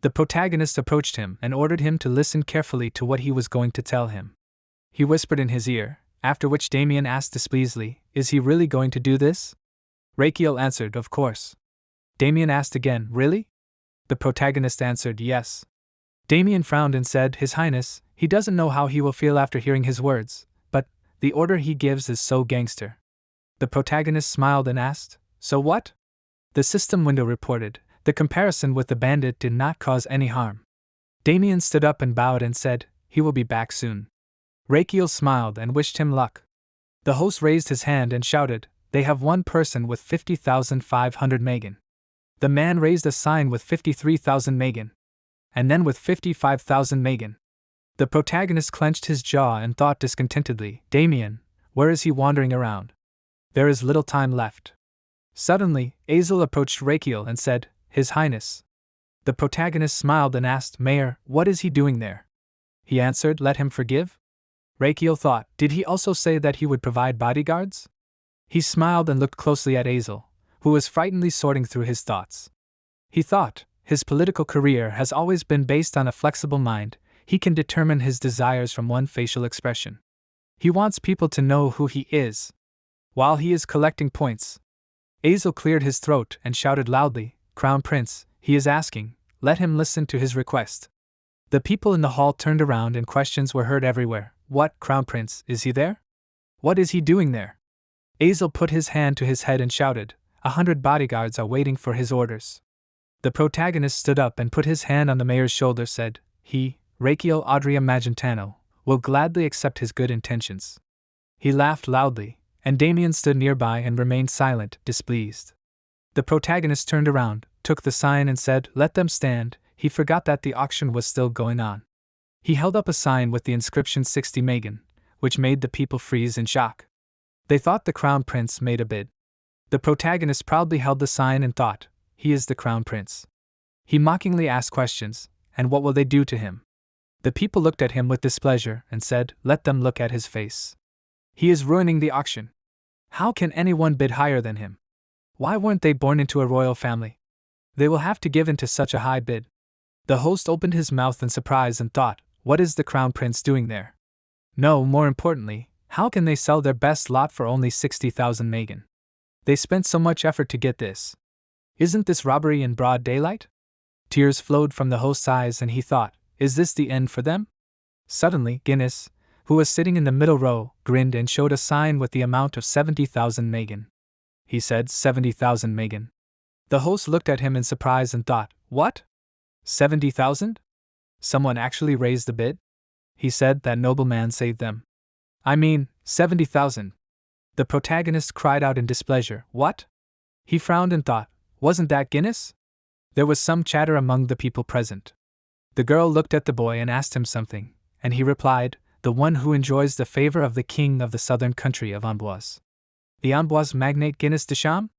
S1: The protagonist approached him and ordered him to listen carefully to what he was going to tell him. He whispered in his ear, after which Damien asked displeasedly, Is he really going to do this? Rakiel answered, Of course. Damien asked again, Really? The protagonist answered, Yes. Damien frowned and said, His Highness, he doesn't know how he will feel after hearing his words, but the order he gives is so gangster. The protagonist smiled and asked, So what? The system window reported, The comparison with the bandit did not cause any harm. Damien stood up and bowed and said, He will be back soon. Rakiel smiled and wished him luck. The host raised his hand and shouted, "They have one person with 50,500 Megan." The man raised a sign with 53,000 Megan. And then with 55,000 Megan. The protagonist clenched his jaw and thought discontentedly, Damien, where is he wandering around? There is little time left. Suddenly, Azel approached Rakiel and said, His Highness. The protagonist smiled and asked, Mayor, what is he doing there? He answered, Let him forgive? Rakiel thought, did he also say that he would provide bodyguards? He smiled and looked closely at Azel, who was frightenedly sorting through his thoughts. He thought, his political career has always been based on a flexible mind. He can determine his desires from one facial expression. He wants people to know who he is. While he is collecting points, Azel cleared his throat and shouted loudly, Crown Prince, he is asking, let him listen to his request. The people in the hall turned around and questions were heard everywhere. What, Crown Prince, is he there? What is he doing there? Azel put his hand to his head and shouted, 100 bodyguards are waiting for his orders. The protagonist stood up and put his hand on the mayor's shoulder, said, he, Rakiel Adria Magentano, will gladly accept his good intentions. He laughed loudly, and Damien stood nearby and remained silent, displeased. The protagonist turned around, took the sign and said, Let them stand. He forgot that the auction was still going on. He held up a sign with the inscription 60 Megan, which made the people freeze in shock. They thought the Crown Prince made a bid. The protagonist proudly held the sign and thought, he is the Crown Prince. He mockingly asked questions, and what will they do to him? The people looked at him with displeasure and said, Let them look at his face. He is ruining the auction. How can anyone bid higher than him? Why weren't they born into a royal family? They will have to give in to such a high bid. The host opened his mouth in surprise and thought, what is the Crown Prince doing there? No, more importantly, how can they sell their best lot for only 60,000 Megan? They spent so much effort to get this. Isn't this robbery in broad daylight? Tears flowed from the host's eyes and he thought, is this the end for them? Suddenly, Guinness, who was sitting in the middle row, grinned and showed a sign with the amount of 70,000 Megan. He said, 70,000 Megan. The host looked at him in surprise and thought, what? 70,000? Someone actually raised the bid? He said, that nobleman saved them. I mean, 70,000. The protagonist cried out in displeasure, what? He frowned and thought, wasn't that Guinness? There was some chatter among the people present. The girl looked at the boy and asked him something, and he replied, the one who enjoys the favor of the king of the southern country of Amboise. The Amboise magnate Guinness de Cham?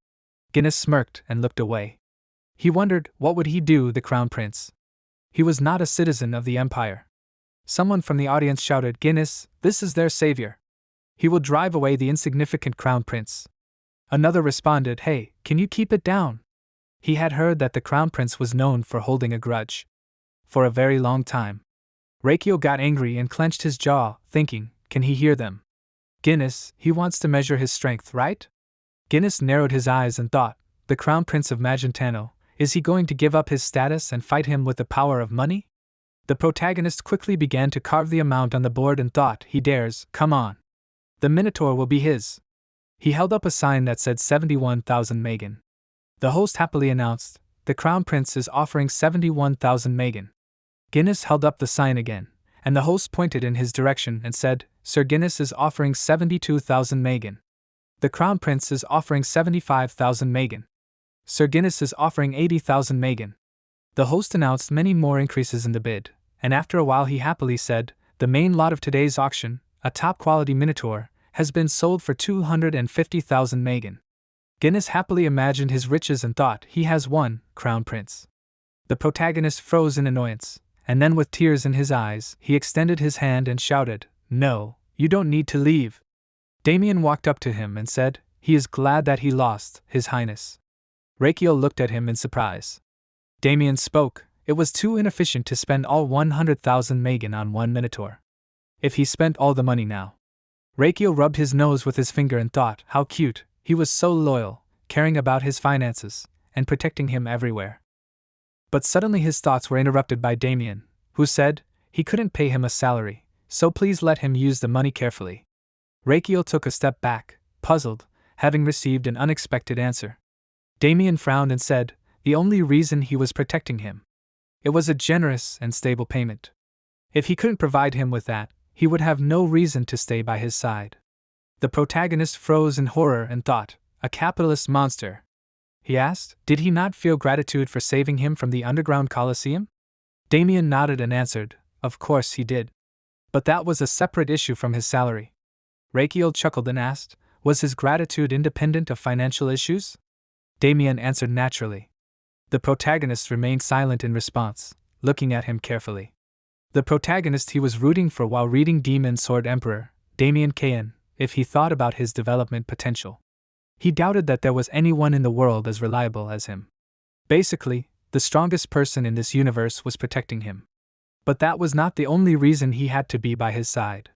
S1: Guinness smirked and looked away. He wondered, what would he do, the Crown Prince? He was not a citizen of the empire. Someone from the audience shouted, Guinness, this is their savior. He will drive away the insignificant Crown Prince. Another responded, hey, can you keep it down? He had heard that the Crown Prince was known for holding a grudge. For a very long time. Rakiel got angry and clenched his jaw, thinking, can he hear them? Guinness, he wants to measure his strength, right? Guinness narrowed his eyes and thought, the Crown Prince of Magentano, is he going to give up his status and fight him with the power of money? The protagonist quickly began to carve the amount on the board and thought, he dares, come on. The Minotaur will be his. He held up a sign that said 71,000 Megan. The host happily announced, the Crown Prince is offering 71,000 Megan. Guinness held up the sign again, and the host pointed in his direction and said, Sir Guinness is offering 72,000 Megan. The Crown Prince is offering 75,000 Megan. Sir Guinness is offering 80,000 Megan. The host announced many more increases in the bid, and after a while he happily said, the main lot of today's auction, a top-quality Minotaur, has been sold for 250,000 Megan. Guinness happily imagined his riches and thought, he has won, Crown Prince. The protagonist froze in annoyance, and then with tears in his eyes, he extended his hand and shouted, no, you don't need to leave. Damien walked up to him and said, he is glad that he lost, His Highness. Rakiel looked at him in surprise. Damien spoke, it was too inefficient to spend all 100,000 Megan on one Minotaur. If he spent all the money now. Rakiel rubbed his nose with his finger and thought, how cute, he was so loyal, caring about his finances, and protecting him everywhere. But suddenly his thoughts were interrupted by Damien, who said, he couldn't pay him a salary, so please let him use the money carefully. Rakiel took a step back, puzzled, having received an unexpected answer. Damien frowned and said, the only reason he was protecting him. It was a generous and stable payment. If he couldn't provide him with that, he would have no reason to stay by his side. The protagonist froze in horror and thought, a capitalist monster. He asked, did he not feel gratitude for saving him from the underground Colosseum? Damien nodded and answered, of course he did. But that was a separate issue from his salary. Rakiel chuckled and asked, was his gratitude independent of financial issues? Damien answered naturally. The protagonist remained silent in response, looking at him carefully. The protagonist he was rooting for while reading Demon Sword Emperor, Damien Kayan, if he thought about his development potential. He doubted that there was anyone in the world as reliable as him. Basically, the strongest person in this universe was protecting him. But that was not the only reason he had to be by his side.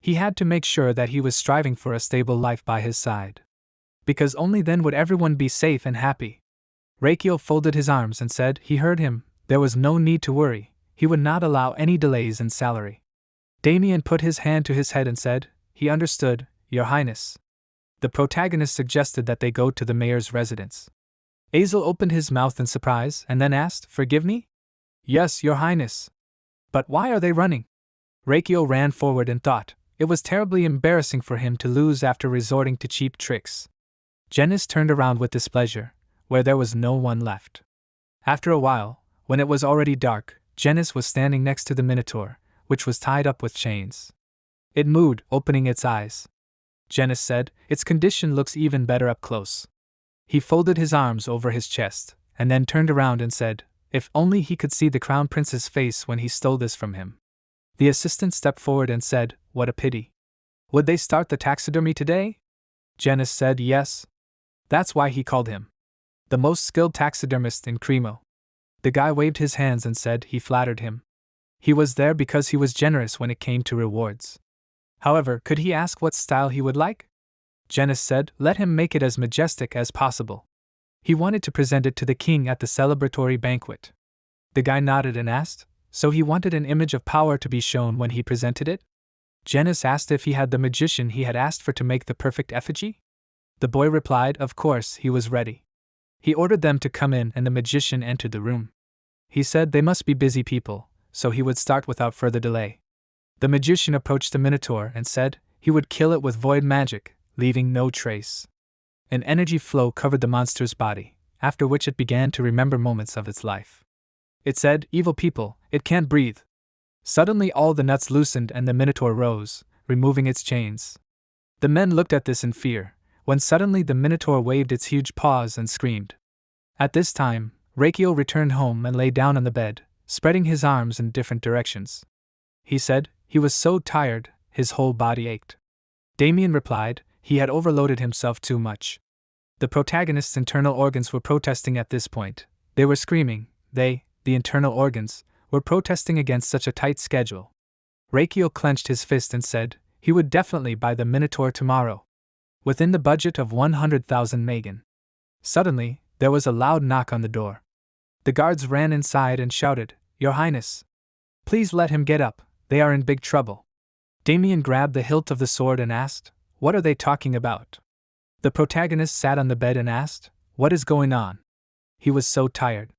S1: He had to make sure that he was striving for a stable life by his side. Because only then would everyone be safe and happy. Rakiel folded his arms and said he heard him, there was no need to worry, he would not allow any delays in salary. Damien put his hand to his head and said, he understood, Your Highness. The protagonist suggested that they go to the mayor's residence. Azel opened his mouth in surprise and then asked, forgive me? Yes, Your Highness. But why are they running? Rakiel ran forward and thought, it was terribly embarrassing for him to lose after resorting to cheap tricks. Janice turned around with displeasure, where there was no one left. After a while, when it was already dark, Janice was standing next to the Minotaur, which was tied up with chains. It moved, opening its eyes. Janice said, its condition looks even better up close. He folded his arms over his chest, and then turned around and said, if only he could see the crown prince's face when he stole this from him. The assistant stepped forward and said, what a pity. Would they start the taxidermy today? Janice said yes. That's why he called him the most skilled taxidermist in Cremo. The guy waved his hands and said he flattered him. He was there because he was generous when it came to rewards. However, could he ask what style he would like? Janice said, let him make it as majestic as possible. He wanted to present it to the king at the celebratory banquet. The guy nodded and asked, so he wanted an image of power to be shown when he presented it? Janice asked if he had the magician he had asked for to make the perfect effigy? The boy replied, of course, he was ready. He ordered them to come in and the magician entered the room. He said they must be busy people, so he would start without further delay. The magician approached the Minotaur and said he would kill it with void magic, leaving no trace. An energy flow covered the monster's body, after which it began to remember moments of its life. It said, evil people, it can't breathe. Suddenly all the nuts loosened and the Minotaur rose, removing its chains. The men looked at this in fear, when suddenly the Minotaur waved its huge paws and screamed. At this time, Rakiel returned home and lay down on the bed, spreading his arms in different directions. He said he was so tired, his whole body ached. Damien replied he had overloaded himself too much. The protagonist's internal organs were protesting at this point. They were screaming. The internal organs, were protesting against such a tight schedule. Rakiel clenched his fist and said he would definitely buy the Minotaur tomorrow. Within the budget of 100,000 Megan. Suddenly, there was a loud knock on the door. The guards ran inside and shouted, Your Highness! Please let him get up, they are in big trouble. Damien grabbed the hilt of the sword and asked, what are they talking about? The protagonist sat on the bed and asked, what is going on? He was so tired.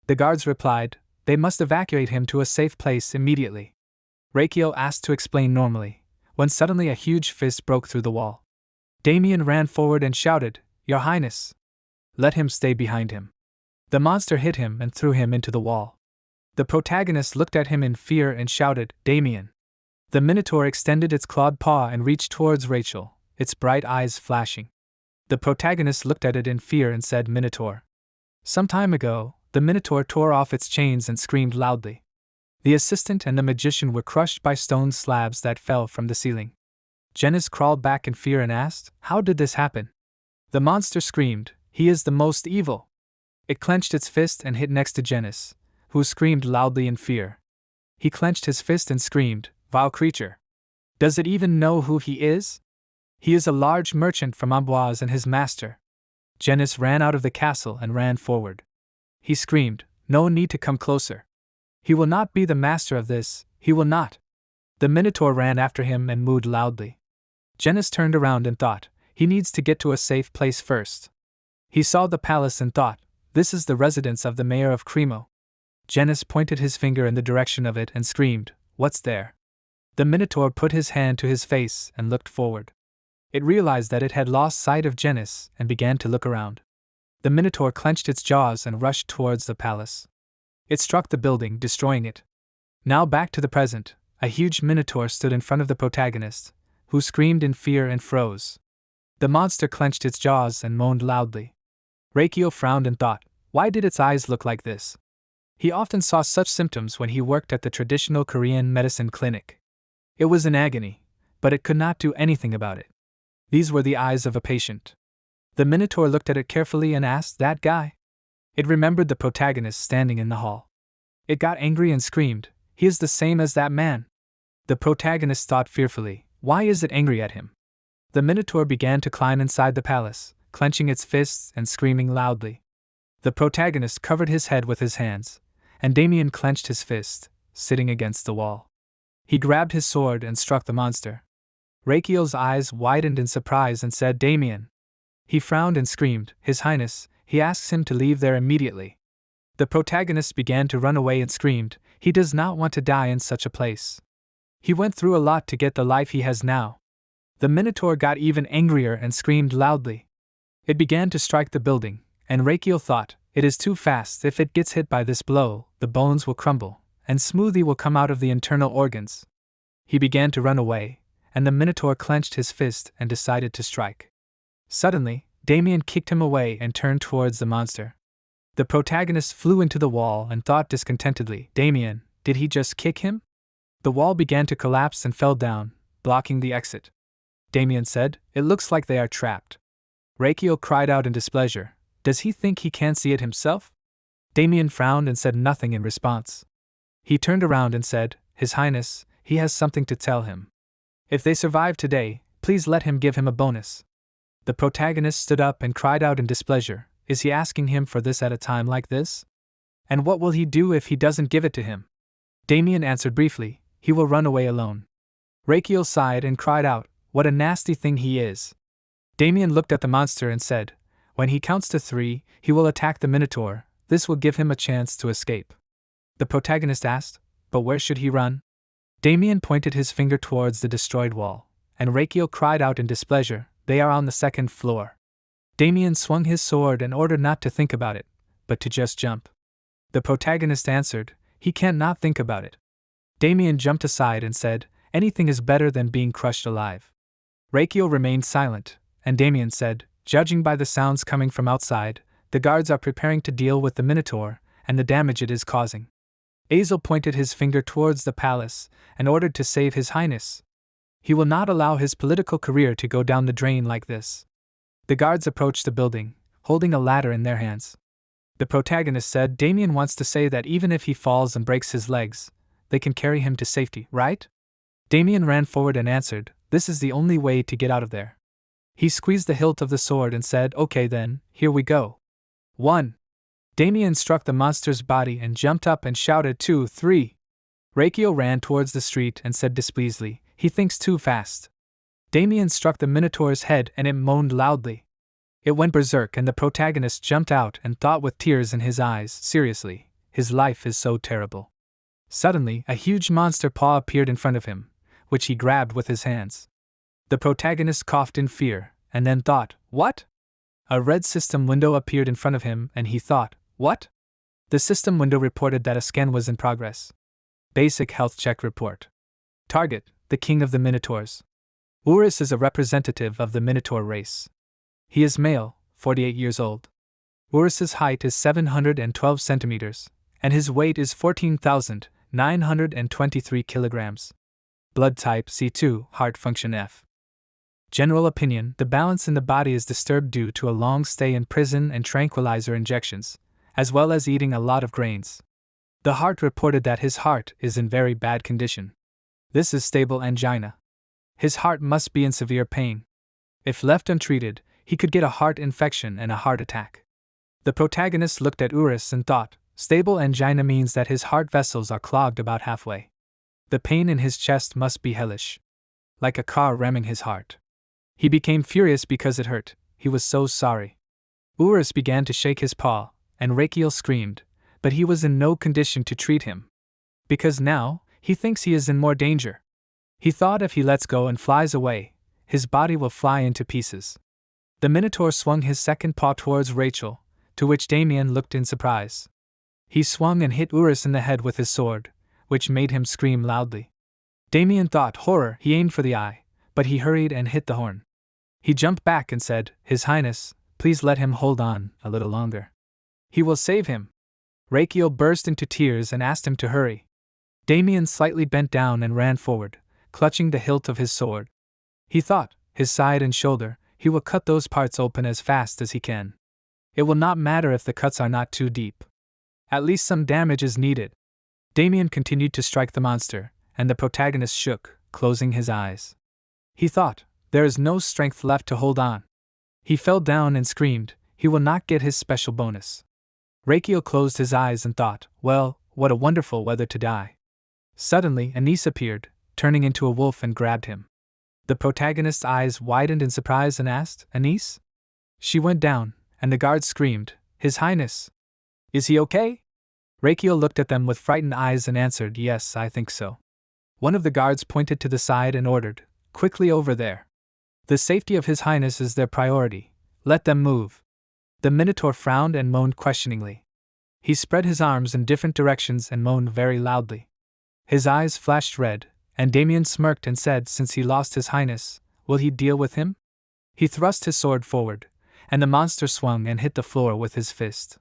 S1: The guards replied, they must evacuate him to a safe place immediately. Rakiel asked to explain normally, when suddenly a huge fist broke through the wall. Damien ran forward and shouted, Your Highness! Let him stay behind him. The monster hit him and threw him into the wall. The protagonist looked at him in fear and shouted, Damien! The Minotaur extended its clawed paw and reached towards Rachel, its bright eyes flashing. The protagonist looked at it in fear and said, Minotaur. Some time ago, the Minotaur tore off its chains and screamed loudly. The assistant and the magician were crushed by stone slabs that fell from the ceiling. Janice crawled back in fear and asked, how did this happen? The monster screamed, he is the most evil. It clenched its fist and hit next to Janice, who screamed loudly in fear. He clenched his fist and screamed, vile creature. Does it even know who he is? He is a large merchant from Amboise and his master. Janice ran out of the castle and ran forward. He screamed, no need to come closer. He will not be the master of this, he will not. The Minotaur ran after him and mooed loudly. Janice turned around and thought, he needs to get to a safe place first. He saw the palace and thought, this is the residence of the mayor of Cremo. Janice pointed his finger in the direction of it and screamed, what's there? The Minotaur put his hand to his face and looked forward. It realized that it had lost sight of Genis and began to look around. The Minotaur clenched its jaws and rushed towards the palace. It struck the building, destroying it. Now back to the present, a huge Minotaur stood in front of the protagonist, who screamed in fear and froze. The monster clenched its jaws and moaned loudly. Reikio frowned and thought, why did its eyes look like this? He often saw such symptoms when he worked at the traditional Korean medicine clinic. It was in agony, but it could not do anything about it. These were the eyes of a patient. The Minotaur looked at it carefully and asked, that guy? It remembered the protagonist standing in the hall. It got angry and screamed, he is the same as that man. The protagonist thought fearfully, why is it angry at him? The Minotaur began to climb inside the palace, clenching its fists and screaming loudly. The protagonist covered his head with his hands, and Damien clenched his fist, sitting against the wall. He grabbed his sword and struck the monster. Reikio's eyes widened in surprise and said, Damien. He frowned and screamed, His Highness, he asks him to leave there immediately. The protagonist began to run away and screamed, he does not want to die in such a place. He went through a lot to get the life he has now. The Minotaur got even angrier and screamed loudly. It began to strike the building, and Reikio thought, it is too fast. If it gets hit by this blow, the bones will crumble, and smoothie will come out of the internal organs. He began to run away, and the Minotaur clenched his fist and decided to strike. Suddenly, Damien kicked him away and turned towards the monster. The protagonist flew into the wall and thought discontentedly, Damien, did he just kick him? The wall began to collapse and fell down, blocking the exit. Damien said, it looks like they are trapped. Reikio cried out in displeasure, does he think he can see it himself? Damien frowned and said nothing in response. He turned around and said, His Highness, he has something to tell him. If they survive today, please let him give him a bonus. The protagonist stood up and cried out in displeasure, is he asking him for this at a time like this? And what will he do if he doesn't give it to him? Damien answered briefly, he will run away alone. Reikio sighed and cried out, what a nasty thing he is. Damien looked at the monster and said, when he counts to 3, he will attack the Minotaur, this will give him a chance to escape. The protagonist asked, but where should he run? Damien pointed his finger towards the destroyed wall, and Reikio cried out in displeasure, they are on the 2nd floor. Damien swung his sword and ordered not to think about it, but to just jump. The protagonist answered, he can't not think about it. Damien jumped aside and said, anything is better than being crushed alive. Reikio remained silent, and Damien said, judging by the sounds coming from outside, the guards are preparing to deal with the Minotaur and the damage it is causing. Azel pointed his finger towards the palace and ordered to save His Highness. He will not allow his political career to go down the drain like this. The guards approached the building, holding a ladder in their hands. The protagonist said Damien wants to say that even if he falls and breaks his legs, they can carry him to safety, right? Damien ran forward and answered, this is the only way to get out of there. He squeezed the hilt of the sword and said, okay then, here we go. 1. Damien struck the monster's body and jumped up and shouted 2, 3. Reikio ran towards the street and said displeasedly, he thinks too fast. Damien struck the Minotaur's head and it moaned loudly. It went berserk and the protagonist jumped out and thought with tears in his eyes, seriously, his life is so terrible. Suddenly, a huge monster paw appeared in front of him, which he grabbed with his hands. The protagonist coughed in fear, and then thought, what? A red system window appeared in front of him and he thought, what? The system window reported that a scan was in progress. Basic health check report. Target, the king of the Minotaurs. Urus is a representative of the Minotaur race. He is male, 48 years old. Urus's height is 712 centimeters, and his weight is 14,923 kilograms. Blood type C2, heart function F. General opinion, the balance in the body is disturbed due to a long stay in prison and tranquilizer injections, as well as eating a lot of grains. The heart reported that his heart is in very bad condition. This is stable angina. His heart must be in severe pain. If left untreated, he could get a heart infection and a heart attack. The protagonist looked at Urus and thought, stable angina means that his heart vessels are clogged about halfway. The pain in his chest must be hellish. Like a car ramming his heart. He became furious because it hurt, he was so sorry. Urus began to shake his paw, and Reikio screamed, but he was in no condition to treat him. Because now, he thinks he is in more danger. He thought if he lets go and flies away, his body will fly into pieces. The Minotaur swung his second paw towards Rachel, to which Damien looked in surprise. He swung and hit Urus in the head with his sword, which made him scream loudly. Damien thought horror. He aimed for the eye, but he hurried and hit the horn. He jumped back and said, "His Highness, please let him hold on a little longer. He will save him." Rachel burst into tears and asked him to hurry. Damien slightly bent down and ran forward, clutching the hilt of his sword. He thought, his side and shoulder, he will cut those parts open as fast as he can. It will not matter if the cuts are not too deep. At least some damage is needed. Damien continued to strike the monster, and the protagonist shook, closing his eyes. He thought, there is no strength left to hold on. He fell down and screamed, he will not get his special bonus. Rachel closed his eyes and thought, well, what a wonderful weather to die. Suddenly, Anise appeared, turning into a wolf and grabbed him. The protagonist's eyes widened in surprise and asked, "Anise?" She went down, and the guards screamed, "His Highness! Is he okay?" Rachel looked at them with frightened eyes and answered, "Yes, I think so." One of the guards pointed to the side and ordered, "Quickly over there. The safety of His Highness is their priority. Let them move." The Minotaur frowned and moaned questioningly. He spread his arms in different directions and moaned very loudly. His eyes flashed red, and Damien smirked and said, "Since he lost His Highness, will he deal with him?" He thrust his sword forward, and the monster swung and hit the floor with his fist.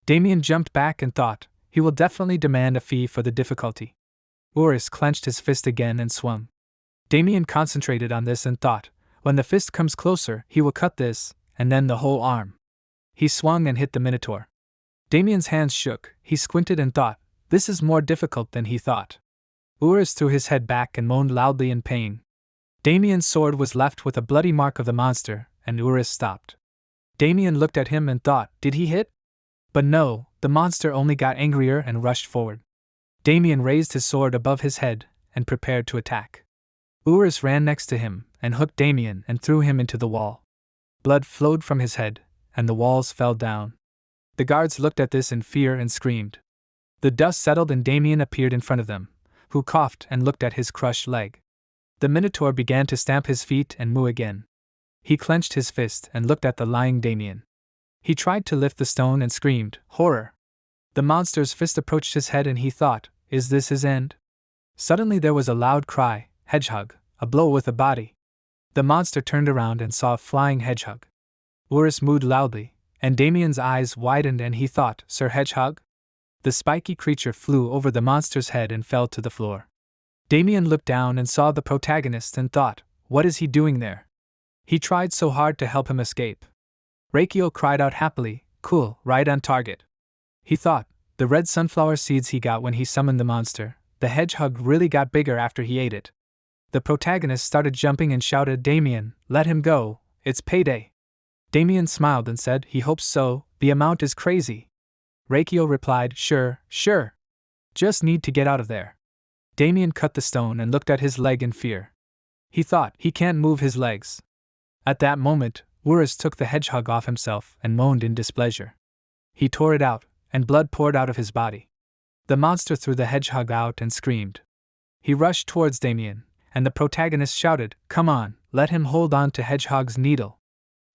S1: Damien jumped back and thought, he will definitely demand a fee for the difficulty. Urus clenched his fist again and swung. Damien concentrated on this and thought, when the fist comes closer, he will cut this, and then the whole arm. He swung and hit the Minotaur. Damien's hands shook, he squinted and thought, this is more difficult than he thought. Urus threw his head back and moaned loudly in pain. Damien's sword was left with a bloody mark of the monster, and Urus stopped. Damien looked at him and thought, did he hit? But no, the monster only got angrier and rushed forward. Damien raised his sword above his head and prepared to attack. Urus ran next to him and hooked Damien and threw him into the wall. Blood flowed from his head, and the walls fell down. The guards looked at this in fear and screamed. The dust settled and Damien appeared in front of them, who coughed and looked at his crushed leg. The Minotaur began to stamp his feet and moo again. He clenched his fist and looked at the lying Damien. He tried to lift the stone and screamed, "Horror!" The monster's fist approached his head and he thought, is this his end? Suddenly there was a loud cry, "Hedgehog, a blow with a body." The monster turned around and saw a flying hedgehog. Urus mooed loudly, and Damien's eyes widened and he thought, Sir Hedgehog? The spiky creature flew over the monster's head and fell to the floor. Damien looked down and saw the protagonist and thought, what is he doing there? He tried so hard to help him escape. Rachel cried out happily, cool, right on target. He thought, the red sunflower seeds he got when he summoned the monster, the hedgehog really got bigger after he ate it. The protagonist started jumping and shouted, Damien, let him go, it's payday. Damien smiled and said, he hopes so, the amount is crazy. Rachel replied, sure. Just need to get out of there. Damien cut the stone and looked at his leg in fear. He thought, he can't move his legs. At that moment, Urus took the hedgehog off himself and moaned in displeasure. He tore it out, and blood poured out of his body. The monster threw the hedgehog out and screamed. He rushed towards Damien, and the protagonist shouted, come on, let him hold on to Hedgehog's needle.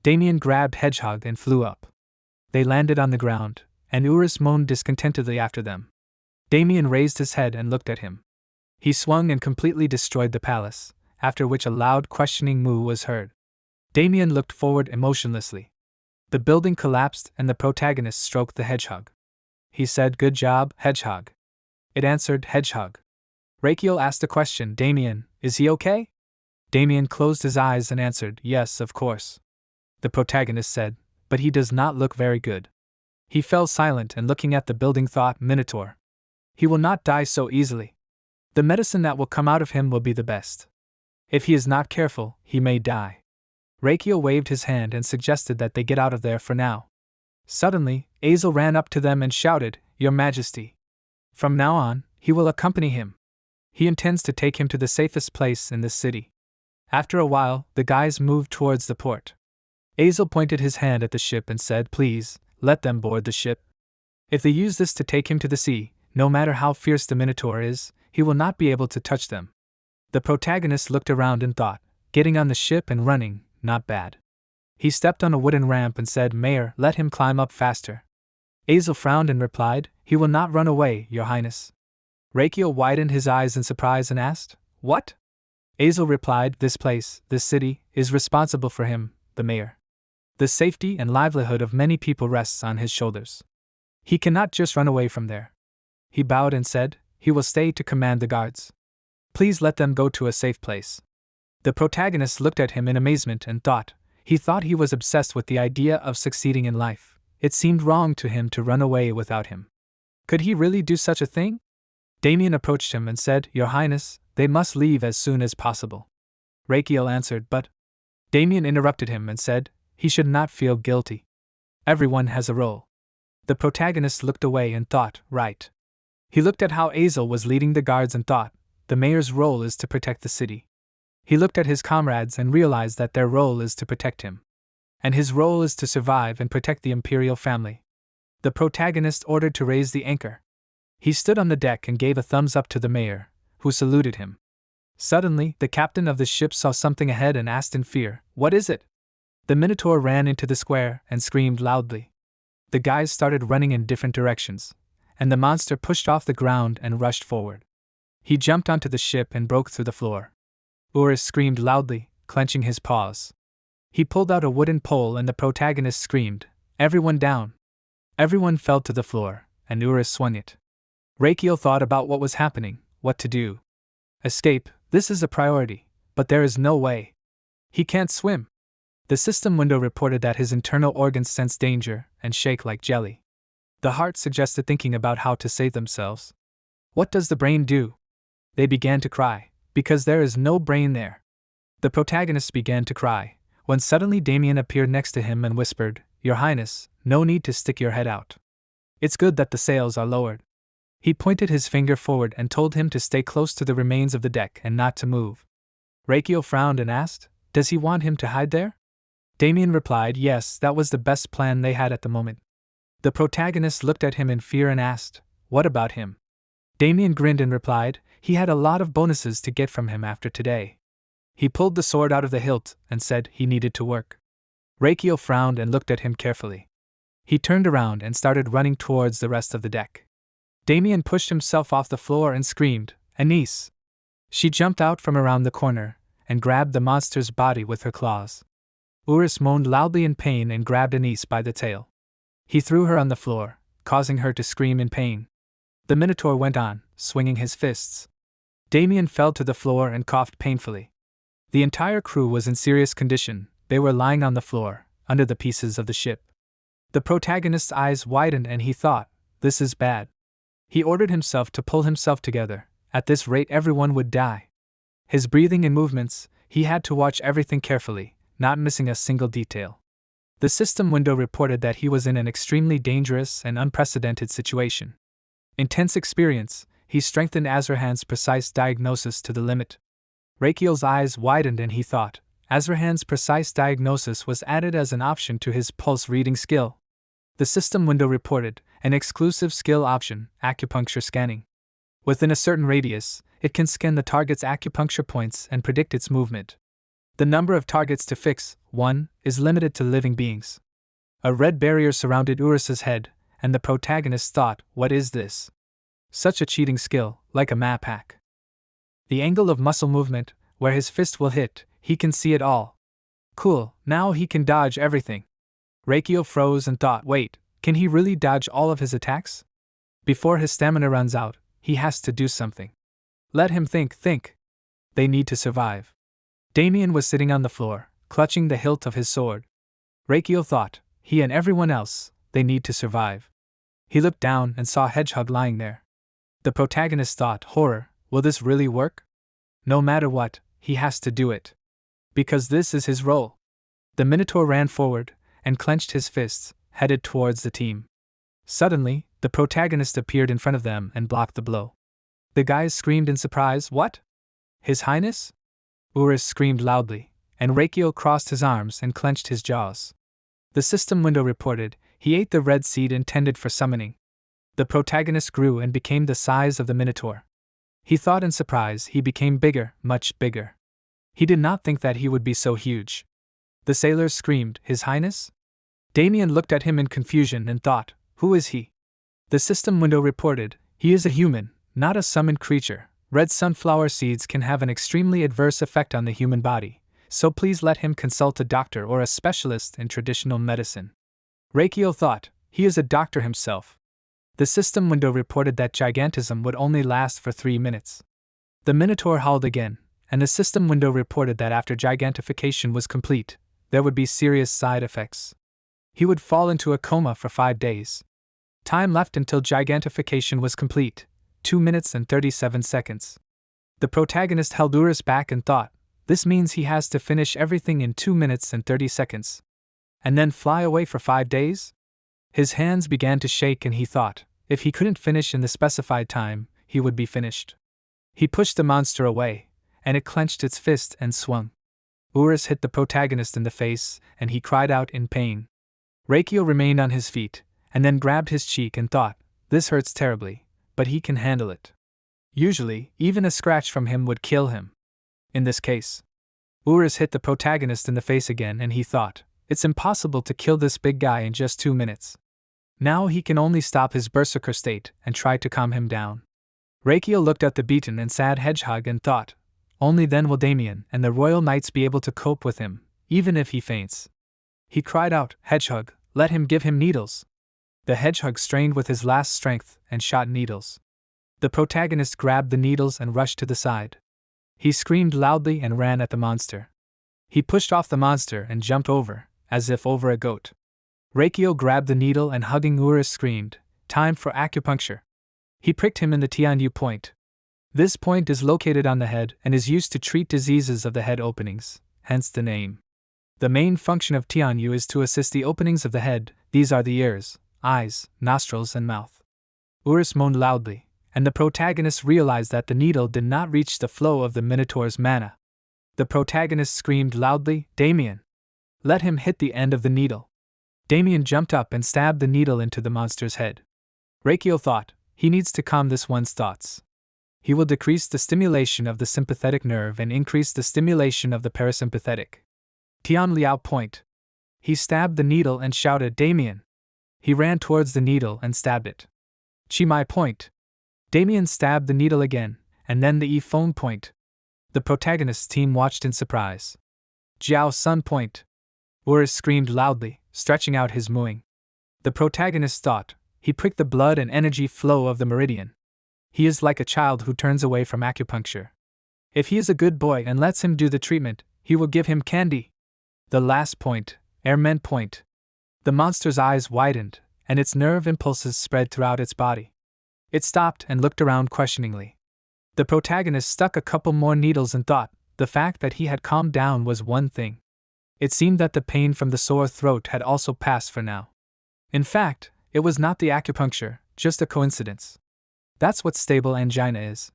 S1: Damien grabbed Hedgehog and flew up. They landed on the ground, and Urus moaned discontentedly after them. Damien raised his head and looked at him. He swung and completely destroyed the palace, after which a loud questioning moo was heard. Damien looked forward emotionlessly. The building collapsed and the protagonist stroked the hedgehog. He said, good job, Hedgehog. It answered, Hedgehog. Rachel asked a question, Damien, is he okay? Damien closed his eyes and answered, yes, of course. The protagonist said, but he does not look very good. He fell silent and looking at the building thought, Minotaur. He will not die so easily. The medicine that will come out of him will be the best. If he is not careful, he may die. Rachel waved his hand and suggested that they get out of there for now. Suddenly, Azel ran up to them and shouted, Your Majesty. From now on, he will accompany him. He intends to take him to the safest place in this city. After a while, the guys moved towards the port. Azel pointed his hand at the ship and said, please, let them board the ship. If they use this to take him to the sea, no matter how fierce the Minotaur is, he will not be able to touch them. The protagonist looked around and thought, getting on the ship and running, not bad. He stepped on a wooden ramp and said, Mayor, let him climb up faster. Azel frowned and replied, He will not run away, Your Highness. Rakiel widened his eyes in surprise and asked, What? Azel replied, This place, this city, is responsible for him, the mayor. The safety and livelihood of many people rests on his shoulders. He cannot just run away from there. He bowed and said, He will stay to command the guards. Please let them go to a safe place. The protagonist looked at him in amazement and thought he was obsessed with the idea of succeeding in life. It seemed wrong to him to run away without him. Could he really do such a thing? Damien approached him and said, Your Highness, they must leave as soon as possible. Rakiel answered, But. Damien interrupted him and said, He should not feel guilty. Everyone has a role. The protagonist looked away and thought, Right. He looked at how Azel was leading the guards and thought, The mayor's role is to protect the city. He looked at his comrades and realized that their role is to protect him. And his role is to survive and protect the imperial family. The protagonist ordered to raise the anchor. He stood on the deck and gave a thumbs up to the mayor, who saluted him. Suddenly, the captain of the ship saw something ahead and asked in fear, What is it? The Minotaur ran into the square and screamed loudly. The guys started running in different directions, and the monster pushed off the ground and rushed forward. He jumped onto the ship and broke through the floor. Urus screamed loudly, clenching his paws. He pulled out a wooden pole and the protagonist screamed, Everyone down! Everyone fell to the floor, and Urus swung it. Rakiel thought about what was happening, what to do. Escape, this is a priority, but there is no way. He can't swim. The system window reported that his internal organs sense danger and shake like jelly. The heart suggested thinking about how to save themselves. What does the brain do? They began to cry, because there is no brain there. The protagonist began to cry, when suddenly Damien appeared next to him and whispered, Your Highness, no need to stick your head out. It's good that the sails are lowered. He pointed his finger forward and told him to stay close to the remains of the deck and not to move. Rakiel frowned and asked, Does he want him to hide there? Damien replied, Yes, that was the best plan they had at the moment. The protagonist looked at him in fear and asked, What about him? Damien grinned and replied, He had a lot of bonuses to get from him after today. He pulled the sword out of the hilt and said he needed to work. Rakiel frowned and looked at him carefully. He turned around and started running towards the rest of the deck. Damien pushed himself off the floor and screamed, Anise! She jumped out from around the corner and grabbed the monster's body with her claws. Urus moaned loudly in pain and grabbed Anise by the tail. He threw her on the floor, causing her to scream in pain. The Minotaur went on, swinging his fists. Damien fell to the floor and coughed painfully. The entire crew was in serious condition. They were lying on the floor, under the pieces of the ship. The protagonist's eyes widened and he thought, This is bad. He ordered himself to pull himself together. At this rate everyone would die. His breathing and movements, he had to watch everything carefully, not missing a single detail. The system window reported that he was in an extremely dangerous and unprecedented situation. Intense experience, he strengthened Azrahan's precise diagnosis to the limit. Rakiel's eyes widened and he thought, Azrahan's precise diagnosis was added as an option to his pulse reading skill. The system window reported an exclusive skill option, acupuncture scanning. Within a certain radius, it can scan the target's acupuncture points and predict its movement. The number of targets to fix, 1, is limited to living beings. A red barrier surrounded Urus's head, and the protagonist thought, What is this? Such a cheating skill, like a map hack. The angle of muscle movement, where his fist will hit, he can see it all. Cool, now he can dodge everything. Rakiel froze and thought, Wait, can he really dodge all of his attacks? Before his stamina runs out, he has to do something. Let him think. They need to survive. Damien was sitting on the floor, clutching the hilt of his sword. Rakiel thought, he and everyone else, they need to survive. He looked down and saw Hedgehog lying there. The protagonist thought, Horror, will this really work? No matter what, he has to do it. Because this is his role. The Minotaur ran forward and clenched his fists, headed towards the team. Suddenly, the protagonist appeared in front of them and blocked the blow. The guys screamed in surprise, What? His Highness? Urus screamed loudly, and Rakiel crossed his arms and clenched his jaws. The system window reported, he ate the red seed intended for summoning. The protagonist grew and became the size of the Minotaur. He thought in surprise he became bigger, much bigger. He did not think that he would be so huge. The sailors screamed, "His Highness?" Damien looked at him in confusion and thought, "Who is he?" The system window reported, "He is a human, not a summoned creature. Red sunflower seeds can have an extremely adverse effect on the human body, so please let him consult a doctor or a specialist in traditional medicine." Reikio thought, "He is a doctor himself." The system window reported that gigantism would only last for 3 minutes. The Minotaur howled again, and the system window reported that after gigantification was complete, there would be serious side effects. He would fall into a coma for 5 days. Time left until gigantification was complete, 2 minutes and 37 seconds. The protagonist held Urus back and thought, this means he has to finish everything in 2 minutes and 30 seconds. And then fly away for 5 days? His hands began to shake and he thought, if he couldn't finish in the specified time, he would be finished. He pushed the monster away, and it clenched its fist and swung. Urus hit the protagonist in the face, and he cried out in pain. Reikio remained on his feet, and then grabbed his cheek and thought, this hurts terribly, but he can handle it. Usually, even a scratch from him would kill him. In this case, Urus hit the protagonist in the face again and he thought, it's impossible to kill this big guy in just 2 minutes. Now he can only stop his berserker state and try to calm him down. Reikio looked at the beaten and sad hedgehog and thought, only then will Damien and the royal knights be able to cope with him, even if he faints. He cried out, hedgehog, let him give him needles. The hedgehog strained with his last strength and shot needles. The protagonist grabbed the needles and rushed to the side. He screamed loudly and ran at the monster. He pushed off the monster and jumped over, as if over a goat. Reikio grabbed the needle and hugging Urus screamed, time for acupuncture. He pricked him in the Tianyu point. This point is located on the head and is used to treat diseases of the head openings, hence the name. The main function of Tianyu is to assist the openings of the head, these are the ears, eyes, nostrils and mouth. Urus moaned loudly, and the protagonist realized that the needle did not reach the flow of the Minotaur's mana. The protagonist screamed loudly, Damien! Let him hit the end of the needle. Damien jumped up and stabbed the needle into the monster's head. Reikio thought, he needs to calm this one's thoughts. He will decrease the stimulation of the sympathetic nerve and increase the stimulation of the parasympathetic. Tian Liao point. He stabbed the needle and shouted, Damien! He ran towards the needle and stabbed it. Chi Mai point. Damien stabbed the needle again, and then the Yi Phone point. The protagonist's team watched in surprise. Jiao Sun point. Urus screamed loudly, stretching out his mooing. The protagonist thought, he pricked the blood and energy flow of the meridian. He is like a child who turns away from acupuncture. If he is a good boy and lets him do the treatment, he will give him candy. The last point, Airmen point. The monster's eyes widened, and its nerve impulses spread throughout its body. It stopped and looked around questioningly. The protagonist stuck a couple more needles and thought, the fact that he had calmed down was one thing. It seemed that the pain from the sore throat had also passed for now. In fact, it was not the acupuncture, just a coincidence. That's what stable angina is.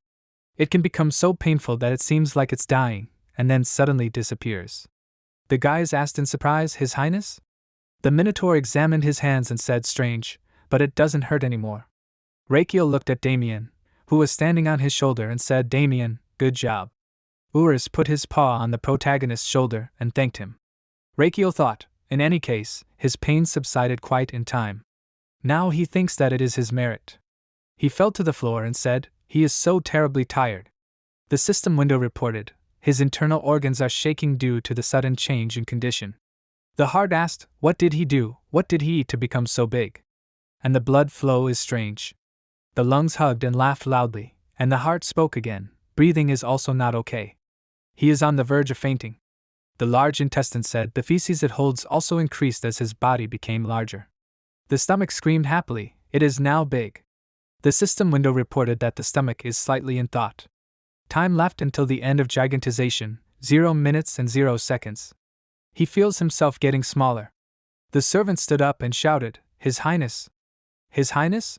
S1: It can become so painful that it seems like it's dying, and then suddenly disappears. The guys asked in surprise, His Highness? The Minotaur examined his hands and said, strange, but it doesn't hurt anymore. Reikio looked at Damien, who was standing on his shoulder and said, Damien, good job. Urus put his paw on the protagonist's shoulder and thanked him. Reikio thought, in any case, his pain subsided quite in time. Now he thinks that it is his merit. He fell to the floor and said, he is so terribly tired. The system window reported, his internal organs are shaking due to the sudden change in condition. The heart asked, what did he do, what did he eat to become so big? And the blood flow is strange. The lungs hugged and laughed loudly, and the heart spoke again, breathing is also not okay. He is on the verge of fainting. The large intestine said the feces it holds also increased as his body became larger. The stomach screamed happily, it is now big. The system window reported that the stomach is slightly in thought. Time left until the end of gigantization, 0 minutes and 0 seconds. He feels himself getting smaller. The servant stood up and shouted, His Highness! His Highness?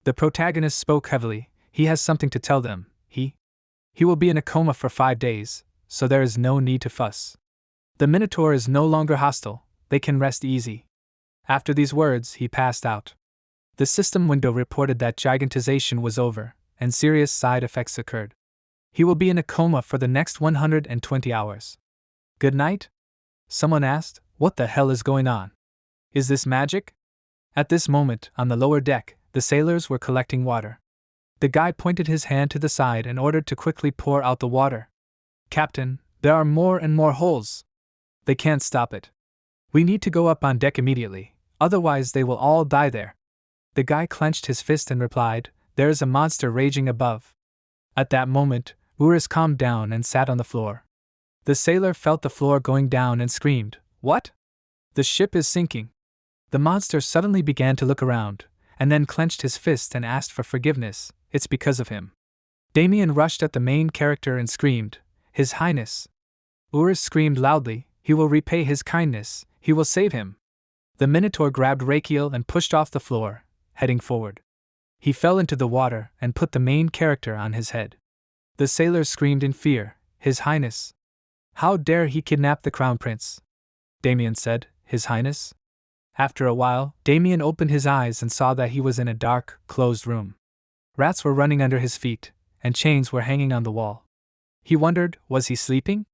S1: The protagonist spoke heavily, he has something to tell them, he will be in a coma for 5 days, so there is no need to fuss. The Minotaur is no longer hostile, they can rest easy. After these words, he passed out. The system window reported that gigantization was over, and serious side effects occurred. He will be in a coma for the next 120 hours. Good night? Someone asked. What the hell is going on? Is this magic? At this moment, on the lower deck, the sailors were collecting water. The guy pointed his hand to the side and ordered to quickly pour out the water. Captain, there are more and more holes. They can't stop it. We need to go up on deck immediately, otherwise they will all die there. The guy clenched his fist and replied, There is a monster raging above. At that moment, Urus calmed down and sat on the floor. The sailor felt the floor going down and screamed, What? The ship is sinking. The monster suddenly began to look around, and then clenched his fist and asked for forgiveness. It's because of him. Damien rushed at the main character and screamed, His Highness. Urus screamed loudly, He will repay his kindness, he will save him. The Minotaur grabbed Rakiel and pushed off the floor, heading forward. He fell into the water and put the main character on his head. The sailors screamed in fear, His Highness. How dare he kidnap the Crown Prince? Damien said, His Highness. After a while, Damien opened his eyes and saw that he was in a dark, closed room. Rats were running under his feet, and chains were hanging on the wall. He wondered, was he sleeping?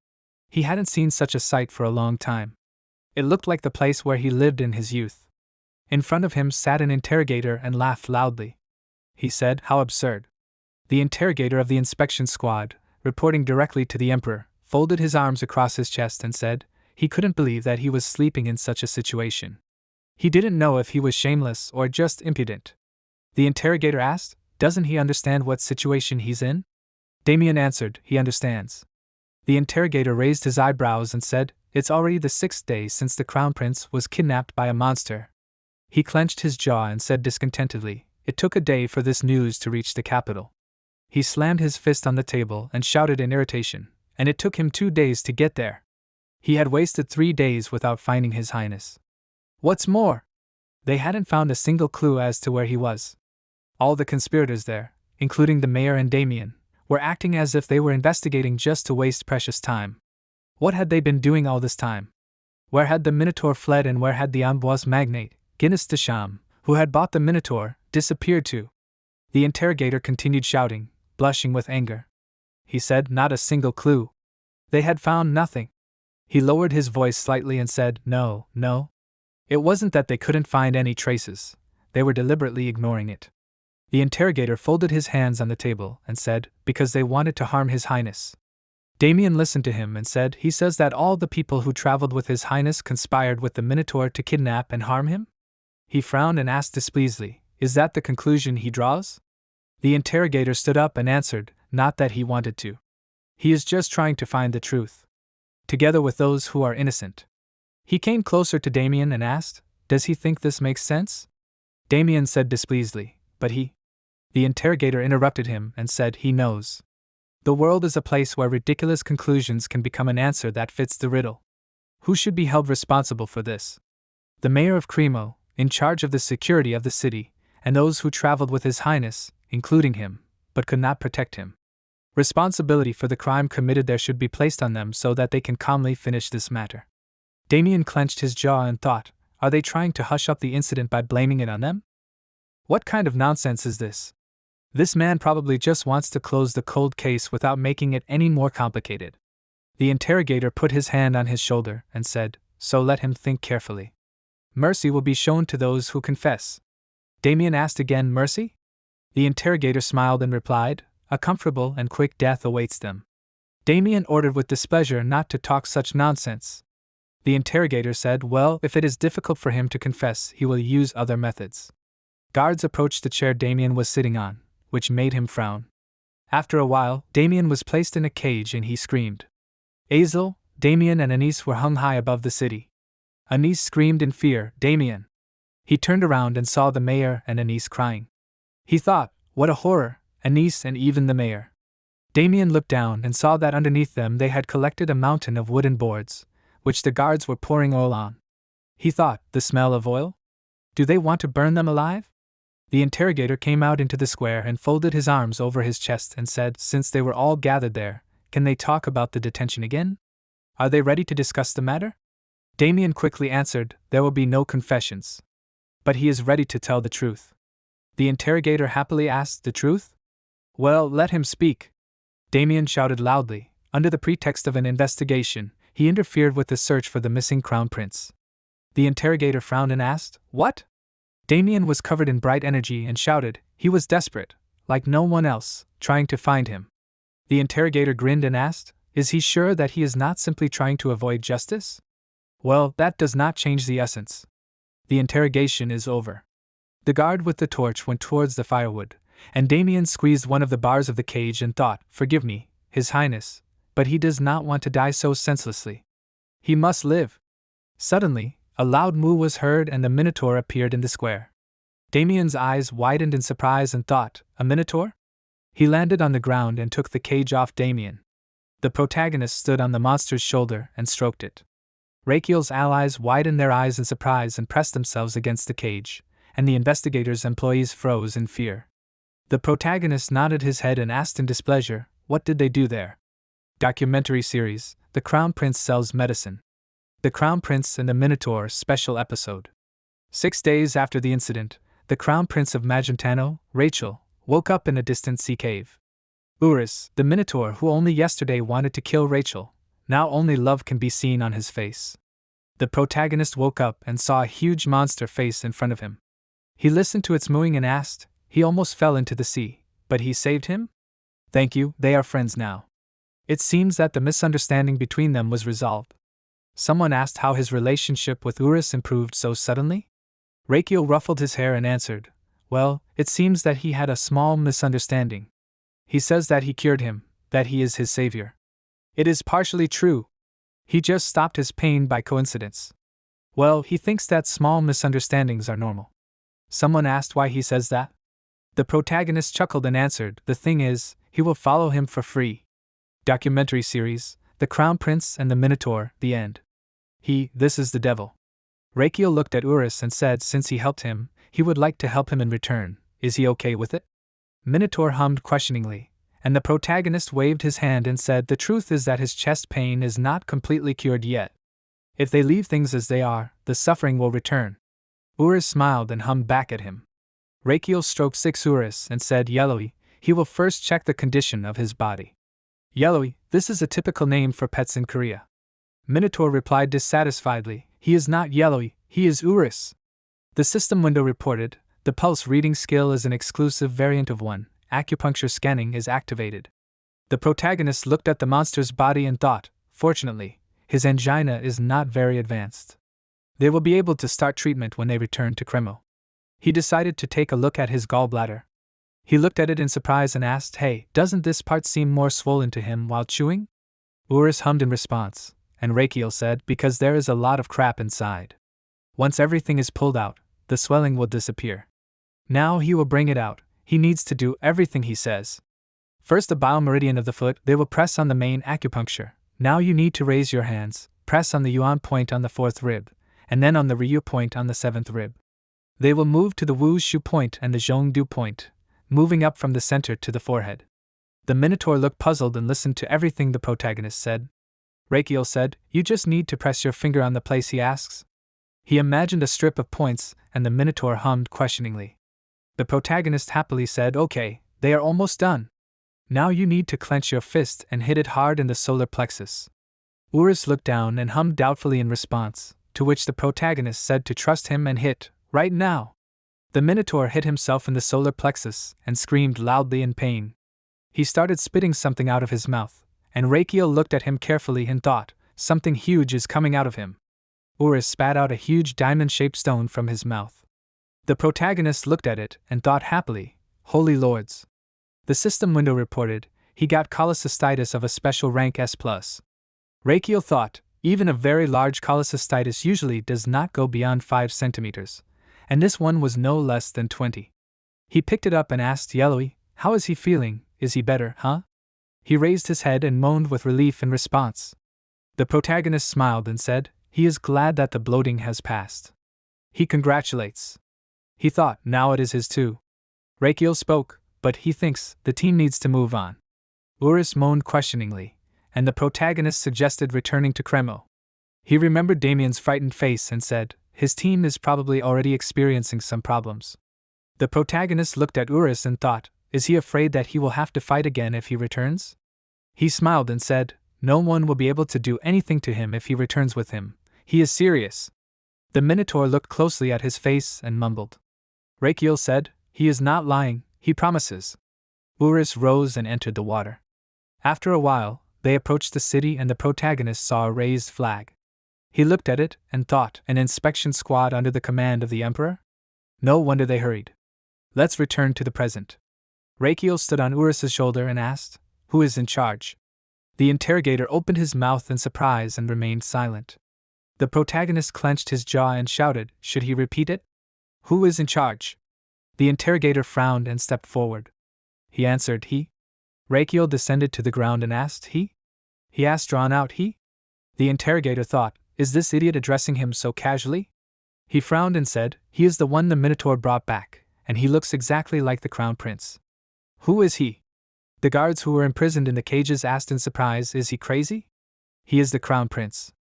S1: He hadn't seen such a sight for a long time. It looked like the place where he lived in his youth. In front of him sat an interrogator and laughed loudly. He said, How absurd. The interrogator of the inspection squad, reporting directly to the Emperor, folded his arms across his chest and said, he couldn't believe that he was sleeping in such a situation. He didn't know if he was shameless or just impudent. The interrogator asked, Doesn't he understand what situation he's in? Damien answered, He understands. The interrogator raised his eyebrows and said, It's already the 6th day since the Crown Prince was kidnapped by a monster. He clenched his jaw and said discontentedly, It took a day for this news to reach the capital. He slammed his fist on the table and shouted in irritation, and it took him 2 days to get there. He had wasted 3 days without finding His Highness. What's more, they hadn't found a single clue as to where he was. All the conspirators there, including the mayor and Damien, were acting as if they were investigating just to waste precious time. What had they been doing all this time? Where had the Minotaur fled and where had the Amboise magnate, Guinness de Cham, who had bought the Minotaur, disappeared to? The interrogator continued shouting, blushing with anger. He said, Not a single clue. They had found nothing. He lowered his voice slightly and said, No. It wasn't that they couldn't find any traces. They were deliberately ignoring it. The interrogator folded his hands on the table and said, Because they wanted to harm His Highness. Damien listened to him and said, He says that all the people who traveled with His Highness conspired with the Minotaur to kidnap and harm him? He frowned and asked displeasedly, Is that the conclusion he draws? The interrogator stood up and answered, Not that he wanted to. He is just trying to find the truth. Together with those who are innocent. He came closer to Damien and asked, Does he think this makes sense? Damien said displeasedly, But he. The interrogator interrupted him and said, He knows. The world is a place where ridiculous conclusions can become an answer that fits the riddle. Who should be held responsible for this? The mayor of Cremo, in charge of the security of the city, and those who traveled with His Highness, including him, but could not protect him. Responsibility for the crime committed there should be placed on them so that they can calmly finish this matter. Damien clenched his jaw and thought, Are they trying to hush up the incident by blaming it on them? What kind of nonsense is this? This man probably just wants to close the cold case without making it any more complicated. The interrogator put his hand on his shoulder and said, So let him think carefully. Mercy will be shown to those who confess. Damien asked again, Mercy? The interrogator smiled and replied, A comfortable and quick death awaits them. Damien ordered with displeasure not to talk such nonsense. The interrogator said, Well, if it is difficult for him to confess, he will use other methods. Guards approached the chair Damien was sitting on, which made him frown. After a while, Damien was placed in a cage and he screamed. Azel, Damien and Anise were hung high above the city. Anise screamed in fear, Damien. He turned around and saw the mayor and Anise crying. He thought, What a horror, Anise and even the mayor. Damien looked down and saw that underneath them they had collected a mountain of wooden boards, which the guards were pouring oil on. He thought, The smell of oil? Do they want to burn them alive? The interrogator came out into the square and folded his arms over his chest and said, Since they were all gathered there, can they talk about the detention again? Are they ready to discuss the matter? Damien quickly answered, There will be no confessions. But he is ready to tell the truth. The interrogator happily asked, The truth? Well, let him speak. Damien shouted loudly. Under the pretext of an investigation, he interfered with the search for the missing crown prince. The interrogator frowned and asked, "What?" Damien was covered in bright energy and shouted. He was desperate, like no one else, trying to find him. The interrogator grinned and asked, "Is he sure that he is not simply trying to avoid justice?" "Well, that does not change the essence. The interrogation is over." The guard with the torch went towards the firewood, and Damien squeezed one of the bars of the cage and thought, "Forgive me, His Highness, but he does not want to die so senselessly. He must live." Suddenly, a loud moo was heard and the Minotaur appeared in the square. Damien's eyes widened in surprise and thought, "A Minotaur?" He landed on the ground and took the cage off Damien. The protagonist stood on the monster's shoulder and stroked it. Rakiel's allies widened their eyes in surprise and pressed themselves against the cage, and the investigator's employees froze in fear. The protagonist nodded his head and asked in displeasure, "What did they do there?" Documentary series, The Crown Prince Sells Medicine. The Crown Prince and the Minotaur special episode. 6 days after the incident, the Crown Prince of Magentano, Rachel, woke up in a distant sea cave. Urus, the Minotaur who only yesterday wanted to kill Rachel, now only love can be seen on his face. The protagonist woke up and saw a huge monster face in front of him. He listened to its mooing and asked, he almost fell into the sea, but he saved him? Thank you, they are friends now. It seems that the misunderstanding between them was resolved. Someone asked how his relationship with Urus improved so suddenly? Rakiel ruffled his hair and answered, "Well, it seems that he had a small misunderstanding. He says that he cured him, that he is his savior. It is partially true. He just stopped his pain by coincidence. Well, he thinks that small misunderstandings are normal." Someone asked why he says that. The protagonist chuckled and answered, "The thing is, he will follow him for free." Documentary series, The Crown Prince and the Minotaur, the end. This is the devil. Rakiel looked at Urus and said since he helped him, he would like to help him in return. Is he okay with it? Minotaur hummed questioningly, and the protagonist waved his hand and said the truth is that his chest pain is not completely cured yet. If they leave things as they are, the suffering will return. Urus smiled and hummed back at him. Rakiel stroked Urus and said, "Yellowy, he will first check the condition of his body." Yellowy, this is a typical name for pets in Korea. Minotaur replied dissatisfiedly, "He is not Yellowy, he is Urus." The system window reported, the pulse reading skill is an exclusive variant of one. Acupuncture scanning is activated. The protagonist looked at the monster's body and thought, fortunately, his angina is not very advanced. They will be able to start treatment when they return to Kreml. He decided to take a look at his gallbladder. He looked at it in surprise and asked, "Hey, doesn't this part seem more swollen to him while chewing?" Urus hummed in response, and Rakiel said, "Because there is a lot of crap inside. Once everything is pulled out, the swelling will disappear. Now he will bring it out, he needs to do everything he says. First the biomeridian of the foot, they will press on the main acupuncture. Now you need to raise your hands, press on the yuan point on the 4th rib, and then on the ryu point on the 7th rib. They will move to the wu shu point and the zhongdu point, moving up from the center to the forehead." The Minotaur looked puzzled and listened to everything the protagonist said. Rakiel said, "You just need to press your finger on the place he asks." He imagined a strip of points, and the Minotaur hummed questioningly. The protagonist happily said, "Okay, they are almost done. Now you need to clench your fist and hit it hard in the solar plexus." Urus looked down and hummed doubtfully in response, to which the protagonist said to trust him and hit, right now. The Minotaur hit himself in the solar plexus and screamed loudly in pain. He started spitting something out of his mouth, and Rakiel looked at him carefully and thought, something huge is coming out of him. Urus spat out a huge diamond-shaped stone from his mouth. The protagonist looked at it and thought happily, "Holy lords." The system window reported, he got cholecystitis of a special rank S+. Rakiel thought, even a very large cholecystitis usually does not go beyond 5 centimeters, and this one was no less than 20. He picked it up and asked Yellowy, "How is he feeling? Is he better, huh?" He raised his head and moaned with relief in response. The protagonist smiled and said, he is glad that the bloating has passed. He congratulates. He thought, now it is his too. Rakiel spoke, but he thinks the team needs to move on. Urus moaned questioningly, and the protagonist suggested returning to Kreml. He remembered Damien's frightened face and said, his team is probably already experiencing some problems. The protagonist looked at Urus and thought, is he afraid that he will have to fight again if he returns? He smiled and said, "No one will be able to do anything to him if he returns with him. He is serious." The Minotaur looked closely at his face and mumbled. Rakiel said, "He is not lying, he promises." Urus rose and entered the water. After a while, they approached the city and the protagonist saw a raised flag. He looked at it and thought, an inspection squad under the command of the Emperor? No wonder they hurried. Let's return to the present. Rakiel stood on Urus's shoulder and asked, "Who is in charge?" The interrogator opened his mouth in surprise and remained silent. The protagonist clenched his jaw and shouted, "Should he repeat it? Who is in charge?" The interrogator frowned and stepped forward. He answered, "He." Rakiel descended to the ground and asked, "He?" He asked drawn out, "He?" The interrogator thought, is this idiot addressing him so casually? He frowned and said, "He is the one the Minotaur brought back, and he looks exactly like the Crown Prince." "Who is he?" The guards who were imprisoned in the cages asked in surprise, "Is he crazy?" "He is the Crown Prince."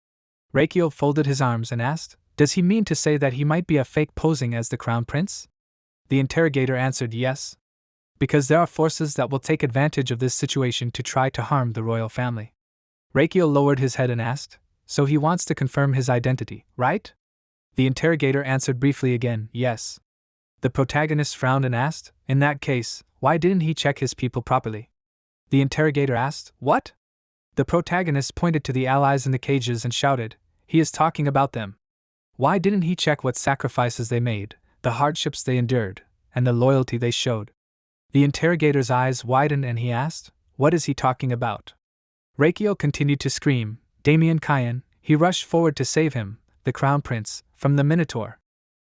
S1: Rakiel folded his arms and asked, "Does he mean to say that he might be a fake posing as the Crown Prince?" The interrogator answered, "Yes. Because there are forces that will take advantage of this situation to try to harm the royal family." Rakiel lowered his head and asked, "So he wants to confirm his identity, right?" The interrogator answered briefly again, "Yes." The protagonist frowned and asked, "In that case, why didn't he check his people properly?" The interrogator asked, "What?" The protagonist pointed to the allies in the cages and shouted, "He is talking about them. Why didn't he check what sacrifices they made, the hardships they endured, and the loyalty they showed?" The interrogator's eyes widened and he asked, "What is he talking about?" Rakiel continued to scream, "Damien Kyan." He rushed forward to save him, the Crown Prince, from the Minotaur.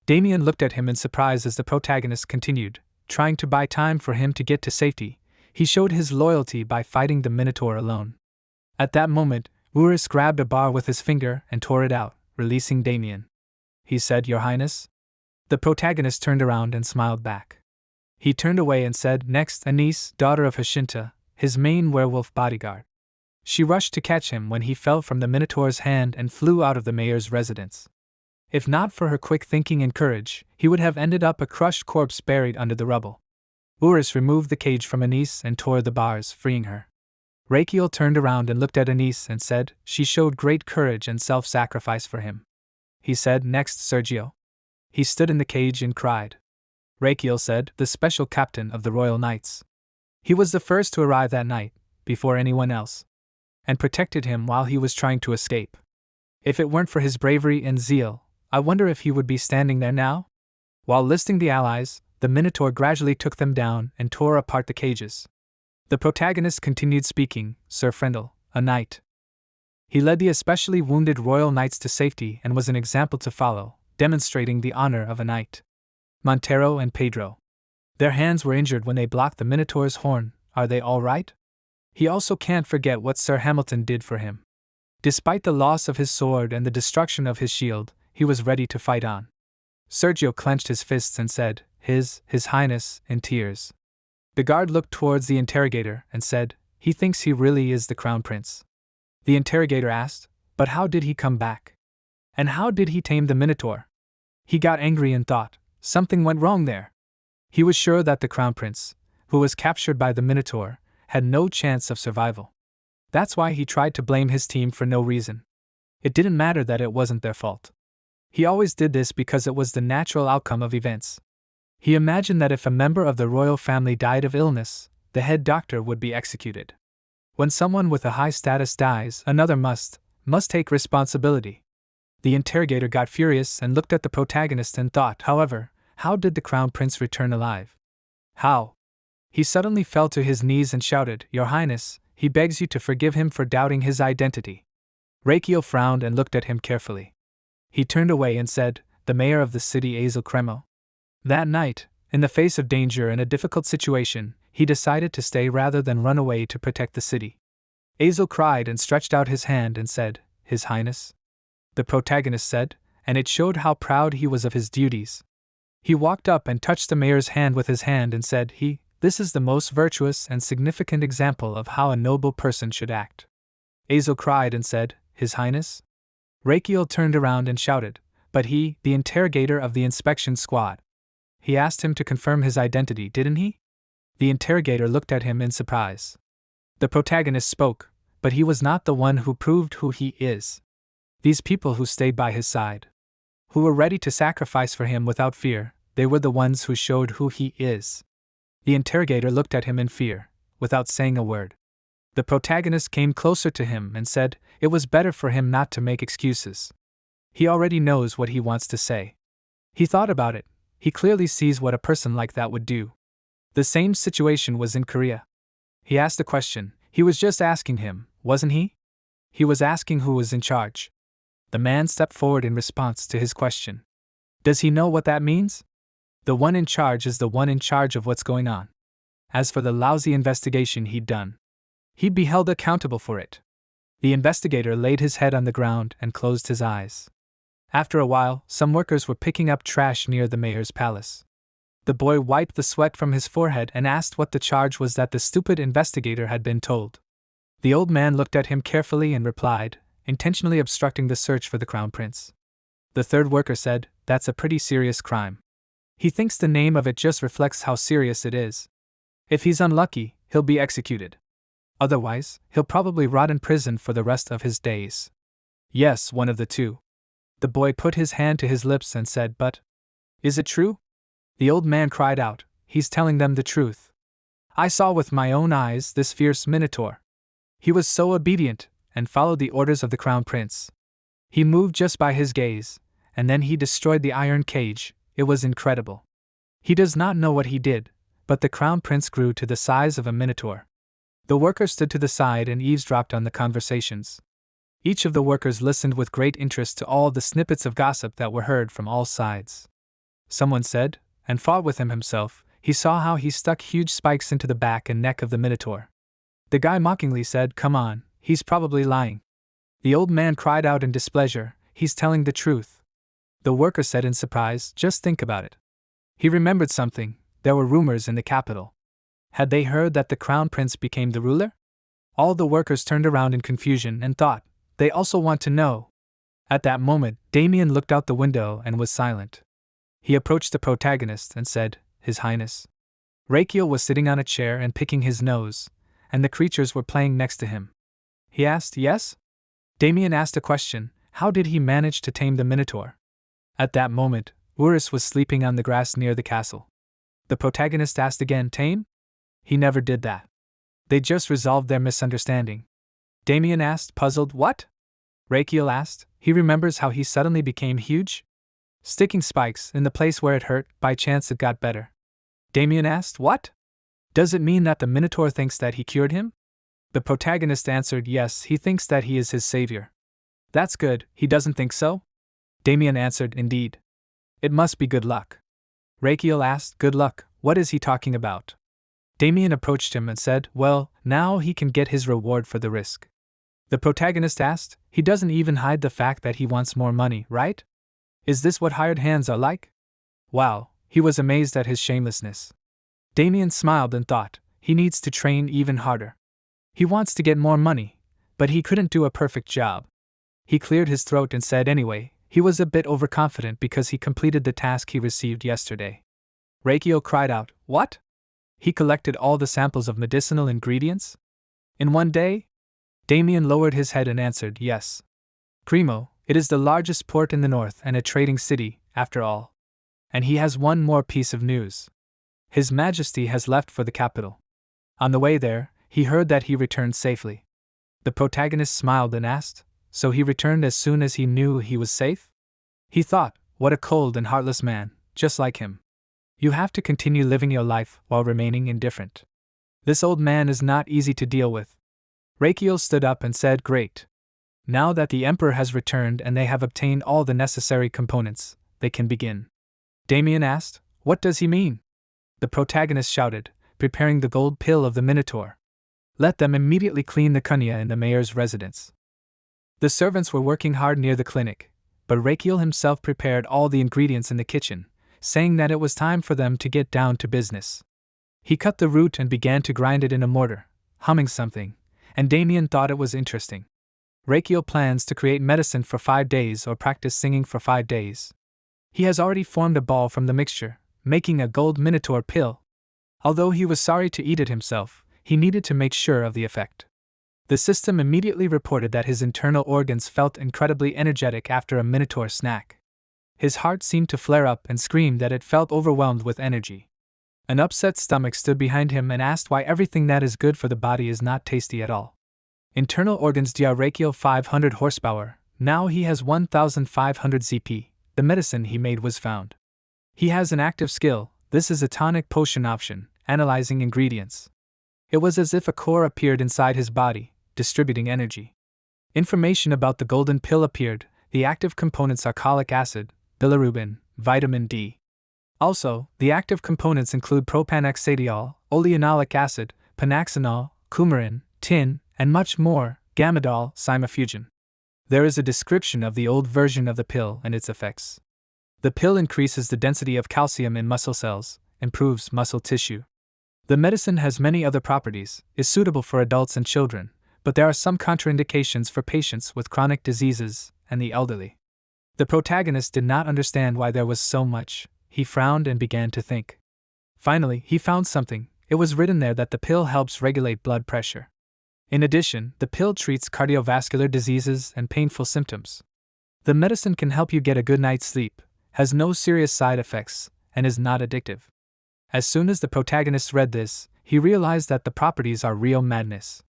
S1: Damien looked at him in surprise as the protagonist continued, trying to buy time for him to get to safety. He showed his loyalty by fighting the Minotaur alone. At that moment, Urus grabbed a bar with his finger and tore it out, releasing Damien. He said, "Your Highness?" The protagonist turned around and smiled back. He turned away and said, "Next, Anise, daughter of Hashinta, his main werewolf bodyguard." She rushed to catch him when he fell from the Minotaur's hand and flew out of the mayor's residence. If not for her quick thinking and courage, he would have ended up a crushed corpse buried under the rubble. Urus removed the cage from Anise and tore the bars, freeing her. Rakiel turned around and looked at Anise and said, "She showed great courage and self-sacrifice for him." He said, "Next, Sergio." He stood in the cage and cried. Rakiel said, "The special captain of the Royal Knights. He was the first to arrive that night, before anyone else, and protected him while he was trying to escape. If it weren't for his bravery and zeal, I wonder if he would be standing there now?" While listing the allies, the Minotaur gradually took them down and tore apart the cages. The protagonist continued speaking, "Sir Frendel, a knight. He led the especially wounded royal knights to safety and was an example to follow, demonstrating the honor of a knight. Montero and Pedro. Their hands were injured when they blocked the Minotaur's horn. Are they all right? He also can't forget what Sir Hamilton did for him. Despite the loss of his sword and the destruction of his shield, he was ready to fight on." Sergio clenched his fists and said, His Highness," in tears. The guard looked towards the interrogator and said, "He thinks he really is the Crown Prince." The interrogator asked, "But how did he come back? And how did he tame the Minotaur?" He got angry and thought, something went wrong there. He was sure that the Crown Prince, who was captured by the Minotaur, had no chance of survival. That's why he tried to blame his team for no reason. It didn't matter that it wasn't their fault. He always did this because it was the natural outcome of events. He imagined that if a member of the royal family died of illness, the head doctor would be executed. When someone with a high status dies, another must take responsibility. The interrogator got furious and looked at the protagonist and thought, however, how did the Crown Prince return alive? How? He suddenly fell to his knees and shouted, "Your Highness, he begs you to forgive him for doubting his identity." Rakiel frowned and looked at him carefully. He turned away and said, "The mayor of the city, Azel Cremo." That night, in the face of danger and a difficult situation, he decided to stay rather than run away to protect the city. Azel cried and stretched out his hand and said, "His Highness?" The protagonist said, and it showed how proud he was of his duties. He walked up and touched the mayor's hand with his hand and said, This is the most virtuous and significant example of how a noble person should act." Azel cried and said, "His Highness?" Rakiel turned around and shouted, "But he, the interrogator of the inspection squad. He asked him to confirm his identity, didn't he?" The interrogator looked at him in surprise. The protagonist spoke, but he was not the one who proved who he is. These people who stayed by his side, who were ready to sacrifice for him without fear, they were the ones who showed who he is. The interrogator looked at him in fear, without saying a word. The protagonist came closer to him and said it was better for him not to make excuses. He already knows what he wants to say. He thought about it. He clearly sees what a person like that would do. The same situation was in Korea. He asked a question. He was just asking him, wasn't he? He was asking who was in charge. The man stepped forward in response to his question. Does he know what that means? The one in charge is the one in charge of what's going on. As for the lousy investigation he'd done, he'd be held accountable for it. The investigator laid his head on the ground and closed his eyes. After a while, some workers were picking up trash near the mayor's palace. The boy wiped the sweat from his forehead and asked what the charge was that the stupid investigator had been told. The old man looked at him carefully and replied, intentionally obstructing the search for the crown prince. The third worker said, that's a pretty serious crime. He thinks the name of it just reflects how serious it is. If he's unlucky, he'll be executed. Otherwise, he'll probably rot in prison for the rest of his days. Yes, one of the two. The boy put his hand to his lips and said, but is it true? The old man cried out, he's telling them the truth. I saw with my own eyes this fierce minotaur. He was so obedient, and followed the orders of the crown prince. He moved just by his gaze, and then he destroyed the iron cage. It was incredible. He does not know what he did, but the crown prince grew to the size of a minotaur. The workers stood to the side and eavesdropped on the conversations. Each of the workers listened with great interest to all the snippets of gossip that were heard from all sides. Someone said, and fought with him himself, he saw how he stuck huge spikes into the back and neck of the minotaur. The guy mockingly said, come on, he's probably lying. The old man cried out in displeasure, he's telling the truth. The worker said in surprise, just think about it. He remembered something. There were rumors in the capital. Had they heard that the crown prince became the ruler? All the workers turned around in confusion and thought, they also want to know. At that moment, Damien looked out the window and was silent. He approached the protagonist and said, His Highness. Rakiel was sitting on a chair and picking his nose, and the creatures were playing next to him. He asked, yes? Damien asked a question, how did he manage to tame the minotaur? At that moment, Urus was sleeping on the grass near the castle. The protagonist asked again, tame? He never did that. They just resolved their misunderstanding. Damien asked, puzzled, what? Rakiel asked, he remembers how he suddenly became huge? Sticking spikes in the place where it hurt, by chance it got better. Damien asked, what? Does it mean that the minotaur thinks that he cured him? The protagonist answered, yes, he thinks that he is his savior. That's good, he doesn't think so? Damien answered, indeed. It must be good luck. Rakiel asked, good luck, what is he talking about? Damien approached him and said, well, now he can get his reward for the risk. The protagonist asked, he doesn't even hide the fact that he wants more money, right? Is this what hired hands are like? Wow, he was amazed at his shamelessness. Damien smiled and thought, he needs to train even harder. He wants to get more money, but he couldn't do a perfect job. He cleared his throat and said anyway, he was a bit overconfident because he completed the task he received yesterday. Rakiel cried out, what? He collected all the samples of medicinal ingredients? In one day? Damien lowered his head and answered, yes. Primo, it is the largest port in the north and a trading city, after all. And he has one more piece of news. His Majesty has left for the capital. On the way there, he heard that he returned safely. The protagonist smiled and asked, so he returned as soon as he knew he was safe? He thought, what a cold and heartless man, just like him. You have to continue living your life while remaining indifferent. This old man is not easy to deal with. Rakiel stood up and said, great. Now that the Emperor has returned and they have obtained all the necessary components, they can begin. Damien asked, what does he mean? The protagonist shouted, preparing the gold pill of the Minotaur. Let them immediately clean the kunya in the mayor's residence. The servants were working hard near the clinic, but Rakiel himself prepared all the ingredients in the kitchen, saying that it was time for them to get down to business. He cut the root and began to grind it in a mortar, humming something, and Damien thought it was interesting. Rakiel plans to create medicine for 5 days or practice singing for 5 days. He has already formed a ball from the mixture, making a gold minotaur pill. Although he was sorry to eat it himself, he needed to make sure of the effect. The system immediately reported that his internal organs felt incredibly energetic after a Minotaur snack. His heart seemed to flare up and screamed that it felt overwhelmed with energy. An upset stomach stood behind him and asked why everything that is good for the body is not tasty at all. Internal organs Rakiel 500 horsepower, now he has 1500 ZP, the medicine he made was found. He has an active skill, this is a tonic potion option, analyzing ingredients. It was as if a core appeared inside his body, distributing energy. Information about the golden pill appeared, the active components are cholic acid, bilirubin, vitamin D. Also, the active components include propanoxadiol, oleanolic acid, panaxinol, coumarin, tin, and much more, gamadol, simafugen. There is a description of the old version of the pill and its effects. The pill increases the density of calcium in muscle cells, improves muscle tissue. The medicine has many other properties, is suitable for adults and children, but there are some contraindications for patients with chronic diseases and the elderly. The protagonist did not understand why there was so much. He frowned and began to think. Finally, he found something. It was written there that the pill helps regulate blood pressure. In addition, the pill treats cardiovascular diseases and painful symptoms. The medicine can help you get a good night's sleep, has no serious side effects, and is not addictive. As soon as the protagonist read this, he realized that the properties are real madness.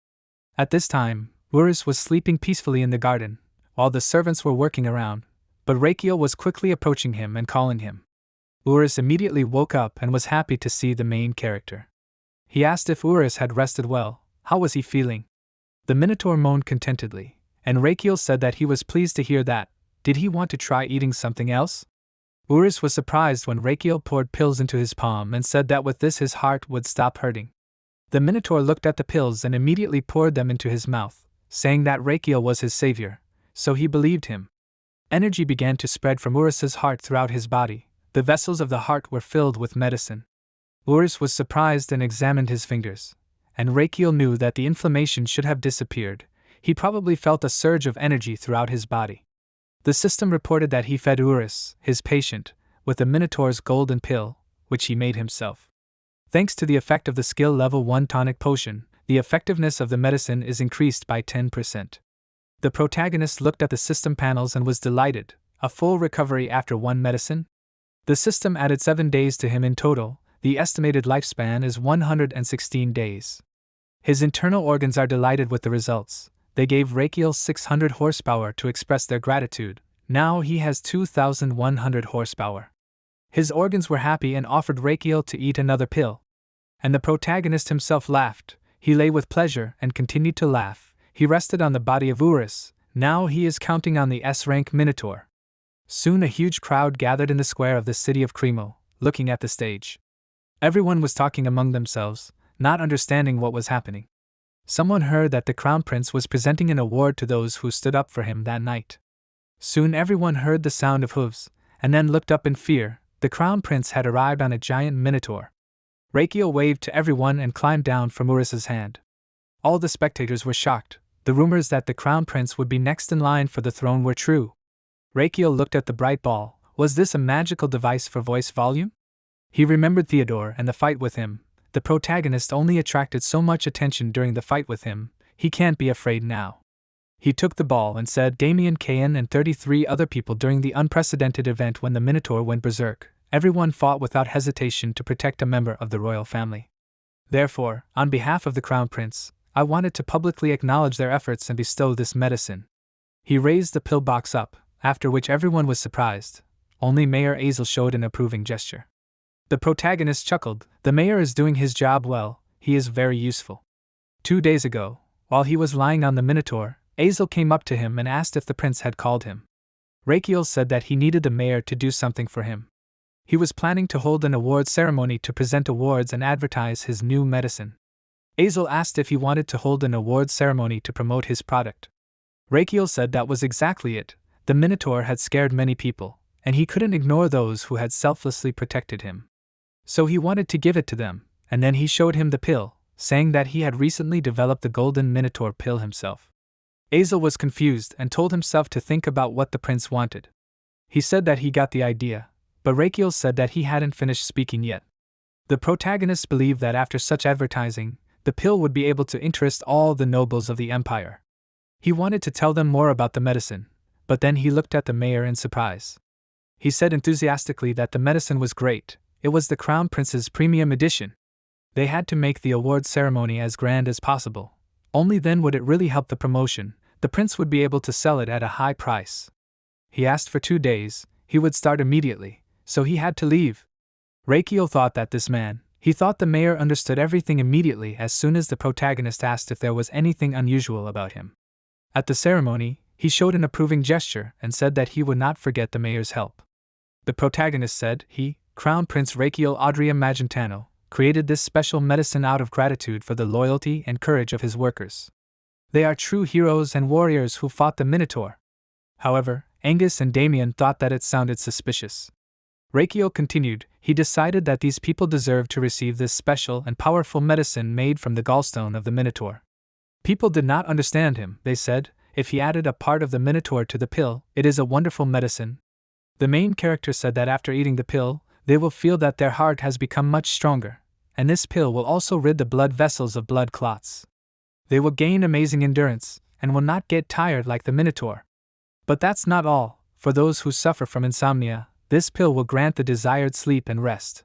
S1: At this time, Urus was sleeping peacefully in the garden, while the servants were working around, but Rakiel was quickly approaching him and calling him. Urus immediately woke up and was happy to see the main character. He asked if Urus had rested well, how was he feeling? The Minotaur moaned contentedly, and Rakiel said that he was pleased to hear that. Did he want to try eating something else? Urus was surprised when Rakiel poured pills into his palm and said that with this his heart would stop hurting. The Minotaur looked at the pills and immediately poured them into his mouth, saying that Rakiel was his savior, so he believed him. Energy began to spread from Urus's heart throughout his body. The vessels of the heart were filled with medicine. Urus was surprised and examined his fingers, and Rakiel knew that the inflammation should have disappeared. He probably felt a surge of energy throughout his body. The system reported that he fed Urus, his patient, with the Minotaur's golden pill, which he made himself. Thanks to the effect of the skill level 1 tonic potion, the effectiveness of the medicine is increased by 10%. The protagonist looked at the system panels and was delighted. A full recovery after one medicine? The system added 7 days to him in total. The estimated lifespan is 116 days. His internal organs are delighted with the results. They gave Rakiel 600 horsepower to express their gratitude. Now he has 2,100 horsepower. His organs were happy and offered Rakiel to eat another pill. And the protagonist himself laughed. He lay with pleasure and continued to laugh. He rested on the body of Urus. Now he is counting on the S-rank Minotaur. Soon a huge crowd gathered in the square of the city of Cremo, looking at the stage. Everyone was talking among themselves, not understanding what was happening. Someone heard that the Crown Prince was presenting an award to those who stood up for him that night. Soon everyone heard the sound of hooves, and then looked up in fear. The Crown Prince had arrived on a giant Minotaur. Rakiel waved to everyone and climbed down from Urus's hand. All the spectators were shocked. The rumors that the Crown Prince would be next in line for the throne were true. Rakiel looked at the bright ball. Was this a magical device for voice volume? He remembered Theodore and the fight with him. The protagonist only attracted so much attention during the fight with him. He can't be afraid now. He took the ball and said Damien Cain and 33 other people during the unprecedented event when the Minotaur went berserk. Everyone fought without hesitation to protect a member of the royal family. Therefore, on behalf of the Crown Prince, I wanted to publicly acknowledge their efforts and bestow this medicine. He raised the pill box up, after which everyone was surprised. Only Mayor Azel showed an approving gesture. The protagonist chuckled. The mayor is doing his job well, he is very useful. 2 days ago, while he was lying on the Minotaur, Azel came up to him and asked if the prince had called him. Rakiel said that he needed the mayor to do something for him. He was planning to hold an award ceremony to present awards and advertise his new medicine. Azel asked if he wanted to hold an award ceremony to promote his product. Rakiel said that was exactly it. The Minotaur had scared many people, and he couldn't ignore those who had selflessly protected him. So he wanted to give it to them, and then he showed him the pill, saying that he had recently developed the golden Minotaur pill himself. Azel was confused and told himself to think about what the prince wanted. He said that he got the idea, but Rakiel said that he hadn't finished speaking yet. The protagonists believed that after such advertising, the pill would be able to interest all the nobles of the empire. He wanted to tell them more about the medicine, but then he looked at the mayor in surprise. He said enthusiastically that the medicine was great. It was the Crown Prince's premium edition. They had to make the award ceremony as grand as possible. Only then would it really help the promotion. The prince would be able to sell it at a high price. He asked for 2 days. He would start immediately, so he had to leave. Reikio thought that this man, he thought the mayor understood everything immediately as soon as the protagonist asked if there was anything unusual about him. At the ceremony, he showed an approving gesture and said that he would not forget the mayor's help. The protagonist said he, Crown Prince Reikio Adria Magentano, created this special medicine out of gratitude for the loyalty and courage of his workers. They are true heroes and warriors who fought the Minotaur. However, Angus and Damien thought that it sounded suspicious. Reikio continued, he decided that these people deserved to receive this special and powerful medicine made from the gallstone of the Minotaur. People did not understand him, they said. If he added a part of the Minotaur to the pill, it is a wonderful medicine. The main character said that after eating the pill, they will feel that their heart has become much stronger, and this pill will also rid the blood vessels of blood clots. They will gain amazing endurance, and will not get tired like the Minotaur. But that's not all. For those who suffer from insomnia, this pill will grant the desired sleep and rest.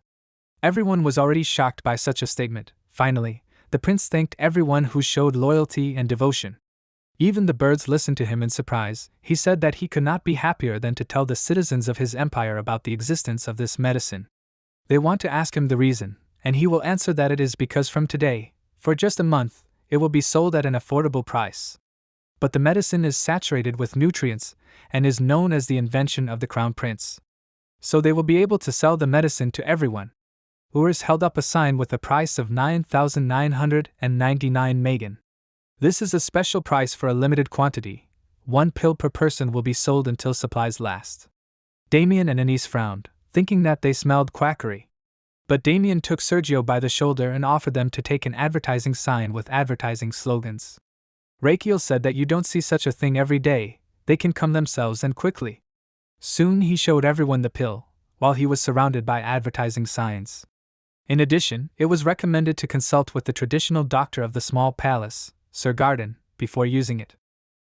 S1: Everyone was already shocked by such a statement. Finally, the prince thanked everyone who showed loyalty and devotion. Even the birds listened to him in surprise. He said that he could not be happier than to tell the citizens of his empire about the existence of this medicine. They want to ask him the reason, and he will answer that it is because from today, for just a month, it will be sold at an affordable price. But the medicine is saturated with nutrients and is known as the invention of the Crown Prince. So they will be able to sell the medicine to everyone. Urs held up a sign with a price of 9,999 magen. This is a special price for a limited quantity. 1 pill per person will be sold until supplies last. Damien and Anise frowned, thinking that they smelled quackery. But Damien took Sergio by the shoulder and offered them to take an advertising sign with advertising slogans. Reikio said that you don't see such a thing every day, they can come themselves and quickly. Soon he showed everyone the pill, while he was surrounded by advertising signs. In addition, it was recommended to consult with the traditional doctor of the small palace, Sir Garden, before using it.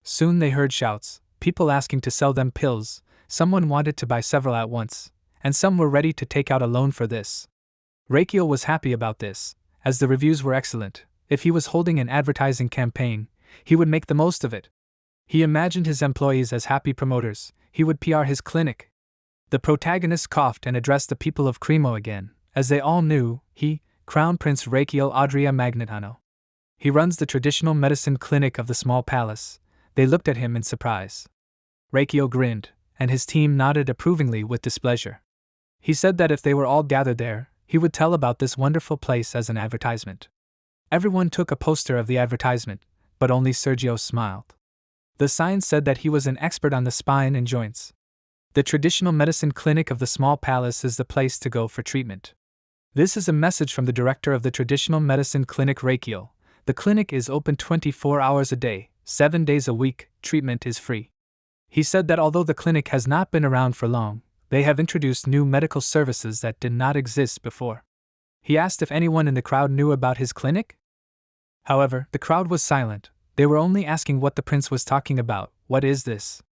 S1: Soon they heard shouts, people asking to sell them pills. Someone wanted to buy several at once, and some were ready to take out a loan for this. Reikio was happy about this, as the reviews were excellent. If he was holding an advertising campaign, he would make the most of it. He imagined his employees as happy promoters. He would PR his clinic. The protagonist coughed and addressed the people of Cremo again, as they all knew, he, Crown Prince Reikio Adria Magnetano. He runs the traditional medicine clinic of the small palace. They looked at him in surprise. Reikio grinned, and his team nodded approvingly with displeasure. He said that if they were all gathered there, he would tell about this wonderful place as an advertisement. Everyone took a poster of the advertisement, but only Sergio smiled. The sign said that he was an expert on the spine and joints. The traditional medicine clinic of the small palace is the place to go for treatment. This is a message from the director of the traditional medicine clinic Reikio. The clinic is open 24 hours a day, 7 days a week, treatment is free. He said that although the clinic has not been around for long, they have introduced new medical services that did not exist before. He asked if anyone in the crowd knew about his clinic. However, the crowd was silent. They were only asking what the prince was talking about. What is this?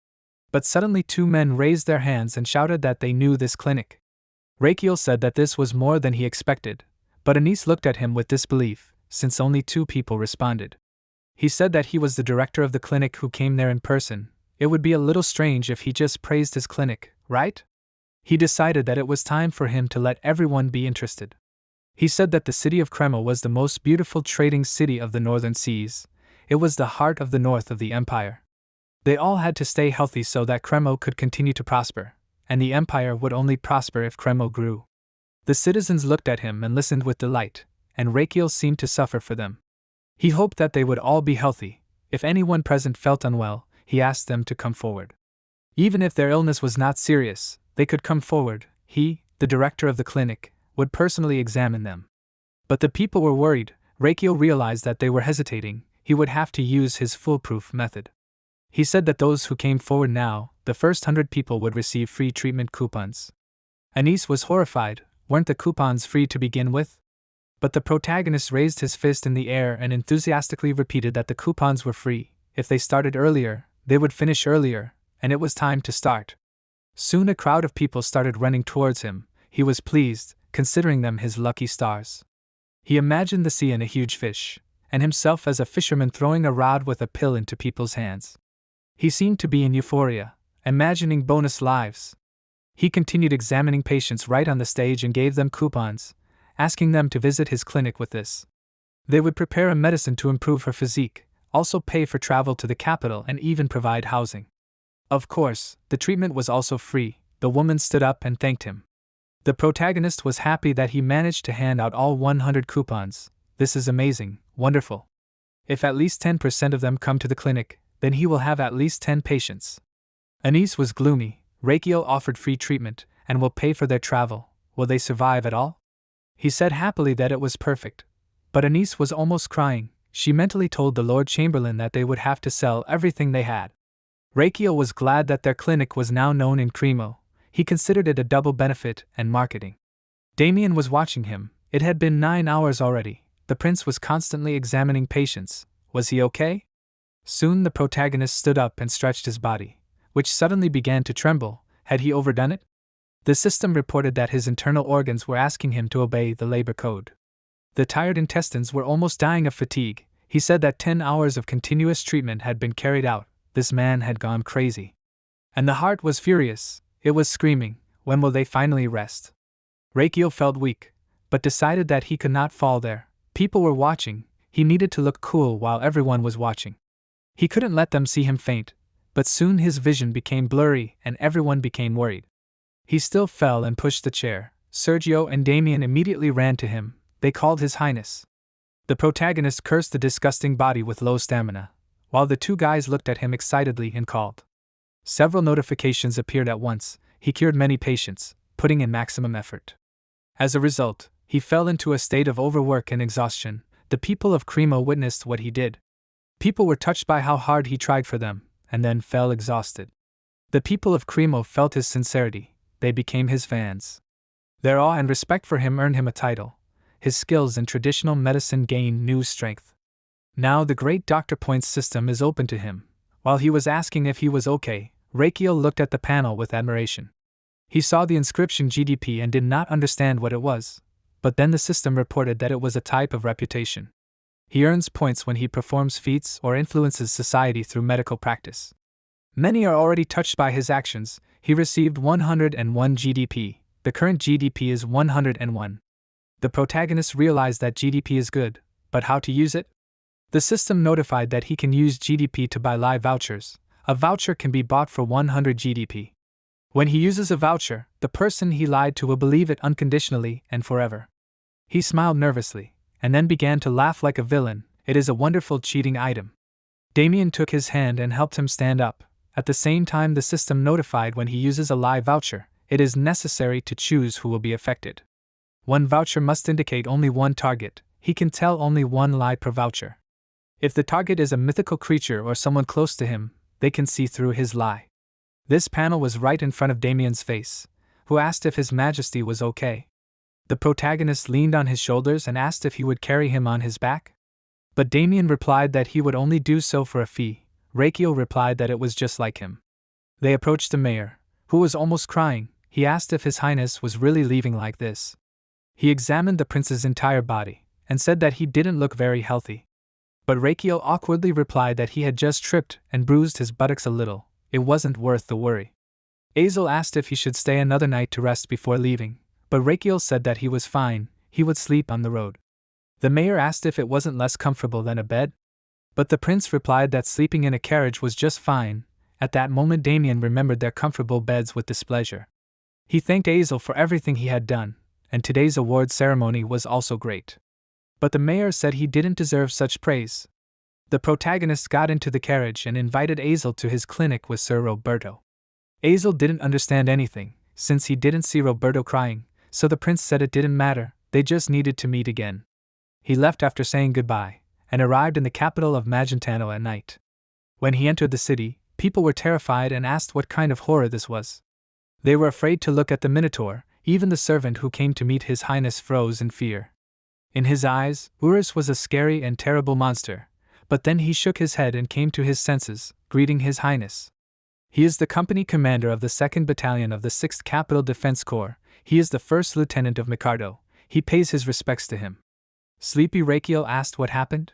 S1: But suddenly 2 men raised their hands and shouted that they knew this clinic. Reikio said that this was more than he expected, but Anise looked at him with disbelief, since only 2 people responded. He said that he was the director of the clinic who came there in person. It would be a little strange if he just praised his clinic, right? He decided that it was time for him to let everyone be interested. He said that the city of Cremo was the most beautiful trading city of the northern seas. It was the heart of the north of the empire. They all had to stay healthy so that Cremo could continue to prosper, and the empire would only prosper if Cremo grew. The citizens looked at him and listened with delight, and Reikio seemed to suffer for them. He hoped that they would all be healthy. If anyone present felt unwell, he asked them to come forward. Even if their illness was not serious, they could come forward. He, the director of the clinic, would personally examine them. But the people were worried. Reikio realized that they were hesitating. He would have to use his foolproof method. He said that those who came forward now, the first 100 people would receive free treatment coupons. Anise was horrified. Weren't the coupons free to begin with? But the protagonist raised his fist in the air and enthusiastically repeated that the coupons were free. If they started earlier, they would finish earlier, and it was time to start. Soon a crowd of people started running towards him. He was pleased, considering them his lucky stars. He imagined the sea and a huge fish, and himself as a fisherman throwing a rod with a pill into people's hands. He seemed to be in euphoria, imagining bonus lives. He continued examining patients right on the stage and gave them coupons, asking them to visit his clinic with this. They would prepare a medicine to improve her physique, also pay for travel to the capital and even provide housing. Of course, the treatment was also free. The woman stood up and thanked him. The protagonist was happy that he managed to hand out all 100 coupons. This is amazing, wonderful. If at least 10% of them come to the clinic, then he will have at least 10 patients. Anise was gloomy. Reikio offered free treatment and will pay for their travel. Will they survive at all? He said happily that it was perfect. But Anise was almost crying. She mentally told the Lord Chamberlain that they would have to sell everything they had. Reikio was glad that their clinic was now known in Cremo. He considered it a double benefit and marketing. Damien was watching him. It had been 9 hours already. The prince was constantly examining patients. Was he okay? Soon the protagonist stood up and stretched his body, which suddenly began to tremble. Had he overdone it? The system reported that his internal organs were asking him to obey the labor code. The tired intestines were almost dying of fatigue. He said that 10 hours of continuous treatment had been carried out. This man had gone crazy. And the heart was furious. It was screaming, when will they finally rest? Reikio felt weak, but decided that he could not fall there. People were watching. He needed to look cool while everyone was watching. He couldn't let them see him faint, but soon his vision became blurry and everyone became worried. He still fell and pushed the chair. Sergio and Damien immediately ran to him. They called His Highness. The protagonist cursed the disgusting body with low stamina, while the two guys looked at him excitedly and called. Several notifications appeared at once. He cured many patients, putting in maximum effort. As a result, he fell into a state of overwork and exhaustion. The people of Cremo witnessed what he did. People were touched by how hard he tried for them, and then fell exhausted. The people of Cremo felt his sincerity. They became his fans. Their awe and respect for him earned him a title. His skills in traditional medicine gained new strength. Now the great Dr. Point's system is open to him. While he was asking if he was okay, Reikio looked at the panel with admiration. He saw the inscription GDP and did not understand what it was, but then the system reported that it was a type of reputation. He earns points when he performs feats or influences society through medical practice. Many are already touched by his actions. He received 101 GDP. The current GDP is 101. The protagonist realized that GDP is good, but how to use it? The system notified that he can use GDP to buy live vouchers. A voucher can be bought for 100 GDP. When he uses a voucher, the person he lied to will believe it unconditionally and forever. He smiled nervously, and then began to laugh like a villain. It is a wonderful cheating item. Damien took his hand and helped him stand up. At the same time, the system notified when he uses a live voucher, it is necessary to choose who will be affected. One voucher must indicate only one target. He can tell only one lie per voucher. If the target is a mythical creature or someone close to him, they can see through his lie. This panel was right in front of Damien's face, who asked if His Majesty was okay. The protagonist leaned on his shoulders and asked if he would carry him on his back. But Damien replied that he would only do so for a fee. Reikio replied that it was just like him. They approached the mayor, who was almost crying. He asked if His Highness was really leaving like this. He examined the prince's entire body, and said that he didn't look very healthy. But Reikio awkwardly replied that he had just tripped and bruised his buttocks a little. It wasn't worth the worry. Azel asked if he should stay another night to rest before leaving, but Reikio said that he was fine, he would sleep on the road. The mayor asked if it wasn't less comfortable than a bed, but the prince replied that sleeping in a carriage was just fine. At that moment Damien remembered their comfortable beds with displeasure. He thanked Azel for everything he had done, and today's award ceremony was also great. But the mayor said he didn't deserve such praise. The protagonist got into the carriage and invited Azel to his clinic with Sir Roberto. Azel didn't understand anything, since he didn't see Roberto crying, so the prince said it didn't matter, they just needed to meet again. He left after saying goodbye, and arrived in the capital of Magentano at night. When he entered the city, people were terrified and asked what kind of horror this was. They were afraid to look at the Minotaur. Even the servant who came to meet His Highness froze in fear. In his eyes, Urus was a scary and terrible monster, but then he shook his head and came to his senses, greeting His Highness. He is the company commander of the 2nd Battalion of the 6th Capital Defense Corps. He is the first lieutenant of Mikado. He pays his respects to him. Sleepy Rakiel asked what happened.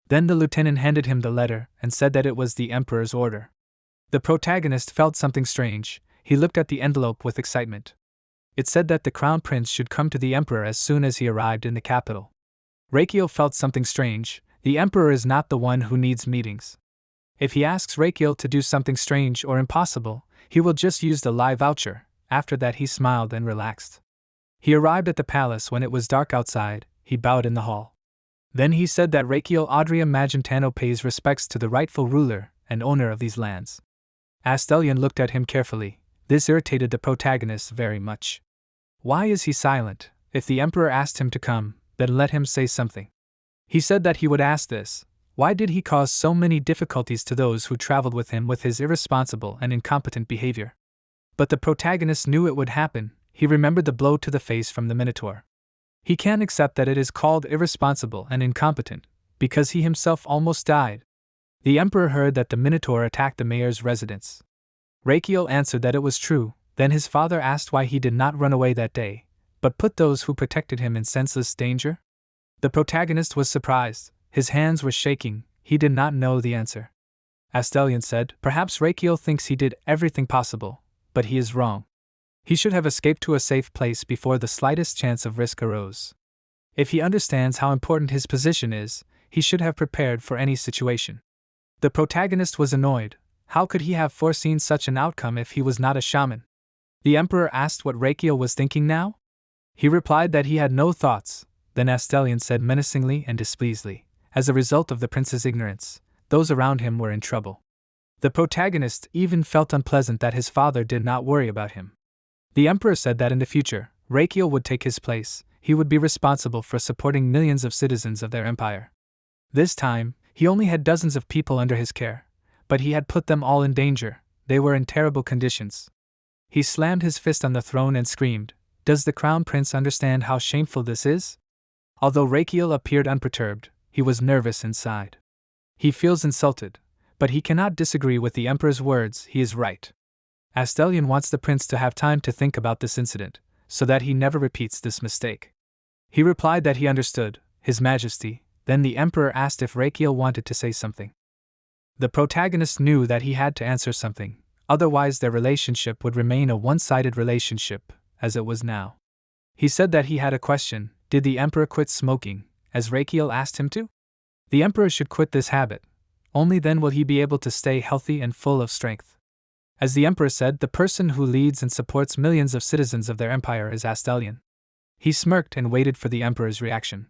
S1: Then the lieutenant handed him the letter and said that it was the Emperor's order. The protagonist felt something strange. He looked at the envelope with excitement. It said that the Crown Prince should come to the Emperor as soon as he arrived in the capital. Rakiel felt something strange. The Emperor is not the one who needs meetings. If he asks Rakiel to do something strange or impossible, he will just use the lie voucher. After that he smiled and relaxed. He arrived at the palace when it was dark outside. He bowed in the hall. Then he said that Rakiel Adria Magentano pays respects to the rightful ruler and owner of these lands. Astelion looked at him carefully. This irritated the protagonist very much. Why is he silent? If the Emperor asked him to come, then let him say something. He said that he would ask this. Why did he cause so many difficulties to those who traveled with him with his irresponsible and incompetent behavior? But the protagonist knew it would happen. He remembered the blow to the face from the Minotaur. He can't accept that it is called irresponsible and incompetent, because he himself almost died. The Emperor heard that the Minotaur attacked the mayor's residence. Rakiel answered that it was true. Then his father asked why he did not run away that day, but put those who protected him in senseless danger. The protagonist was surprised. His hands were shaking. He did not know the answer. Astelion said, perhaps Rakiel thinks he did everything possible, but he is wrong. He should have escaped to a safe place before the slightest chance of risk arose. If he understands how important his position is, he should have prepared for any situation. The protagonist was annoyed. How could he have foreseen such an outcome if he was not a shaman? The Emperor asked what Rakiel was thinking now. He replied that he had no thoughts. Then Astelion said menacingly and displeasedly, as a result of the prince's ignorance, those around him were in trouble. The protagonist even felt unpleasant that his father did not worry about him. The Emperor said that in the future, Rakiel would take his place. He would be responsible for supporting millions of citizens of their empire. This time, he only had dozens of people under his care, but he had put them all in danger. They were in terrible conditions. He slammed his fist on the throne and screamed, "Does the Crown Prince understand how shameful this is?" Although Rakiel appeared unperturbed, he was nervous inside. He feels insulted, but he cannot disagree with the Emperor's words. He is right. Astelion wants the prince to have time to think about this incident, so that he never repeats this mistake. He replied that he understood, His Majesty. Then the Emperor asked if Rakiel wanted to say something. The protagonist knew that he had to answer something, otherwise their relationship would remain a one-sided relationship, as it was now. He said that he had a question. Did the Emperor quit smoking, as Rakiel asked him to? The Emperor should quit this habit. Only then will he be able to stay healthy and full of strength. As the Emperor said, the person who leads and supports millions of citizens of their empire is Astelion. He smirked and waited for the Emperor's reaction.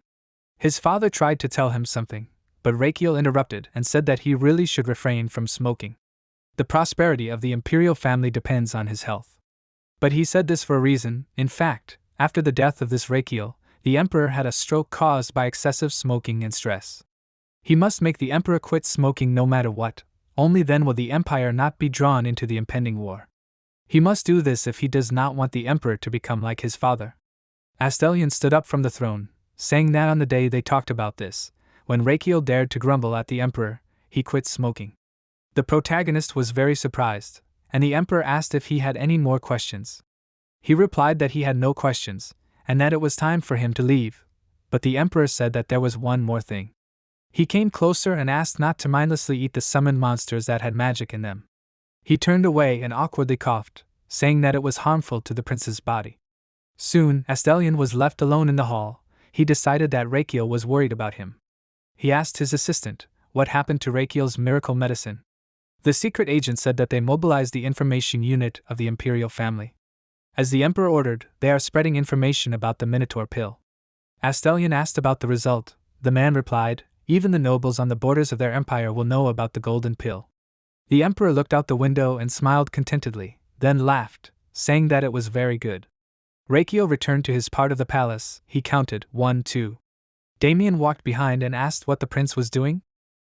S1: His father tried to tell him something, but Rakiel interrupted and said that he really should refrain from smoking. The prosperity of the imperial family depends on his health. But he said this for a reason. In fact, after the death of this Rakiel, the Emperor had a stroke caused by excessive smoking and stress. He must make the Emperor quit smoking no matter what. Only then will the empire not be drawn into the impending war. He must do this if he does not want the Emperor to become like his father. Astelion stood up from the throne, saying that on the day they talked about this, when Rakiel dared to grumble at the Emperor, he quit smoking. The protagonist was very surprised, and the Emperor asked if he had any more questions. He replied that he had no questions, and that it was time for him to leave, but the Emperor said that there was one more thing. He came closer and asked not to mindlessly eat the summoned monsters that had magic in them. He turned away and awkwardly coughed, saying that it was harmful to the prince's body. Soon, Astelion was left alone in the hall. He decided that Rakiel was worried about him. He asked his assistant what happened to Rakiel's miracle medicine. The secret agent said that they mobilized the information unit of the imperial family. As the Emperor ordered, they are spreading information about the Minotaur pill. Astelion asked about the result. The man replied, even the nobles on the borders of their empire will know about the golden pill. The Emperor looked out the window and smiled contentedly, then laughed, saying that it was very good. Rakiel returned to his part of the palace. He counted 1, 2. Damien walked behind and asked what the prince was doing.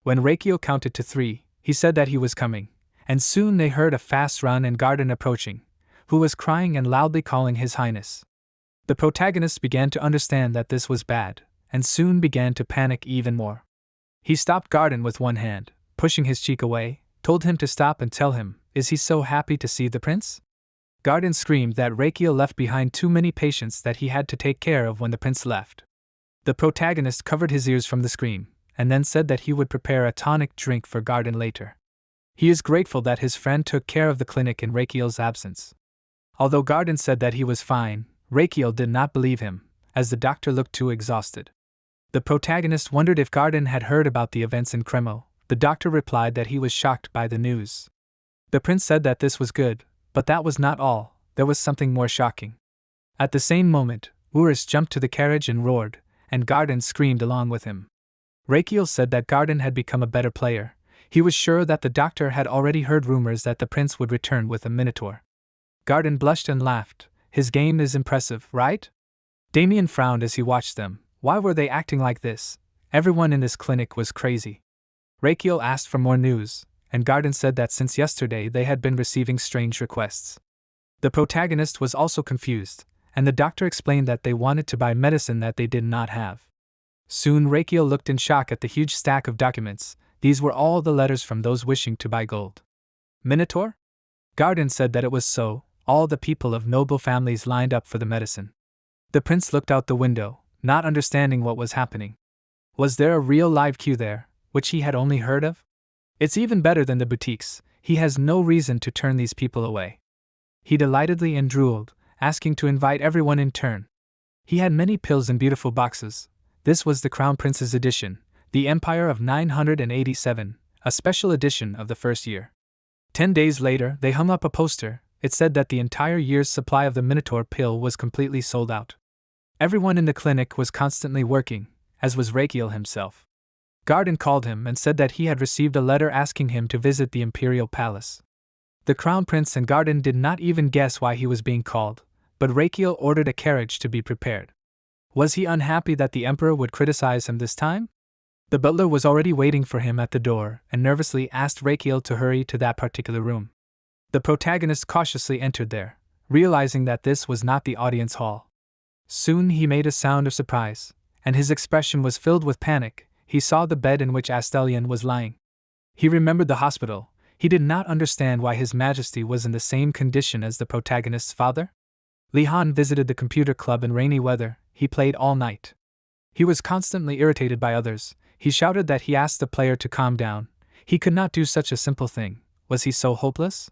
S1: When Rakiel counted to 3, he said that he was coming, and soon they heard a fast run and garden approaching, who was crying and loudly calling His Highness. The protagonist began to understand that this was bad, and soon began to panic even more. He stopped Garden with one hand, pushing his cheek away, told him to stop and tell him, is he so happy to see the prince? Garden screamed that Rakiel left behind too many patients that he had to take care of when the prince left. The protagonist covered his ears from the scream, and then said that he would prepare a tonic drink for Garden later. He is grateful that his friend took care of the clinic in Rakiel's absence. Although Garden said that he was fine, Rakiel did not believe him, as the doctor looked too exhausted. The protagonist wondered if Garden had heard about the events in Kremo. The doctor replied that he was shocked by the news. The prince said that this was good, but that was not all, there was something more shocking. At the same moment, Urus jumped to the carriage and roared, and Garden screamed along with him. Rakiel said that Garden had become a better player. He was sure that the doctor had already heard rumors that the prince would return with a minotaur. Garden blushed and laughed. His game is impressive, right? Damien frowned as he watched them. Why were they acting like this? Everyone in this clinic was crazy. Rakiel asked for more news, and Garden said that since yesterday they had been receiving strange requests. The protagonist was also confused, and the doctor explained that they wanted to buy medicine that they did not have. Soon Rakiel looked in shock at the huge stack of documents. These were all the letters from those wishing to buy gold. Minotaur? Garden said that it was so. All the people of noble families lined up for the medicine. The prince looked out the window, not understanding what was happening. Was there a real live queue there, which he had only heard of? It's even better than the boutiques. He has no reason to turn these people away. He delightedly and drooled, asking to invite everyone in turn. He had many pills in beautiful boxes. This was the Crown Prince's edition, the Empire of 987, a special edition of the first year. 10 days later, they hung up a poster. It said that the entire year's supply of the Minotaur pill was completely sold out. Everyone in the clinic was constantly working, as was Rakiel himself. Garden called him and said that he had received a letter asking him to visit the Imperial Palace. The Crown Prince and Garden did not even guess why he was being called, but Rakiel ordered a carriage to be prepared. Was he unhappy that the Emperor would criticize him this time? The butler was already waiting for him at the door and nervously asked Rakiel to hurry to that particular room. The protagonist cautiously entered there, realizing that this was not the audience hall. Soon he made a sound of surprise, and his expression was filled with panic. He saw the bed in which Astelion was lying. He remembered the hospital. He did not understand why His Majesty was in the same condition as the protagonist's father. Li Han visited the computer club in rainy weather. He played all night. He was constantly irritated by others. He shouted that he asked the player to calm down. He could not do such a simple thing. Was he so hopeless?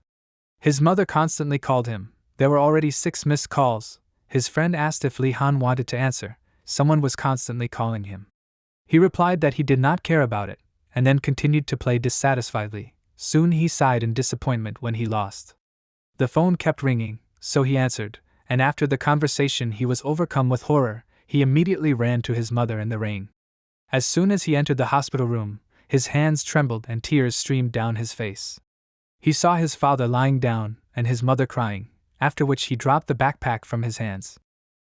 S1: His mother constantly called him. There were already 6 missed calls. His friend asked if Li Han wanted to answer. Someone was constantly calling him. He replied that he did not care about it, and then continued to play dissatisfiedly. Soon he sighed in disappointment when he lost. The phone kept ringing, so he answered, and after the conversation he was overcome with horror. He immediately ran to his mother in the rain. As soon as he entered the hospital room, his hands trembled and tears streamed down his face. He saw his father lying down and his mother crying, after which he dropped the backpack from his hands.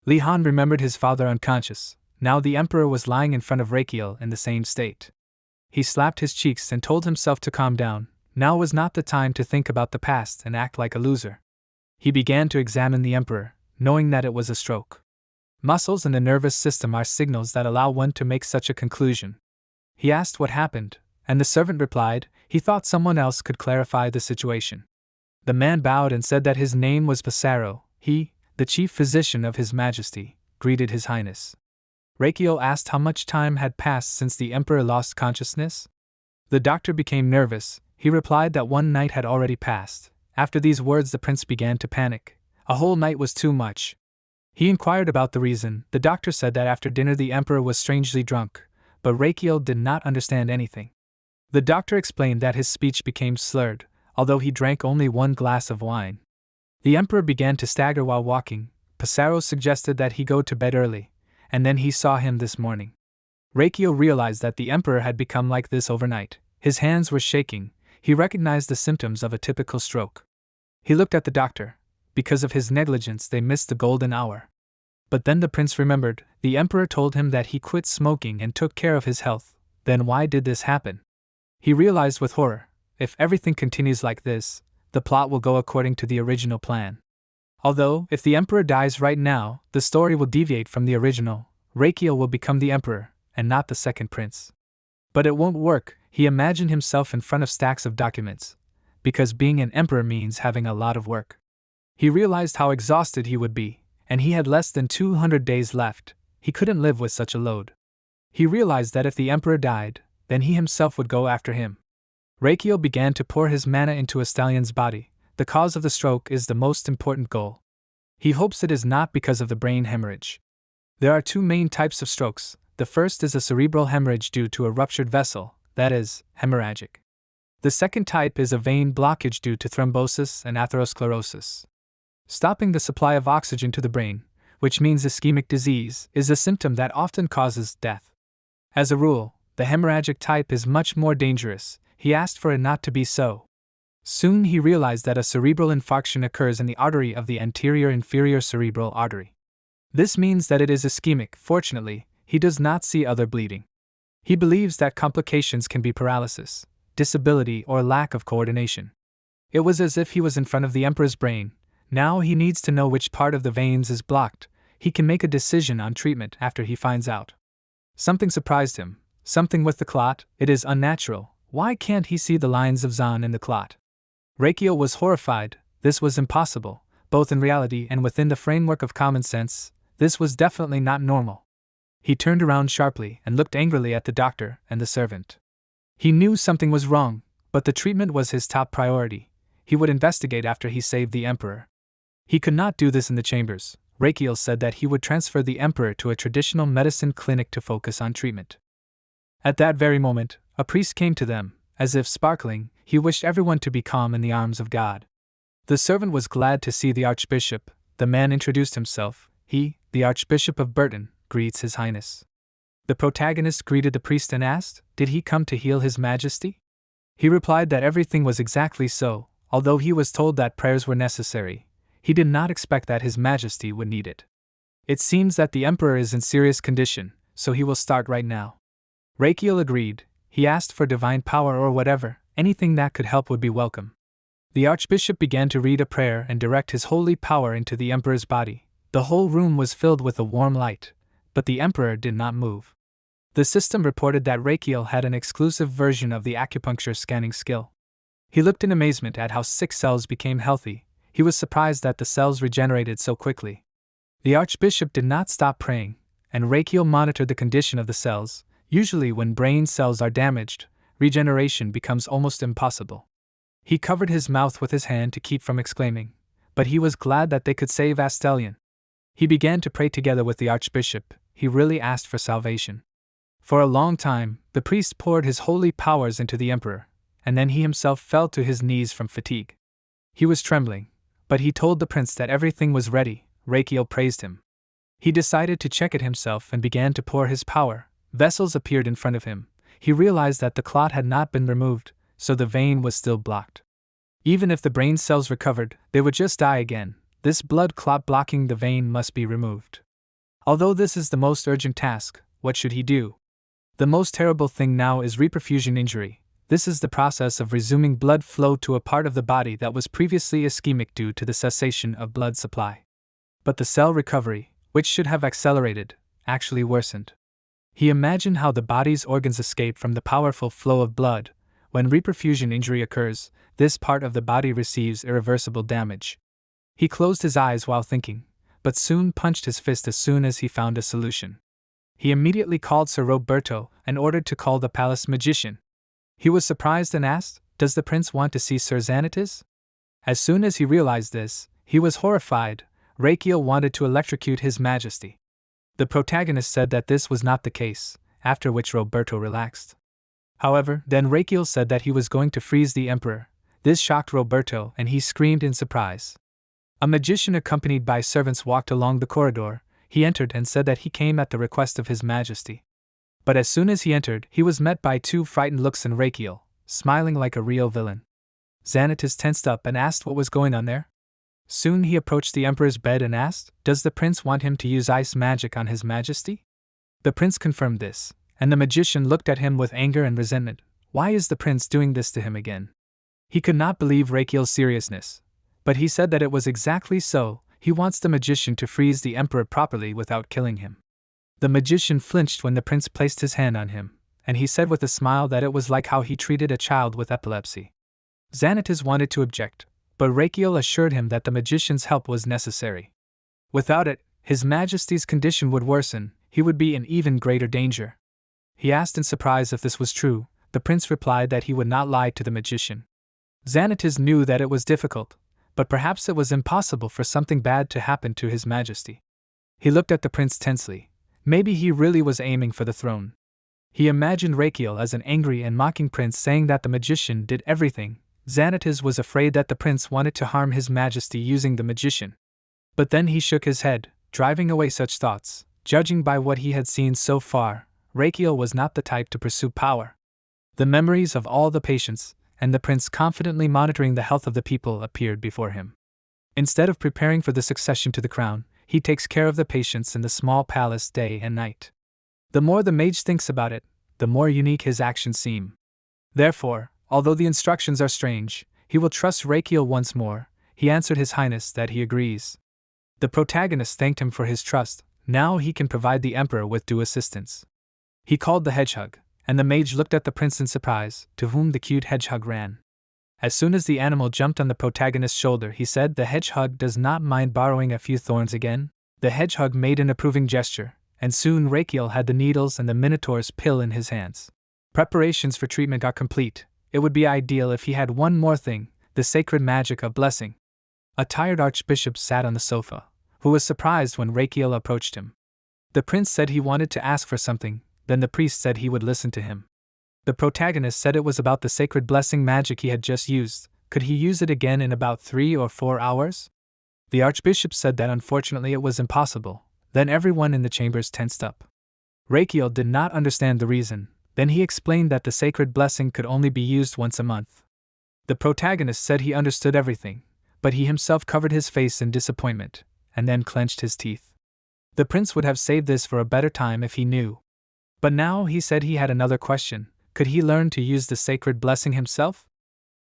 S1: Li Han remembered his father unconscious. Now the Emperor was lying in front of Rakiel in the same state. He slapped his cheeks and told himself to calm down. Now was not the time to think about the past and act like a loser. He began to examine the Emperor, knowing that it was a stroke. Muscles in the nervous system are signals that allow one to make such a conclusion. He asked what happened, and the servant replied, he thought someone else could clarify the situation. The man bowed and said that his name was Passaro. He, the chief physician of His Majesty, greeted His Highness. Rakiel asked how much time had passed since the Emperor lost consciousness. The doctor became nervous. He replied that 1 night had already passed. After these words the prince began to panic. A whole night was too much. He inquired about the reason. The doctor said that after dinner the Emperor was strangely drunk, but Rakiel did not understand anything. The doctor explained that his speech became slurred, although he drank only 1 glass of wine. The Emperor began to stagger while walking. Passaro suggested that he go to bed early, and then he saw him this morning. Rakiel realized that the Emperor had become like this overnight. His hands were shaking. He recognized the symptoms of a typical stroke. He looked at the doctor. Because of his negligence they missed the golden hour. But then the prince remembered. The Emperor told him that he quit smoking and took care of his health. Then why did this happen? He realized with horror, if everything continues like this, the plot will go according to the original plan. Although, if the Emperor dies right now, the story will deviate from the original. Rakiel will become the emperor, and not the second prince. But it won't work, he imagined himself in front of stacks of documents, because being an emperor means having a lot of work. He realized how exhausted he would be, and he had less than 200 days left. He couldn't live with such a load. He realized that if the emperor died, then he himself would go after him. Rakiel began to pour his mana into a stallion's body. The cause of the stroke is the most important goal. He hopes it is not because of the brain hemorrhage. There are two main types of strokes. The first is a cerebral hemorrhage due to a ruptured vessel, that is, hemorrhagic. The second type is a vein blockage due to thrombosis and atherosclerosis. Stopping the supply of oxygen to the brain, which means ischemic disease, is a symptom that often causes death. As a rule, the hemorrhagic type is much more dangerous. He asked for it not to be so. Soon he realized that a cerebral infarction occurs in the artery of the anterior inferior cerebral artery. This means that it is ischemic. Fortunately, he does not see other bleeding. He believes that complications can be paralysis, disability, or lack of coordination. It was as if he was in front of the emperor's brain. Now he needs to know which part of the veins is blocked. He can make a decision on treatment after he finds out. Something surprised him. Something with the clot. It is unnatural. Why can't he see the lines of Zan in the clot? Rakiel was horrified. This was impossible, both in reality and within the framework of common sense. This was definitely not normal. He turned around sharply and looked angrily at the doctor and the servant. He knew something was wrong, but the treatment was his top priority. He would investigate after he saved the emperor. He could not do this in the chambers. Rakiel said that he would transfer the emperor to a traditional medicine clinic to focus on treatment. At that very moment, a priest came to them. As if sparkling, he wished everyone to be calm in the arms of God. The servant was glad to see the archbishop. The man introduced himself. He, the Archbishop of Burton, greets His Highness. The protagonist greeted the priest and asked, did he come to heal His Majesty? He replied that everything was exactly so. Although he was told that prayers were necessary, he did not expect that His Majesty would need it. It seems that the emperor is in serious condition, so he will start right now. Rakiel agreed. He asked for divine power or whatever, anything that could help would be welcome. The archbishop began to read a prayer and direct his holy power into the emperor's body. The whole room was filled with a warm light, but the emperor did not move. The system reported that Rakiel had an exclusive version of the acupuncture scanning skill. He looked in amazement at how sick cells became healthy. He was surprised that the cells regenerated so quickly. The archbishop did not stop praying, and Rakiel monitored the condition of the cells. Usually when brain cells are damaged, regeneration becomes almost impossible. He covered his mouth with his hand to keep from exclaiming, but he was glad that they could save Astelion. He began to pray together with the archbishop. He really asked for salvation. For a long time, the priest poured his holy powers into the emperor, and then he himself fell to his knees from fatigue. He was trembling, but he told the prince that everything was ready. Rakiel praised him. He decided to check it himself and began to pour his power. Vessels appeared in front of him. He realized that the clot had not been removed, so the vein was still blocked. Even if the brain cells recovered, they would just die again. This blood clot blocking the vein must be removed. Although this is the most urgent task, what should he do? The most terrible thing now is reperfusion injury. This is the process of resuming blood flow to a part of the body that was previously ischemic due to the cessation of blood supply. But the cell recovery, which should have accelerated, actually worsened. He imagined how the body's organs escape from the powerful flow of blood. When reperfusion injury occurs, this part of the body receives irreversible damage. He closed his eyes while thinking, but soon punched his fist as soon as he found a solution. He immediately called Sir Roberto and ordered to call the palace magician. He was surprised and asked, does the prince want to see Sir Xanatas? As soon as he realized this, he was horrified. Rakiel wanted to electrocute His Majesty. The protagonist said that this was not the case, after which Roberto relaxed. However, then Rakiel said that he was going to freeze the emperor. This shocked Roberto and he screamed in surprise. A magician accompanied by servants walked along the corridor. He entered and said that he came at the request of His Majesty. But as soon as he entered, he was met by two frightened looks in Rakiel, smiling like a real villain. Xanatas tensed up and asked what was going on there. Soon he approached the emperor's bed and asked, does the prince want him to use ice magic on His Majesty? The prince confirmed this, and the magician looked at him with anger and resentment. Why is the prince doing this to him again? He could not believe Rakiel's seriousness, but he said that it was exactly so. He wants the magician to freeze the emperor properly without killing him. The magician flinched when the prince placed his hand on him, and he said with a smile that it was like how he treated a child with epilepsy. Xanatas wanted to object, but Rachiel assured him that the magician's help was necessary. Without it, His Majesty's condition would worsen, he would be in even greater danger. He asked in surprise if this was true. The prince replied that he would not lie to the magician. Xanatas knew that it was difficult, but perhaps it was impossible for something bad to happen to His Majesty. He looked at the prince tensely. Maybe he really was aiming for the throne. He imagined Rachiel as an angry and mocking prince saying that the magician did everything. Xanatas was afraid that the prince wanted to harm His Majesty using the magician. But then he shook his head, driving away such thoughts. Judging by what he had seen so far, Rachiel was not the type to pursue power. The memories of all the patients, and the prince confidently monitoring the health of the people appeared before him. Instead of preparing for the succession to the crown, he takes care of the patients in the small palace day and night. The more the mage thinks about it, the more unique his actions seem. Therefore, although the instructions are strange, he will trust Rachiel once more. He answered His Highness that he agrees. The protagonist thanked him for his trust. Now he can provide the emperor with due assistance. He called the hedgehog, and the mage looked at the prince in surprise, to whom the cute hedgehog ran. As soon as the animal jumped on the protagonist's shoulder, he said, "The hedgehog does not mind borrowing a few thorns again." The hedgehog made an approving gesture, and soon Rachiel had the needles and the minotaur's pill in his hands. Preparations for treatment are complete. It would be ideal if he had one more thing, the sacred magic of blessing. A tired archbishop sat on the sofa, who was surprised when Rachiel approached him. The prince said he wanted to ask for something, then the priest said he would listen to him. The protagonist said it was about the sacred blessing magic he had just used. Could he use it again in about 3 or 4 hours? The archbishop said that unfortunately it was impossible. Then everyone in the chambers tensed up. Rachiel did not understand the reason. Then he explained that the sacred blessing could only be used once a month. The protagonist said he understood everything, but he himself covered his face in disappointment, and then clenched his teeth. The prince would have saved this for a better time if he knew. But now he said he had another question. Could he learn to use the sacred blessing himself?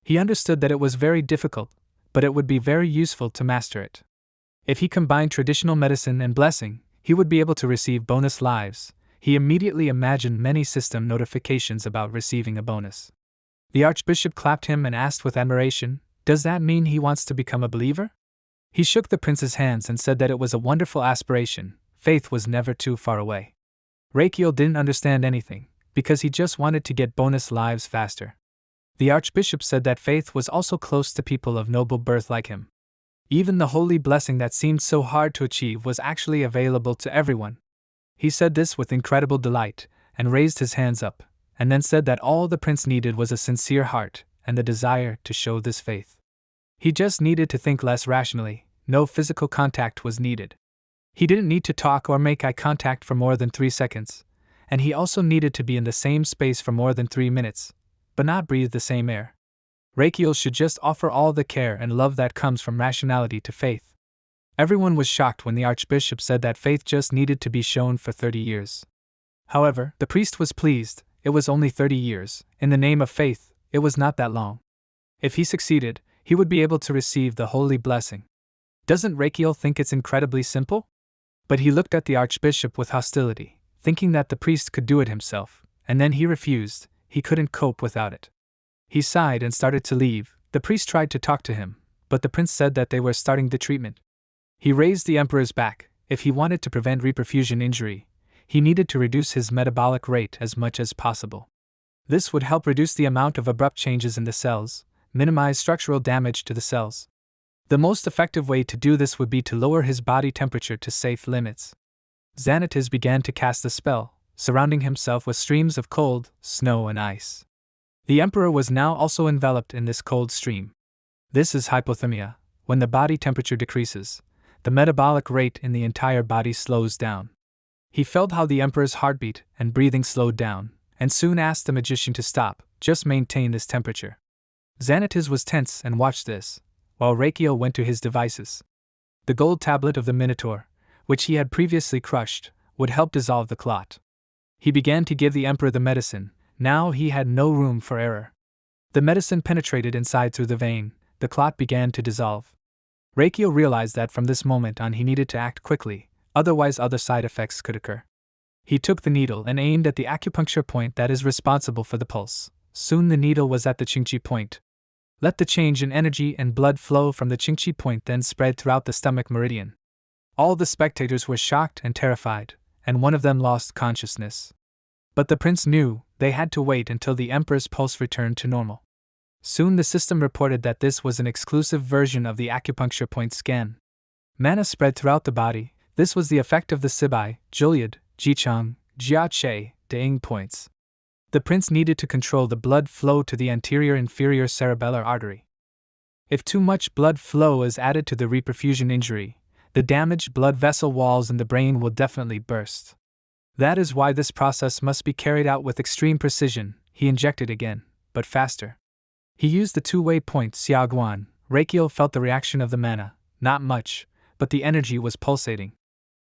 S1: He understood that it was very difficult, but it would be very useful to master it. If he combined traditional medicine and blessing, he would be able to receive bonus lives. He immediately imagined many system notifications about receiving a bonus. The archbishop clapped him and asked with admiration, "Does that mean he wants to become a believer?" He shook the prince's hands and said that it was a wonderful aspiration. Faith was never too far away. Rachiel didn't understand anything, because he just wanted to get bonus lives faster. The archbishop said that faith was also close to people of noble birth like him. Even the holy blessing that seemed so hard to achieve was actually available to everyone. He said this with incredible delight, and raised his hands up, and then said that all the prince needed was a sincere heart, and the desire to show this faith. He just needed to think less rationally. No physical contact was needed. He didn't need to talk or make eye contact for more than 3 seconds, and he also needed to be in the same space for more than 3 minutes, but not breathe the same air. Rachiel should just offer all the care and love that comes from rationality to faith. Everyone was shocked when the archbishop said that faith just needed to be shown for 30 years. However, the priest was pleased. It was only 30 years. In the name of faith, it was not that long. If he succeeded, he would be able to receive the holy blessing. Doesn't Rachiel think it's incredibly simple? But he looked at the archbishop with hostility, thinking that the priest could do it himself, and then he refused. He couldn't cope without it. He sighed and started to leave. The priest tried to talk to him, but the prince said that they were starting the treatment. He raised the emperor's back. If he wanted to prevent reperfusion injury, he needed to reduce his metabolic rate as much as possible. This would help reduce the amount of abrupt changes in the cells, minimize structural damage to the cells. The most effective way to do this would be to lower his body temperature to safe limits. Xanatas began to cast a spell, surrounding himself with streams of cold, snow and ice. The emperor was now also enveloped in this cold stream. This is hypothermia. When the body temperature decreases, the metabolic rate in the entire body slows down. He felt how the emperor's heartbeat and breathing slowed down, and soon asked the magician to stop, just maintain this temperature. Xanatas was tense and watched this, while Rachiel went to his devices. The gold tablet of the Minotaur, which he had previously crushed, would help dissolve the clot. He began to give the emperor the medicine. Now he had no room for error. The medicine penetrated inside through the vein. The clot began to dissolve. Rachiel realized that from this moment on he needed to act quickly, otherwise other side effects could occur. He took the needle and aimed at the acupuncture point that is responsible for the pulse. Soon the needle was at the Qingqi point. Let the change in energy and blood flow from the Qingqi point then spread throughout the stomach meridian. All the spectators were shocked and terrified, and one of them lost consciousness. But the prince knew they had to wait until the emperor's pulse returned to normal. Soon the system reported that this was an exclusive version of the acupuncture point scan. Mana spread throughout the body. This was the effect of the Sibai, Juliad, Jichang, Jiache, Daing points. The prince needed to control the blood flow to the anterior inferior cerebellar artery. If too much blood flow is added to the reperfusion injury, the damaged blood vessel walls in the brain will definitely burst. That is why this process must be carried out with extreme precision. He injected again, but faster. He used the two-way point Xiaoguan. Reikio felt the reaction of the mana, not much, but the energy was pulsating.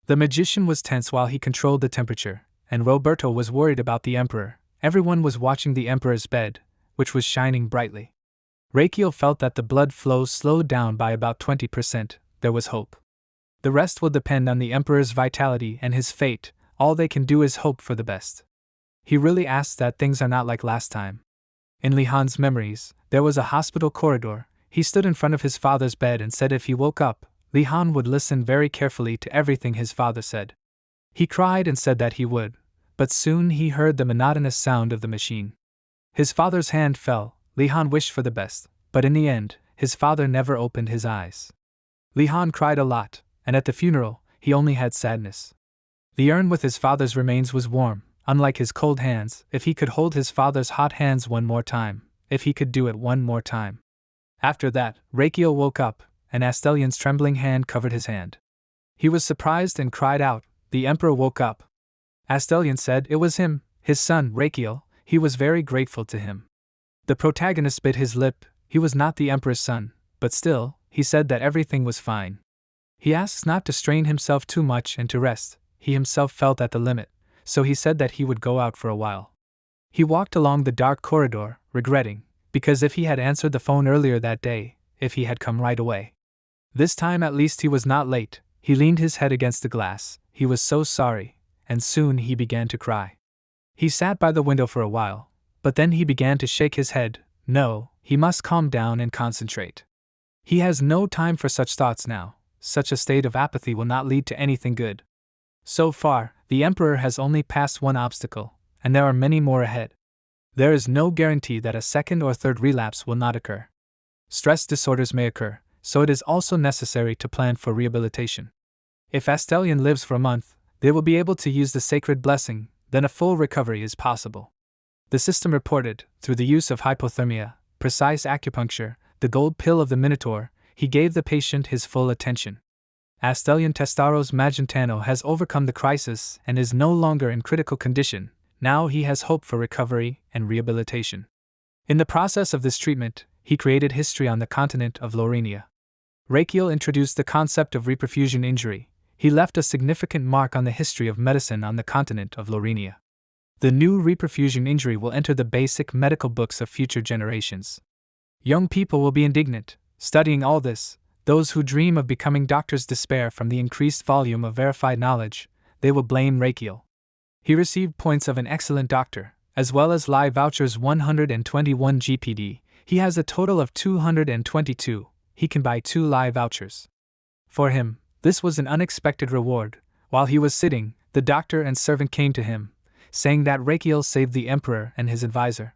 S1: The magician was tense while he controlled the temperature, and Roberto was worried about the emperor. Everyone was watching the emperor's bed, which was shining brightly. Reikio felt that the blood flow slowed down by about 20%. There was hope. The rest will depend on the emperor's vitality and his fate. All they can do is hope for the best. He really asked that things are not like last time. In Li Han's memories, there was a hospital corridor. He stood in front of his father's bed and said if he woke up, Li Han would listen very carefully to everything his father said. He cried and said that he would, but soon he heard the monotonous sound of the machine. His father's hand fell. Li Han wished for the best, but in the end, his father never opened his eyes. Li Han cried a lot, and at the funeral, he only had sadness. The urn with his father's remains was warm, unlike his cold hands. If he could hold his father's hot hands one more time, if he could do it one more time. After that, Reikio woke up, and Astelion's trembling hand covered his hand. He was surprised and cried out. The emperor woke up. Astelion said it was him, his son, Reikio. He was very grateful to him. The protagonist bit his lip. He was not the emperor's son, but still, he said that everything was fine. He asks not to strain himself too much and to rest. He himself felt at the limit, so he said that he would go out for a while. He walked along the dark corridor, regretting, because if he had answered the phone earlier that day, if he had come right away. This time at least he was not late. He leaned his head against the glass. He was so sorry, and soon he began to cry. He sat by the window for a while, but then he began to shake his head. No, he must calm down and concentrate. He has no time for such thoughts now. Such a state of apathy will not lead to anything good. So far, the emperor has only passed one obstacle, and there are many more ahead. There is no guarantee that a second or third relapse will not occur. Stress disorders may occur, so it is also necessary to plan for rehabilitation. If Astelion lives for a month, they will be able to use the sacred blessing, then a full recovery is possible. The system reported, through the use of hypothermia, precise acupuncture, the gold pill of the Minotaur, he gave the patient his full attention. Astelion Testaro's Magentano has overcome the crisis and is no longer in critical condition. Now he has hope for recovery and rehabilitation. In the process of this treatment, he created history on the continent of Laurenia. Reikio introduced the concept of reperfusion injury. He left a significant mark on the history of medicine on the continent of Laurenia. The new reperfusion injury will enter the basic medical books of future generations. Young people will be indignant, studying all this. Those who dream of becoming doctors despair from the increased volume of verified knowledge. They will blame Reikio. He received points of an excellent doctor, as well as live vouchers 121 GPD. He has a total of 222. He can buy 2 live vouchers. For him, this was an unexpected reward. While he was sitting, the doctor and servant came to him, saying that Reikio saved the emperor and his advisor.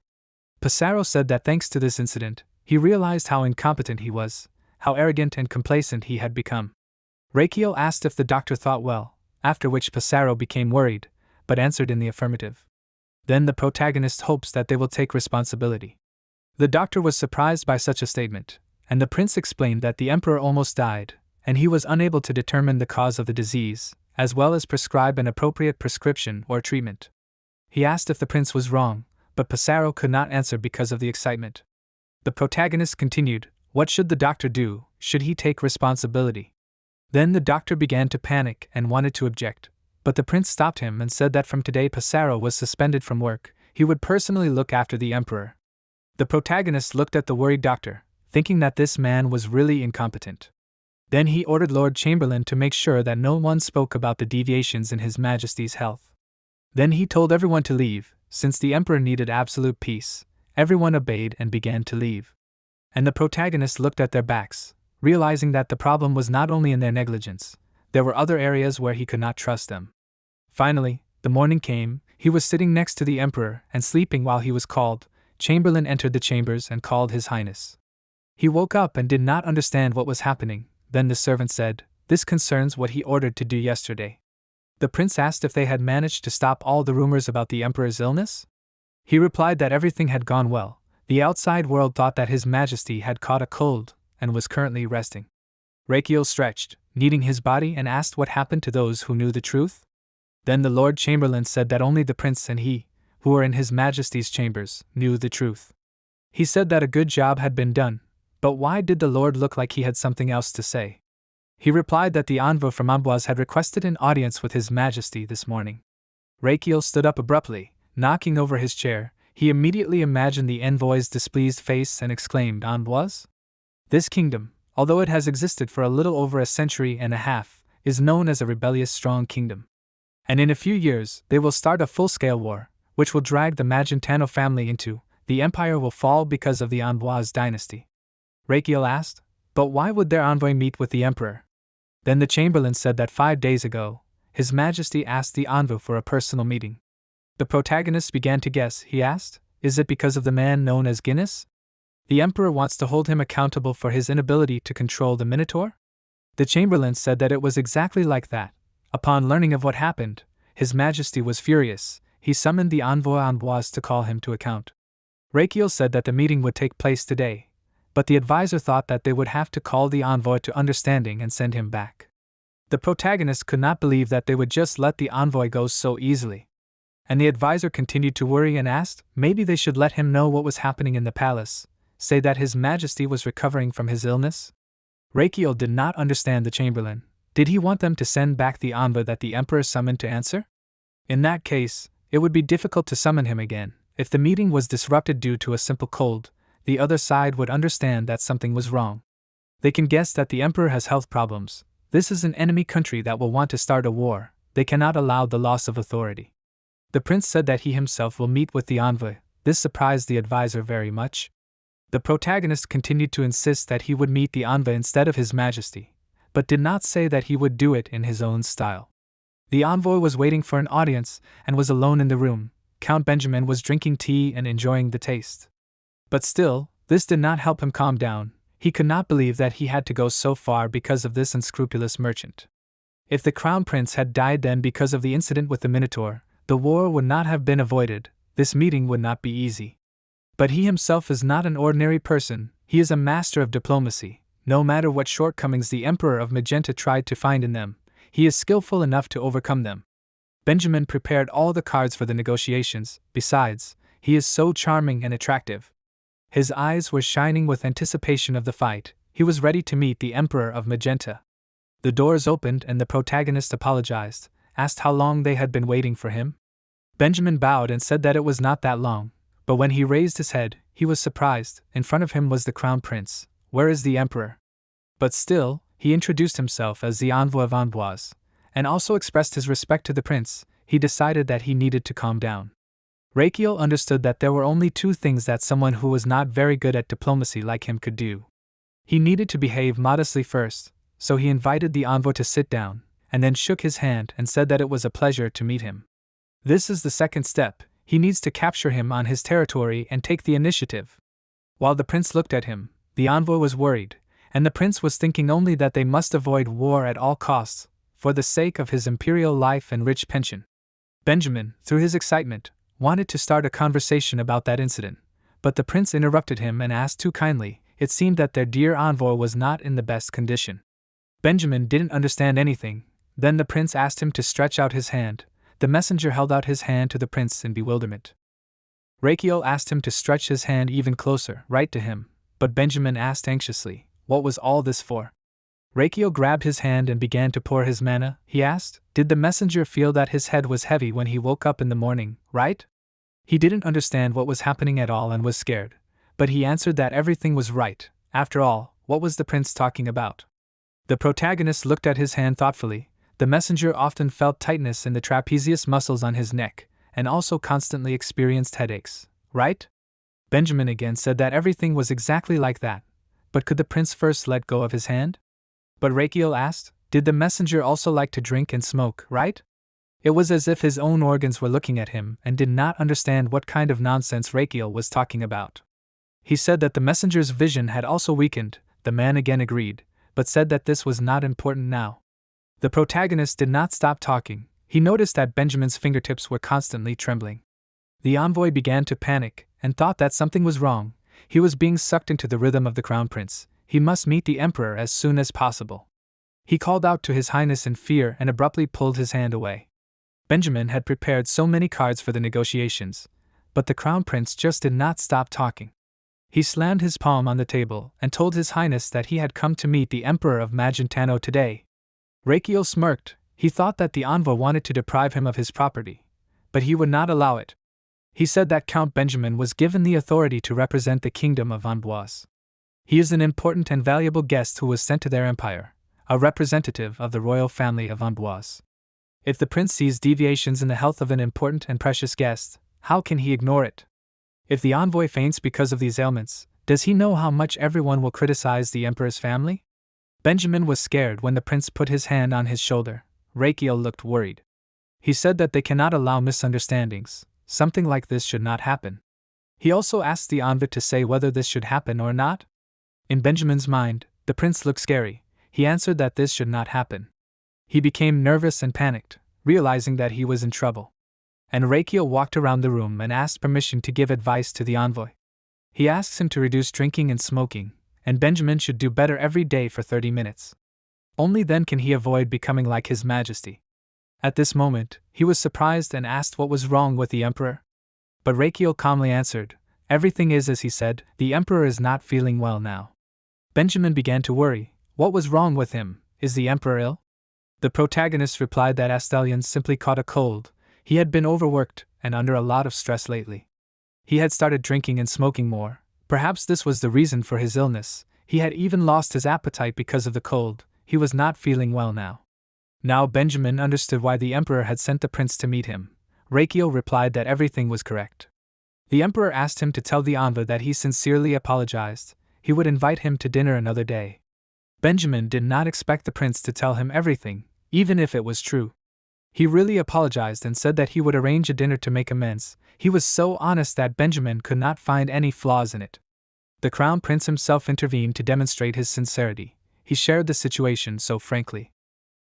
S1: Pissarro said that thanks to this incident, he realized how incompetent he was, how arrogant and complacent he had become. Reikio asked if the doctor thought well, after which Pissarro became worried, but answered in the affirmative. Then the protagonist hopes that they will take responsibility. The doctor was surprised by such a statement, and the prince explained that the emperor almost died, and he was unable to determine the cause of the disease, as well as prescribe an appropriate prescription or treatment. He asked if the prince was wrong, but Pissarro could not answer because of the excitement. The protagonist continued, what should the doctor do? Should he take responsibility? Then the doctor began to panic and wanted to object, but the prince stopped him and said that from today Pissarro was suspended from work. He would personally look after the emperor. The protagonist looked at the worried doctor, thinking that this man was really incompetent. Then he ordered Lord Chamberlain to make sure that no one spoke about the deviations in His Majesty's health. Then he told everyone to leave. Since the emperor needed absolute peace, everyone obeyed and began to leave. And the protagonists looked at their backs, realizing that the problem was not only in their negligence, there were other areas where he could not trust them. Finally, the morning came. He was sitting next to the emperor and sleeping while he was called. Chamberlain entered the chambers and called His Highness. He woke up and did not understand what was happening. Then the servant said, "This concerns what he ordered to do yesterday." The prince asked if they had managed to stop all the rumors about the emperor's illness. He replied that everything had gone well. The outside world thought that His Majesty had caught a cold and was currently resting. Rakiel stretched, kneading his body, and asked what happened to those who knew the truth. Then the Lord Chamberlain said that only the prince and he, who were in His Majesty's chambers, knew the truth. He said that a good job had been done, but why did the Lord look like he had something else to say? He replied that the envoy from Manhwa had requested an audience with His Majesty this morning. Rakiel stood up abruptly, knocking over his chair. He immediately imagined the envoy's displeased face and exclaimed, "Manhwa? This kingdom, although it has existed for a little over a century and a half, is known as a rebellious strong kingdom. And in a few years, they will start a full-scale war, which will drag the Magentano family into. The empire will fall because of the Manhwa's dynasty." Rakiel asked, "But why would their envoy meet with the emperor?" Then the chamberlain said that 5 days ago, His Majesty asked the envoy for a personal meeting. The protagonist began to guess. He asked, "Is it because of the man known as Guinness? The emperor wants to hold him accountable for his inability to control the Minotaur?" The chamberlain said that it was exactly like that. Upon learning of what happened, His Majesty was furious. He summoned the envoy Manhwa to call him to account. Rakiel said that the meeting would take place today, but the advisor thought that they would have to call the envoy to understanding and send him back. The protagonist could not believe that they would just let the envoy go so easily. And the advisor continued to worry and asked, maybe they should let him know what was happening in the palace, say that His Majesty was recovering from his illness? Rakiel did not understand the chamberlain. Did he want them to send back the envoy that the emperor summoned to answer? In that case, it would be difficult to summon him again. If the meeting was disrupted due to a simple cold, the other side would understand that something was wrong. They can guess that the emperor has health problems. This is an enemy country that will want to start a war. They cannot allow the loss of authority. The prince said that he himself will meet with the envoy. This surprised the advisor very much. The protagonist continued to insist that he would meet the envoy instead of His Majesty, but did not say that he would do it in his own style. The envoy was waiting for an audience and was alone in the room. Count Benjamin was drinking tea and enjoying the taste. But still, this did not help him calm down. He could not believe that he had to go so far because of this unscrupulous merchant. If the crown prince had died then because of the incident with the Minotaur, the war would not have been avoided. This meeting would not be easy. But he himself is not an ordinary person. He is a master of diplomacy. No matter what shortcomings the Emperor of Magenta tried to find in them, he is skillful enough to overcome them. Benjamin prepared all the cards for the negotiations. Besides, he is so charming and attractive. His eyes were shining with anticipation of the fight. He was ready to meet the Emperor of Magenta. The doors opened and the protagonist apologized, asked how long they had been waiting for him. Benjamin bowed and said that it was not that long, but when he raised his head, he was surprised. In front of him was the crown prince. Where is the emperor? But still, he introduced himself as the envoy of Manhwa, and also expressed his respect to the prince. He decided that he needed to calm down. Rakiel understood that there were only two things that someone who was not very good at diplomacy like him could do. He needed to behave modestly first, so he invited the envoy to sit down, and then shook his hand and said that it was a pleasure to meet him. This is the second step. He needs to capture him on his territory and take the initiative. While the prince looked at him, the envoy was worried, and the prince was thinking only that they must avoid war at all costs, for the sake of his imperial life and rich pension. Benjamin, through his excitement, wanted to start a conversation about that incident, but the prince interrupted him and asked too kindly. It seemed that their dear envoy was not in the best condition. Benjamin didn't understand anything. Then the prince asked him to stretch out his hand. The messenger held out his hand to the prince in bewilderment. Rakiel asked him to stretch his hand even closer, right to him, but Benjamin asked anxiously, what was all this for? Rakiel grabbed his hand and began to pour his mana. He asked, did the messenger feel that his head was heavy when he woke up in the morning, right? He didn't understand what was happening at all and was scared, but he answered that everything was right. After all, what was the prince talking about? The protagonist looked at his hand thoughtfully. The messenger often felt tightness in the trapezius muscles on his neck, and also constantly experienced headaches, right? Benjamin again said that everything was exactly like that, but could the prince first let go of his hand? But Rachiel asked, did the messenger also like to drink and smoke, right? It was as if his own organs were looking at him and did not understand what kind of nonsense Rachiel was talking about. He said that the messenger's vision had also weakened. The man again agreed, but said that this was not important now. The protagonist did not stop talking. He noticed that Benjamin's fingertips were constantly trembling. The envoy began to panic, and thought that something was wrong. He was being sucked into the rhythm of the crown prince. He must meet the emperor as soon as possible. He called out to his highness in fear and abruptly pulled his hand away. Benjamin had prepared so many cards for the negotiations, but the crown prince just did not stop talking. He slammed his palm on the table and told his highness that he had come to meet the emperor of Magentano today. Rachiel smirked. He thought that the envoy wanted to deprive him of his property, but he would not allow it. He said that Count Benjamin was given the authority to represent the kingdom of Amboise. He is an important and valuable guest who was sent to their empire, a representative of the royal family of Amboise. If the prince sees deviations in the health of an important and precious guest, how can he ignore it? If the envoy faints because of these ailments, does he know how much everyone will criticize the emperor's family? Benjamin was scared when the prince put his hand on his shoulder. Rachiel looked worried. He said that they cannot allow misunderstandings. Something like this should not happen. He also asked the envoy to say whether this should happen or not. In Benjamin's mind, the prince looked scary. He answered that this should not happen. He became nervous and panicked, realizing that he was in trouble. And Rachiel walked around the room and asked permission to give advice to the envoy. He asks him to reduce drinking and smoking, and Benjamin should do better every day for 30 minutes. Only then can he avoid becoming like His Majesty. At this moment, he was surprised and asked what was wrong with the emperor. But Rachiel calmly answered, everything is as he said, the emperor is not feeling well now. Benjamin began to worry. What was wrong with him? Is the emperor ill? The protagonist replied that Astelion simply caught a cold. He had been overworked and under a lot of stress lately. He had started drinking and smoking more. Perhaps this was the reason for his illness. He had even lost his appetite because of the cold. He was not feeling well now. Now Benjamin understood why the emperor had sent the prince to meet him. Rachiel replied that everything was correct. The emperor asked him to tell the envoy that he sincerely apologized. He would invite him to dinner another day. Benjamin did not expect the prince to tell him everything, even if it was true. He really apologized and said that he would arrange a dinner to make amends. He was so honest that Benjamin could not find any flaws in it. The crown prince himself intervened to demonstrate his sincerity. He shared the situation so frankly.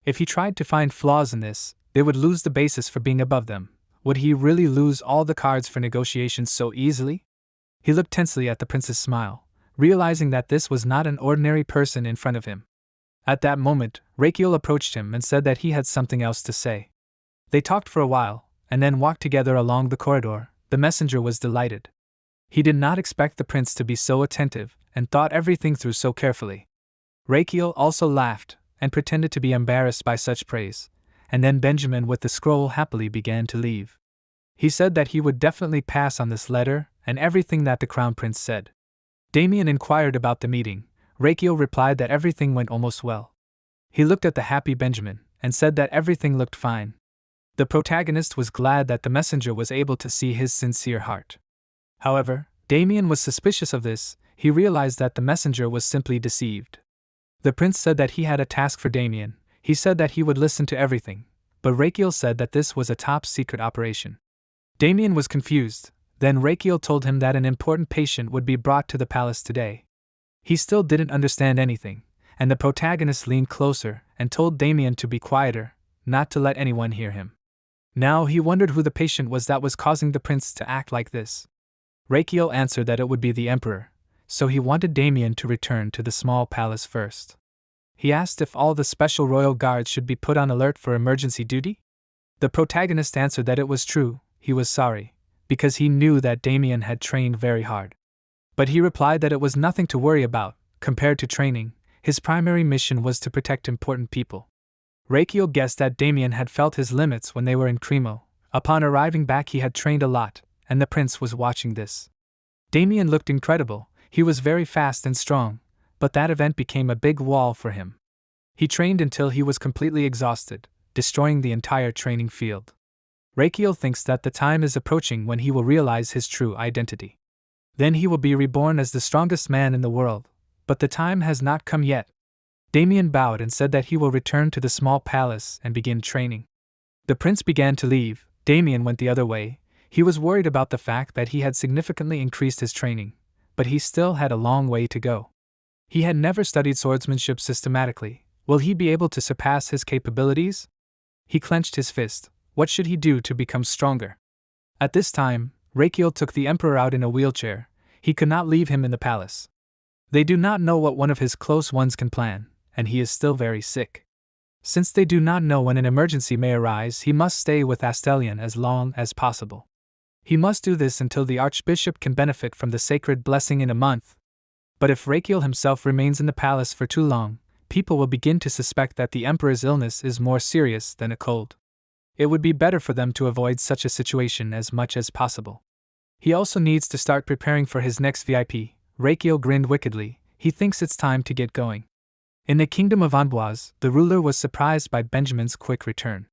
S1: If he tried to find flaws in this, they would lose the basis for being above them. Would he really lose all the cards for negotiations so easily? He looked tensely at the prince's smile, realizing that this was not an ordinary person in front of him. At that moment, Rachiel approached him and said that he had something else to say. They talked for a while, and then walked together along the corridor. The messenger was delighted. He did not expect the prince to be so attentive, and thought everything through so carefully. Rachiel also laughed, and pretended to be embarrassed by such praise, and then Benjamin with the scroll happily began to leave. He said that he would definitely pass on this letter and everything that the crown prince said. Damien inquired about the meeting. Rachiel replied that everything went almost well. He looked at the happy Benjamin, and said that everything looked fine. The protagonist was glad that the messenger was able to see his sincere heart. However, Damien was suspicious of this. He realized that the messenger was simply deceived. The prince said that he had a task for Damien. He said that he would listen to everything, but Rachiel said that this was a top-secret operation. Damien was confused. Then Rachiel told him that an important patient would be brought to the palace today. He still didn't understand anything, and the protagonist leaned closer and told Damien to be quieter, not to let anyone hear him. Now he wondered who the patient was that was causing the prince to act like this. Rachiel answered that it would be the emperor, so he wanted Damien to return to the small palace first. He asked if all the special royal guards should be put on alert for emergency duty. The protagonist answered that it was true. He was sorry, because he knew that Damien had trained very hard. But he replied that it was nothing to worry about. Compared to training, his primary mission was to protect important people. Rachiel guessed that Damien had felt his limits when they were in Cremo. Upon arriving back he had trained a lot, and the prince was watching this. Damien looked incredible. He was very fast and strong, but that event became a big wall for him. He trained until he was completely exhausted, destroying the entire training field. Rakiel thinks that the time is approaching when he will realize his true identity. Then he will be reborn as the strongest man in the world, but the time has not come yet. Damien bowed and said that he will return to the small palace and begin training. The prince began to leave. Damien went the other way. He was worried about the fact that he had significantly increased his training, but he still had a long way to go. He had never studied swordsmanship systematically. Will he be able to surpass his capabilities? He clenched his fist. What should he do to become stronger? At this time, Rakiel took the emperor out in a wheelchair. He could not leave him in the palace. They do not know what one of his close ones can plan, and he is still very sick. Since they do not know when an emergency may arise, he must stay with Astelion as long as possible. He must do this until the archbishop can benefit from the sacred blessing in a month. But if Rakiel himself remains in the palace for too long, people will begin to suspect that the emperor's illness is more serious than a cold. It would be better for them to avoid such a situation as much as possible. He also needs to start preparing for his next VIP. Rakiel grinned wickedly. He thinks it's time to get going. In the kingdom of Amboise, the ruler was surprised by Benjamin's quick return.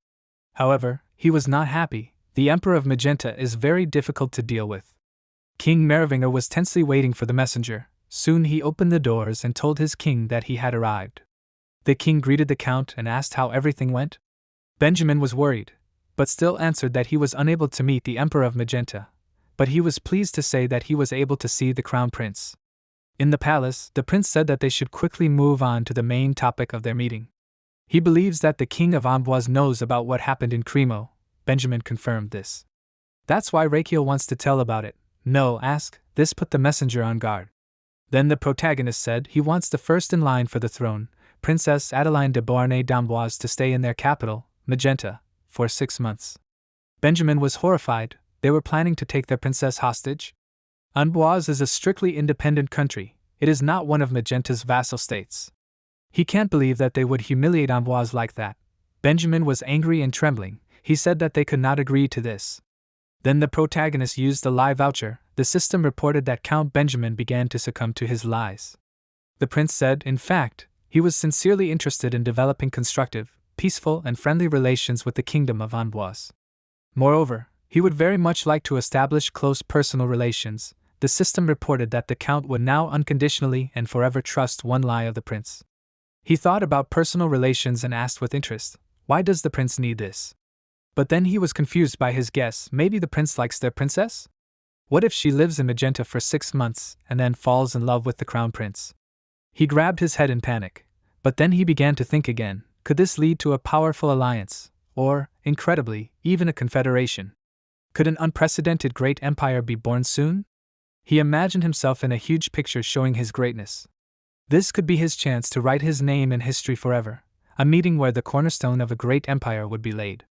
S1: However, he was not happy. The Emperor of Magenta is very difficult to deal with. King Merovinger was tensely waiting for the messenger. Soon he opened the doors and told his king that he had arrived. The king greeted the count and asked how everything went. Benjamin was worried, but still answered that he was unable to meet the Emperor of Magenta, but he was pleased to say that he was able to see the crown prince. In the palace, the prince said that they should quickly move on to the main topic of their meeting. He believes that the king of Amboise knows about what happened in Cremo. Benjamin confirmed this. That's why Rakiel wants to tell about it. No, ask. This put the messenger on guard. Then the protagonist said he wants the first in line for the throne, Princess Adeline de Beauharnais d'Amboise, to stay in their capital, Magenta, for 6 months. Benjamin was horrified. They were planning to take their princess hostage? Amboise is a strictly independent country. It is not one of Magenta's vassal states. He can't believe that they would humiliate Amboise like that. Benjamin was angry and trembling. He said that they could not agree to this. Then the protagonist used the lie voucher. The system reported that Count Benjamin began to succumb to his lies. The prince said, in fact, he was sincerely interested in developing constructive, peaceful and friendly relations with the kingdom of Amboise. Moreover, he would very much like to establish close personal relations. The system reported that the count would now unconditionally and forever trust one lie of the prince. He thought about personal relations and asked with interest, why does the prince need this? But then he was confused by his guess. Maybe the prince likes their princess? What if she lives in Magenta for 6 months and then falls in love with the crown prince? He grabbed his head in panic, but then he began to think again. Could this lead to a powerful alliance, or, incredibly, even a confederation? Could an unprecedented great empire be born soon? He imagined himself in a huge picture showing his greatness. This could be his chance to write his name in history forever, a meeting where the cornerstone of a great empire would be laid.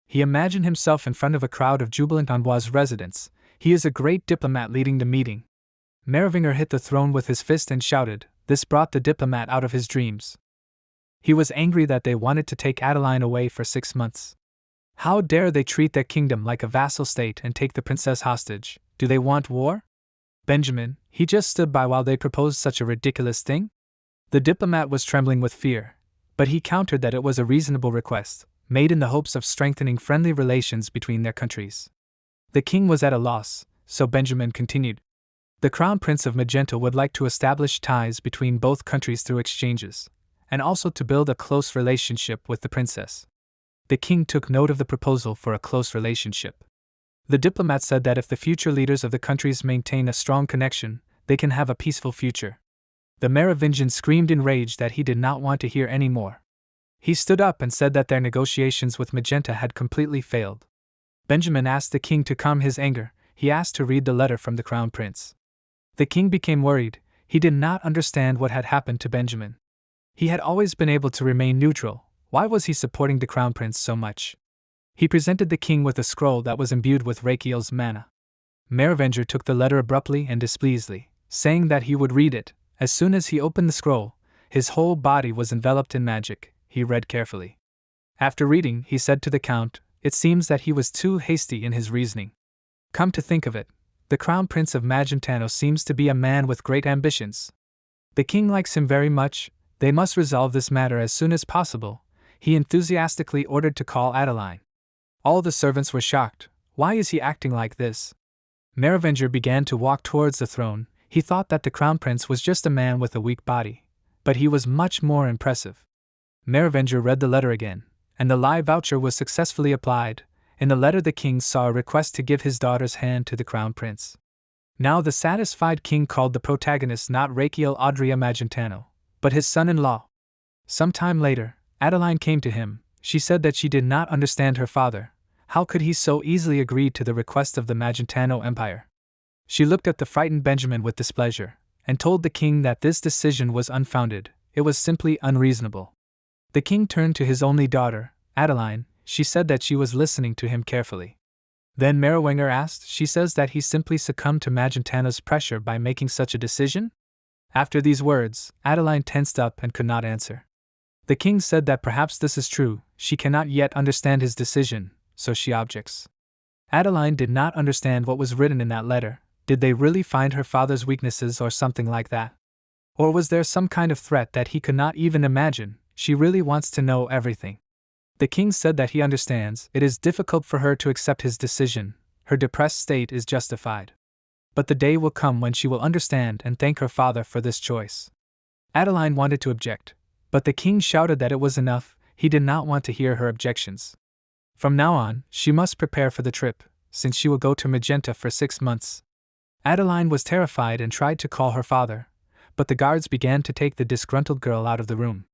S1: He imagined himself in front of a crowd of jubilant Amboise residents. He is a great diplomat leading the meeting. Merovinger hit the throne with his fist and shouted. This brought the diplomat out of his dreams. He was angry that they wanted to take Adeline away for 6 months. How dare they treat their kingdom like a vassal state and take the princess hostage? Do they want war? Benjamin, he just stood by while they proposed such a ridiculous thing? The diplomat was trembling with fear, but he countered that it was a reasonable request, made in the hopes of strengthening friendly relations between their countries. The king was at a loss, so Benjamin continued. The crown prince of Magenta would like to establish ties between both countries through exchanges, and also to build a close relationship with the princess. The king took note of the proposal for a close relationship. The diplomat said that if the future leaders of the countries maintain a strong connection, they can have a peaceful future. The Merovingian screamed in rage that he did not want to hear any more. He stood up and said that their negotiations with Magenta had completely failed. Benjamin asked the king to calm his anger. He asked to read the letter from the crown prince. The king became worried. He did not understand what had happened to Benjamin. He had always been able to remain neutral. Why was he supporting the crown prince so much? He presented the king with a scroll that was imbued with Rakiel's mana. Merovinger took the letter abruptly and displeasedly, saying that he would read it. As soon as he opened the scroll, his whole body was enveloped in magic. He read carefully. After reading, he said to the count, it seems that he was too hasty in his reasoning. Come to think of it, the crown prince of Magentano seems to be a man with great ambitions. The king likes him very much. They must resolve this matter as soon as possible. he enthusiastically ordered to call Adeline. All the servants were shocked. Why is he acting like this? Merovenger began to walk towards the throne. He thought that the crown prince was just a man with a weak body, but he was much more impressive. Merovenger read the letter again, and the lie voucher was successfully applied. In the letter the king saw a request to give his daughter's hand to the crown prince. Now the satisfied king called the protagonist not Raquel Adria Magentano, but his son-in-law. Some time later, Adeline came to him. She said that she did not understand her father. How could he so easily agree to the request of the Magentano Empire? She looked at the frightened Benjamin with displeasure, and told the king that this decision was unfounded. It was simply unreasonable. The king turned to his only daughter, Adeline. She said that she was listening to him carefully. Then Merowenger asked, she says that he simply succumbed to Magentano's pressure by making such a decision? After these words, Adeline tensed up and could not answer. The king said that perhaps this is true, she cannot yet understand his decision, so she objects. Adeline did not understand what was written in that letter. Did they really find her father's weaknesses or something like that? Or was there some kind of threat that he could not even imagine? She really wants to know everything. The king said that he understands. It is difficult for her to accept his decision. Her depressed state is justified. But the day will come when she will understand and thank her father for this choice. Adeline wanted to object, but the king shouted that it was enough. He did not want to hear her objections. From now on, she must prepare for the trip, since she will go to Magenta for 6 months. Adeline was terrified and tried to call her father, but the guards began to take the disgruntled girl out of the room.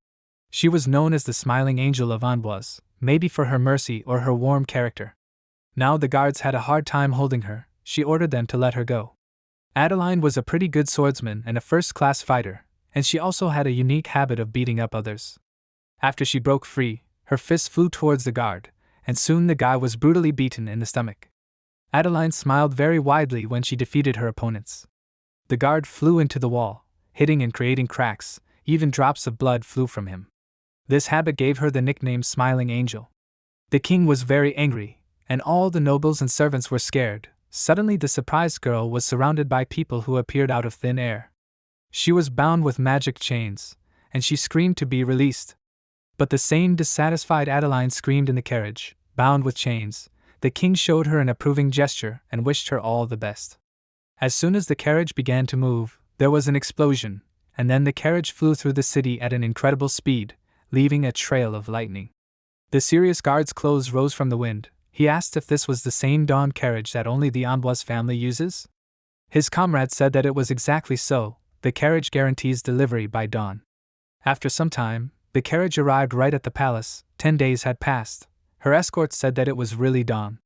S1: She was known as the Smiling Angel of Amboise, maybe for her mercy or her warm character. Now the guards had a hard time holding her. She ordered them to let her go. Adeline was a pretty good swordsman and a first-class fighter, and she also had a unique habit of beating up others. After she broke free, her fist flew towards the guard, and soon the guy was brutally beaten in the stomach. Adeline smiled very widely when she defeated her opponents. The guard flew into the wall, hitting and creating cracks. Even drops of blood flew from him. This habit gave her the nickname Smiling Angel. The king was very angry, and all the nobles and servants were scared. Suddenly the surprised girl was surrounded by people who appeared out of thin air. She was bound with magic chains, and she screamed to be released. But the same dissatisfied Adeline screamed in the carriage, bound with chains. The king showed her an approving gesture and wished her all the best. As soon as the carriage began to move, there was an explosion, and then the carriage flew through the city at an incredible speed, leaving a trail of lightning. The serious guard's clothes rose from the wind. He asked if this was the same Dawn carriage that only the Amboise family uses. His comrade said that it was exactly so. The carriage guarantees delivery by dawn. After some time, the carriage arrived right at the palace. 10 days had passed. Her escort said that it was really dawn.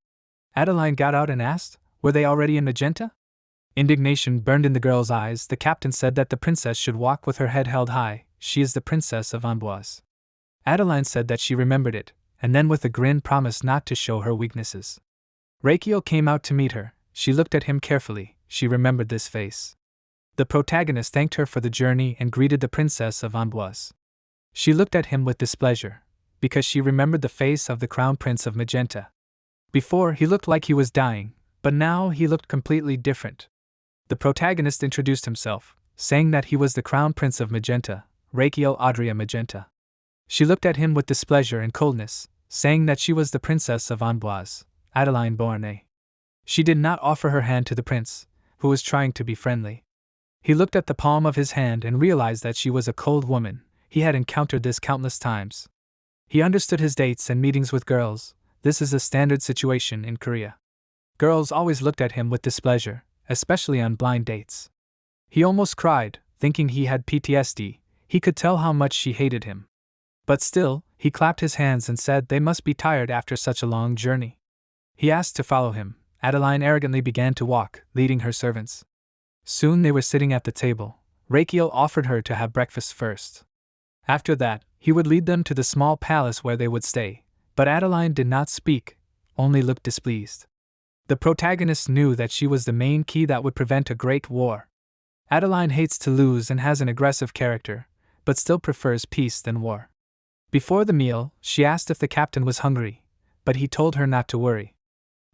S1: Adeline got out and asked, were they already in Magenta? Indignation burned in the girl's eyes. The captain said that the princess should walk with her head held high. She is the princess of Amboise. Adeline said that she remembered it, and then with a grin promised not to show her weaknesses. Raquel came out to meet her. She looked at him carefully. She remembered this face. The protagonist thanked her for the journey and greeted the princess of Amboise. She looked at him with displeasure, because she remembered the face of the crown prince of Magenta. Before, he looked like he was dying, but now he looked completely different. The protagonist introduced himself, saying that he was the crown prince of Magenta, Raquel Adria Magenta. She looked at him with displeasure and coldness, saying that she was the princess of Amboise, Adeline Beauharnais. She did not offer her hand to the prince, who was trying to be friendly. He looked at the palm of his hand and realized that she was a cold woman. He had encountered this countless times. He understood his dates and meetings with girls. This is a standard situation in Korea. Girls always looked at him with displeasure, especially on blind dates. He almost cried, thinking he had PTSD. He could tell how much she hated him. But still, he clapped his hands and said they must be tired after such a long journey. He asked to follow him. Adeline arrogantly began to walk, leading her servants. Soon they were sitting at the table. Raquel offered her to have breakfast first. After that, he would lead them to the small palace where they would stay. But Adeline did not speak, only looked displeased. The protagonist knew that she was the main key that would prevent a great war. Adeline hates to lose and has an aggressive character, but still prefers peace than war. Before the meal, she asked if the captain was hungry, but he told her not to worry.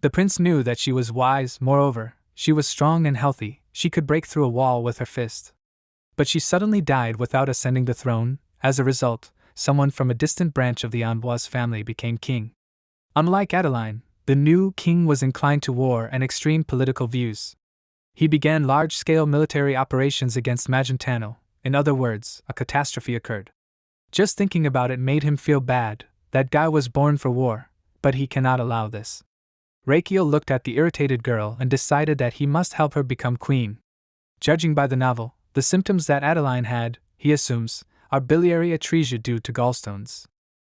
S1: The prince knew that she was wise. Moreover, she was strong and healthy. She could break through a wall with her fist. But she suddenly died without ascending the throne. As a result, someone from a distant branch of the Manhwa's family became king. Unlike Adeline, the new king was inclined to war and extreme political views. He began large-scale military operations against Magentano. In other words, a catastrophe occurred. Just thinking about it made him feel bad. That guy was born for war, but he cannot allow this. Rakiel looked at the irritated girl and decided that he must help her become queen. Judging by the novel, the symptoms that Adeline had, he assumes, are biliary atresia due to gallstones.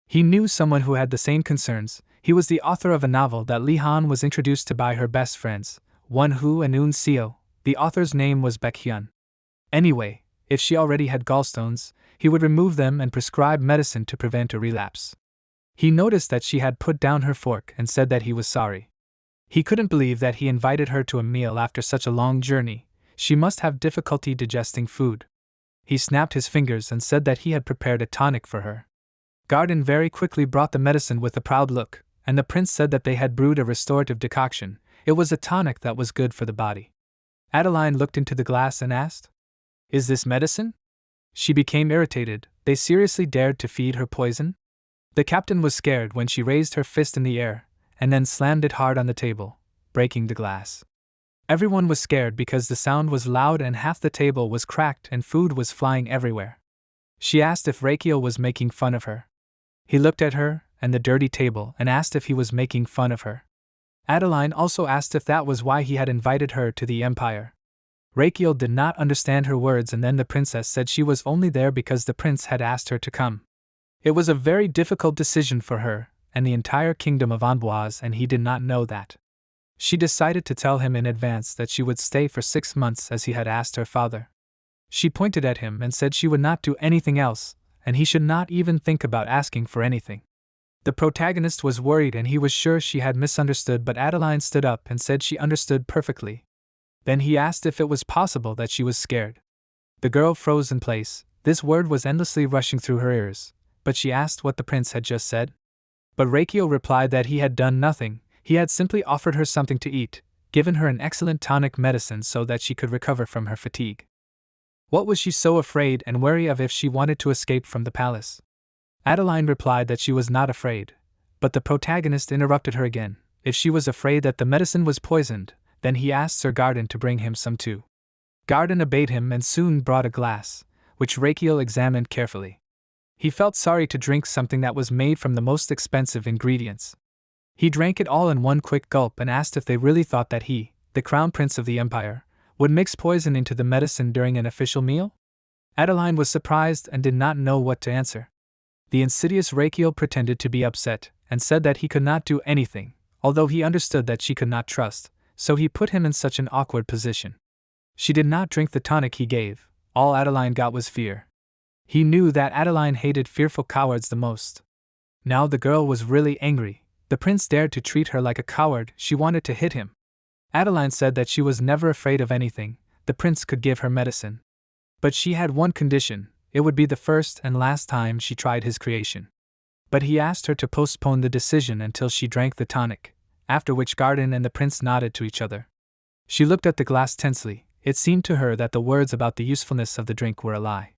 S1: He knew someone who had the same concerns. He was the author of a novel that Li-han was introduced to by her best friends, Won-hu and Un-seo. The author's name was Baek-hyun. Anyway, if she already had gallstones, he would remove them and prescribe medicine to prevent a relapse. He noticed that she had put down her fork and said that he was sorry. He couldn't believe that he invited her to a meal after such a long journey. She must have difficulty digesting food. He snapped his fingers and said that he had prepared a tonic for her. Garden very quickly brought the medicine with a proud look, and the prince said that they had brewed a restorative decoction. It was a tonic that was good for the body. Adeline looked into the glass and asked, "Is this medicine?" She became irritated. They seriously dared to feed her poison? The captain was scared when she raised her fist in the air, and then slammed it hard on the table, breaking the glass. Everyone was scared because the sound was loud and half the table was cracked and food was flying everywhere. She asked if Rakiel was making fun of her. He looked at her and the dirty table and asked if he was making fun of her. Adeline also asked if that was why he had invited her to the empire. Rakiel did not understand her words, and then the princess said she was only there because the prince had asked her to come. It was a very difficult decision for her and the entire kingdom of Manhwa, and he did not know that. She decided to tell him in advance that she would stay for 6 months as he had asked her father. She pointed at him and said she would not do anything else, and he should not even think about asking for anything. The protagonist was worried and he was sure she had misunderstood, but Adeline stood up and said she understood perfectly. Then he asked if it was possible that she was scared. The girl froze in place. This word was endlessly rushing through her ears, but she asked what the prince had just said. But Rakiel replied that he had done nothing. He had simply offered her something to eat, given her an excellent tonic medicine so that she could recover from her fatigue. What was she so afraid and wary of if she wanted to escape from the palace? Adeline replied that she was not afraid, but the protagonist interrupted her again. If she was afraid that the medicine was poisoned, then he asked Sir Garden to bring him some too. Garden obeyed him and soon brought a glass, which Rakiel examined carefully. He felt sorry to drink something that was made from the most expensive ingredients. He drank it all in one quick gulp and asked if they really thought that he, the crown prince of the empire, would mix poison into the medicine during an official meal? Adeline was surprised and did not know what to answer. The insidious Rakiel pretended to be upset and said that he could not do anything, although he understood that she could not trust, so he put him in such an awkward position. She did not drink the tonic he gave. All Adeline got was fear. He knew that Adeline hated fearful cowards the most. Now the girl was really angry. The prince dared to treat her like a coward. She wanted to hit him. Adeline said that she was never afraid of anything. The prince could give her medicine. But she had one condition. It would be the first and last time she tried his creation. But he asked her to postpone the decision until she drank the tonic, after which Garden and the prince nodded to each other. She looked at the glass tensely. It seemed to her that the words about the usefulness of the drink were a lie.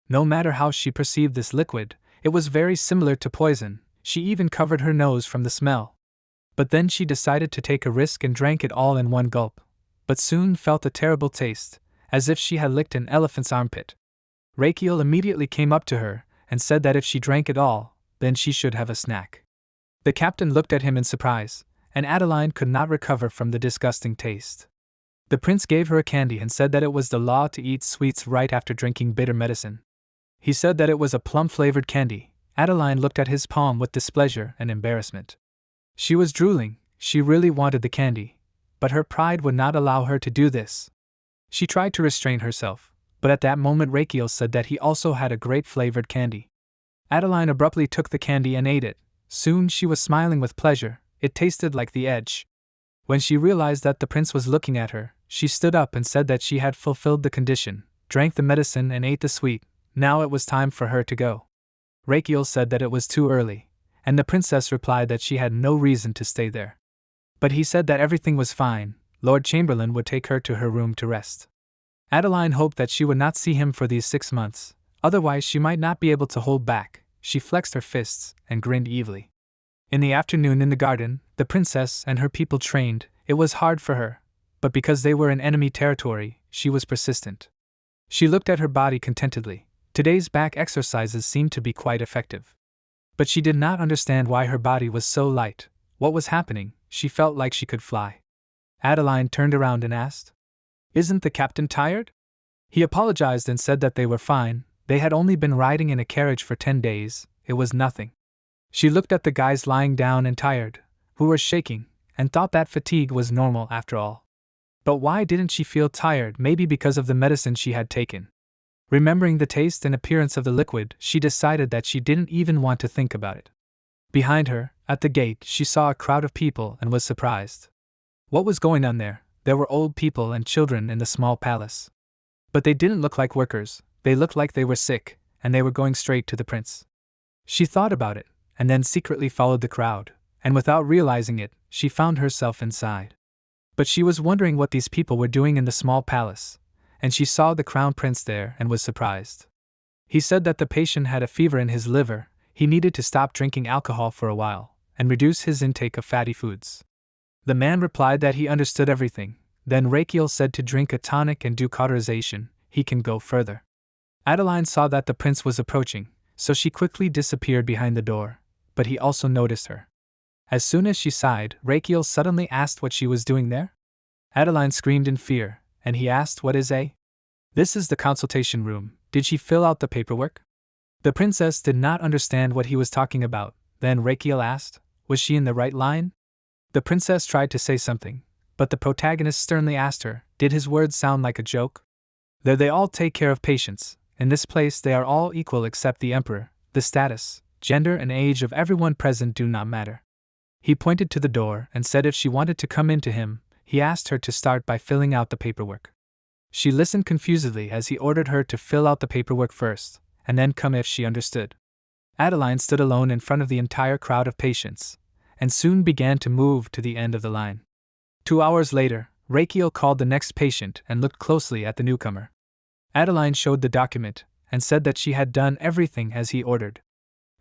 S1: No matter how she perceived this liquid, it was very similar to poison. She even covered her nose from the smell. But then she decided to take a risk and drank it all in one gulp, but soon felt a terrible taste, as if she had licked an elephant's armpit. Rakiel immediately came up to her and said that if she drank it all, then she should have a snack. The captain looked at him in surprise, and Adeline could not recover from the disgusting taste. The prince gave her a candy and said that it was the law to eat sweets right after drinking bitter medicine. He said that it was a plum-flavored candy. Adeline looked at his palm with displeasure and embarrassment. She was drooling. She really wanted the candy, but her pride would not allow her to do this. She tried to restrain herself, but at that moment Rakiel said that he also had a grape-flavored candy. Adeline abruptly took the candy and ate it. Soon she was smiling with pleasure. It tasted like the edge. When she realized that the prince was looking at her, she stood up and said that she had fulfilled the condition, drank the medicine and ate the sweet. Now it was time for her to go. Rakiel said that it was too early, and the princess replied that she had no reason to stay there. But he said that everything was fine. Lord Chamberlain would take her to her room to rest. Adeline hoped that she would not see him for these 6 months, otherwise she might not be able to hold back. she flexed her fists and grinned evilly. In the afternoon in the garden, the princess and her people trained. It was hard for her, but because they were in enemy territory, she was persistent. She looked at her body contentedly. Today's back exercises seemed to be quite effective. But she did not understand why her body was so light. What was happening? She felt like she could fly. Adeline turned around and asked, "Isn't the captain tired?" He apologized and said that they were fine. They had only been riding in a carriage for 10 days. It was nothing. She looked at the guys lying down and tired, who were shaking, and thought that fatigue was normal after all. But why didn't she feel tired? Maybe because of the medicine she had taken. Remembering the taste and appearance of the liquid, she decided that she didn't even want to think about it. Behind her, at the gate, she saw a crowd of people and was surprised. What was going on there? There were old people and children in the small palace. But they didn't look like workers, they looked like they were sick, and they were going straight to the prince. She thought about it, and then secretly followed the crowd, and without realizing it, she found herself inside. But she was wondering what these people were doing in the small palace, and she saw the crown prince there and was surprised. He said that the patient had a fever in his liver, he needed to stop drinking alcohol for a while, and reduce his intake of fatty foods. The man replied that he understood everything. Then Rachiel said to drink a tonic and do cauterization, he can go further. Adeline saw that the prince was approaching, so she quickly disappeared behind the door, but he also noticed her. As soon as she sighed, Rachiel suddenly asked what she was doing there. Adeline screamed in fear, and he asked, "What is a?" "This is the consultation room. Did she fill out the paperwork?" The princess did not understand what he was talking about. Then Rachiel asked, "Was she in the right line?" The princess tried to say something, but the protagonist sternly asked her, did his words sound like a joke? There they all take care of patients. In this place they are all equal except the emperor. The status, gender and age of everyone present do not matter. He pointed to the door and said if she wanted to come in to him, he asked her to start by filling out the paperwork. She listened confusedly as he ordered her to fill out the paperwork first, and then come if she understood. Adeline stood alone in front of the entire crowd of patients, and soon began to move to the end of the line. 2 hours later, Rachiel called the next patient and looked closely at the newcomer. Adeline showed the document, and said that she had done everything as he ordered.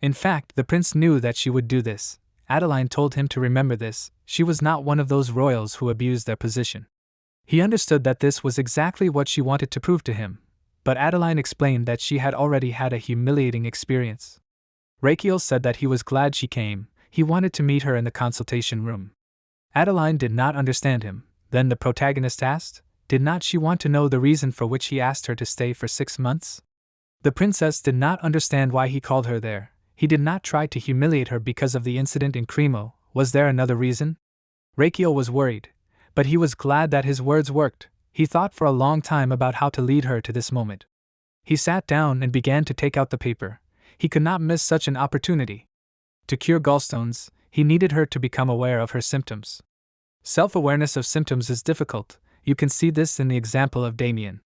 S1: In fact, the prince knew that she would do this. Adeline told him to remember this, she was not one of those royals who abused their position. He understood that this was exactly what she wanted to prove to him, but Adeline explained that she had already had a humiliating experience. Rachiel said that he was glad she came, he wanted to meet her in the consultation room. Adeline did not understand him. Then the protagonist asked, did not she want to know the reason for which he asked her to stay for 6 months? The princess did not understand why he called her there. He did not try to humiliate her because of the incident in Cremo. Was there another reason? Rachiel was worried, but he was glad that his words worked. He thought for a long time about how to lead her to this moment. He sat down and began to take out the paper. He could not miss such an opportunity. To cure gallstones, he needed her to become aware of her symptoms. Self-awareness of symptoms is difficult. You can see this in the example of Damien.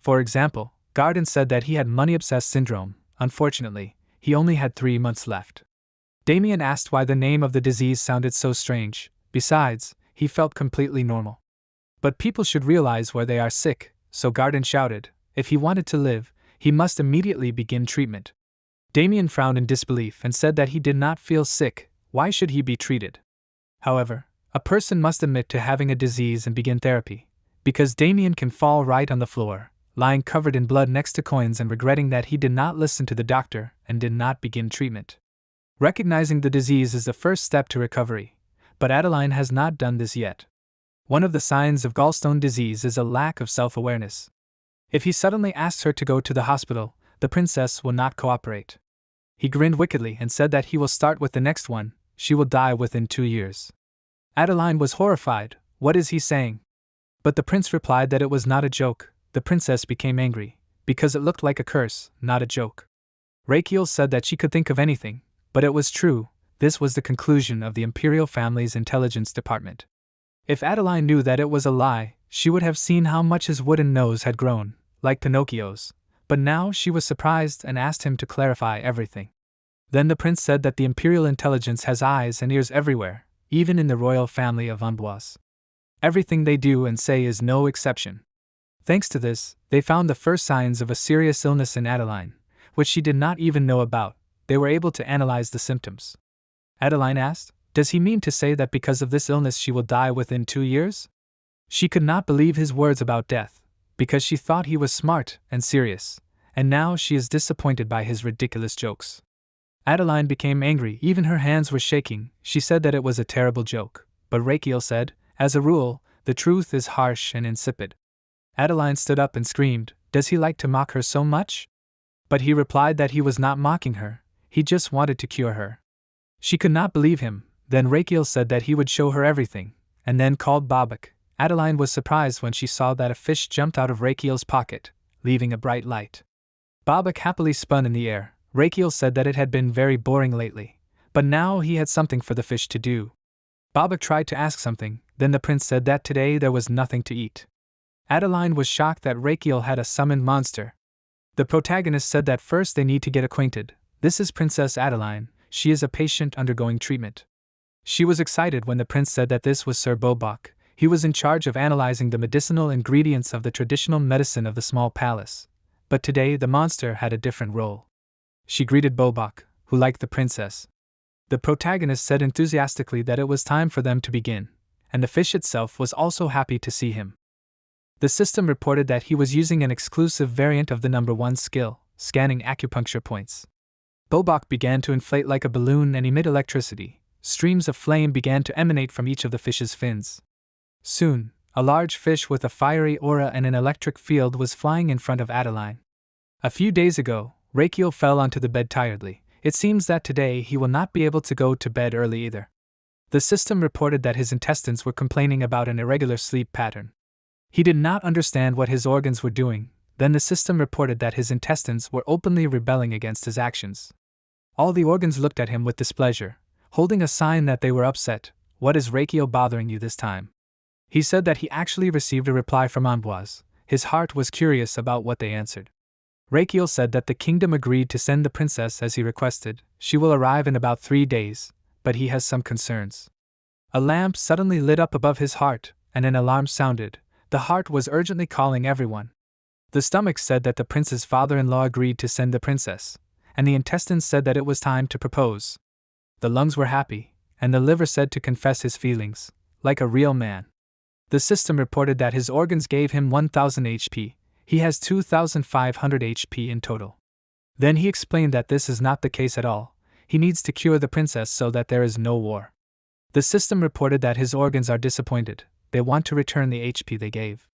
S1: For example, Garden said that he had money-obsessed syndrome. Unfortunately, he only had 3 months left. Damien asked why the name of the disease sounded so strange. Besides, he felt completely normal. But people should realize where they are sick, so Garden shouted, if he wanted to live, he must immediately begin treatment. Damien frowned in disbelief and said that he did not feel sick. Why should he be treated? However, a person must admit to having a disease and begin therapy, because Damien can fall right on the floor, lying covered in blood next to coins and regretting that he did not listen to the doctor and did not begin treatment. Recognizing the disease is the first step to recovery, but Adeline has not done this yet. One of the signs of gallstone disease is a lack of self-awareness. If he suddenly asks her to go to the hospital, the princess will not cooperate. He grinned wickedly and said that he will start with the next one, she will die within 2 years. Adeline was horrified, what is he saying? But the prince replied that it was not a joke. The princess became angry, because it looked like a curse, not a joke. Rachiel said that she could think of anything, but it was true. This was the conclusion of the imperial family's intelligence department. If Adeline knew that it was a lie, she would have seen how much his wooden nose had grown, like Pinocchio's. But now she was surprised and asked him to clarify everything. Then the prince said that the imperial intelligence has eyes and ears everywhere, even in the royal family of Amboise. Everything they do and say is no exception. Thanks to this, they found the first signs of a serious illness in Adeline, which she did not even know about. they were able to analyze the symptoms. Adeline asked, "Does he mean to say that because of this illness she will die within 2 years?" She could not believe his words about death, because she thought he was smart and serious, and now she is disappointed by his ridiculous jokes. Adeline became angry, even her hands were shaking. She said that it was a terrible joke, but Rakiel said, "As a rule, the truth is harsh and insipid." Adeline stood up and screamed, "Does he like to mock her so much?" But he replied that he was not mocking her, he just wanted to cure her. She could not believe him. Then Rakiel said that he would show her everything, and then called Babak. Adeline was surprised when she saw that a fish jumped out of Rakiel's pocket, leaving a bright light. Babak happily spun in the air. Rakiel said that it had been very boring lately, but now he had something for the fish to do. Babak tried to ask something, then the prince said that today there was nothing to eat. Adeline was shocked that Rakiel had a summoned monster. The protagonist said that first they need to get acquainted. This is Princess Adeline, she is a patient undergoing treatment. She was excited when the prince said that this was Sir Bobak. He was in charge of analyzing the medicinal ingredients of the traditional medicine of the small palace. But today the monster had a different role. She greeted Bobak, who liked the princess. The protagonist said enthusiastically that it was time for them to begin, and the fish itself was also happy to see him. The system reported that he was using an exclusive variant of the number 1 skill, scanning acupuncture points. Bobak began to inflate like a balloon and emit electricity. Streams of flame began to emanate from each of the fish's fins. Soon, a large fish with a fiery aura and an electric field was flying in front of Adeline. A few days ago, Rakiel fell onto the bed tiredly. It seems that today he will not be able to go to bed early either. The system reported that his intestines were complaining about an irregular sleep pattern. He did not understand what his organs were doing. Then the system reported that his intestines were openly rebelling against his actions. All the organs looked at him with displeasure, holding a sign that they were upset. "What is Rakiel bothering you this time?" He said that he actually received a reply from Manhwas. His heart was curious about what they answered. Rakiel said that the kingdom agreed to send the princess as he requested. She will arrive in about 3 days, but he has some concerns. A lamp suddenly lit up above his heart, and an alarm sounded. The heart was urgently calling everyone. The stomach said that the prince's father-in-law agreed to send the princess, and the intestines said that it was time to propose. The lungs were happy, and the liver said to confess his feelings, like a real man. The system reported that his organs gave him 1000 HP. He has 2500 HP in total. Then he explained that this is not the case at all. He needs to cure the princess so that there is no war. The system reported that his organs are disappointed. They want to return the HP they gave.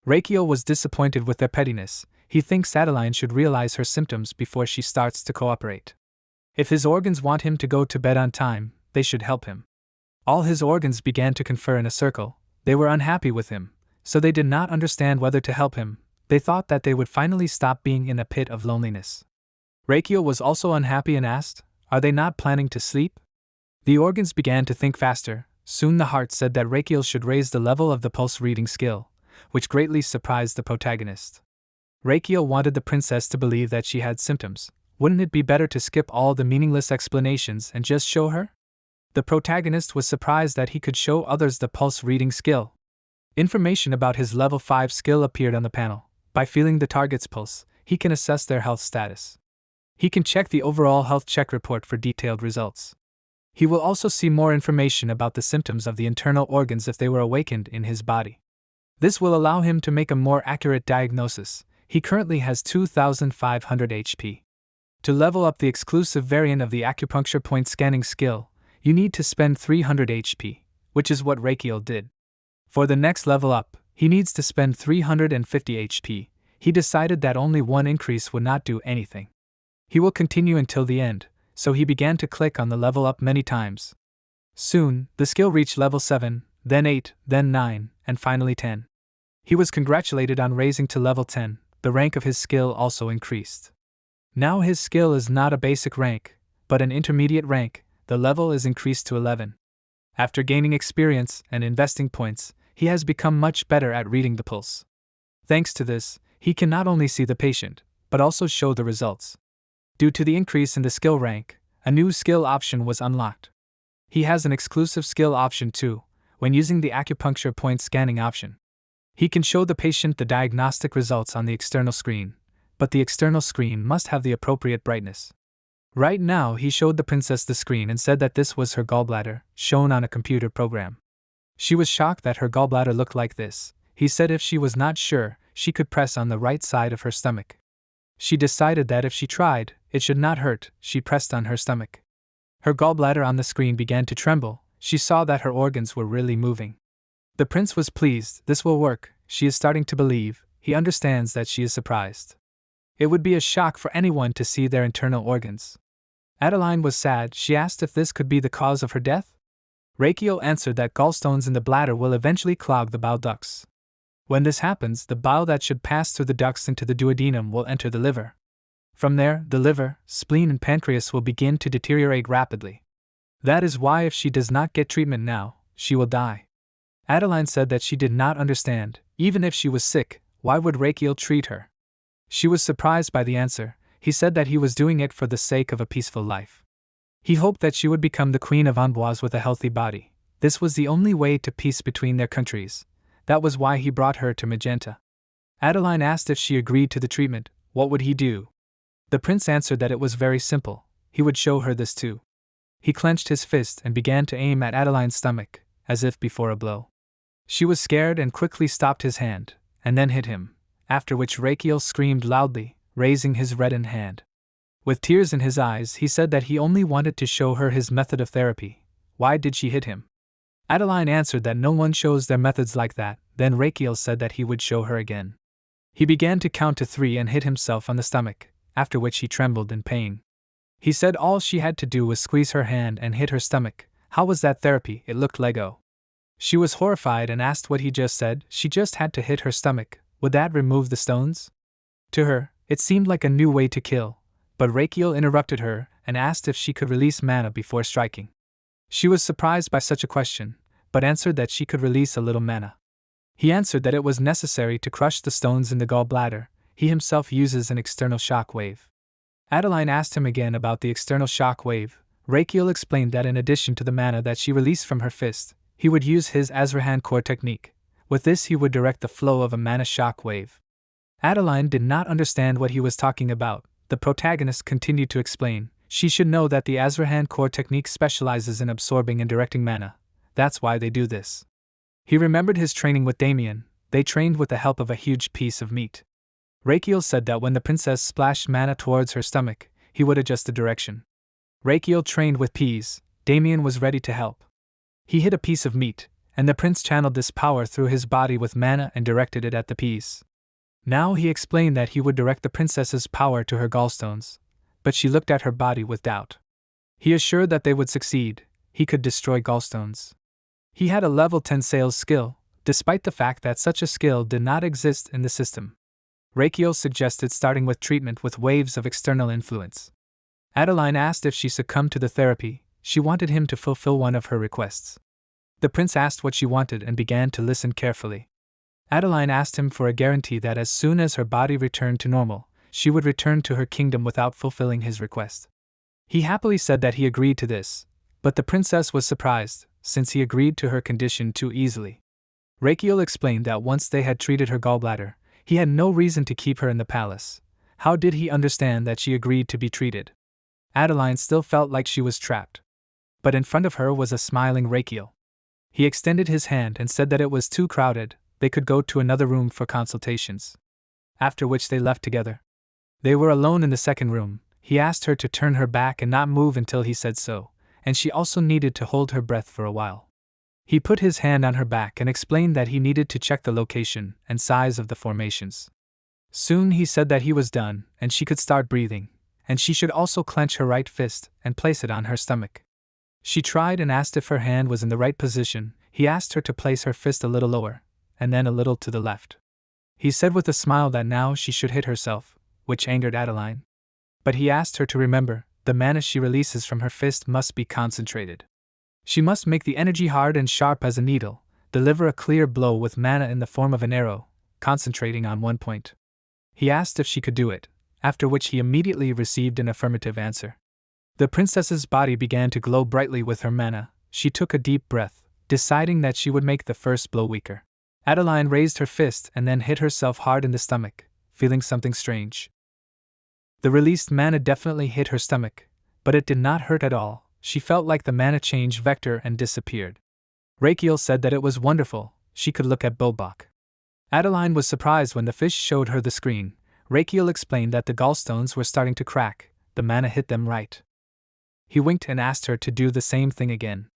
S1: Rakiel was disappointed with their pettiness. He thinks Adeline should realize her symptoms before she starts to cooperate. If his organs want him to go to bed on time, they should help him. All his organs began to confer in a circle. They were unhappy with him, so they did not understand whether to help him. They thought that they would finally stop being in a pit of loneliness. Rakiel was also unhappy and asked, "Are they not planning to sleep?" The organs began to think faster. Soon the heart said that Rakiel should raise the level of the pulse reading skill, which greatly surprised the protagonist. Rakiel wanted the princess to believe that she had symptoms. Wouldn't it be better to skip all the meaningless explanations and just show her? The protagonist was surprised that he could show others the pulse reading skill. Information about his level 5 skill appeared on the panel. By feeling the target's pulse, he can assess their health status. He can check the overall health check report for detailed results. He will also see more information about the symptoms of the internal organs if they were awakened in his body. This will allow him to make a more accurate diagnosis. He currently has 2500 HP. To level up the exclusive variant of the acupuncture point scanning skill, you need to spend 300 HP, which is what Rakiel did. For the next level up, he needs to spend 350 HP. He decided that only one increase would not do anything. He will continue until the end, so he began to click on the level up many times. Soon, the skill reached level 7, then 8, then 9, and finally 10. He was congratulated on raising to level 10. The rank of his skill also increased. Now his skill is not a basic rank, but an intermediate rank. The level is increased to 11. After gaining experience and investing points, he has become much better at reading the pulse. Thanks to this, he can not only see the patient, but also show the results. Due to the increase in the skill rank, a new skill option was unlocked. He has an exclusive skill option too, when using the acupuncture point scanning option. He can show the patient the diagnostic results on the external screen, but the external screen must have the appropriate brightness. Right now, he showed the princess the screen and said that this was her gallbladder, shown on a computer program. She was shocked that her gallbladder looked like this. He said if she was not sure, she could press on the right side of her stomach. She decided that if she tried, it should not hurt. She pressed on her stomach. Her gallbladder on the screen began to tremble. She saw that her organs were really moving. The prince was pleased. This will work. She is starting to believe. He understands that she is surprised. It would be a shock for anyone to see their internal organs. Adeline was sad. She asked if this could be the cause of her death. Rachiel answered that gallstones in the bladder will eventually clog the bile ducts. When this happens, the bile that should pass through the ducts into the duodenum will enter the liver. From there, the liver, spleen and pancreas will begin to deteriorate rapidly. That is why if she does not get treatment now, she will die. Adeline said that she did not understand. Even if she was sick, why would Rachiel treat her? She was surprised by the answer. He said that he was doing it for the sake of a peaceful life. He hoped that she would become the queen of Amboise with a healthy body. This was the only way to peace between their countries. That was why he brought her to Magenta. Adeline asked if she agreed to the treatment. What would he do? The prince answered that it was very simple. He would show her this too. He clenched his fist and began to aim at Adeline's stomach, as if before a blow. She was scared and quickly stopped his hand, and then hit him, after which Rachiel screamed loudly, raising his reddened hand. With tears in his eyes, he said that he only wanted to show her his method of therapy. Why did she hit him? Adeline answered that no one shows their methods like that. Then Rachiel said that he would show her again. He began to count to 3 and hit himself on the stomach, after which he trembled in pain. He said all she had to do was squeeze her hand and hit her stomach. How was that therapy? It looked Lego. She was horrified and asked what he just said. She just had to hit her stomach. Would that remove the stones? To her, it seemed like a new way to kill, but Rachiel interrupted her and asked if she could release mana before striking. She was surprised by such a question, but answered that she could release a little mana. He answered that it was necessary to crush the stones in the gallbladder. He himself uses an external shock wave. Adeline asked him again about the external shock wave. Rachiel explained that in addition to the mana that she released from her fist, he would use his Azrahan core technique. With this he would direct the flow of a mana shock wave. Adeline did not understand what he was talking about. The protagonist continued to explain. She should know that the Azrahan core technique specializes in absorbing and directing mana. That's why they do this. He remembered his training with Damien. They trained with the help of a huge piece of meat. Rachiel said that when the princess splashed mana towards her stomach, he would adjust the direction. Rachiel trained with peas. Damien was ready to help. He hit a piece of meat, and the prince channeled this power through his body with mana and directed it at the peas. Now he explained that he would direct the princess's power to her gallstones, but she looked at her body with doubt. He assured that they would succeed. He could destroy gallstones. He had a level 10 sales skill, despite the fact that such a skill did not exist in the system. Rachiel suggested starting with treatment with waves of external influence. Adeline asked if she succumbed to the therapy. She wanted him to fulfill one of her requests. The prince asked what she wanted and began to listen carefully. Adeline asked him for a guarantee that as soon as her body returned to normal, she would return to her kingdom without fulfilling his request. He happily said that he agreed to this, but the princess was surprised, since he agreed to her condition too easily. Rachiel explained that once they had treated her gallbladder, he had no reason to keep her in the palace. How did he understand that she agreed to be treated? Adeline still felt like she was trapped. But in front of her was a smiling Rachiel. He extended his hand and said that it was too crowded, they could go to another room for consultations. After which they left together. They were alone in the second room. He asked her to turn her back and not move until he said so, and she also needed to hold her breath for a while. He put his hand on her back and explained that he needed to check the location and size of the formations. Soon he said that he was done and she could start breathing, and she should also clench her right fist and place it on her stomach. She tried and asked if her hand was in the right position. He asked her to place her fist a little lower, and then a little to the left. He said with a smile that now she should hit herself, which angered Adeline. But he asked her to remember, the mana she releases from her fist must be concentrated. She must make the energy hard and sharp as a needle, deliver a clear blow with mana in the form of an arrow, concentrating on one point. He asked if she could do it, after which he immediately received an affirmative answer. The princess's body began to glow brightly with her mana. She took a deep breath, deciding that she would make the first blow weaker. Adeline raised her fist and then hit herself hard in the stomach, feeling something strange. The released mana definitely hit her stomach. but it did not hurt at all. She felt like the mana changed vector and disappeared. Rakiel said that it was wonderful, she could look at Bobak. Adeline was surprised when the fish showed her the screen. Rakiel explained that the gallstones were starting to crack, the mana hit them right. He winked and asked her to do the same thing again.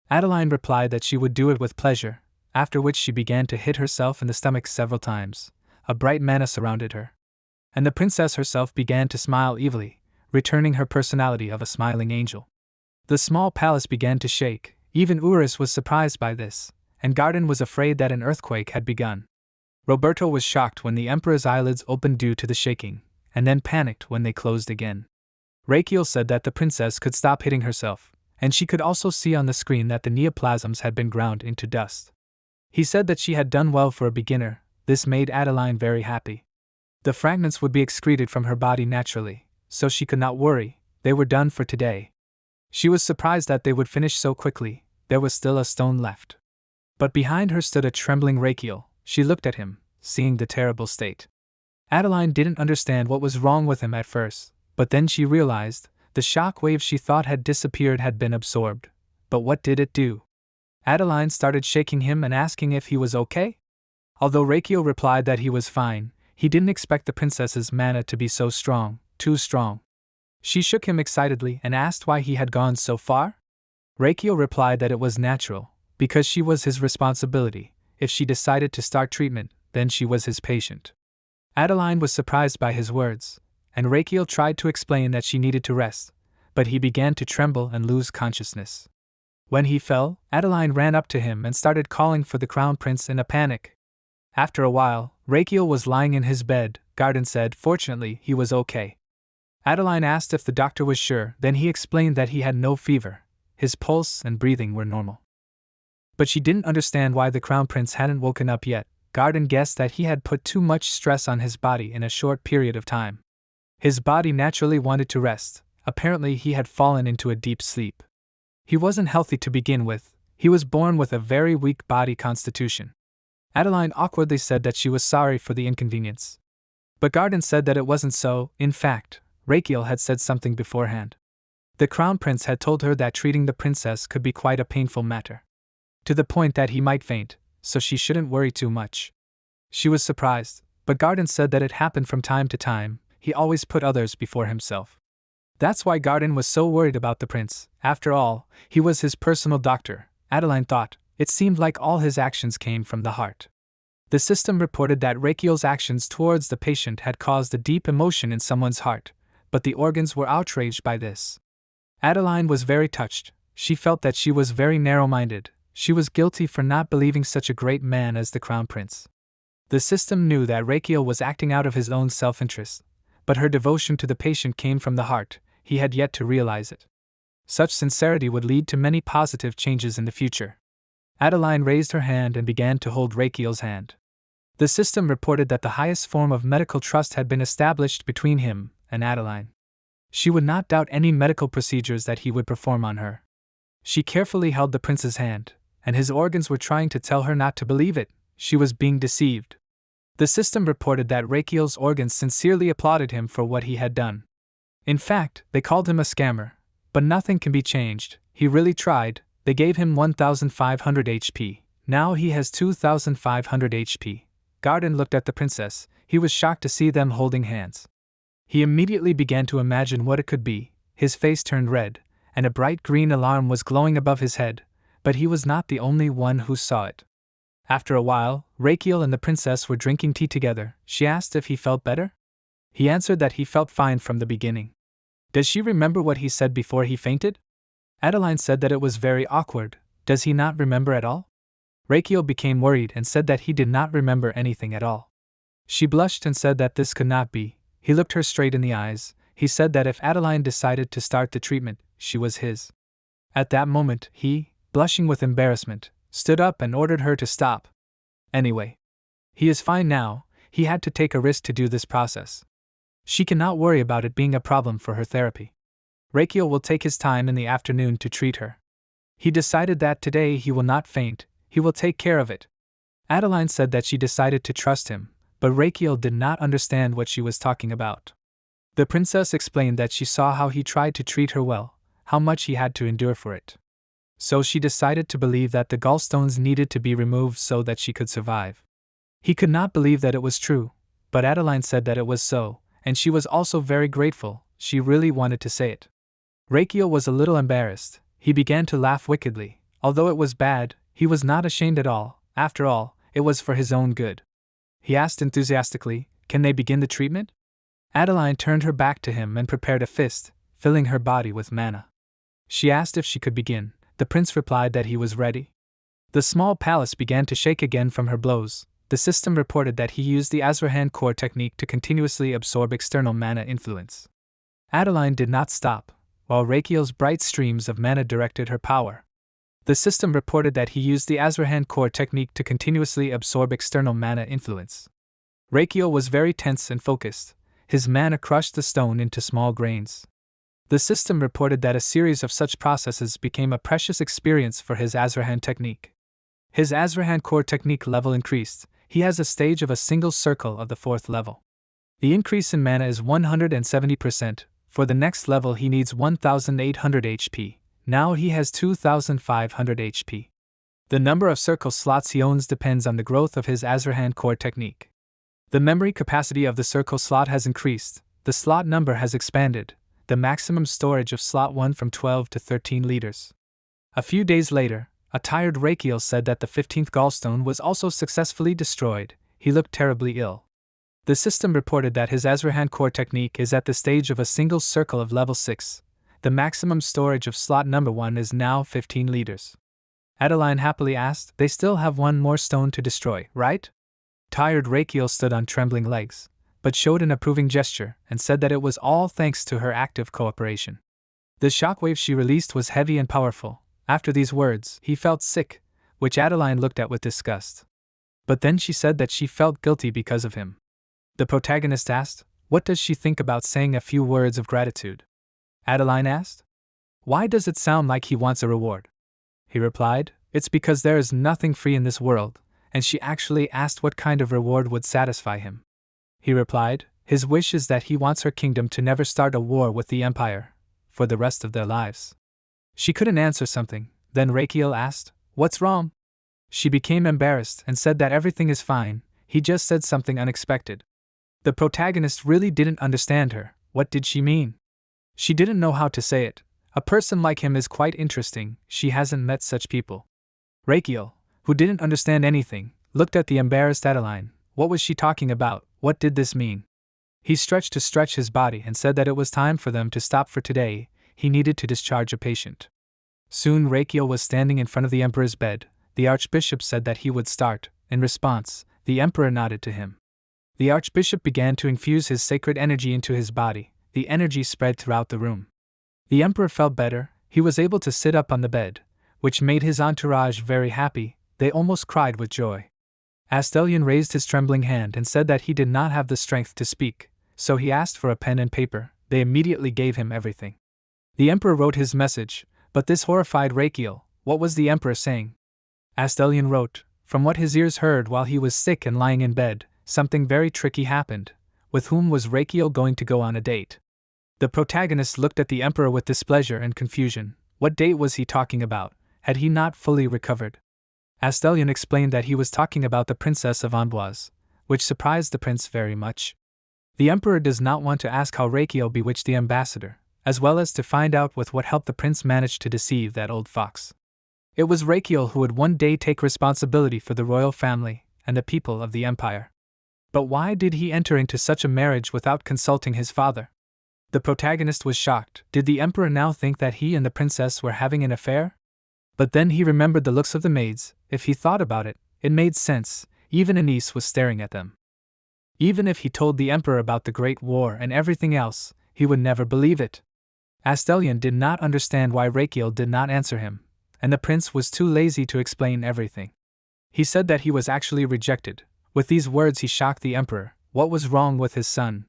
S1: Adeline replied that she would do it with pleasure, after which she began to hit herself in the stomach several times. A bright mana surrounded her. And the princess herself began to smile evilly, returning her personality of a smiling angel. The small palace began to shake. Even Urus was surprised by this, and Garden was afraid that an earthquake had begun. Roberto was shocked when the emperor's eyelids opened due to the shaking, and then panicked when they closed again. Rakiel said that the princess could stop hitting herself, and she could also see on the screen that the neoplasms had been ground into dust. He said that she had done well for a beginner. This made Adeline very happy. The fragments would be excreted from her body naturally, so she could not worry, they were done for today. She was surprised that they would finish so quickly. There was still a stone left. But behind her stood a trembling Rakiel. She looked at him, seeing the terrible state. Adeline didn't understand what was wrong with him at first, but then she realized the shock wave she thought had disappeared had been absorbed. But what did it do? Adeline started shaking him and asking if he was okay. Although Rakiel replied that he was fine, he didn't expect the princess's mana to be so strong, too strong. She shook him excitedly and asked why he had gone so far. Rakiel replied that it was natural, because she was his responsibility. If she decided to start treatment, then she was his patient. Adeline was surprised by his words, and Rakiel tried to explain that she needed to rest, but he began to tremble and lose consciousness. When he fell, Adeline ran up to him and started calling for the crown prince in a panic. After a while, Rakiel was lying in his bed. Garden said fortunately he was okay. Adeline asked if the doctor was sure, then he explained that he had no fever. His pulse and breathing were normal. But she didn't understand why the crown prince hadn't woken up yet. Garden guessed that he had put too much stress on his body in a short period of time. His body naturally wanted to rest. Apparently he had fallen into a deep sleep. He wasn't healthy to begin with. He was born with a very weak body constitution. Adeline awkwardly said that she was sorry for the inconvenience. But Garden said that it wasn't so. In fact, Rakiel had said something beforehand. The crown prince had told her that treating the princess could be quite a painful matter. To the point that he might faint, so she shouldn't worry too much. She was surprised, but Garden said that it happened from time to time. He always put others before himself. That's why Garden was so worried about the prince. After all, he was his personal doctor. Adeline thought. It seemed like all his actions came from the heart. The system reported that Rakiel's actions towards the patient had caused a deep emotion in someone's heart, but the organs were outraged by this. Adeline was very touched. She felt that she was very narrow-minded. She was guilty for not believing such a great man as the crown prince. The system knew that Rakiel was acting out of his own self-interest, but her devotion to the patient came from the heart. He had yet to realize it. Such sincerity would lead to many positive changes in the future. Adeline raised her hand and began to hold Rakiel's hand. The system reported that the highest form of medical trust had been established between him and Adeline. She would not doubt any medical procedures that he would perform on her. She carefully held the prince's hand, and his organs were trying to tell her not to believe it. She was being deceived. The system reported that Rakiel's organs sincerely applauded him for what he had done. In fact, they called him a scammer. But nothing can be changed. He really tried. They gave him 1,500 HP. Now he has 2,500 HP. Garden looked at the princess. He was shocked to see them holding hands. He immediately began to imagine what it could be. His face turned red, and a bright green alarm was glowing above his head, but he was not the only one who saw it. After a while, Rakiel and the princess were drinking tea together. She asked if he felt better. He answered that he felt fine from the beginning. Does she remember what he said before he fainted? Adeline said that it was very awkward. Does he not remember at all? Rakiel became worried and said that he did not remember anything at all. She blushed and said that this could not be. He looked her straight in the eyes. He said that if Adeline decided to start the treatment, she was his. At that moment, he, blushing with embarrassment, stood up and ordered her to stop. Anyway, he is fine now. He had to take a risk to do this process. She cannot worry about it being a problem for her therapy. Rakiel will take his time in the afternoon to treat her. He decided that today he will not faint. He will take care of it. Adeline said that she decided to trust him, but Rakiel did not understand what she was talking about. The princess explained that she saw how he tried to treat her well, how much he had to endure for it. So she decided to believe that the gallstones needed to be removed so that she could survive. He could not believe that it was true, but Adeline said that it was so, and she was also very grateful. She really wanted to say it. Rakiel was a little embarrassed. He began to laugh wickedly. Although it was bad, he was not ashamed at all. After all, it was for his own good. He asked enthusiastically, "Can they begin the treatment?" Adeline turned her back to him and prepared a fist, filling her body with mana. She asked if she could begin. The prince replied that he was ready. The small palace began to shake again from her blows. The system reported that he used the Azrahan core technique to continuously absorb external mana influence. Adeline did not stop, while Rakiel's bright streams of mana directed her power. The system reported that he used the Azrahan core technique to continuously absorb external mana influence. Rakiel was very tense and focused. His mana crushed the stone into small grains. The system reported that a series of such processes became a precious experience for his Azrahan technique. His Azrahan core technique level increased. He has a stage of a single circle of the 4th level. The increase in mana is 170%. For the next level he needs 1800 HP. Now he has 2500 HP. The number of circle slots he owns depends on the growth of his Azrahan core technique. The memory capacity of the circle slot has increased. The slot number has expanded. The maximum storage of slot 1 from 12 to 13 liters. A few days later, a tired Rakiel said that the 15th gallstone was also successfully destroyed. He looked terribly ill. The system reported that his Azrahan core technique is at the stage of a single circle of level 6. The maximum storage of slot number 1 is now 15 liters. Adeline happily asked, "They still have one more stone to destroy, right?" Tired Rakiel stood on trembling legs, but showed an approving gesture and said that it was all thanks to her active cooperation. The shockwave she released was heavy and powerful. After these words, he felt sick, which Adeline looked at with disgust. But then she said that she felt guilty because of him. The protagonist asked, "What does she think about saying a few words of gratitude?" Adeline asked, "Why does it sound like he wants a reward?" He replied, "It's because there is nothing free in this world," and she actually asked what kind of reward would satisfy him. He replied, "His wish is that he wants her kingdom to never start a war with the Empire, for the rest of their lives." She couldn't answer something. Then Rakiel asked, "What's wrong?" She became embarrassed and said that everything is fine. He just said something unexpected. The protagonist really didn't understand her. What did she mean? She didn't know how to say it. A person like him is quite interesting. She hasn't met such people. Rakiel, who didn't understand anything, looked at the embarrassed Adeline. What was she talking about? What did this mean? He stretched to stretch his body and said that it was time for them to stop for today. He needed to discharge a patient. Soon Rakiel was standing in front of the emperor's bed. The archbishop said that he would start. In response, the emperor nodded to him. The archbishop began to infuse his sacred energy into his body. The energy spread throughout the room. The emperor felt better. He was able to sit up on the bed, which made his entourage very happy. They almost cried with joy. Astelion raised his trembling hand and said that he did not have the strength to speak, so he asked for a pen and paper. They immediately gave him everything. The emperor wrote his message, but this horrified Rakiel. What was the emperor saying? Astelion wrote, "From what his ears heard while he was sick and lying in bed, something very tricky happened. With whom was Rakiel going to go on a date?" The protagonist looked at the emperor with displeasure and confusion. What date was he talking about? Had he not fully recovered? Astelion explained that he was talking about the princess of Amboise, which surprised the prince very much. The emperor does not want to ask how Rakiel bewitched the ambassador, as well as to find out with what help the prince managed to deceive that old fox. It was Rakiel who would one day take responsibility for the royal family and the people of the empire. But why did he enter into such a marriage without consulting his father? The protagonist was shocked. Did the emperor now think that he and the princess were having an affair? But then he remembered the looks of the maids. If he thought about it, it made sense. Even Anise was staring at them. Even if he told the emperor about the Great War and everything else, he would never believe it. Astelion did not understand why Rakiel did not answer him, and the prince was too lazy to explain everything. He said that he was actually rejected. With these words he shocked the emperor. What was wrong with his son?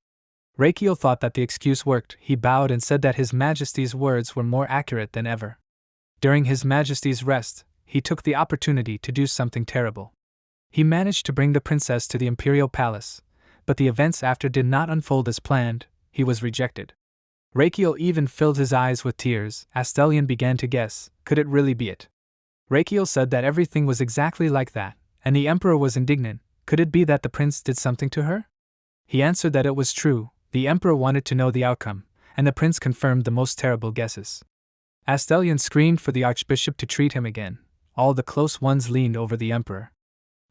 S1: Rakiel thought that the excuse worked. He bowed and said that His Majesty's words were more accurate than ever. During His Majesty's rest, he took the opportunity to do something terrible. He managed to bring the princess to the imperial palace, but the events after did not unfold as planned. he was rejected. Rakiel even filled his eyes with tears. Astelion began to guess, could it really be it? Rakiel said that everything was exactly like that, and the emperor was indignant. Could it be that the prince did something to her? He answered that it was true. The emperor wanted to know the outcome, and the prince confirmed the most terrible guesses. Astelion screamed for the archbishop to treat him again. All the close ones leaned over the emperor.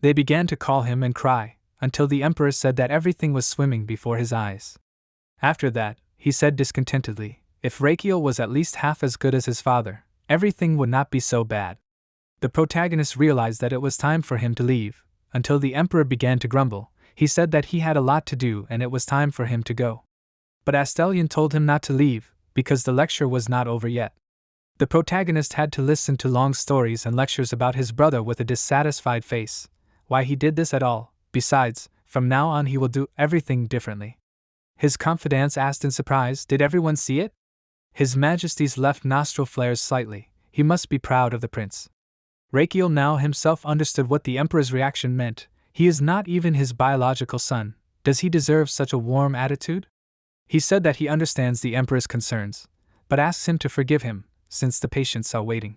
S1: They began to call him and cry, until the emperor said that everything was swimming before his eyes. After that, he said discontentedly, if Rakiel was at least half as good as his father, everything would not be so bad. The protagonist realized that it was time for him to leave, until the emperor began to grumble. He said that he had a lot to do and it was time for him to go. But Astelion told him not to leave, because the lecture was not over yet. The protagonist had to listen to long stories and lectures about his brother with a dissatisfied face. Why he did this at all? Besides, from now on he will do everything differently. His confidants asked in surprise, did everyone see it? His Majesty's left nostril flares slightly. He must be proud of the prince. Rakiel now himself understood what the emperor's reaction meant. He is not even his biological son. Does he deserve such a warm attitude? He said that he understands the emperor's concerns, but asks him to forgive him, since the patients are waiting.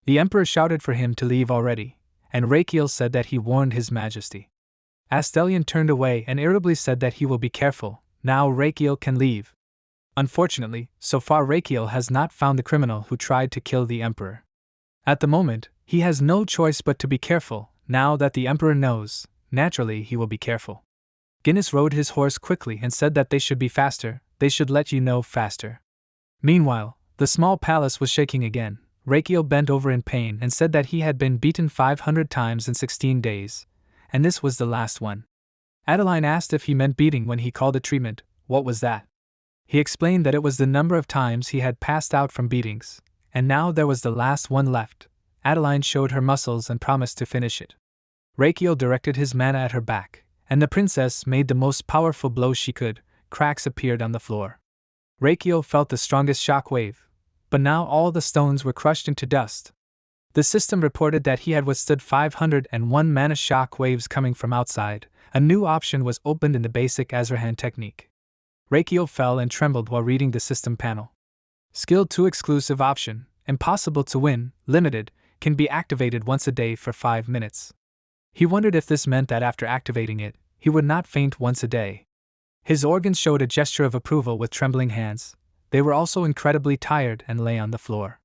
S1: The emperor shouted for him to leave already, and Rakiel said that he warned his majesty. Astelion turned away and irritably said that he will be careful. Now Rakiel can leave. Unfortunately, so far Rakiel has not found the criminal who tried to kill the emperor. At the moment, he has no choice but to be careful. Now that the emperor knows, naturally he will be careful. Guinness rode his horse quickly and said that they should be faster, they should let you know faster. Meanwhile, the small palace was shaking again. Rakiel bent over in pain and said that he had been beaten 500 times in 16 days, and this was the last one. Adeline asked if he meant beating when he called it treatment. What was that? He explained that it was the number of times he had passed out from beatings, and now there was the last one left. Adeline showed her muscles and promised to finish it. Rakiel directed his mana at her back, and the princess made the most powerful blow she could. Cracks appeared on the floor. Rakiel felt the strongest shock wave, but now all the stones were crushed into dust. The system reported that he had withstood 501 mana shock waves coming from outside. A new option was opened in the basic Azrahan technique. Rakiel fell and trembled while reading the system panel. Skill 2 exclusive option, impossible to win, limited, can be activated once a day for 5 minutes. He wondered if this meant that after activating it, he would not faint once a day. His organs showed a gesture of approval with trembling hands. They were also incredibly tired and lay on the floor.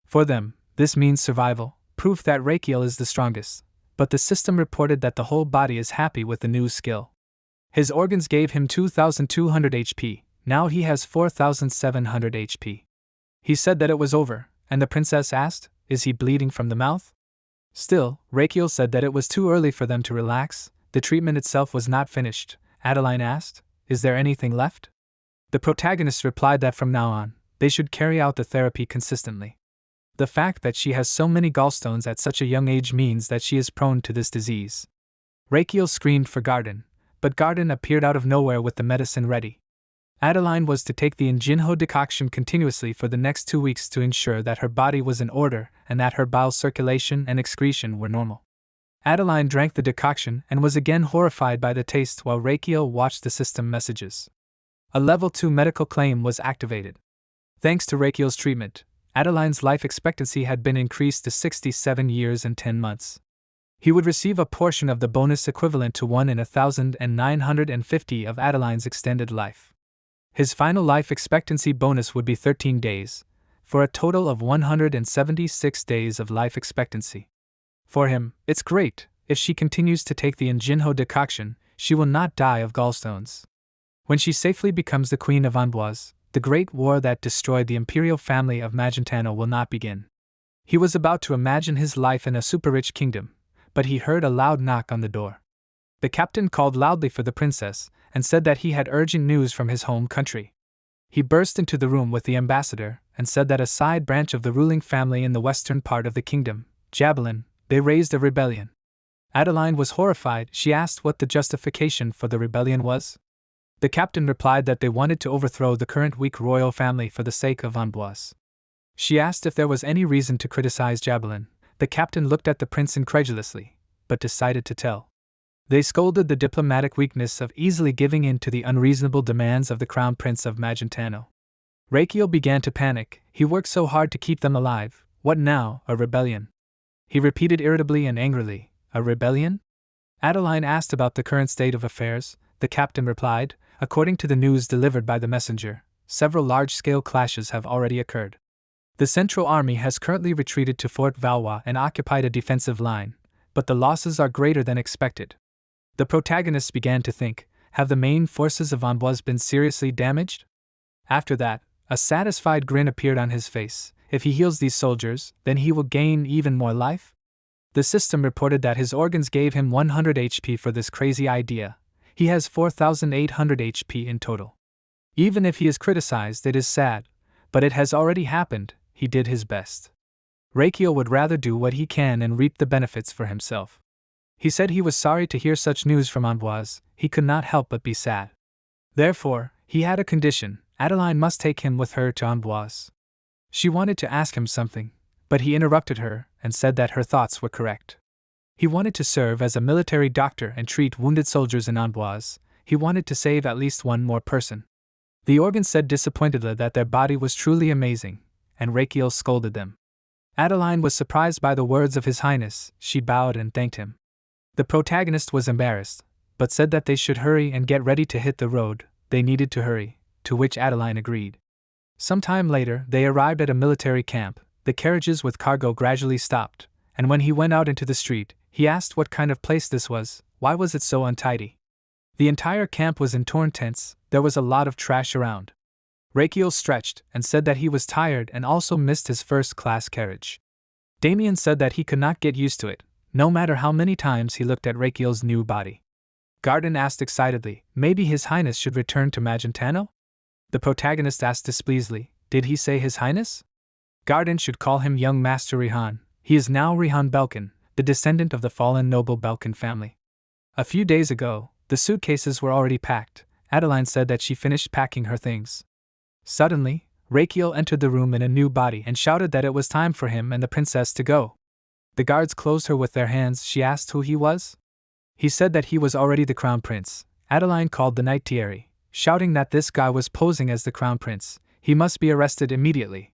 S1: For them, this means survival, proof that Rakiel is the strongest, but the system reported that the whole body is happy with the new skill. His organs gave him 2,200 HP, now he has 4,700 HP. He said that it was over, and the princess asked, is he bleeding from the mouth? Still, Rakiel said that it was too early for them to relax. The treatment itself was not finished. Adeline asked, is there anything left? The protagonist replied that from now on, they should carry out the therapy consistently. The fact that she has so many gallstones at such a young age means that she is prone to this disease. Rakiel screamed for Garden, but Garden appeared out of nowhere with the medicine ready. Adeline was to take the Injinho decoction continuously for the next 2 weeks to ensure that her body was in order and that her bowel circulation and excretion were normal. Adeline drank the decoction and was again horrified by the taste while Rakiel watched the system messages. A level 2 medical claim was activated. Thanks to Rakiel's treatment, Adeline's life expectancy had been increased to 67 years and 10 months. He would receive a portion of the bonus equivalent to 1 in 1,950 of Adeline's extended life. His final life expectancy bonus would be 13 days, for a total of 176 days of life expectancy. For him, it's great. If she continues to take the Injinho decoction, she will not die of gallstones. When she safely becomes the Queen of Amboise, the great war that destroyed the imperial family of Magentano will not begin. He was about to imagine his life in a super-rich kingdom, but he heard a loud knock on the door. The captain called loudly for the princess, and said that he had urgent news from his home country. He burst into the room with the ambassador, and said that a side branch of the ruling family in the western part of the kingdom, Javelin, they raised a rebellion. Adeline was horrified. She asked what the justification for the rebellion was. The captain replied that they wanted to overthrow the current weak royal family for the sake of Amboise. She asked if there was any reason to criticize Javelin. The captain looked at the prince incredulously, but decided to tell. They scolded the diplomatic weakness of easily giving in to the unreasonable demands of the Crown Prince of Magentano. Reikio began to panic. He worked so hard to keep them alive. What now, a rebellion? He repeated irritably and angrily, a rebellion? Adeline asked about the current state of affairs. The captain replied, according to the news delivered by the messenger, several large-scale clashes have already occurred. The Central Army has currently retreated to Fort Valois and occupied a defensive line, but the losses are greater than expected. The protagonists began to think, have the main forces of Amboise been seriously damaged? After that, a satisfied grin appeared on his face. If he heals these soldiers, then he will gain even more life? The system reported that his organs gave him 100 HP for this crazy idea. He has 4,800 HP in total. Even if he is criticized, it is sad, but it has already happened. He did his best. Reikio would rather do what he can and reap the benefits for himself. He said he was sorry to hear such news from Amboise. He could not help but be sad. Therefore, he had a condition. Adeline must take him with her to Amboise. She wanted to ask him something, but he interrupted her and said that her thoughts were correct. He wanted to serve as a military doctor and treat wounded soldiers in Amboise. He wanted to save at least one more person. The organ said disappointedly that their body was truly amazing, and Reikio scolded them. Adeline was surprised by the words of His Highness. She bowed and thanked him. The protagonist was embarrassed, but said that they should hurry and get ready to hit the road. They needed to hurry, to which Adeline agreed. Some time later, they arrived at a military camp. The carriages with cargo gradually stopped, and when he went out into the street, he asked what kind of place this was. Why was it so untidy? The entire camp was in torn tents. There was a lot of trash around. Reikio stretched and said that he was tired and also missed his first-class carriage. Damien said that he could not get used to it, no matter how many times he looked at Reikio's new body. Garden asked excitedly, maybe His Highness should return to Magentano? The protagonist asked displeasedly, did he say His Highness? Garden should call him young Master Rihan. He is now Rihan Belkin, the descendant of the fallen noble Belkin family. A few days ago, the suitcases were already packed. Adeline said that she finished packing her things. Suddenly, Reikio entered the room in a new body and shouted that it was time for him and the princess to go. The guards closed her with their hands. She asked who he was. He said that he was already the crown prince. Adeline called the knight-tieri, shouting that this guy was posing as the crown prince. He must be arrested immediately.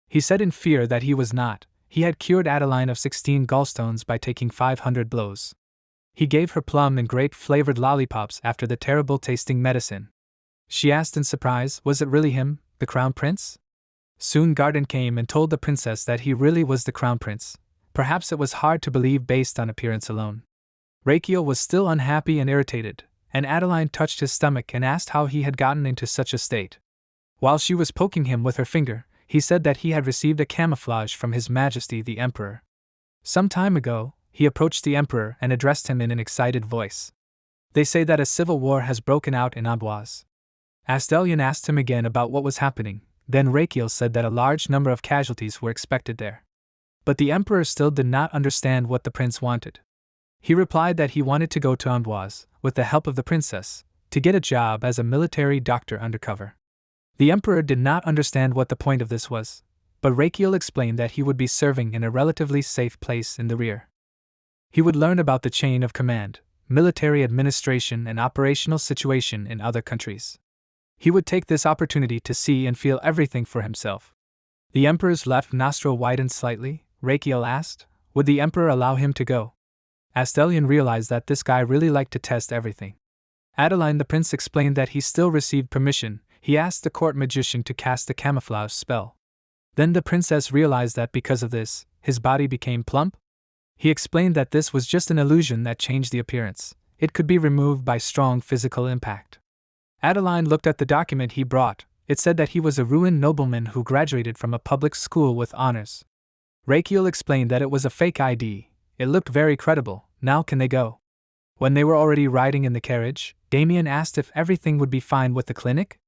S1: He said in fear that he was not. He had cured Adeline of 16 gallstones by taking 500 blows. He gave her plum and grape-flavored lollipops after the terrible-tasting medicine. She asked in surprise, was it really him, the crown prince? Soon Garden came and told the princess that he really was the crown prince. Perhaps it was hard to believe based on appearance alone. Reikio was still unhappy and irritated, and Adeline touched his stomach and asked how he had gotten into such a state. While she was poking him with her finger, he said that he had received a camouflage from His Majesty the Emperor. Some time ago, he approached the Emperor and addressed him in an excited voice. They say that a civil war has broken out in Amboise. Astelion asked him again about what was happening. Then Reikio said that a large number of casualties were expected there. But the Emperor still did not understand what the prince wanted. He replied that he wanted to go to Amboise, with the help of the princess, to get a job as a military doctor undercover. The Emperor did not understand what the point of this was, but Reikio explained that he would be serving in a relatively safe place in the rear. He would learn about the chain of command, military administration and operational situation in other countries. He would take this opportunity to see and feel everything for himself. The Emperor's left nostril widened slightly. Reikio asked, would the Emperor allow him to go? Astelion realized that this guy really liked to test everything. Adeline the prince explained that he still received permission. He asked the court magician to cast the camouflage spell. Then the princess realized that because of this, his body became plump. He explained that this was just an illusion that changed the appearance. It could be removed by strong physical impact. Adeline looked at the document he brought. It said that he was a ruined nobleman who graduated from a public school with honors. Reikio explained that it was a fake ID. It looked very credible. Now can they go? When they were already riding in the carriage, Damien asked if everything would be fine with the clinic.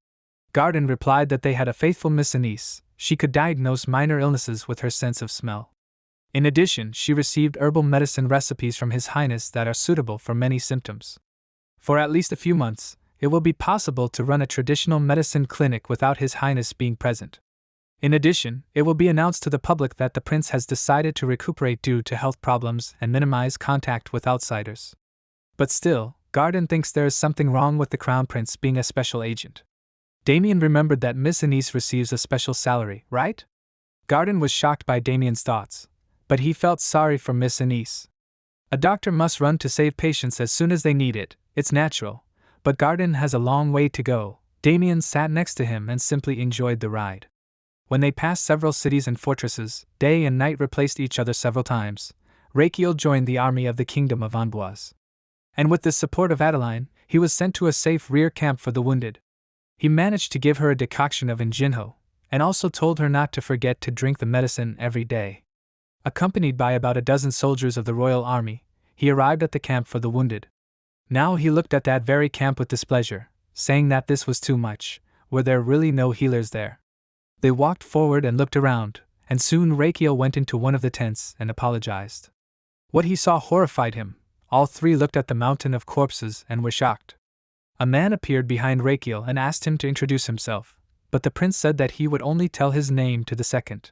S1: Garden replied that they had a faithful Miss Anise. She could diagnose minor illnesses with her sense of smell. In addition, she received herbal medicine recipes from His Highness that are suitable for many symptoms. For at least a few months, it will be possible to run a traditional medicine clinic without His Highness being present. In addition, it will be announced to the public that the prince has decided to recuperate due to health problems and minimize contact with outsiders. But still, Garden thinks there is something wrong with the Crown Prince being a special agent. Damien remembered that Miss Anise receives a special salary, right? Garden was shocked by Damien's thoughts, but he felt sorry for Miss Anise. A doctor must run to save patients as soon as they need it, it's natural, but Garden has a long way to go. Damien sat next to him and simply enjoyed the ride. When they passed several cities and fortresses, day and night replaced each other several times. Rakiel joined the army of the Kingdom of Amboise. And with the support of Adeline, he was sent to a safe rear camp for the wounded. He managed to give her a decoction of Njinho, and also told her not to forget to drink the medicine every day. Accompanied by about a dozen soldiers of the royal army, he arrived at the camp for the wounded. Now he looked at that very camp with displeasure, saying that this was too much. Were there really no healers there? They walked forward and looked around, and soon Rakiel went into one of the tents and apologized. What he saw horrified him. All three looked at the mountain of corpses and were shocked. A man appeared behind Rakiel and asked him to introduce himself, but the prince said that he would only tell his name to the second.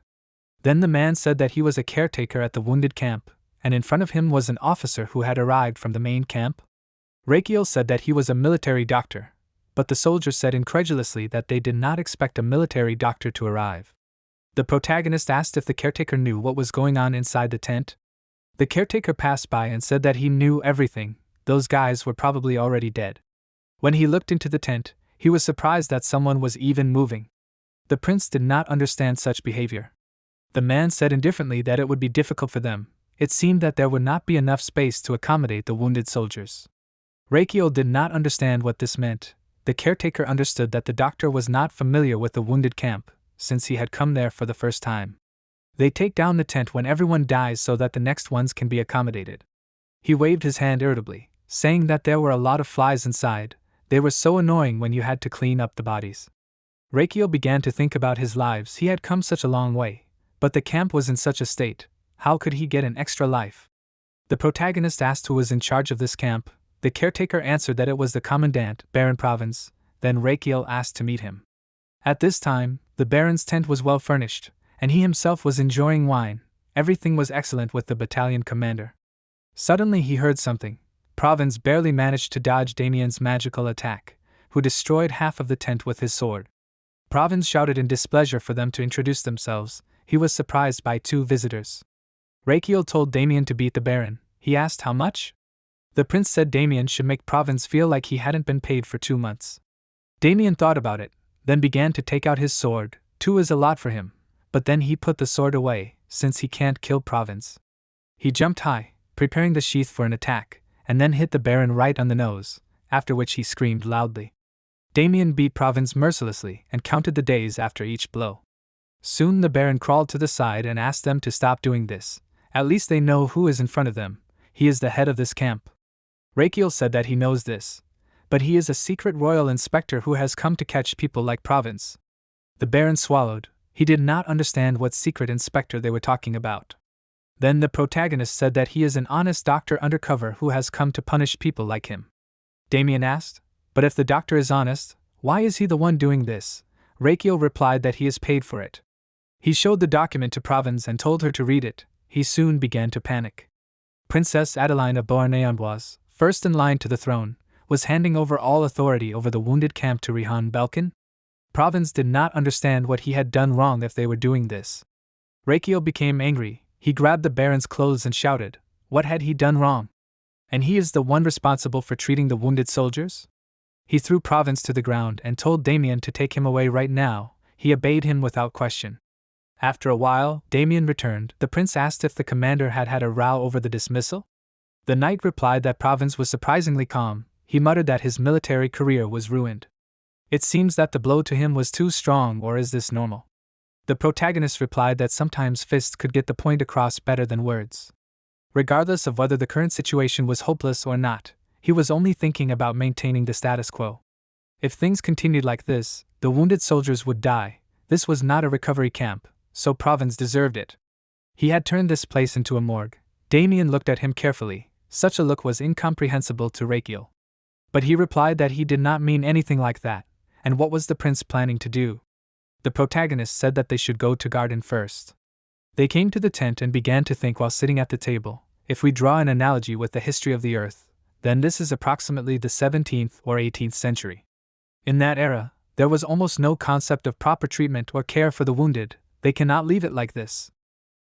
S1: Then the man said that he was a caretaker at the wounded camp, and in front of him was an officer who had arrived from the main camp. Rakiel said that he was a military doctor, but the soldiers said incredulously that they did not expect a military doctor to arrive. The protagonist asked if the caretaker knew what was going on inside the tent. The caretaker passed by and said that he knew everything. Those guys were probably already dead. When he looked into the tent, he was surprised that someone was even moving. The prince did not understand such behavior. The man said indifferently that it would be difficult for them. It seemed that there would not be enough space to accommodate the wounded soldiers. Rakiel did not understand what this meant. The caretaker understood that the doctor was not familiar with the wounded camp, since he had come there for the first time. They take down the tent when everyone dies so that the next ones can be accommodated. He waved his hand irritably, saying that there were a lot of flies inside. They were so annoying when you had to clean up the bodies. Rakiel began to think about his lives. He had come such a long way, but the camp was in such a state. How could he get an extra life? The protagonist asked who was in charge of this camp. The caretaker answered that it was the commandant, Baron Province. Then Rakiel asked to meet him. At this time, the Baron's tent was well furnished, and he himself was enjoying wine. Everything was excellent with the battalion commander. Suddenly he heard something. Province barely managed to dodge Damien's magical attack, who destroyed half of the tent with his sword. Province shouted in displeasure for them to introduce themselves. He was surprised by two visitors. Rakiel told Damien to beat the Baron. He asked how much? The prince said Damien should make Province feel like he hadn't been paid for 2 months. Damien thought about it, then began to take out his sword. 2 is a lot for him, but then he put the sword away, since he can't kill Province. He jumped high, preparing the sheath for an attack, and then hit the Baron right on the nose, after which he screamed loudly. Damien beat Province mercilessly and counted the days after each blow. Soon the Baron crawled to the side and asked them to stop doing this. At least they know who is in front of them. He is the head of this camp. Rakiel said that he knows this, but he is a secret royal inspector who has come to catch people like Province. The Baron swallowed. He did not understand what secret inspector they were talking about. Then the protagonist said that he is an honest doctor undercover who has come to punish people like him. Damien asked, but if the doctor is honest, why is he the one doing this? Rakiel replied that he is paid for it. He showed the document to Province and told her to read it. He soon began to panic. Princess Adeline of Beauharnais, first in line to the throne, was handing over all authority over the wounded camp to Rihan Belkin. Province did not understand what he had done wrong if they were doing this. Rakiel became angry. He grabbed the Baron's clothes and shouted, what had he done wrong? And he is the one responsible for treating the wounded soldiers? He threw Province to the ground and told Damien to take him away right now. He obeyed him without question. After a while, Damien returned. The prince asked if the commander had had a row over the dismissal. The knight replied that Province was surprisingly calm. He muttered that his military career was ruined. It seems that the blow to him was too strong, or is this normal? The protagonist replied that sometimes fists could get the point across better than words. Regardless of whether the current situation was hopeless or not, he was only thinking about maintaining the status quo. If things continued like this, the wounded soldiers would die. This was not a recovery camp, so Province deserved it. He had turned this place into a morgue. Damien looked at him carefully. Such a look was incomprehensible to Rakiel. But he replied that he did not mean anything like that, and what was the prince planning to do? The protagonist said that they should go to garden first. They came to the tent and began to think while sitting at the table. If we draw an analogy with the history of the earth, then this is approximately the 17th or 18th century. In that era, there was almost no concept of proper treatment or care for the wounded. They cannot leave it like this.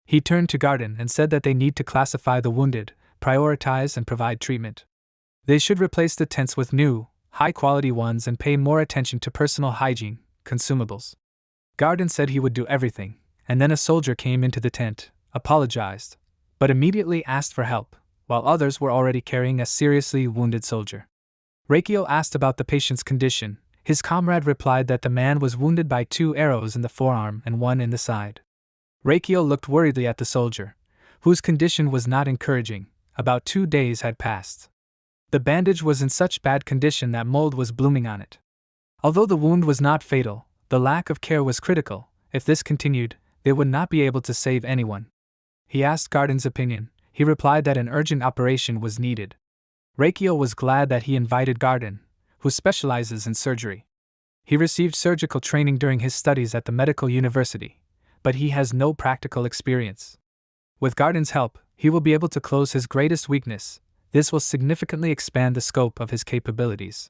S1: He turned to Garden and said that they need to classify the wounded, prioritize and provide treatment. They should replace the tents with new, high-quality ones and pay more attention to personal hygiene, consumables. Garden said he would do everything, and then a soldier came into the tent, apologized, but immediately asked for help, while others were already carrying a seriously wounded soldier. Reikio asked about the patient's condition. His comrade replied that the man was wounded by 2 arrows in the forearm and 1 in the side. Reikio looked worriedly at the soldier, whose condition was not encouraging. About 2 days had passed. The bandage was in such bad condition that mold was blooming on it. Although the wound was not fatal, the lack of care was critical. If this continued, they would not be able to save anyone. He asked Garden's opinion. He replied that an urgent operation was needed. Reikio was glad that he invited Garden, who specializes in surgery. He received surgical training during his studies at the medical university, but he has no practical experience. With Garden's help, he will be able to close his greatest weakness. This will significantly expand the scope of his capabilities.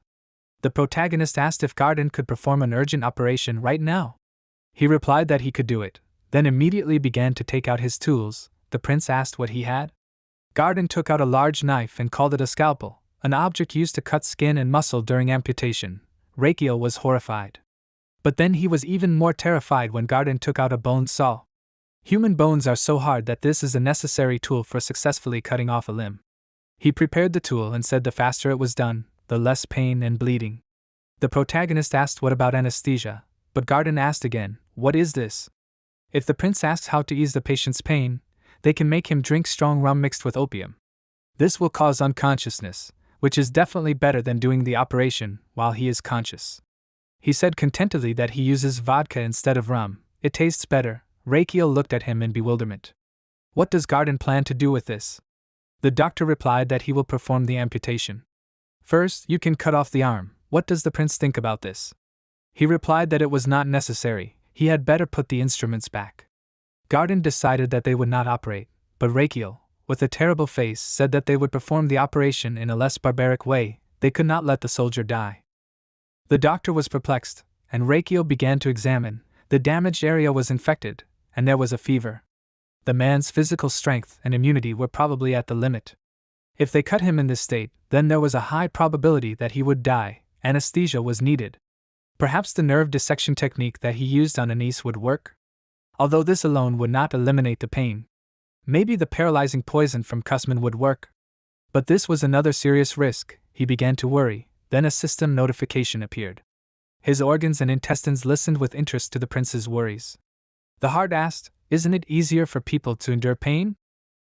S1: The protagonist asked if Garden could perform an urgent operation right now. He replied that he could do it, then immediately began to take out his tools. The prince asked what he had. Garden took out a large knife and called it a scalpel, an object used to cut skin and muscle during amputation. Reikio was horrified. But then he was even more terrified when Garden took out a bone saw. Human bones are so hard that this is a necessary tool for successfully cutting off a limb. He prepared the tool and said the faster it was done, the less pain and bleeding. The protagonist asked what about anesthesia, but Garden asked again, what is this? If the prince asks how to ease the patient's pain, they can make him drink strong rum mixed with opium. This will cause unconsciousness, which is definitely better than doing the operation while he is conscious. He said contentedly that he uses vodka instead of rum. It tastes better. Reikio looked at him in bewilderment. What does Garden plan to do with this? The doctor replied that he will perform the amputation. First, you can cut off the arm. What does the prince think about this? He replied that it was not necessary. He had better put the instruments back. Garden decided that they would not operate, but Reikio, with a terrible face, said that they would perform the operation in a less barbaric way. They could not let the soldier die. The doctor was perplexed, and Reikio began to examine. The damaged area was infected, and there was a fever. The man's physical strength and immunity were probably at the limit. If they cut him in this state, then there was a high probability that he would die. Anesthesia was needed. Perhaps the nerve dissection technique that he used on Anise would work? Although this alone would not eliminate the pain. Maybe the paralyzing poison from Kussman would work. But this was another serious risk. He began to worry. Then a system notification appeared. His organs and intestines listened with interest to the prince's worries. The heart asked, "Isn't it easier for people to endure pain?"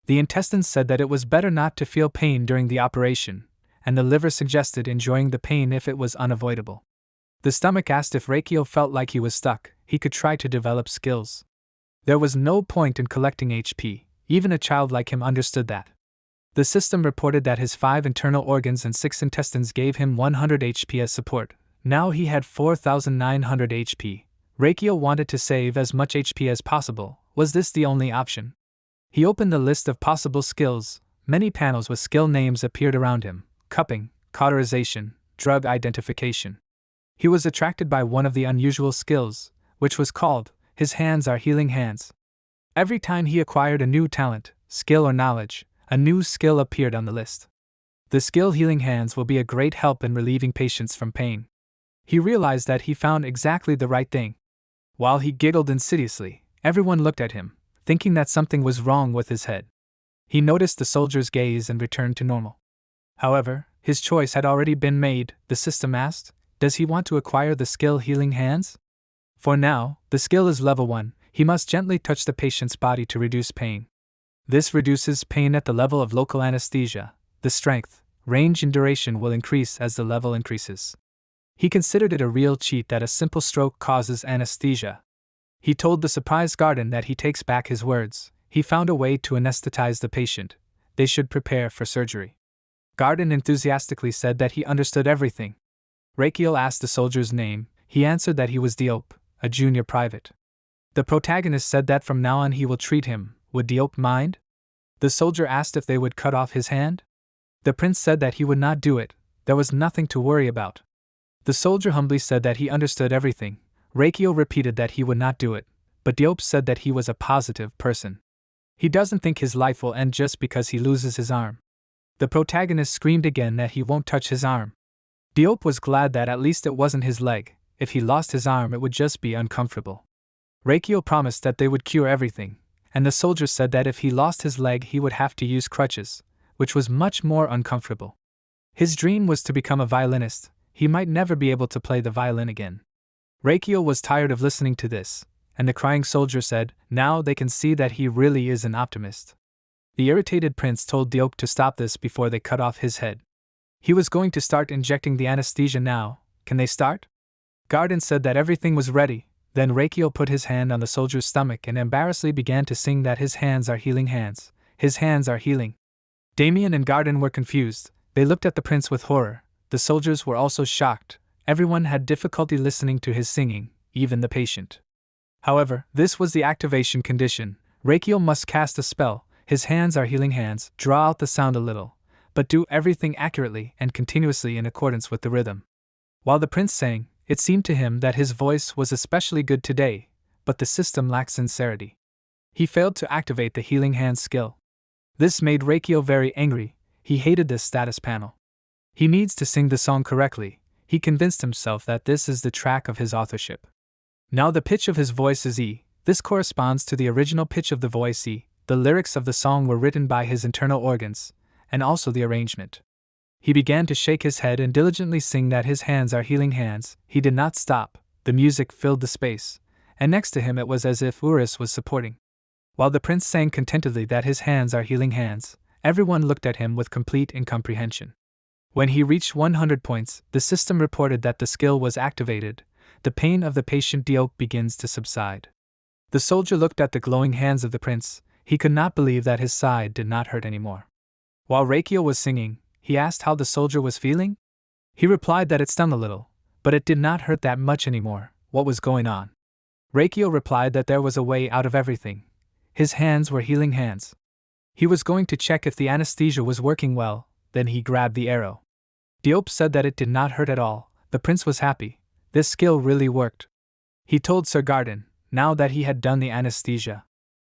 S1: The intestines said that it was better not to feel pain during the operation, and the liver suggested enjoying the pain if it was unavoidable. The stomach asked if Reikio felt like he was stuck. He could try to develop skills. There was no point in collecting HP. Even a child like him understood that. The system reported that his 5 internal organs and 6 intestines gave him 100 HP as support. Now he had 4,900 HP. Reikio wanted to save as much HP as possible. Was this the only option? He opened the list of possible skills. Many panels with skill names appeared around him: cupping, cauterization, drug identification. He was attracted by one of the unusual skills, which was called, "His hands are healing hands." Every time he acquired a new talent, skill or knowledge, a new skill appeared on the list. The skill healing hands will be a great help in relieving patients from pain. He realized that he found exactly the right thing. While he giggled insidiously, everyone looked at him, thinking that something was wrong with his head. He noticed the soldier's gaze and returned to normal. However, his choice had already been made. The system asked, does he want to acquire the skill healing hands? For now, the skill is level 1. He must gently touch the patient's body to reduce pain. This reduces pain at the level of local anesthesia. The strength, range and duration will increase as the level increases. He considered it a real cheat that a simple stroke causes anesthesia. He told the surprised Garden that he takes back his words. He found a way to anesthetize the patient. They should prepare for surgery. Garden enthusiastically said that he understood everything. Reikio asked the soldier's name. He answered that he was Diop, a junior private. The protagonist said that from now on he will treat him. Would Diop mind? The soldier asked if they would cut off his hand. The prince said that he would not do it, there was nothing to worry about. The soldier humbly said that he understood everything. Reikio repeated that he would not do it, but Diop said that he was a positive person. He doesn't think his life will end just because he loses his arm. The protagonist screamed again that he won't touch his arm. Diop was glad that at least it wasn't his leg. If he lost his arm it would just be uncomfortable. Reikio promised that they would cure everything, and the soldier said that if he lost his leg he would have to use crutches, which was much more uncomfortable. His dream was to become a violinist. He might never be able to play the violin again. Reikio was tired of listening to this, and the crying soldier said, now they can see that he really is an optimist. The irritated prince told Diop to stop this before they cut off his head. He was going to start injecting the anesthesia now. Can they start? Garden said that everything was ready. Then Reikio put his hand on the soldier's stomach and embarrassedly began to sing that his hands are healing hands. His hands are healing. Damien and Garden were confused. They looked at the prince with horror. The soldiers were also shocked. Everyone had difficulty listening to his singing, even the patient. However, this was the activation condition. Reikio must cast a spell. His hands are healing hands. Draw out the sound a little, but do everything accurately and continuously in accordance with the rhythm. While the prince sang, it seemed to him that his voice was especially good today, but the system lacked sincerity. He failed to activate the healing hands skill. This made Reikio very angry. He hated this status panel. He needs to sing the song correctly. He convinced himself that this is the track of his authorship. Now the pitch of his voice is E. This corresponds to the original pitch of the voice E. The lyrics of the song were written by his internal organs, and also the arrangement. He began to shake his head and diligently sing that his hands are healing hands. He did not stop. The music filled the space, and next to him it was as if Urus was supporting. While the prince sang contentedly that his hands are healing hands, everyone looked at him with complete incomprehension. When he reached 100 points, the system reported that the skill was activated. The pain of the patient Diop begins to subside. The soldier looked at the glowing hands of the prince. He could not believe that his side did not hurt anymore. While Reikio was singing, he asked how the soldier was feeling. He replied that it stung a little, but it did not hurt that much anymore. What was going on? Reikio replied that there was a way out of everything. His hands were healing hands. He was going to check if the anesthesia was working well, then he grabbed the arrow. Diop said that it did not hurt at all. The prince was happy. This skill really worked. He told Sir Garden, now that he had done the anesthesia,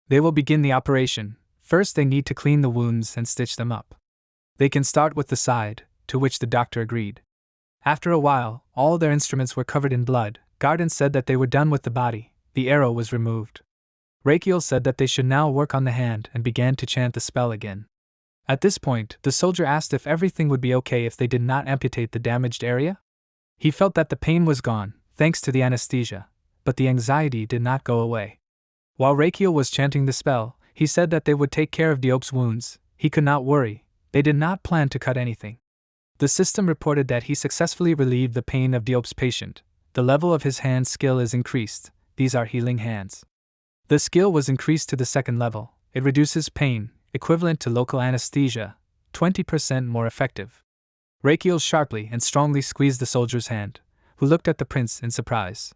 S1: they will begin the operation. First they need to clean the wounds and stitch them up. They can start with the side, to which the doctor agreed. After a while, all their instruments were covered in blood. Garden said that they were done with the body. The arrow was removed. Reikio said that they should now work on the hand and began to chant the spell again. At this point, the soldier asked if everything would be okay if they did not amputate the damaged area. He felt that the pain was gone, thanks to the anesthesia, but the anxiety did not go away. While Reikio was chanting the spell, he said that they would take care of Diop's wounds. He could not worry. They did not plan to cut anything. The system reported that he successfully relieved the pain of Diop's patient. The level of his hand skill is increased. These are healing hands. The skill was increased to the second level. It reduces pain, equivalent to local anesthesia, 20% more effective. Reikio sharply and strongly squeezed the soldier's hand, who looked at the prince in surprise.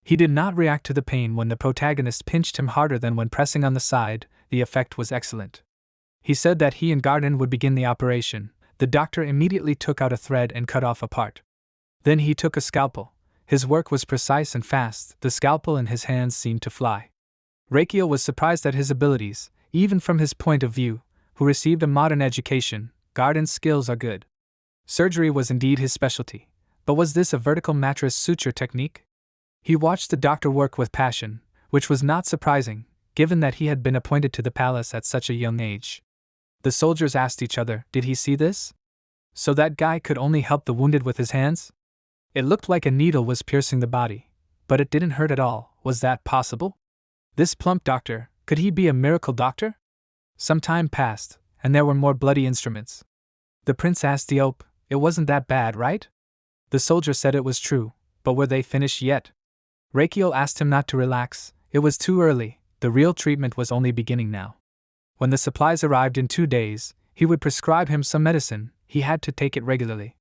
S1: He did not react to the pain when the protagonist pinched him harder than when pressing on the side. The effect was excellent. He said that he and Garden would begin the operation. The doctor immediately took out a thread and cut off a part. Then he took a scalpel. His work was precise and fast. The scalpel in his hands seemed to fly. Reikio was surprised at his abilities, even from his point of view, who received a modern education. Garden's skills are good. Surgery was indeed his specialty. But was this a vertical mattress suture technique? He watched the doctor work with passion, which was not surprising, given that he had been appointed to the palace at such a young age. The soldiers asked each other, did he see this? So that guy could only help the wounded with his hands? It looked like a needle was piercing the body, but it didn't hurt at all. Was that possible? This plump doctor, could he be a miracle doctor? Some time passed, and there were more bloody instruments. The prince asked Diop, it wasn't that bad, right? The soldier said it was true, but were they finished yet? Reikio asked him not to relax. It was too early. The real treatment was only beginning now. When the supplies arrived in 2 days, he would prescribe him some medicine. He had to take it regularly.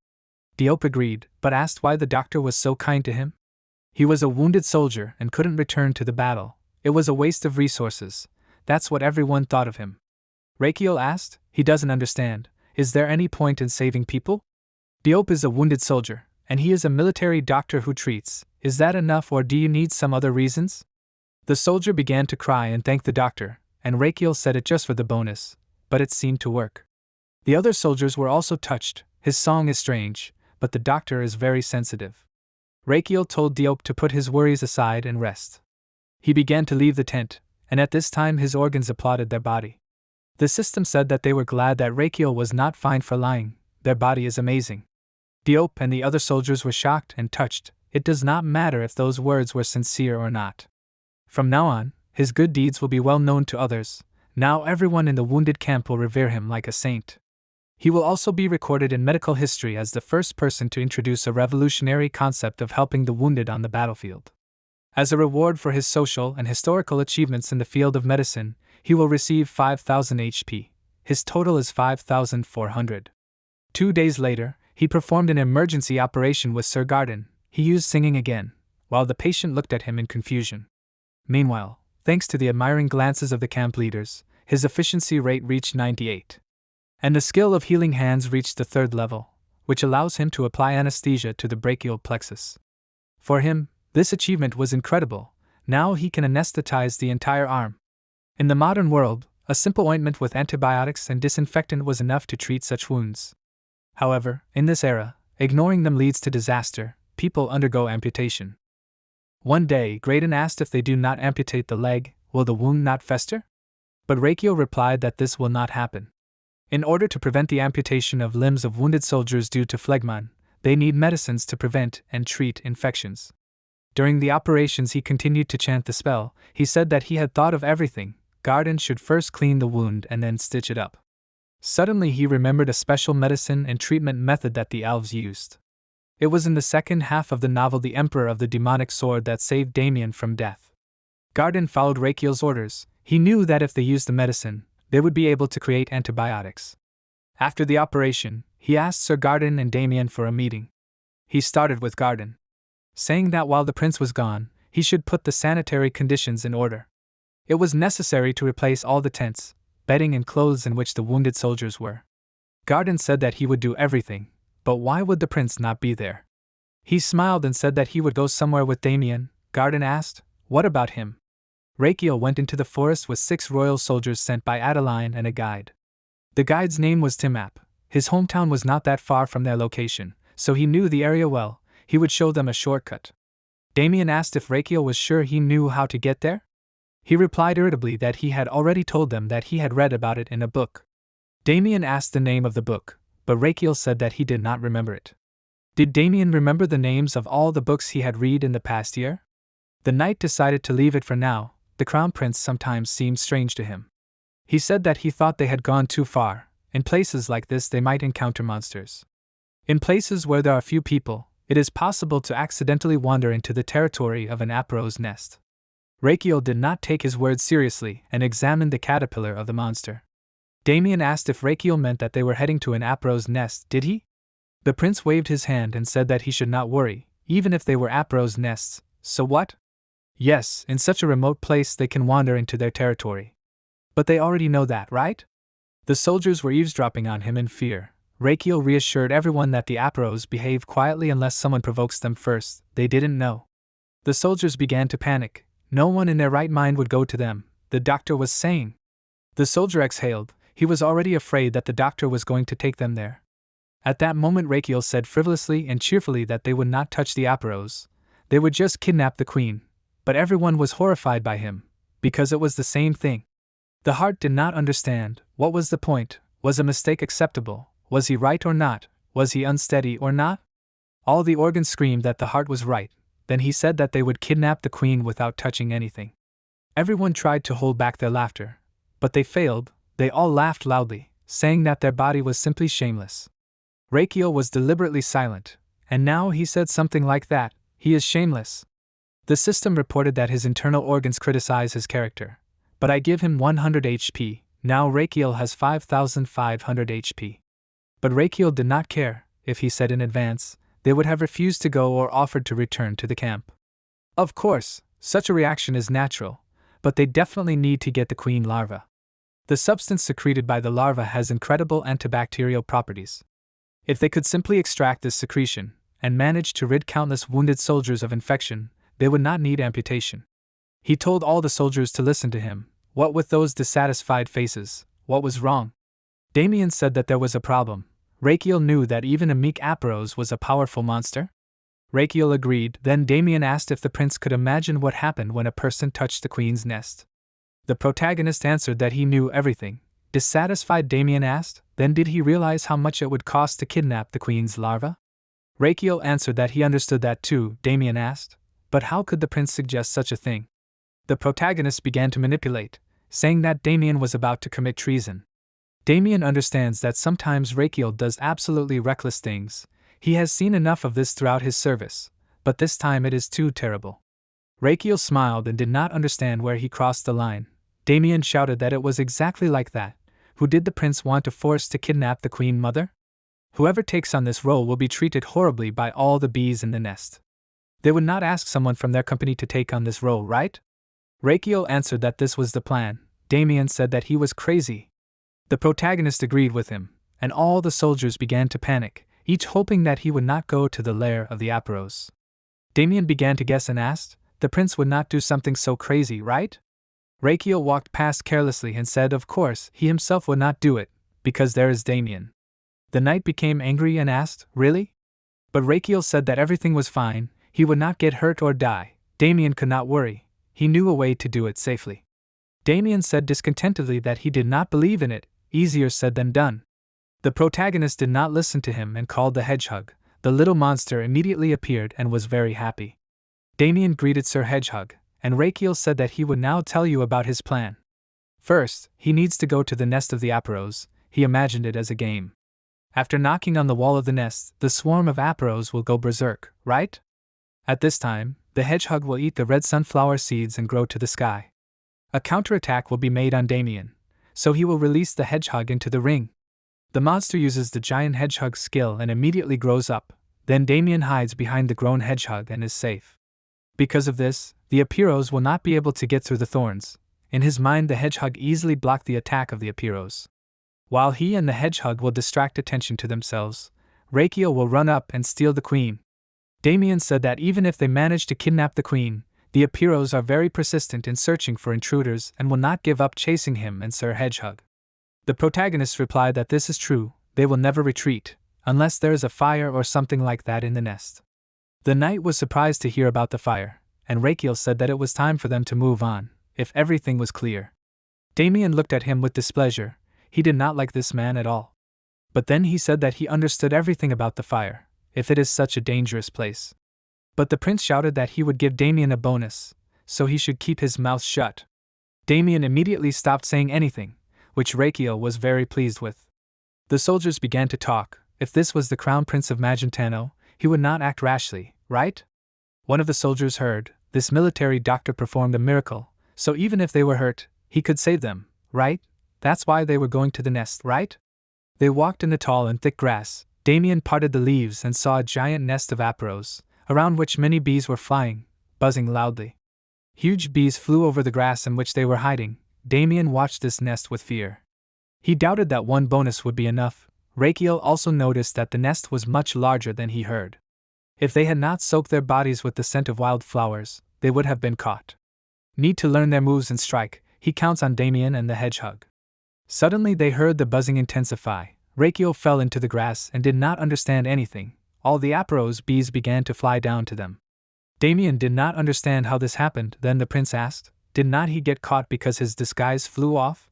S1: Diop agreed, but asked why the doctor was so kind to him. He was a wounded soldier and couldn't return to the battle. It was a waste of resources. That's what everyone thought of him. Reikio asked, he doesn't understand. Is there any point in saving people? Diop is a wounded soldier, and he is a military doctor who treats. Is that enough, or do you need some other reasons? The soldier began to cry and thank the doctor, and Rakiel said it just for the bonus, but it seemed to work. The other soldiers were also touched. His song is strange, but the doctor is very sensitive. Rakiel told Diop to put his worries aside and rest. He began to leave the tent, and at this time his organs applauded their body. The system said that they were glad that Rakiel was not fined for lying. Their body is amazing. Diop and the other soldiers were shocked and touched. It does not matter if those words were sincere or not. From now on, his good deeds will be well known to others. Now everyone in the wounded camp will revere him like a saint. He will also be recorded in medical history as the first person to introduce a revolutionary concept of helping the wounded on the battlefield. As a reward for his social and historical achievements in the field of medicine, he will receive 5,000 HP. His total is 5,400. 2 days later, he performed an emergency operation with Sir Garden. He used singing again, while the patient looked at him in confusion. Meanwhile, thanks to the admiring glances of the camp leaders, his efficiency rate reached 98. And the skill of healing hands reached the 3rd level, which allows him to apply anesthesia to the brachial plexus. For him, this achievement was incredible. Now he can anesthetize the entire arm. In the modern world, a simple ointment with antibiotics and disinfectant was enough to treat such wounds. However, in this era, ignoring them leads to disaster. People undergo amputation. One day, Graydon asked if they do not amputate the leg, will the wound not fester? But Rakiel replied that this will not happen. In order to prevent the amputation of limbs of wounded soldiers due to phlegmon, they need medicines to prevent and treat infections. During the operations he continued to chant the spell. He said that he had thought of everything. Garden should first clean the wound and then stitch it up. Suddenly he remembered a special medicine and treatment method that the elves used. It was in the second half of the novel The Emperor of the Demonic Sword that saved Damien from death. Garden followed Rakiel's orders. He knew that if they used the medicine, they would be able to create antibiotics. After the operation, he asked Sir Garden and Damien for a meeting. He started with Garden, saying that while the prince was gone, he should put the sanitary conditions in order. It was necessary to replace all the tents, bedding and clothes in which the wounded soldiers were. Garden said that he would do everything, but why would the prince not be there? He smiled and said that he would go somewhere with Damien. Garden asked, what about him? Rakiel went into the forest with 6 royal soldiers sent by Adeline and a guide. The guide's name was Timap. His hometown was not that far from their location, so he knew the area well. He would show them a shortcut. Damien asked if Rakiel was sure he knew how to get there. He replied irritably that he had already told them that he had read about it in a book. Damien asked the name of the book, but Rakiel said that he did not remember it. Did Damien remember the names of all the books he had read in the past year? The knight decided to leave it for now. The crown prince sometimes seemed strange to him. He said that he thought they had gone too far. In places like this they might encounter monsters. In places where there are few people, it is possible to accidentally wander into the territory of an Apro's nest. Rakiel did not take his words seriously and examined the caterpillar of the monster. Damien asked if Rakiel meant that they were heading to an Apro's nest, did he? The prince waved his hand and said that he should not worry, even if they were Apro's nests. So what? Yes, in such a remote place they can wander into their territory. But they already know that, right? The soldiers were eavesdropping on him in fear. Rakiel reassured everyone that the Apros behave quietly unless someone provokes them first. They didn't know. The soldiers began to panic. No one in their right mind would go to them, the doctor was saying. The soldier exhaled. He was already afraid that the doctor was going to take them there. At that moment Rakiel said frivolously and cheerfully that they would not touch the Apros. They would just kidnap the queen. But everyone was horrified by him, because it was the same thing. The heart did not understand. What was the point? Was a mistake acceptable? Was he right or not? Was he unsteady or not? All the organs screamed that the heart was right. Then he said that they would kidnap the queen without touching anything. Everyone tried to hold back their laughter, but they failed. They all laughed loudly, saying that their body was simply shameless. Rakiel was deliberately silent, and now he said something like that. He is shameless. The system reported that his internal organs criticize his character. But I give him 100 HP, now Rakiel has 5,500 HP. But Rakiel did not care. If he said in advance, they would have refused to go or offered to return to the camp. Of course, such a reaction is natural, but they definitely need to get the queen larva. The substance secreted by the larva has incredible antibacterial properties. If they could simply extract this secretion, and manage to rid countless wounded soldiers of infection, they would not need amputation. He told all the soldiers to listen to him. What with those dissatisfied faces? What was wrong? Damien said that there was a problem. Rachiel knew that even anicaps was a powerful monster. Rachiel agreed. Then Damien asked if the prince could imagine what happened when a person touched the queen's nest. The protagonist answered that he knew everything. Dissatisfied, Damien asked, then did he realize how much it would cost to kidnap the queen's larva? Rachiel answered that he understood that too. Damien asked, but how could the prince suggest such a thing? The protagonist began to manipulate, saying that Damien was about to commit treason. Damien understands that sometimes Rachiel does absolutely reckless things. He has seen enough of this throughout his service, but this time it is too terrible. Rachiel smiled and did not understand where he crossed the line. Damien shouted that it was exactly like that. Who did the prince want to force to kidnap the queen mother? Whoever takes on this role will be treated horribly by all the bees in the nest. They would not ask someone from their company to take on this role, right? Rachiel answered that this was the plan. Damien said that he was crazy. The protagonist agreed with him, and all the soldiers began to panic, each hoping that he would not go to the lair of the Apros. Damien began to guess and asked, the prince would not do something so crazy, right? Rachiel walked past carelessly and said of course he himself would not do it, because there is Damien. The knight became angry and asked, really? But Rachiel said that everything was fine, he would not get hurt or die. Damien could not worry, he knew a way to do it safely. Damien said discontentedly that he did not believe in it, easier said than done. The protagonist did not listen to him and called the hedgehog. The little monster immediately appeared and was very happy. Damien greeted Sir Hedgehog, and Rachiel said that he would now tell you about his plan. First, he needs to go to the nest of the Apros. He imagined it as a game. After knocking on the wall of the nest, the swarm of Apros will go berserk, right? At this time, the hedgehog will eat the red sunflower seeds and grow to the sky. A counterattack will be made on Damien, so he will release the hedgehog into the ring. The monster uses the giant hedgehog's skill and immediately grows up. Then Damien hides behind the grown hedgehog and is safe. Because of this, the Apiros will not be able to get through the thorns. In his mind, the hedgehog easily blocked the attack of the Apiros. While he and the hedgehog will distract attention to themselves, Rachiel will run up and steal the queen. Damien said that even if they manage to kidnap the queen, the Apiros are very persistent in searching for intruders and will not give up chasing him and Sir Hedgehog. The protagonist replied that this is true, they will never retreat, unless there is a fire or something like that in the nest. The knight was surprised to hear about the fire, and Rachiel said that it was time for them to move on, if everything was clear. Damien looked at him with displeasure. He did not like this man at all. But then he said that he understood everything about the fire, if it is such a dangerous place. But the prince shouted that he would give Damien a bonus, so he should keep his mouth shut. Damien immediately stopped saying anything, which Rachiel was very pleased with. The soldiers began to talk. If this was the crown prince of Magentano, he would not act rashly, right? One of the soldiers heard, this military doctor performed a miracle, so even if they were hurt, he could save them, right? That's why they were going to the nest, right? They walked in the tall and thick grass. Damien parted the leaves and saw a giant nest of Apros, around which many bees were flying, buzzing loudly. Huge bees flew over the grass in which they were hiding. Damien watched this nest with fear. He doubted that one bonus would be enough. Rachiel also noticed that the nest was much larger than he heard. If they had not soaked their bodies with the scent of wildflowers, they would have been caught. Need to learn their moves and strike. He counts on Damien and the hedgehog. Suddenly they heard the buzzing intensify. Rachiel fell into the grass and did not understand anything. All the Apros bees began to fly down to them. Damien did not understand how this happened. Then the prince asked, did not he get caught because his disguise flew off?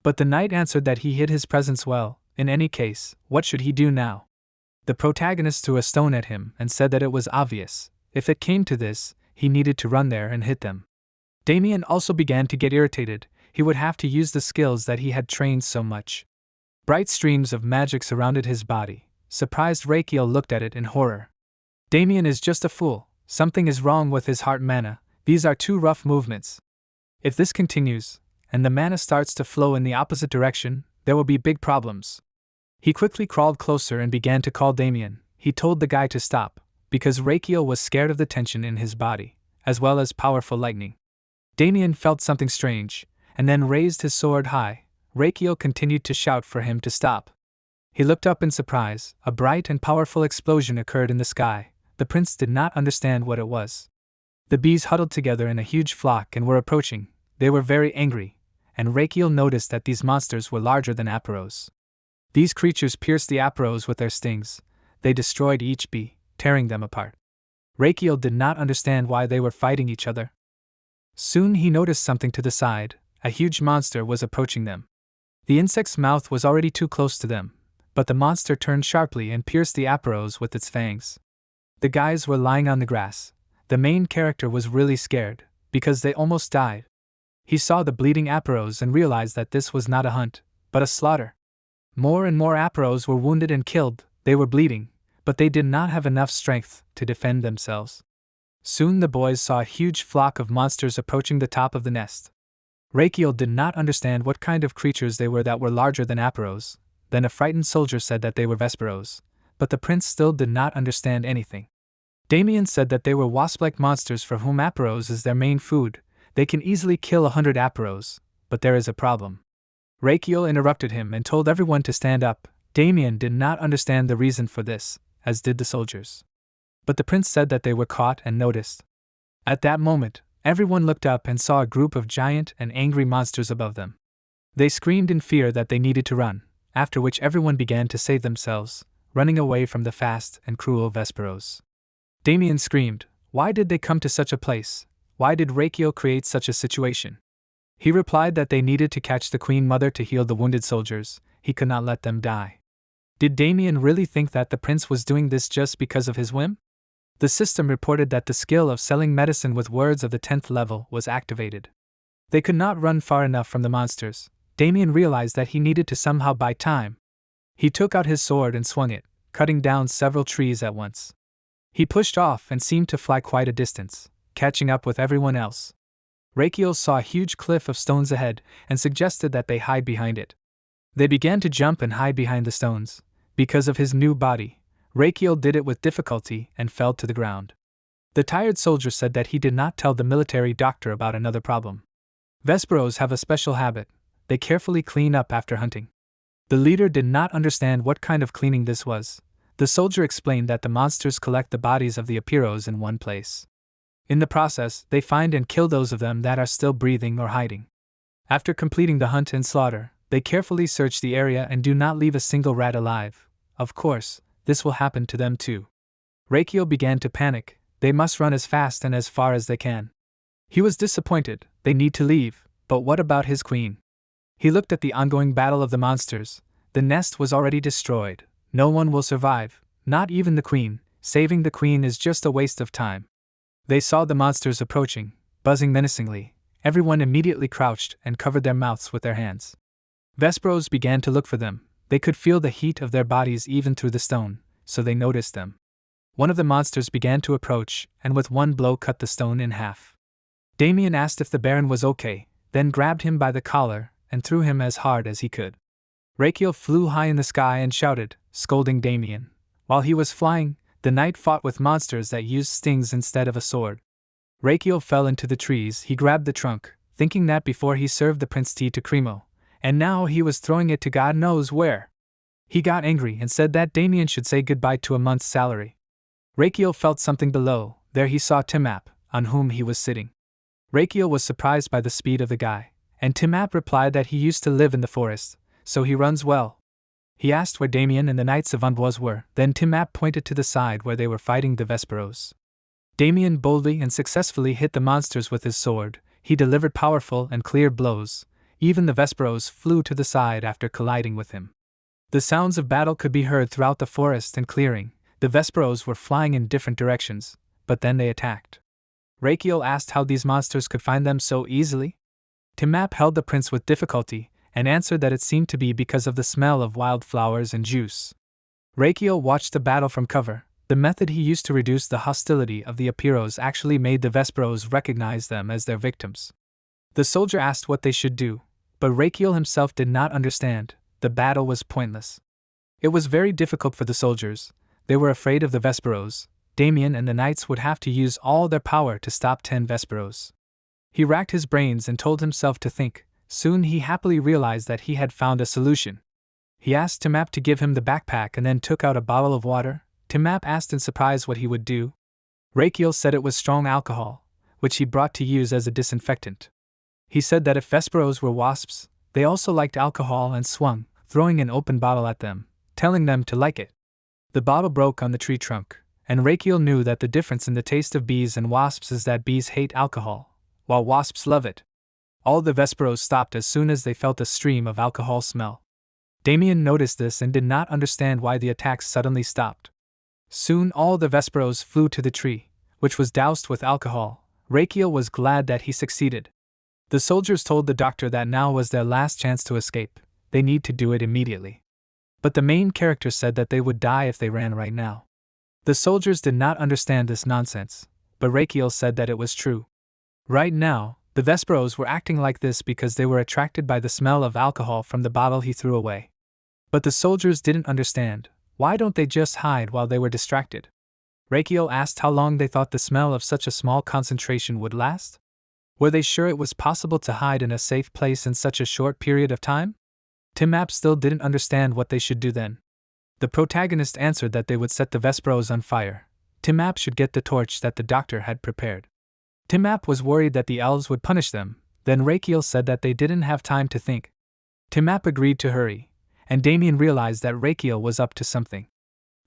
S1: But the knight answered that he hid his presence well. In any case, what should he do now? The protagonist threw a stone at him and said that it was obvious. If it came to this, he needed to run there and hit them. Damien also began to get irritated. He would have to use the skills that he had trained so much. Bright streams of magic surrounded his body. Surprised Rachiel looked at it in horror. Damien is just a fool. Something is wrong with his heart mana. These are too rough movements. If this continues, and the mana starts to flow in the opposite direction, there will be big problems. He quickly crawled closer and began to call Damien. He told the guy to stop, because Rachiel was scared of the tension in his body, as well as powerful lightning. Damien felt something strange, and then raised his sword high. Rakiel continued to shout for him to stop. He looked up in surprise. A bright and powerful explosion occurred in the sky. The prince did not understand what it was. The bees huddled together in a huge flock and were approaching. They were very angry, and Rakiel noticed that these monsters were larger than Aparos. These creatures pierced the Aparos with their stings. They destroyed each bee, tearing them apart. Rakiel did not understand why they were fighting each other. Soon he noticed something to the side. A huge monster was approaching them. The insect's mouth was already too close to them, but the monster turned sharply and pierced the Aparos with its fangs. The guys were lying on the grass. The main character was really scared, because they almost died. He saw the bleeding Aparos and realized that this was not a hunt, but a slaughter. More and more Aparos were wounded and killed. They were bleeding, but they did not have enough strength to defend themselves. Soon the boys saw a huge flock of monsters approaching the top of the nest. Rakiel did not understand what kind of creatures they were that were larger than Aparos. Then a frightened soldier said that they were Vesperos, but the prince still did not understand anything. Damien said that they were wasp-like monsters for whom Aparos is their main food. They can easily kill 100 Aparos, but there is a problem. Rakiel interrupted him and told everyone to stand up. Damien did not understand the reason for this, as did the soldiers. But the prince said that they were caught and noticed. At that moment, everyone looked up and saw a group of giant and angry monsters above them. They screamed in fear that they needed to run, after which everyone began to save themselves, running away from the fast and cruel Vesperos. Damien screamed, "Why did they come to such a place? Why did Rakiel create such a situation?" He replied that they needed to catch the Queen Mother to heal the wounded soldiers. He could not let them die. Did Damien really think that the prince was doing this just because of his whim? The system reported that the skill of selling medicine with words of the 10th level was activated. They could not run far enough from the monsters. Damien realized that he needed to somehow buy time. He took out his sword and swung it, cutting down several trees at once. He pushed off and seemed to fly quite a distance, catching up with everyone else. Rakiel saw a huge cliff of stones ahead and suggested that they hide behind it. They began to jump and hide behind the stones. Because of his new body, Rakiel did it with difficulty and fell to the ground. The tired soldier said that he did not tell the military doctor about another problem. Vesperos have a special habit. They carefully clean up after hunting. The leader did not understand what kind of cleaning this was. The soldier explained that the monsters collect the bodies of the Aparos in one place. In the process, they find and kill those of them that are still breathing or hiding. After completing the hunt and slaughter, they carefully search the area and do not leave a single rat alive. Of course, this will happen to them too. Rakiel began to panic. They must run as fast and as far as they can. He was disappointed. They need to leave, but what about his queen? He looked at the ongoing battle of the monsters. The nest was already destroyed. No one will survive, not even the queen. Saving the queen is just a waste of time. They saw the monsters approaching, buzzing menacingly. Everyone immediately crouched and covered their mouths with their hands. Vesperos began to look for them. They could feel the heat of their bodies even through the stone, so they noticed them. One of the monsters began to approach, and with one blow cut the stone in half. Damien asked if the Baron was okay, then grabbed him by the collar and threw him as hard as he could. Rakiel flew high in the sky and shouted, scolding Damien. While he was flying, the knight fought with monsters that used stings instead of a sword. Rakiel fell into the trees. He grabbed the trunk, thinking that before he served the prince tea to Cremo, and now he was throwing it to God knows where. He got angry and said that Damien should say goodbye to a month's salary. Rakiel felt something below. There he saw Timap, on whom he was sitting. Rakiel was surprised by the speed of the guy, and Timap replied that he used to live in the forest, so he runs well. He asked where Damien and the Knights of Manhwa were, then Timap pointed to the side where they were fighting the Vesperos. Damien boldly and successfully hit the monsters with his sword. He delivered powerful and clear blows. Even the Vesperos flew to the side after colliding with him. The sounds of battle could be heard throughout the forest and clearing. The Vesperos were flying in different directions, but then they attacked. Rakiel asked how these monsters could find them so easily. Timap held the prince with difficulty, and answered that it seemed to be because of the smell of wildflowers and juice. Rakiel watched the battle from cover. The method he used to reduce the hostility of the Aparos actually made the Vesperos recognize them as their victims. The soldier asked what they should do, but Rakiel himself did not understand. The battle was pointless. It was very difficult for the soldiers. They were afraid of the Vesperos. Damien and the knights would have to use all their power to stop 10 Vesperos. He racked his brains and told himself to think. Soon he happily realized that he had found a solution. He asked Timap to give him the backpack and then took out a bottle of water. Timap asked in surprise what he would do. Rakiel said it was strong alcohol, which he brought to use as a disinfectant. He said that if Vesperos were wasps, they also liked alcohol and swung, throwing an open bottle at them, telling them to like it. The bottle broke on the tree trunk, and Rakiel knew that the difference in the taste of bees and wasps is that bees hate alcohol, while wasps love it. All the Vesperos stopped as soon as they felt a stream of alcohol smell. Damien noticed this and did not understand why the attacks suddenly stopped. Soon all the Vesperos flew to the tree, which was doused with alcohol. Rakiel was glad that he succeeded. The soldiers told the doctor that now was their last chance to escape. They need to do it immediately. But the main character said that they would die if they ran right now. The soldiers did not understand this nonsense, but Rakiel said that it was true. Right now, the Vesperos were acting like this because they were attracted by the smell of alcohol from the bottle he threw away. But the soldiers didn't understand. Why don't they just hide while they were distracted? Rakiel asked how long they thought the smell of such a small concentration would last. Were they sure it was possible to hide in a safe place in such a short period of time? Timap still didn't understand what they should do then. The protagonist answered that they would set the Vesperos on fire. Timap should get the torch that the doctor had prepared. Timap was worried that the elves would punish them. Then Rakiel said that they didn't have time to think. Timap agreed to hurry, and Damien realized that Rakiel was up to something.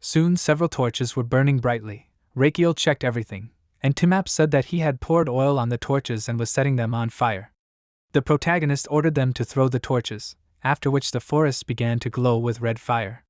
S1: Soon several torches were burning brightly. Rakiel checked everything, and Timap said that he had poured oil on the torches and was setting them on fire. The protagonist ordered them to throw the torches, after which the forest began to glow with red fire.